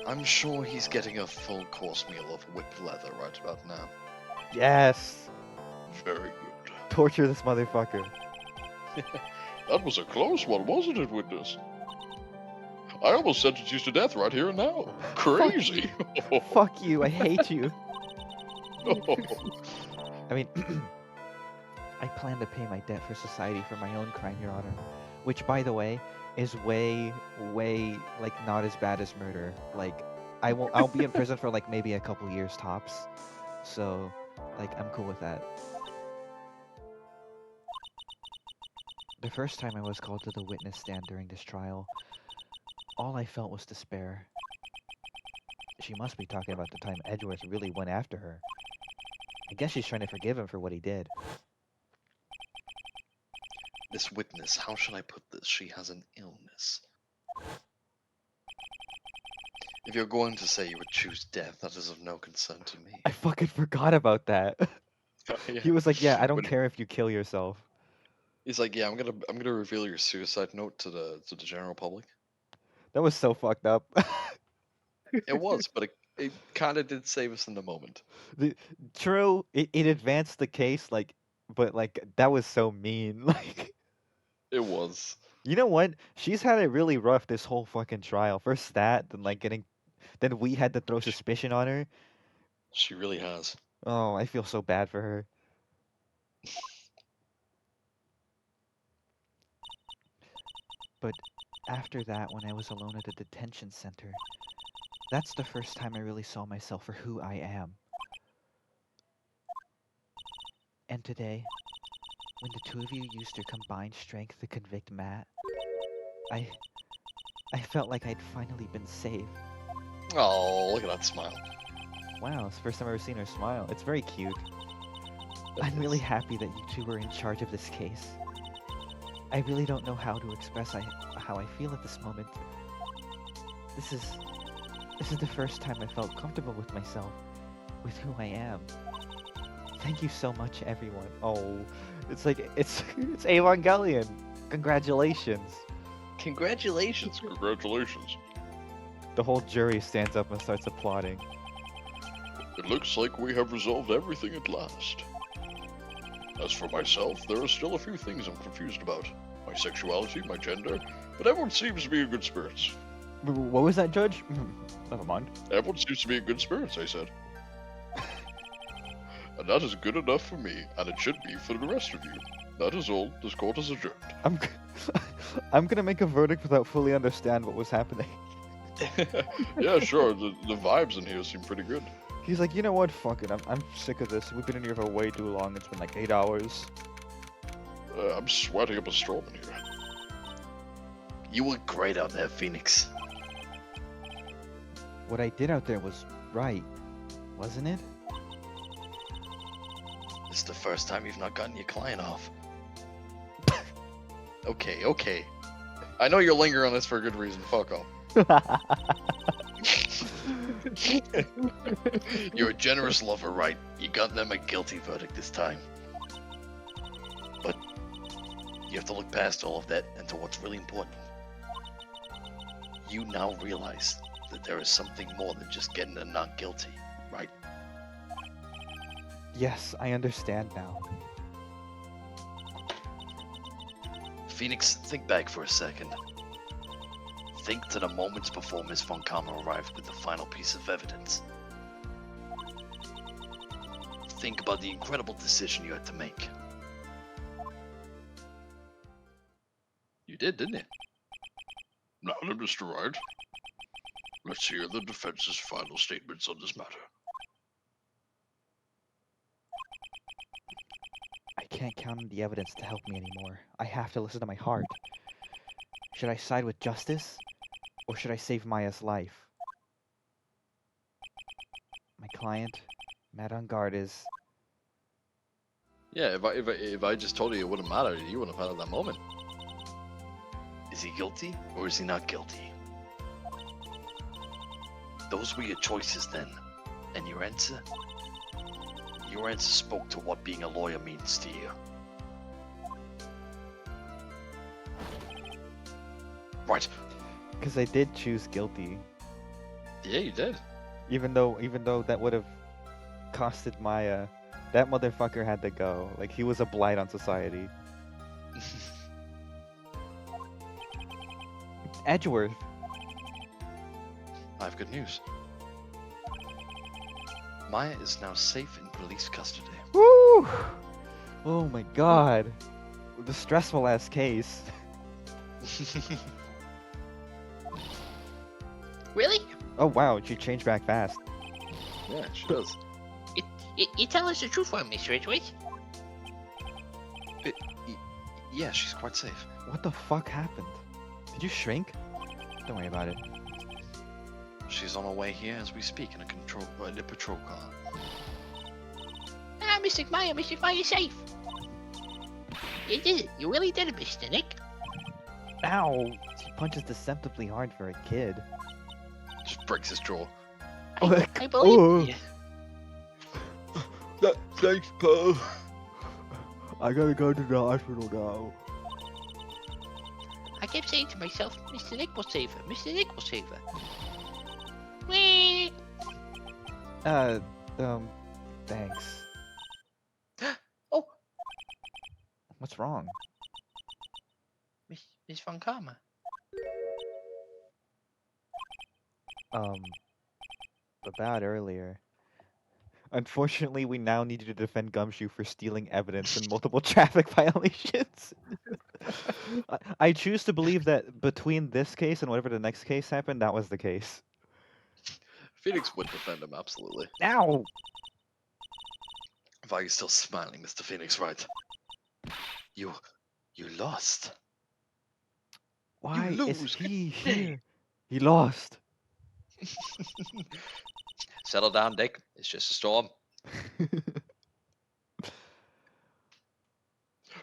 I'm sure he's getting a full course meal of whipped leather right about now. Yes. Very good. Torture this motherfucker. That was a close one, wasn't it, witness? I almost sentenced you to death right here and now. Crazy. Fuck you. I hate you. I mean, I plan to pay my debt for society for my own crime, Your Honor. Which, by the way, is way, not as bad as murder. I'll be in prison for, maybe a couple years tops. So, I'm cool with that. The first time I was called to the witness stand during this trial, all I felt was despair. She must be talking about the time Edgeworth really went after her. I guess she's trying to forgive him for what he did. This witness, how should I put this? She has an illness. If you're going to say you would choose death, that is of no concern to me. I fucking forgot about that. Yeah. He was like, "Yeah, I don't When care if you kill yourself." he's like, yeah, I'm gonna reveal your suicide note to the general public. That was so fucked up. It was, but it kind of did save us in the moment. The, true, it advanced the case, like, but like that was so mean. Like, It was. you know what? She's had it really rough this whole fucking trial. First that, then like then we had to throw suspicion on her. She really has. Oh, I feel so bad for her. But after that, when I was alone at the detention center, that's the first time I really saw myself for who I am. And today, when the two of you used your combined strength to convict Matt, I I felt like I'd finally been saved. Oh, look at that smile. Wow, it's the first time I've ever seen her smile. It's very cute. That I'm really is. happy that you two were in charge of this case. I really don't know how to express how I feel at this moment. This is the first time I felt comfortable with myself, with who I am. Thank you so much, everyone. Oh, it's like it's Evangelion. Congratulations. Congratulations. Congratulations. The whole jury stands up and starts applauding. It looks like we have resolved everything at last. As for myself, there are still a few things I'm confused about. My sexuality, my gender, but everyone seems to be in good spirits. What was that, Judge? Never mind. Everyone seems to be in good spirits, I said. And that is good enough for me, and it should be for the rest of you. That is all. This court is adjourned. I'm gonna make a verdict without fully understand what was happening. Yeah, sure. The vibes in here seem pretty good. He's like, you know what? Fuck it. I'm sick of this. We've been in here for way too long. It's been like 8 hours. I'm sweating up a storm in here. You were great out there, Phoenix. What I did out there was right, wasn't it? This is the first time you've not gotten your client off. Okay. I know you're lingering on this for a good reason. Fuck off. You're a generous lover, right? You got them a guilty verdict this time. But you have to look past all of that and to what's really important. You now realize that there is something more than just getting a not guilty, right? Yes, I understand now. Phoenix, think back for a second. Think to the moments before Miss Von Karma arrived with the final piece of evidence. Think about the incredible decision you had to make. You did, didn't you? Now then, Mr. Wright. Let's hear the defense's final statements on this matter. I can't count on the evidence to help me anymore. I have to listen to my heart. Should I side with justice? Or should I save Maya's life? My client, Matt on guard, is... Yeah, if I just told you it wouldn't matter, you wouldn't have had that moment. Is he guilty or is he not guilty? Those were your choices then. And your answer? Your answer spoke to what being a lawyer means to you. Right. Because I did choose guilty. Yeah, you did. Even though that would have costed Maya. That motherfucker had to go. Like, he was a blight on society. Edgeworth. I have good news. Maya is now safe in police custody. Woo! Oh my god. The stressful ass case. Really? Oh wow, she changed back fast. Yeah, she does. You tell us the truth on Miss Ridgeway. Yeah, she's quite safe. What the fuck happened? Did you shrink? Don't worry about it. She's on her way here as we speak in a patrol car. Ah, Mr. Meyer, safe. You did it. You really did it, Mr. Nick. Ow! She punches deceptively hard for a kid. Just breaks his jaw. I believe Oh. you. Thanks, Paul. I gotta go to the hospital now. I kept saying to myself, Mr. Nick will save her. Mr. Nick will save her. Whee! Thanks. Oh, What's wrong? Miss Von Karma. About earlier. Unfortunately, we now need you to defend Gumshoe for stealing evidence in multiple traffic violations. I choose to believe that between this case and whatever the next case happened, that was the case. Phoenix would defend him, absolutely. Ow! Why are you still smiling, Mr. Phoenix, right? You lost. Why is lose. he here? He lost. Settle down, Dick. It's just a storm.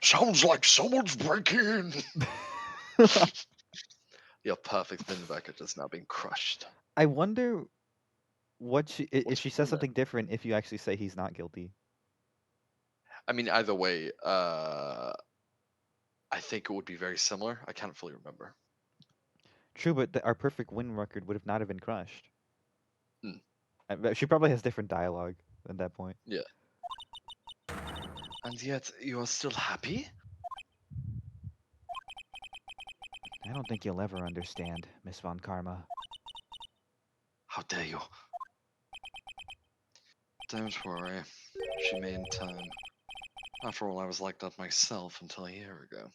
Sounds like someone's breaking in. Your perfect Vin record has now been crushed. I wonder what if What's she says wrong there? something different if you actually say he's not guilty. I mean, either way, I think it would be very similar. I can't fully remember. True, but our perfect win record would have not have been crushed. Hmm. But she probably has different dialogue at that point. Yeah. And yet, you are still happy? I don't think you'll ever understand, Miss Von Karma. How dare you? Don't worry. She may in time. After all, I was like that myself until a year ago.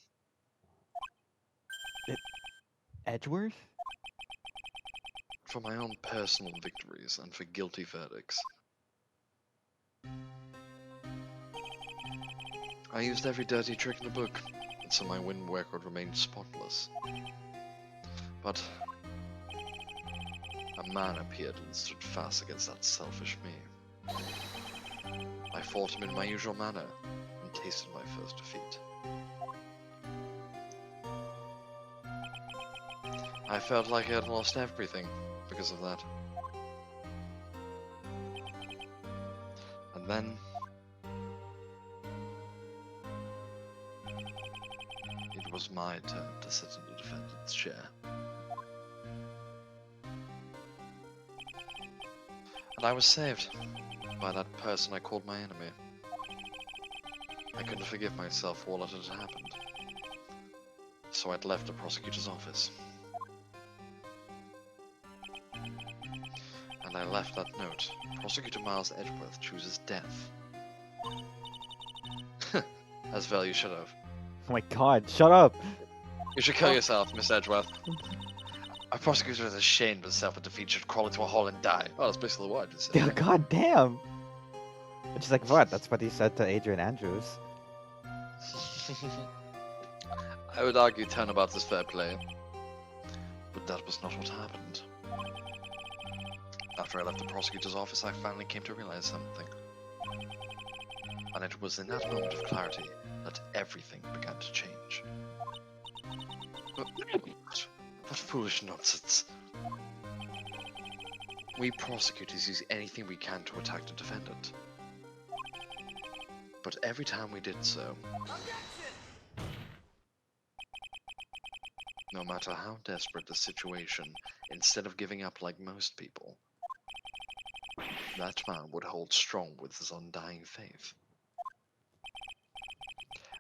Edgeworth? For my own personal victories and for guilty verdicts. I used every dirty trick in the book, and so my win record remained spotless. But a man appeared and stood fast against that selfish me. I fought him in my usual manner, and tasted my first defeat. I felt like I had lost everything because of that. And then it was my turn to sit in the defendant's chair. And I was saved by that person I called my enemy. I couldn't forgive myself for all that had happened, so I'd left the prosecutor's office. And I left that note. Prosecutor Miles Edgeworth chooses death. As well you should have. Oh my god, shut up! You should kill yourself, Miss Edgeworth. A prosecutor is ashamed of himself, a defeat should crawl into a hole and die. Oh, that's basically what I just said. God damn! And she's like, what? That's what he said to Adrian Andrews. I would argue turnabout is fair play. But that was not what happened. After I left the prosecutor's office, I finally came to realize something. And it was in that moment of clarity that everything began to change. What foolish nonsense. We prosecutors use anything we can to attack the defendant. But every time we did so, no matter how desperate the situation, instead of giving up like most people, that man would hold strong with his undying faith.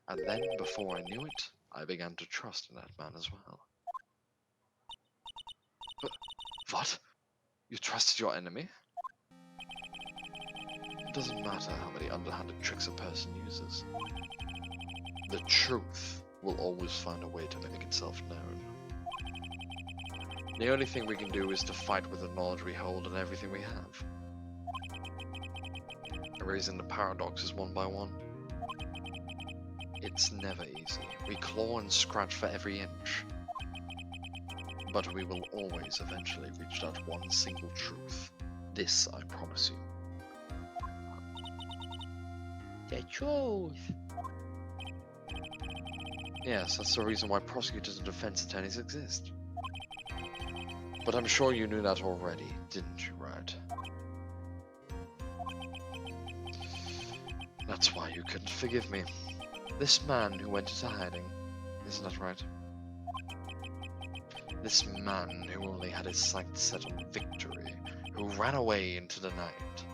And then, before I knew it, I began to trust in that man as well. But, what? You trusted your enemy? It doesn't matter how many underhanded tricks a person uses. The truth will always find a way to make itself known. The only thing we can do is to fight with the knowledge we hold and everything we have. Erasing the paradoxes one by one. It's never easy. We claw and scratch for every inch. But we will always eventually reach that one single truth. This I promise you. The truth. Yes, that's the reason why prosecutors and defense attorneys exist. But I'm sure you knew that already, didn't you, right? That's why you couldn't forgive me. This man who went into hiding, isn't that right? This man who only had his sights set on victory, who ran away into the night.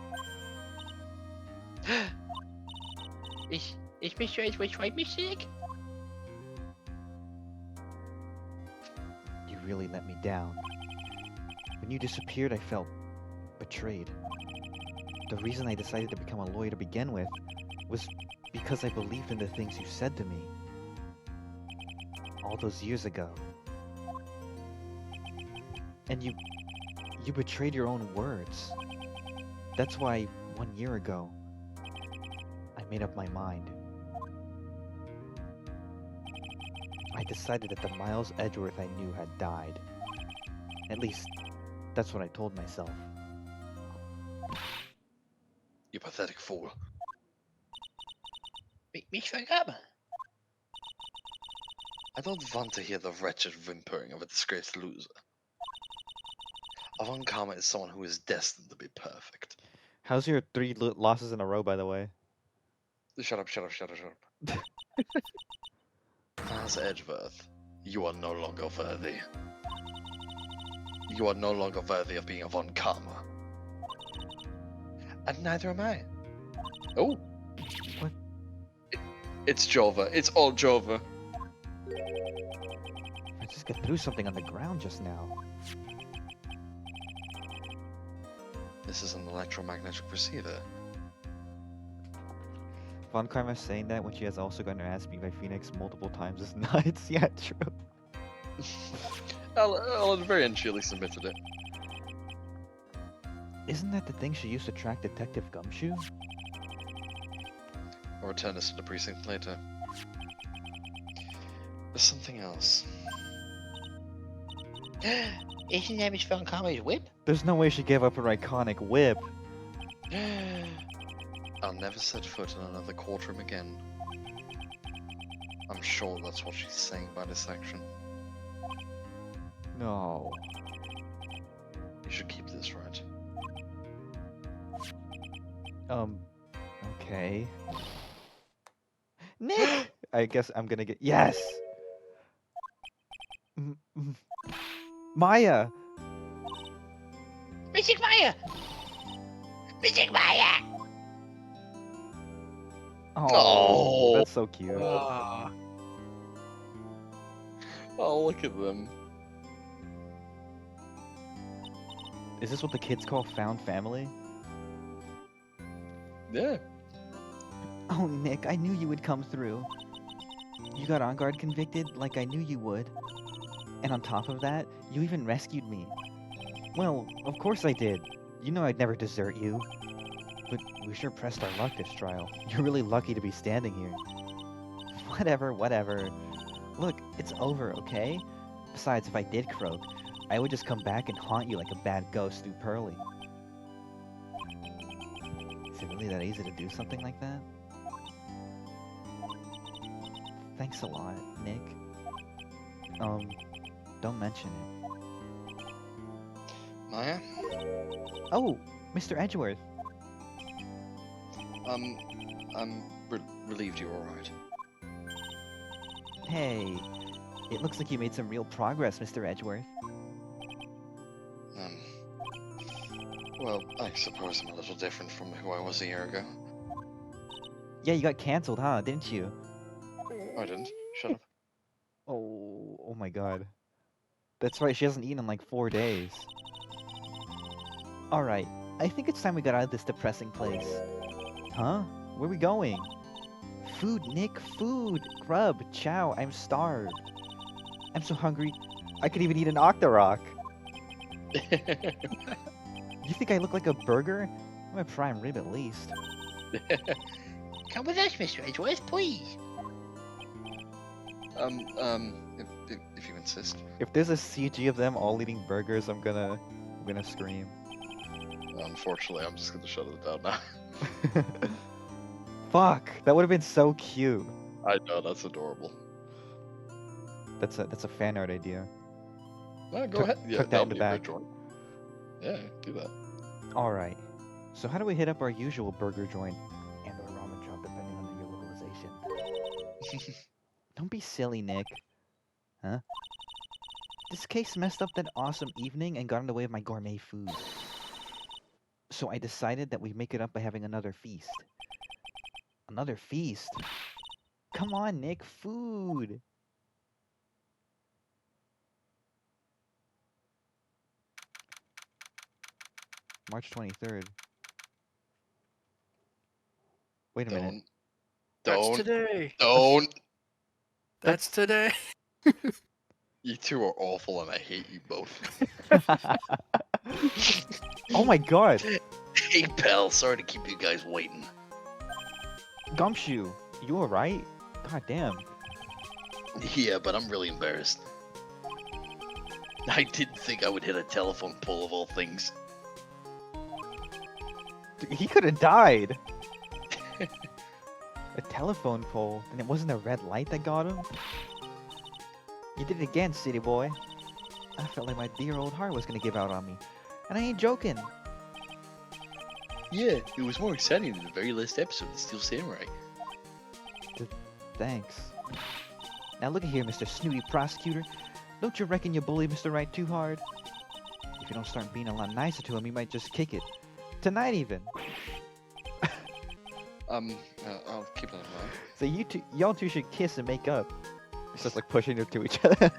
Is Mr. Edgeworth right, Mr. Nick? You really let me down. When you disappeared, I felt betrayed. The reason I decided to become a lawyer to begin with was because I believed in the things you said to me. All those years ago. And you betrayed your own words. That's why 1 year ago, I made up my mind. I decided that the Miles Edgeworth I knew had died. At least, that's what I told myself. You pathetic fool. Mr. Gabba. I don't want to hear the wretched whimpering of a disgraced loser. Avon Kama is someone who is destined to be perfect. How's your 3 losses in a row, by the way? Shut up. Miles Edgeworth, you are no longer worthy. You are no longer worthy of being Avon Kama. And neither am I. Oh. What? It's Jova. It's all Jova. I just got through something on the ground just now. This is an electromagnetic receiver. Von Karma's saying that when she has also gotten her ass beat by Phoenix multiple times this night. Yeah, true. At the very end, she at least admitted it. Isn't that the thing she used to track Detective Gumshoe? I'll return this to the precinct later. There's something else. Isn't that Miss Von Kama's whip? There's no way she gave up her iconic whip. I'll never set foot in another courtroom again. I'm sure that's what she's saying by this action. No. You should keep this, right? Okay. Nick! I guess I'm gonna get. Yes! Maya! Mr. Maya! Mr. Maya! Oh, that's so cute. Ah. Oh, look at them. Is this what the kids call found family? Yeah. Oh, Nick, I knew you would come through. You got on guard convicted like I knew you would. And on top of that, you even rescued me. Well, of course I did. You know I'd never desert you. But we sure pressed our luck this trial. You're really lucky to be standing here. Whatever. Look, it's over, okay? Besides, if I did croak, I would just come back and haunt you like a bad ghost through Pearly. Is it really that easy to do something like that? Thanks a lot, Nick. Don't mention it. Maya? Oh, Mr. Edgeworth. I'm relieved you're alright. Hey, it looks like you made some real progress, Mr. Edgeworth. Well, I suppose I'm a little different from who I was a year ago. Yeah, you got cancelled, huh? Didn't you? I didn't. Shut up. Oh my god. That's right, she hasn't eaten in like 4 days. Alright, I think it's time we got out of this depressing place. Huh? Where are we going? Food, Nick, food! Grub, chow, I'm starved. I'm so hungry, I could even eat an Octorok. You think I look like a burger? I'm a prime rib at least. Come with us, Mr. Edgeworth, please. If you insist. If there's a CG of them all eating burgers, I'm gonna scream. Unfortunately, I'm just gonna shut it down now. Fuck, that would have been so cute. I know, that's adorable. That's a fan art idea. Well, go Tuck- ahead. Yeah, tuck that that'll in the be a great back. joint. Yeah, do that. Alright. So how do we hit up our usual burger joint and or ramen shop depending on your localization? Don't be silly, Nick. Huh? This case messed up that awesome evening and got in the way of my gourmet food. So I decided that we make it up by having another feast. Another feast? Come on, Nick, food! March 23rd. Wait a minute. That's Don't. today. Don't. That's today. You two are awful, and I hate you both. Oh my god! Hey, pal, sorry to keep you guys waiting. Gumshoe, you alright? God damn. Yeah, but I'm really embarrassed. I didn't think I would hit a telephone pole of all things. He could have died! A telephone pole, and it wasn't a red light that got him? You did it again, city boy. I felt like my dear old heart was gonna give out on me. And I ain't joking. Yeah, it was more exciting than the very last episode of Steel Samurai. Thanks. Now look at here, Mr. Snooty Prosecutor. Don't you reckon you bullied Mr. Right too hard? If you don't start being a lot nicer to him, he might just kick it. Tonight even. I'll keep that in mind. So y'all two should kiss and make up. It's just like pushing them to each other.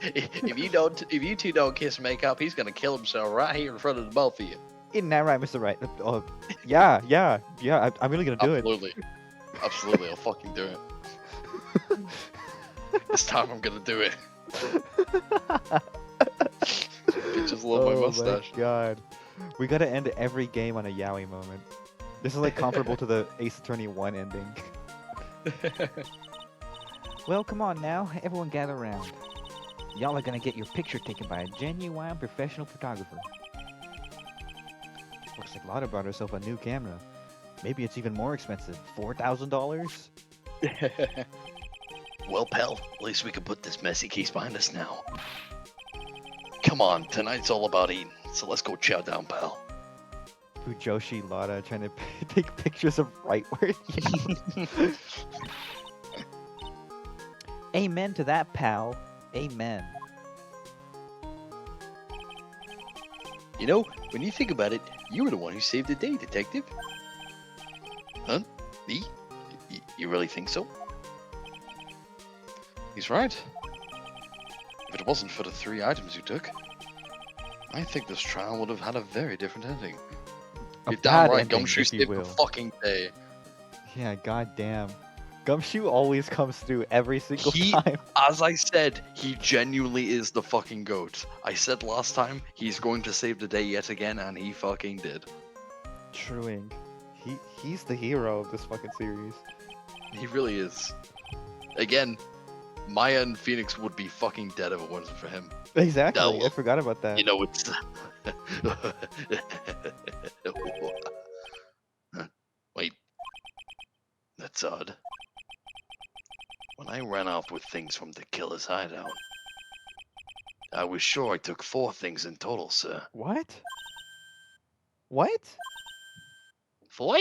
If you two don't kiss and make up, he's gonna kill himself right here in front of the both of you. Isn't that right, Mr. Right? Oh, yeah. I'm really gonna do it. Absolutely, I'll fucking do it. This time I'm gonna do it. I just love my mustache. Oh my god. We gotta end every game on a yaoi moment. This is like comparable to the Ace Attorney 1 ending. Well, come on now. Everyone gather around. Y'all are gonna get your picture taken by a genuine professional photographer. Looks like Lotta brought herself a new camera. Maybe it's even more expensive. $4,000? Well, pal, at least we can put this messy case behind us now. Come on, tonight's all about eating, so let's go chow down, pal. Fujoshi Lotta trying to take pictures of rightward. Amen to that, pal. Amen. You know, when you think about it, you were the one who saved the day, Detective. Huh? Me? You really think so? He's right. If it wasn't for the 3 items you took, I think this trial would have had a very different ending. A You're bad damn right, ending, Gumshoe if you saved the will. fucking day. Yeah, goddamn. Gumshoe always comes through every single He- time. As I said, he genuinely is the fucking goat. I said last time, he's going to save the day yet again, and he fucking did. Truing. He's the hero of this fucking series. He really is. Again, Maya and Phoenix would be fucking dead if it wasn't for him. Exactly. No. I forgot about that. You know, it's... Wait. That's odd. When I ran off with things from the killer's hideout, I was sure I took 4 things in total, sir. What? What? 4?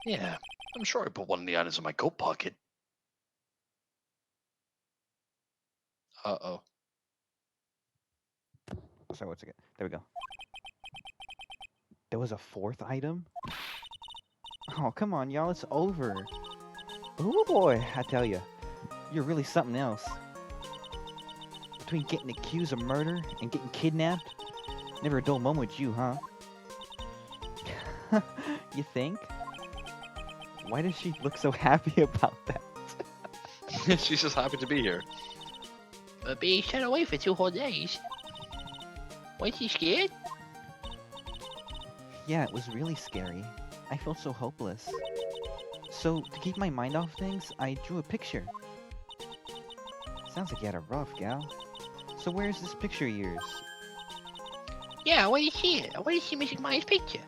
Yeah, I'm sure I put one of the items in my coat pocket. Uh-oh. Sorry, once again. There we go. There was a 4th item? Oh, come on, y'all. It's over. Ooh, boy, I tell you. You're really something else. Between getting accused of murder and getting kidnapped, never a dull moment with you, huh? You think? Why does she look so happy about that? She's just happy to be here. But being shut away for 2 whole days. Was she scared? Yeah, it was really scary. I felt so hopeless. So, to keep my mind off things, I drew a picture. Sounds like you had a rough, gal. So where's this picture of yours? Yeah, I want to see it. I want to see Mr. Maya's picture.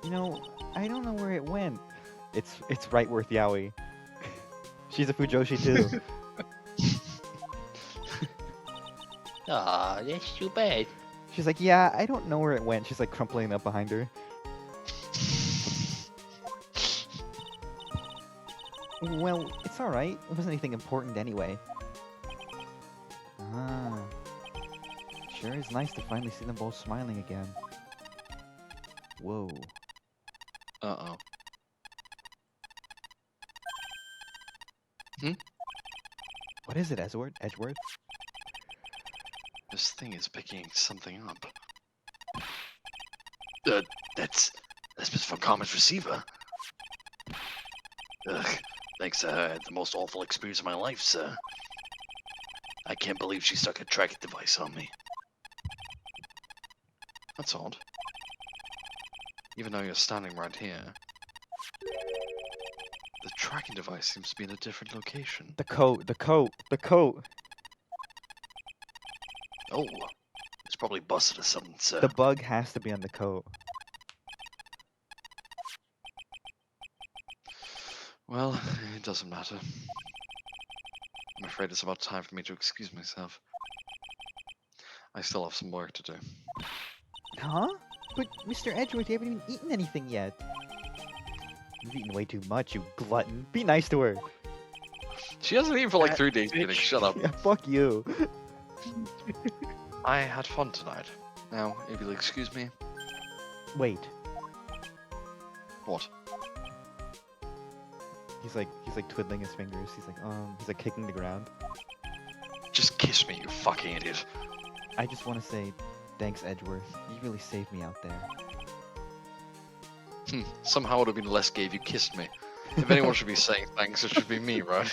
You know, I don't know where it went. It's right worth yaoi. She's a Fujoshi too. Aw, that's too bad. She's like, yeah, I don't know where it went. She's like crumpling up behind her. Well, it's alright. It wasn't anything important anyway. Ah. Sure is nice to finally see them both smiling again. Whoa. Uh-oh. What is it, Edgeworth? This thing is picking something up. That's Mr. Comet's receiver. Ugh, thanks, I had the most awful experience of my life, sir. I can't believe she stuck a tracking device on me. That's odd. Even though you're standing right here, the tracking device seems to be in a different location. The coat. Oh, it's probably busted or something, sir. The bug has to be on the coat. Well, it doesn't matter. I'm afraid it's about time for me to excuse myself. I still have some work to do. Huh? But Mr. Edgeworth, you haven't even eaten anything yet. You've eaten way too much, you glutton. Be nice to her. She hasn't eaten for like That 3 days, bitch. Phoenix. Shut up. Yeah, fuck you. I had fun tonight. Now, if you'll excuse me. Wait. What? He's like twiddling his fingers. He's like kicking the ground. Just kiss me, you fucking idiot. I just want to say, thanks, Edgeworth. You really saved me out there. Somehow it would have been less gay if you kissed me. If anyone should be saying thanks, it should be me, right?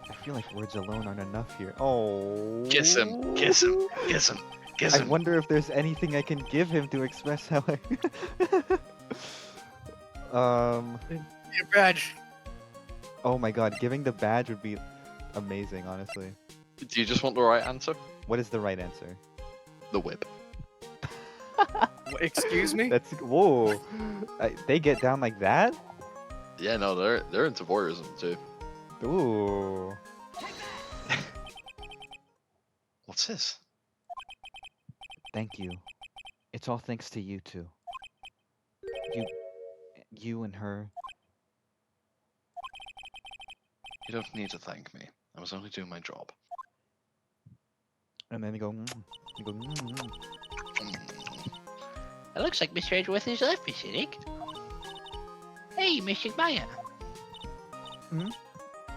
I feel like words alone aren't enough here. Oh. Kiss him, kiss him, kiss him, kiss I him. wonder if there's anything I can give him to express how I. Your badge. Oh my god, giving the badge would be amazing, honestly. Do you just want the right answer? What is the right answer? The whip. Excuse me? That's whoa. They get down like that? Yeah, no, they're into voyeurism too. Ooh. What's this? Thank you. It's all thanks to you two. You and her. You don't need to thank me. I was only doing my job. And then they go. They go. It looks like Mr. Edgeworth has left, Mr. Nick. Hey, Mr. Maya.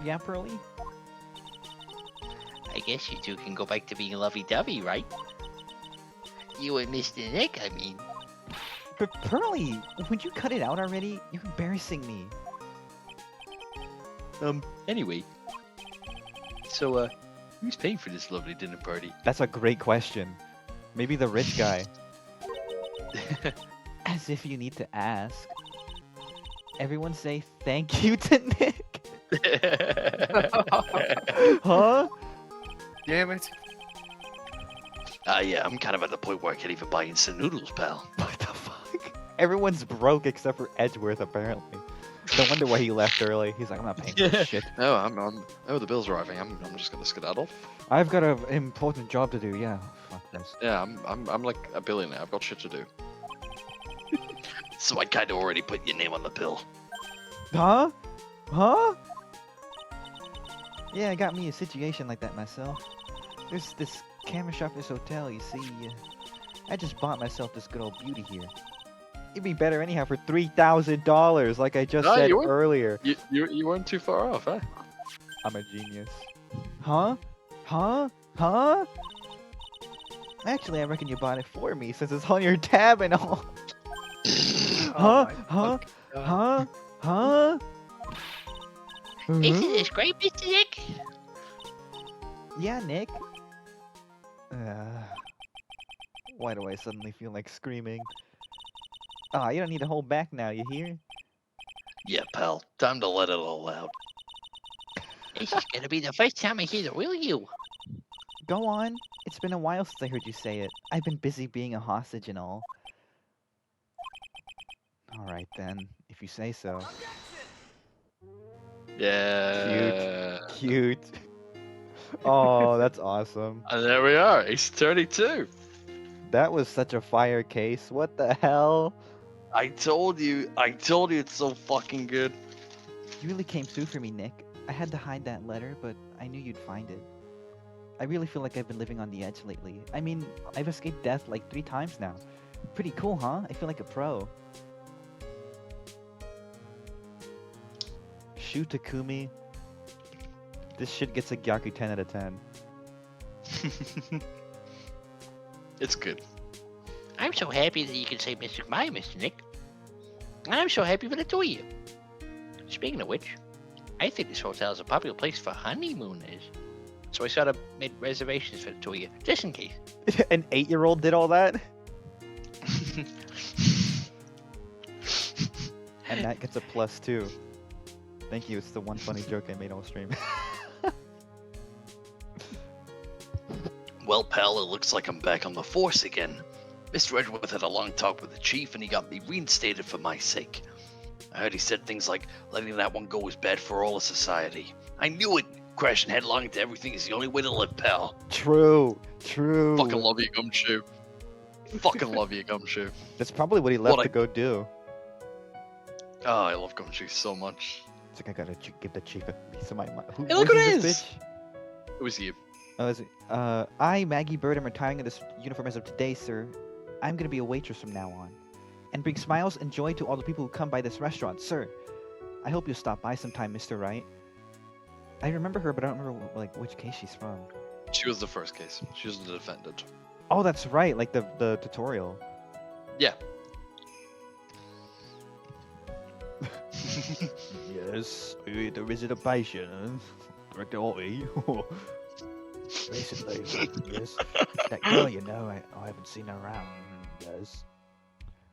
Yeah, Pearly. I guess you two can go back to being lovey-dovey, right? You and Mr. Nick, I mean. But Pearly, would you cut it out already? You're embarrassing me. Anyway. So, who's paying for this lovely dinner party? That's a great question. Maybe the rich guy. As if you need to ask. Everyone say thank you to Nick. Huh? Damn it. Yeah, I'm kind of at the point where I can't even buy instant noodles, pal. What the fuck? Everyone's broke except for Edgeworth, apparently. No wonder why he left early. He's like, I'm not paying for this shit. No, oh, the bill's arriving. I'm just gonna skedaddle. I've got an important job to do. Yeah, fuck this. Yeah, I'm like a billionaire. I've got shit to do. So I kind of already put your name on the bill. Huh? Huh? Yeah, I got me a situation like that myself. There's this camera shop, this hotel, you see. I just bought myself this good old beauty here. It'd be better anyhow for $3,000, like I just No, said you weren't- earlier. You weren't too far off, eh? I'm a genius. Huh? Huh? Huh? Actually, I reckon you bought it for me since it's on your tab and all. Huh? my Huh? fucking God. Huh? Huh? Isn't this great, Mr. Nick? Yeah, Nick. Why do I suddenly feel like screaming? Ah, you don't need to hold back now, you hear? Yeah, pal, time to let it all out. This is gonna be the first time I hear the real you. Go on. It's been a while since I heard you say it. I've been busy being a hostage and all. Alright then, if you say so. Yeah. Cute. Oh, that's awesome. And there we are. He's 32. That was such a fire case. What the hell? I told you. I told you it's so fucking good. You really came through for me, Nick. I had to hide that letter, but I knew you'd find it. I really feel like I've been living on the edge lately. I mean, I've escaped death like 3 times now. Pretty cool, huh? I feel like a pro. Shu Takumi. This shit gets a Gyaku 10 out of 10. It's good. I'm so happy that you can say Mr. Maya, Mr. Nick. And I'm so happy for the two of you. Speaking of which, I think this hotel is a popular place for honeymooners. So I sort of made reservations for the two of you, just in case. An 8-year-old did all that? And Matt gets a +2. Thank you, it's the one funny joke I made all stream. Well, pal, it looks like I'm back on the force again. Mr. Edgeworth had a long talk with the chief, and he got me reinstated for my sake. I heard he said things like, letting that one go is bad for all of society. I knew it! Crashing headlong into everything is the only way to live, pal. True, true. Fucking love you, Gumshoe. Fucking love you, Gumshoe. That's probably what he left What to go do. Oh, I love Gumshoe so much. It's like, I gotta give the chief a piece of my mind. Who Hey, look what who it this is! bitch? It was you. Oh, is it? I, Maggie Bird, am retiring in this uniform as of today, sir. I'm gonna be a waitress from now on. And bring smiles and joy to all the people who come by this restaurant, sir. I hope you'll stop by sometime, Mr. Wright. I remember her, but I don't remember, like, which case she's from. She was the first case. She was the defendant. Oh, that's right, like the tutorial. Yeah. Yes, there is a patient, Director Ollie. Basically, yes. That girl, you know, I haven't seen her around. Yes.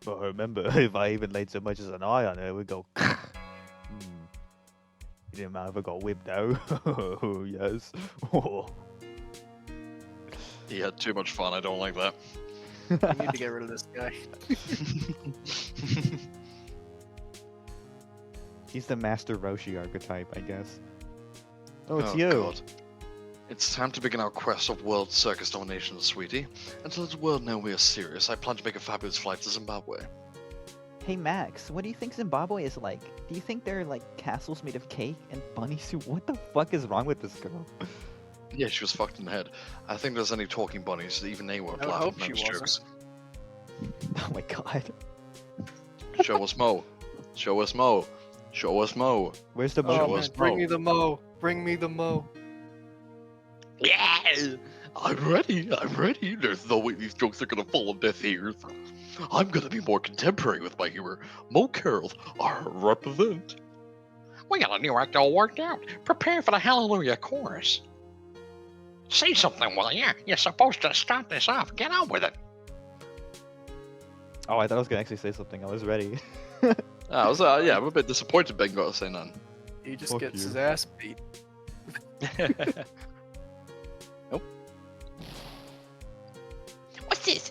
But I remember, if I even laid so much as an eye on her, we'd go. You didn't mind if I got whipped out? Oh, yes. He had too much fun. I don't like that. I need to get rid of this guy. He's the Master Roshi archetype, I guess. Oh, it's Oh, you. God. It's time to begin our quest of world circus domination, sweetie. And to let the world know we are serious, I plan to make a fabulous flight to Zimbabwe. Hey Max, what do you think Zimbabwe is like? Do you think they're like castles made of cake and bunny soup? What the fuck is wrong with this girl? Yeah, she was fucked in the head. I think there's any talking bunnies, even they weren't I would laughing hope at she those jokes. Oh my god. Show us Mo. Show us Mo. Show us Mo. Where's the Oh Show mo? us man, bring Mo. me the Mo. Bring me the Mo. Yeah! I'm ready. I'm ready. There's no way these jokes are gonna fall on deaf ears. I'm gonna be more contemporary with my humor. Mo Carroll, I represent. We got a new act all worked out. Prepare for the Hallelujah chorus. Say something, will ya? You're supposed to start this off. Get on with it. Oh, I thought I was gonna actually say something. I was ready. I was, yeah, I'm a bit disappointed Ben got to say none. He just Fuck gets you. his ass beat. What's this?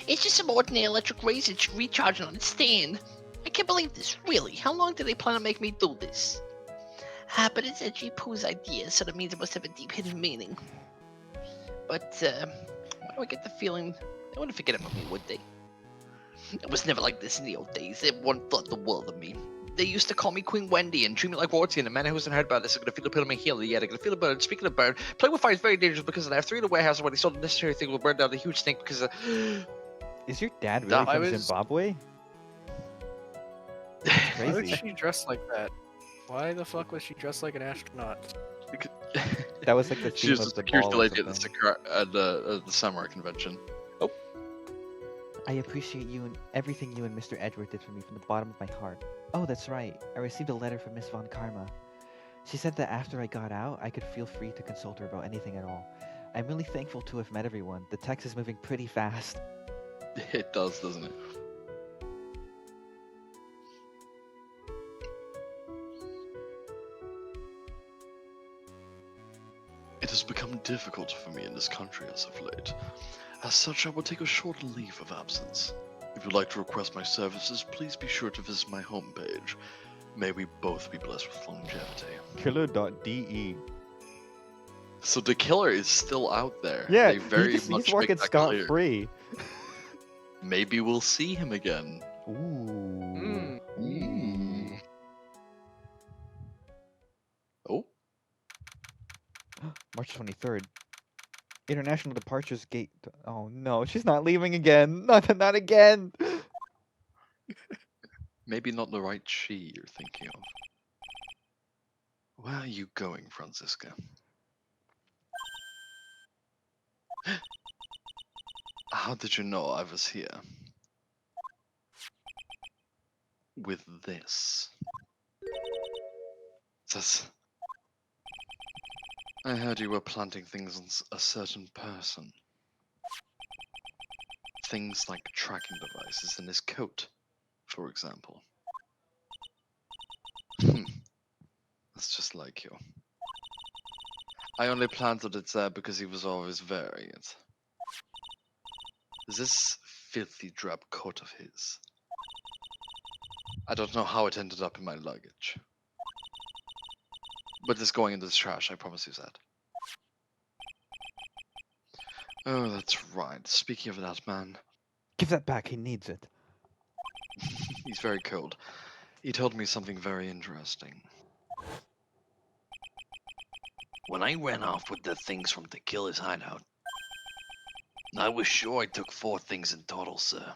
It's just some ordinary electric razor recharging on its stand. I can't believe this, really. How long did they plan to make me do this? But it's Edgy Pooh's idea, so that means it must have a deep hidden meaning. But, why do I get the feeling they wouldn't forget about me, would they? It was never like this in the old days. Everyone thought the world of me. They used to call me Queen Wendy and treat me like royalty, and a man who hasn't heard about this is gonna feel the pit of my heel. Yeah, they're gonna feel the burn. Speaking of burn, playing with fire is very dangerous because I have 3 in the warehouse where they sold the necessary thing will burn down the huge stink because Is your dad really That- I from was- Zimbabwe? Why would Crazy. she dress like that? Why the fuck was she dressed like an astronaut? That was like the she theme was of the the security ball or lady at something. the samurai convention. I appreciate you and everything you and Mr. Edward did for me from the bottom of my heart. Oh, that's right. I received a letter from Miss Von Karma. She said that after I got out, I could feel free to consult her about anything at all. I'm really thankful to have met everyone. The text is moving pretty fast. It does, doesn't it? It has become difficult for me in this country as of late. As such, I will take a short leave of absence. If you'd like to request my services, please be sure to visit my homepage, May we both be blessed with longevity. Killer.de. So the killer is still out there. Yeah, They very he's much working make that scot clear. free. Maybe we'll see him again. Ooh. Oh, March 23rd. International departures gate. Oh no, she's not leaving again. Not again. maybe not the right she you're thinking of. Where are you going, Franziska? How did you know I was here? With this. Says, I heard you were planting things on a certain person. Things like tracking devices in his coat, for example. That's just like you. I only planted it there because he was always wearing it. This filthy drab coat of his. I don't know how it ended up in my luggage. But it's going into the trash, I promise you that. Oh, that's right. Speaking of that man, Give that back. He needs it. he's very cold. He told me something very interesting. When I ran off with the things from the killer's hideout, I was sure I took 4 things in total, sir.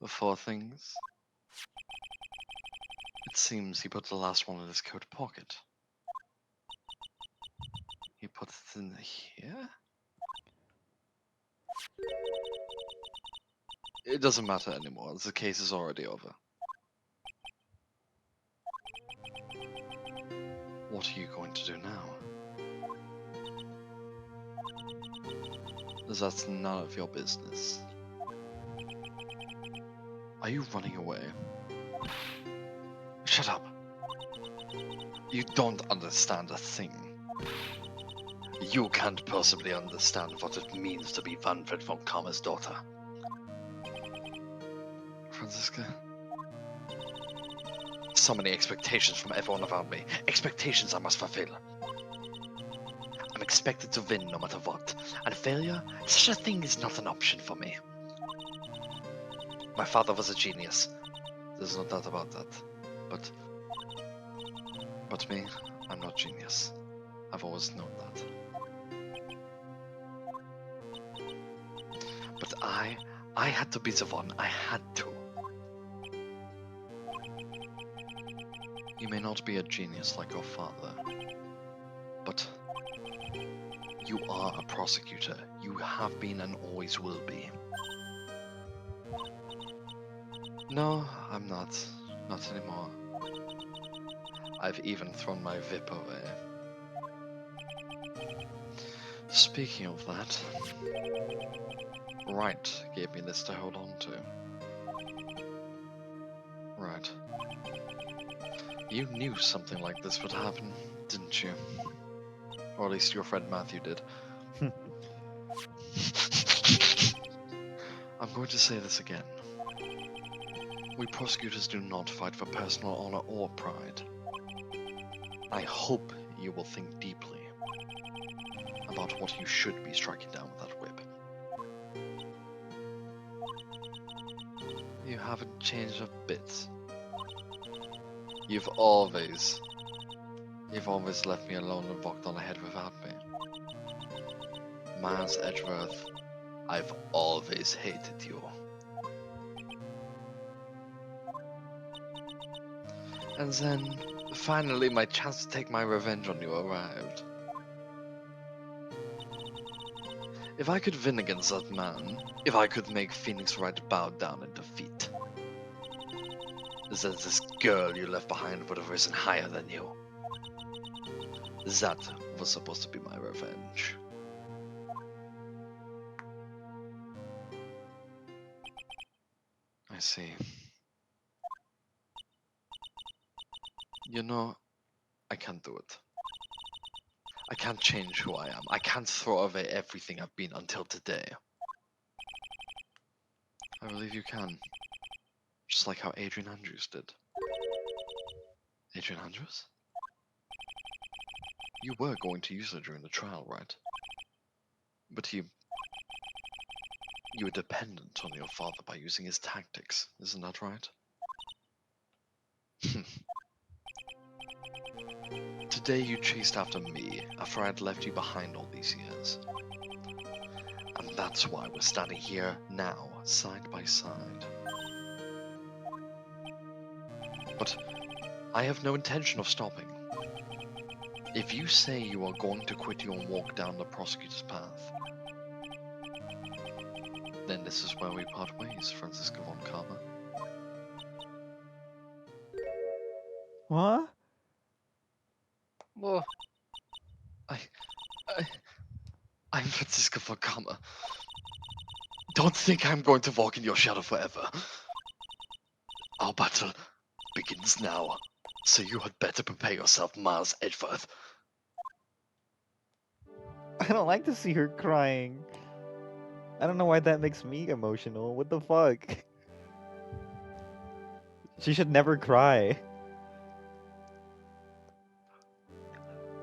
The 4 things? It seems he put the last one in his coat pocket. He put it in here? It doesn't matter anymore. The case is already over. What are you going to do now? That's none of your business. Are you running away? Shut up. You don't understand a thing. You can't possibly understand what it means to be Manfred von Kammer's daughter. Franziska? So many expectations from everyone around me. Expectations I must fulfill. I'm expected to win no matter what, and failure, such a thing is not an option for me. My father was a genius. There's no doubt about that. But me, I'm not genius. I've always known that. But I had to be the one. I had to. You may not be a genius like your father, but you are a prosecutor. You have been and always will be. No, I'm not. Not anymore. I've even thrown my whip away. Speaking of that, Wright gave me this to hold on to. Right. You knew something like this would happen, didn't you? Or at least your friend Matthew did. I'm going to say this again. We prosecutors do not fight for personal honor or pride. I hope you will think deeply about what you should be striking down with that whip. You haven't changed a bit. You've always left me alone and walked on ahead without me. Miles Edgeworth, I've always hated you. And then, finally, my chance to take my revenge on you arrived. If I could win against that man, if I could make Phoenix Wright bow down in defeat, then this girl you left behind would have risen higher than you. That was supposed to be my revenge. I see. You know, I can't do it. I can't change who I am. I can't throw away everything I've been until today. I believe you can. Just like how Adrian Andrews did. Adrian Andrews? You were going to use her during the trial, right? But you were dependent on your father by using his tactics, isn't that right? Today you chased after me after I had left you behind all these years. And that's why we're standing here now, side by side. But I have no intention of stopping. If you say you are going to quit you and walk down the prosecutor's path, then this is where we part ways, Francisco von Karma. What? Well, I'm Francisco von Karma. Don't think I'm going to walk in your shadow forever. Our battle begins now, so you had better prepare yourself, Miles Edgeworth. I don't like to see her crying. I don't know why that makes me emotional. What the fuck? She should never cry.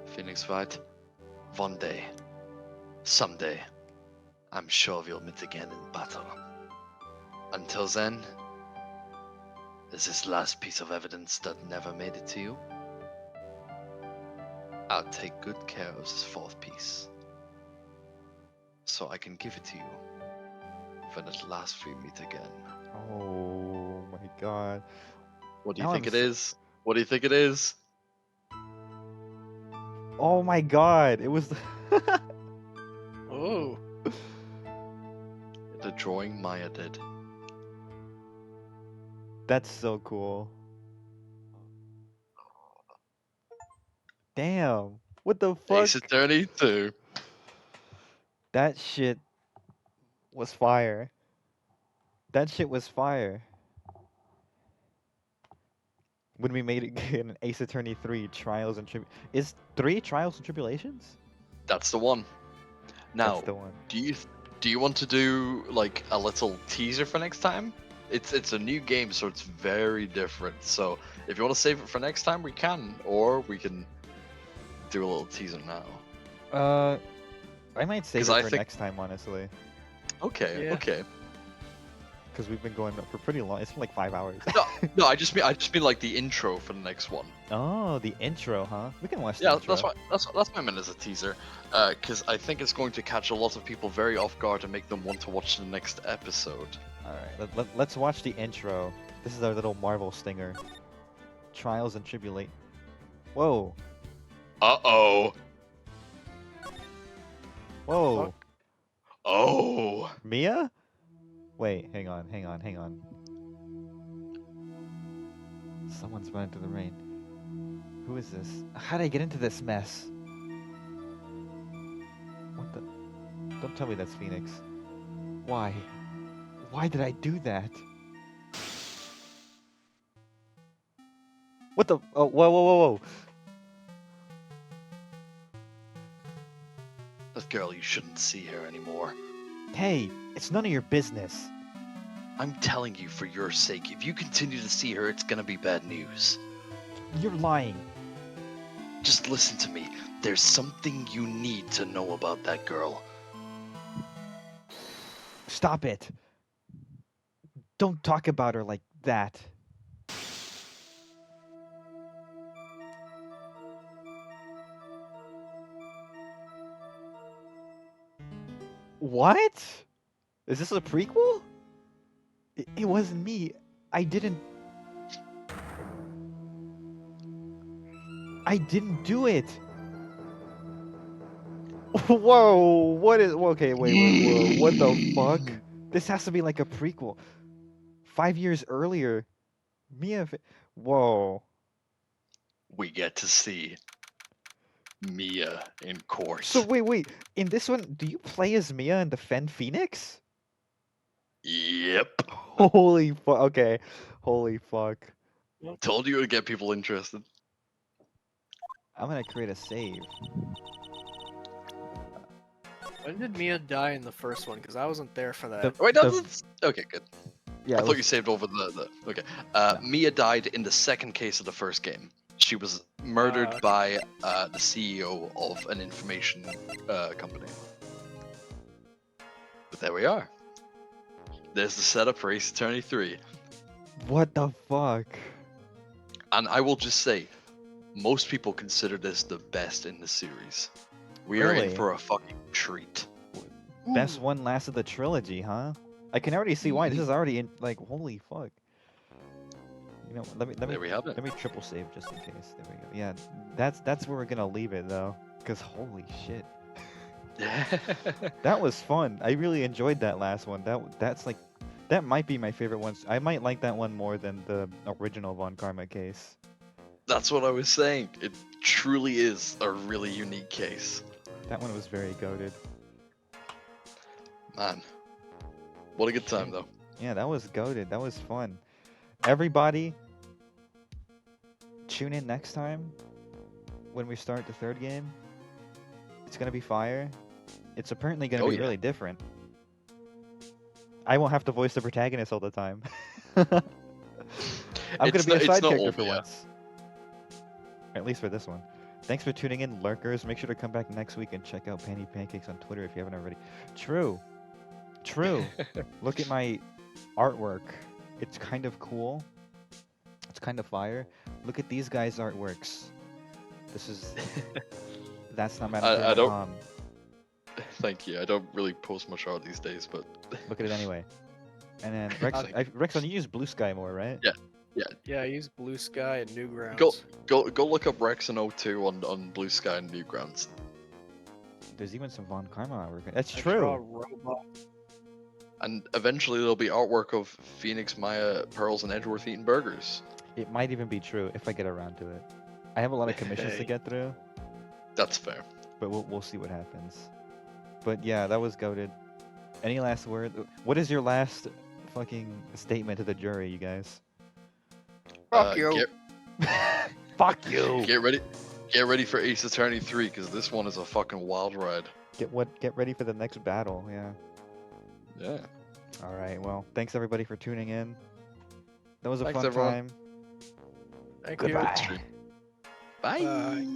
Phoenix Wright, one day, someday, I'm sure we'll meet again in battle. Until then, there's this last piece of evidence that never made it to you. I'll take good care of this fourth piece, so I can give it to you when at last we meet again. Oh my god. What do you Now think I'm it is? What do you think it is? Oh my god. It was. oh, The drawing Maya did. That's so cool. Damn. What the fuck? Ace Attorney 2. That shit was fire. That shit was fire. When we made it in Ace Attorney 3 Trials and Is 3 Trials and Tribulations? That's the one. Now, That's the one. do you want to do like a little teaser for next time? It's a new game, so it's very different. So if you want to save it for next time, we can, or we can do a little teaser now. I might save 'Cause it I for think- next time, honestly. Okay, Yeah. okay. Because we've been going for pretty long. It's been like 5 hours. No, I just mean like the intro for the next one. Oh, the intro, huh? We can watch the Yeah, intro. that's what I meant as a teaser. Because I think it's going to catch a lot of people very off guard and make them want to watch the next episode. Alright, let's watch the intro. This is our little Marvel stinger. Trials and Tribulate. Whoa. Uh-oh. Whoa. Oh. Mia? Wait, hang on. Someone's running through the rain. Who is this? How did I get into this mess? What the? Don't tell me that's Phoenix. Why? Why did I do that? What the? Oh, whoa. That girl, you shouldn't see her anymore. Hey, it's none of your business. I'm telling you for your sake, if you continue to see her, it's gonna be bad news. You're lying. Just listen to me. There's something you need to know about that girl. Stop it. Don't talk about her like that. What? Is this a prequel? It wasn't me. I didn't do it. Whoa, what is... Okay, wait, whoa, what the fuck? This has to be like a prequel. 5 years earlier. Whoa. We get to see Mia in court. So wait. In this one, do you play as Mia and defend Phoenix? Yep. Holy fuck. Okay. Holy fuck. Told you to get people interested. I'm gonna create a save. when did Mia die in the first one? Because I wasn't there for that. The- Wait, the- no, that's... Okay, good. Yeah, I it thought you was- saved over the okay. No. Mia died in the second case of the first game. She was murdered okay. by the CEO of an information company. But there we are. There's the setup for Ace Attorney 3. What the fuck? And I will just say, most people consider this the best in the series. We are in Really? for a fucking treat. Best one last of the trilogy, huh? I can already see why. This is already in like holy fuck. You know, let me There we have it. let me triple save just in case. There we go. Yeah, that's where we're gonna leave it though. Cause holy shit, that was fun. I really enjoyed that last one. That's like, that might be my favorite one. I might like that one more than the original Von Karma case. That's what I was saying. It truly is a really unique case. That one was very goated. Man. What a good time, Shit. though. Yeah, that was goated. That was fun. Everybody, tune in next time when we start the third game. It's gonna be fire. It's apparently gonna Oh, be yeah. really different. I won't have to voice the protagonist all the time. I'm gonna It's be a not- it's side not character over for yet. once. At least for this one. Thanks for tuning in, lurkers. Make sure to come back next week and check out Panty Pancakes on Twitter if you haven't already. True. True. Look at my artwork. It's kind of cool. It's kind of fire. Look at these guys' artworks. This is that's not I don't- Matt. Thank you. I don't really post much art these days, but Look at it anyway. And then Rexon, you use Blue Sky more, right? Yeah. Yeah, I use Blue Sky and Newgrounds. go look up Rexon02 on Blue Sky and Newgrounds. There's even some Von Karma artwork. That's I draw true. robot. And eventually there'll be artwork of Phoenix, Maya, Pearls, and Edgeworth eating burgers. It might even be true if I get around to it. I have a lot of commissions to Hey. get through, That's fair. but we'll see what happens. But yeah, that was goated. Any last word? What is your last fucking statement to the jury, you guys? Fuck you. Fuck you. Get ready. Get ready for Ace Attorney 3, because this one is a fucking wild ride. Get ready for the next battle. Yeah. Yeah. All right. Well, thanks everybody for tuning in. That was a Thanks, fun everyone. time. Thank Goodbye. you. Bye. Bye.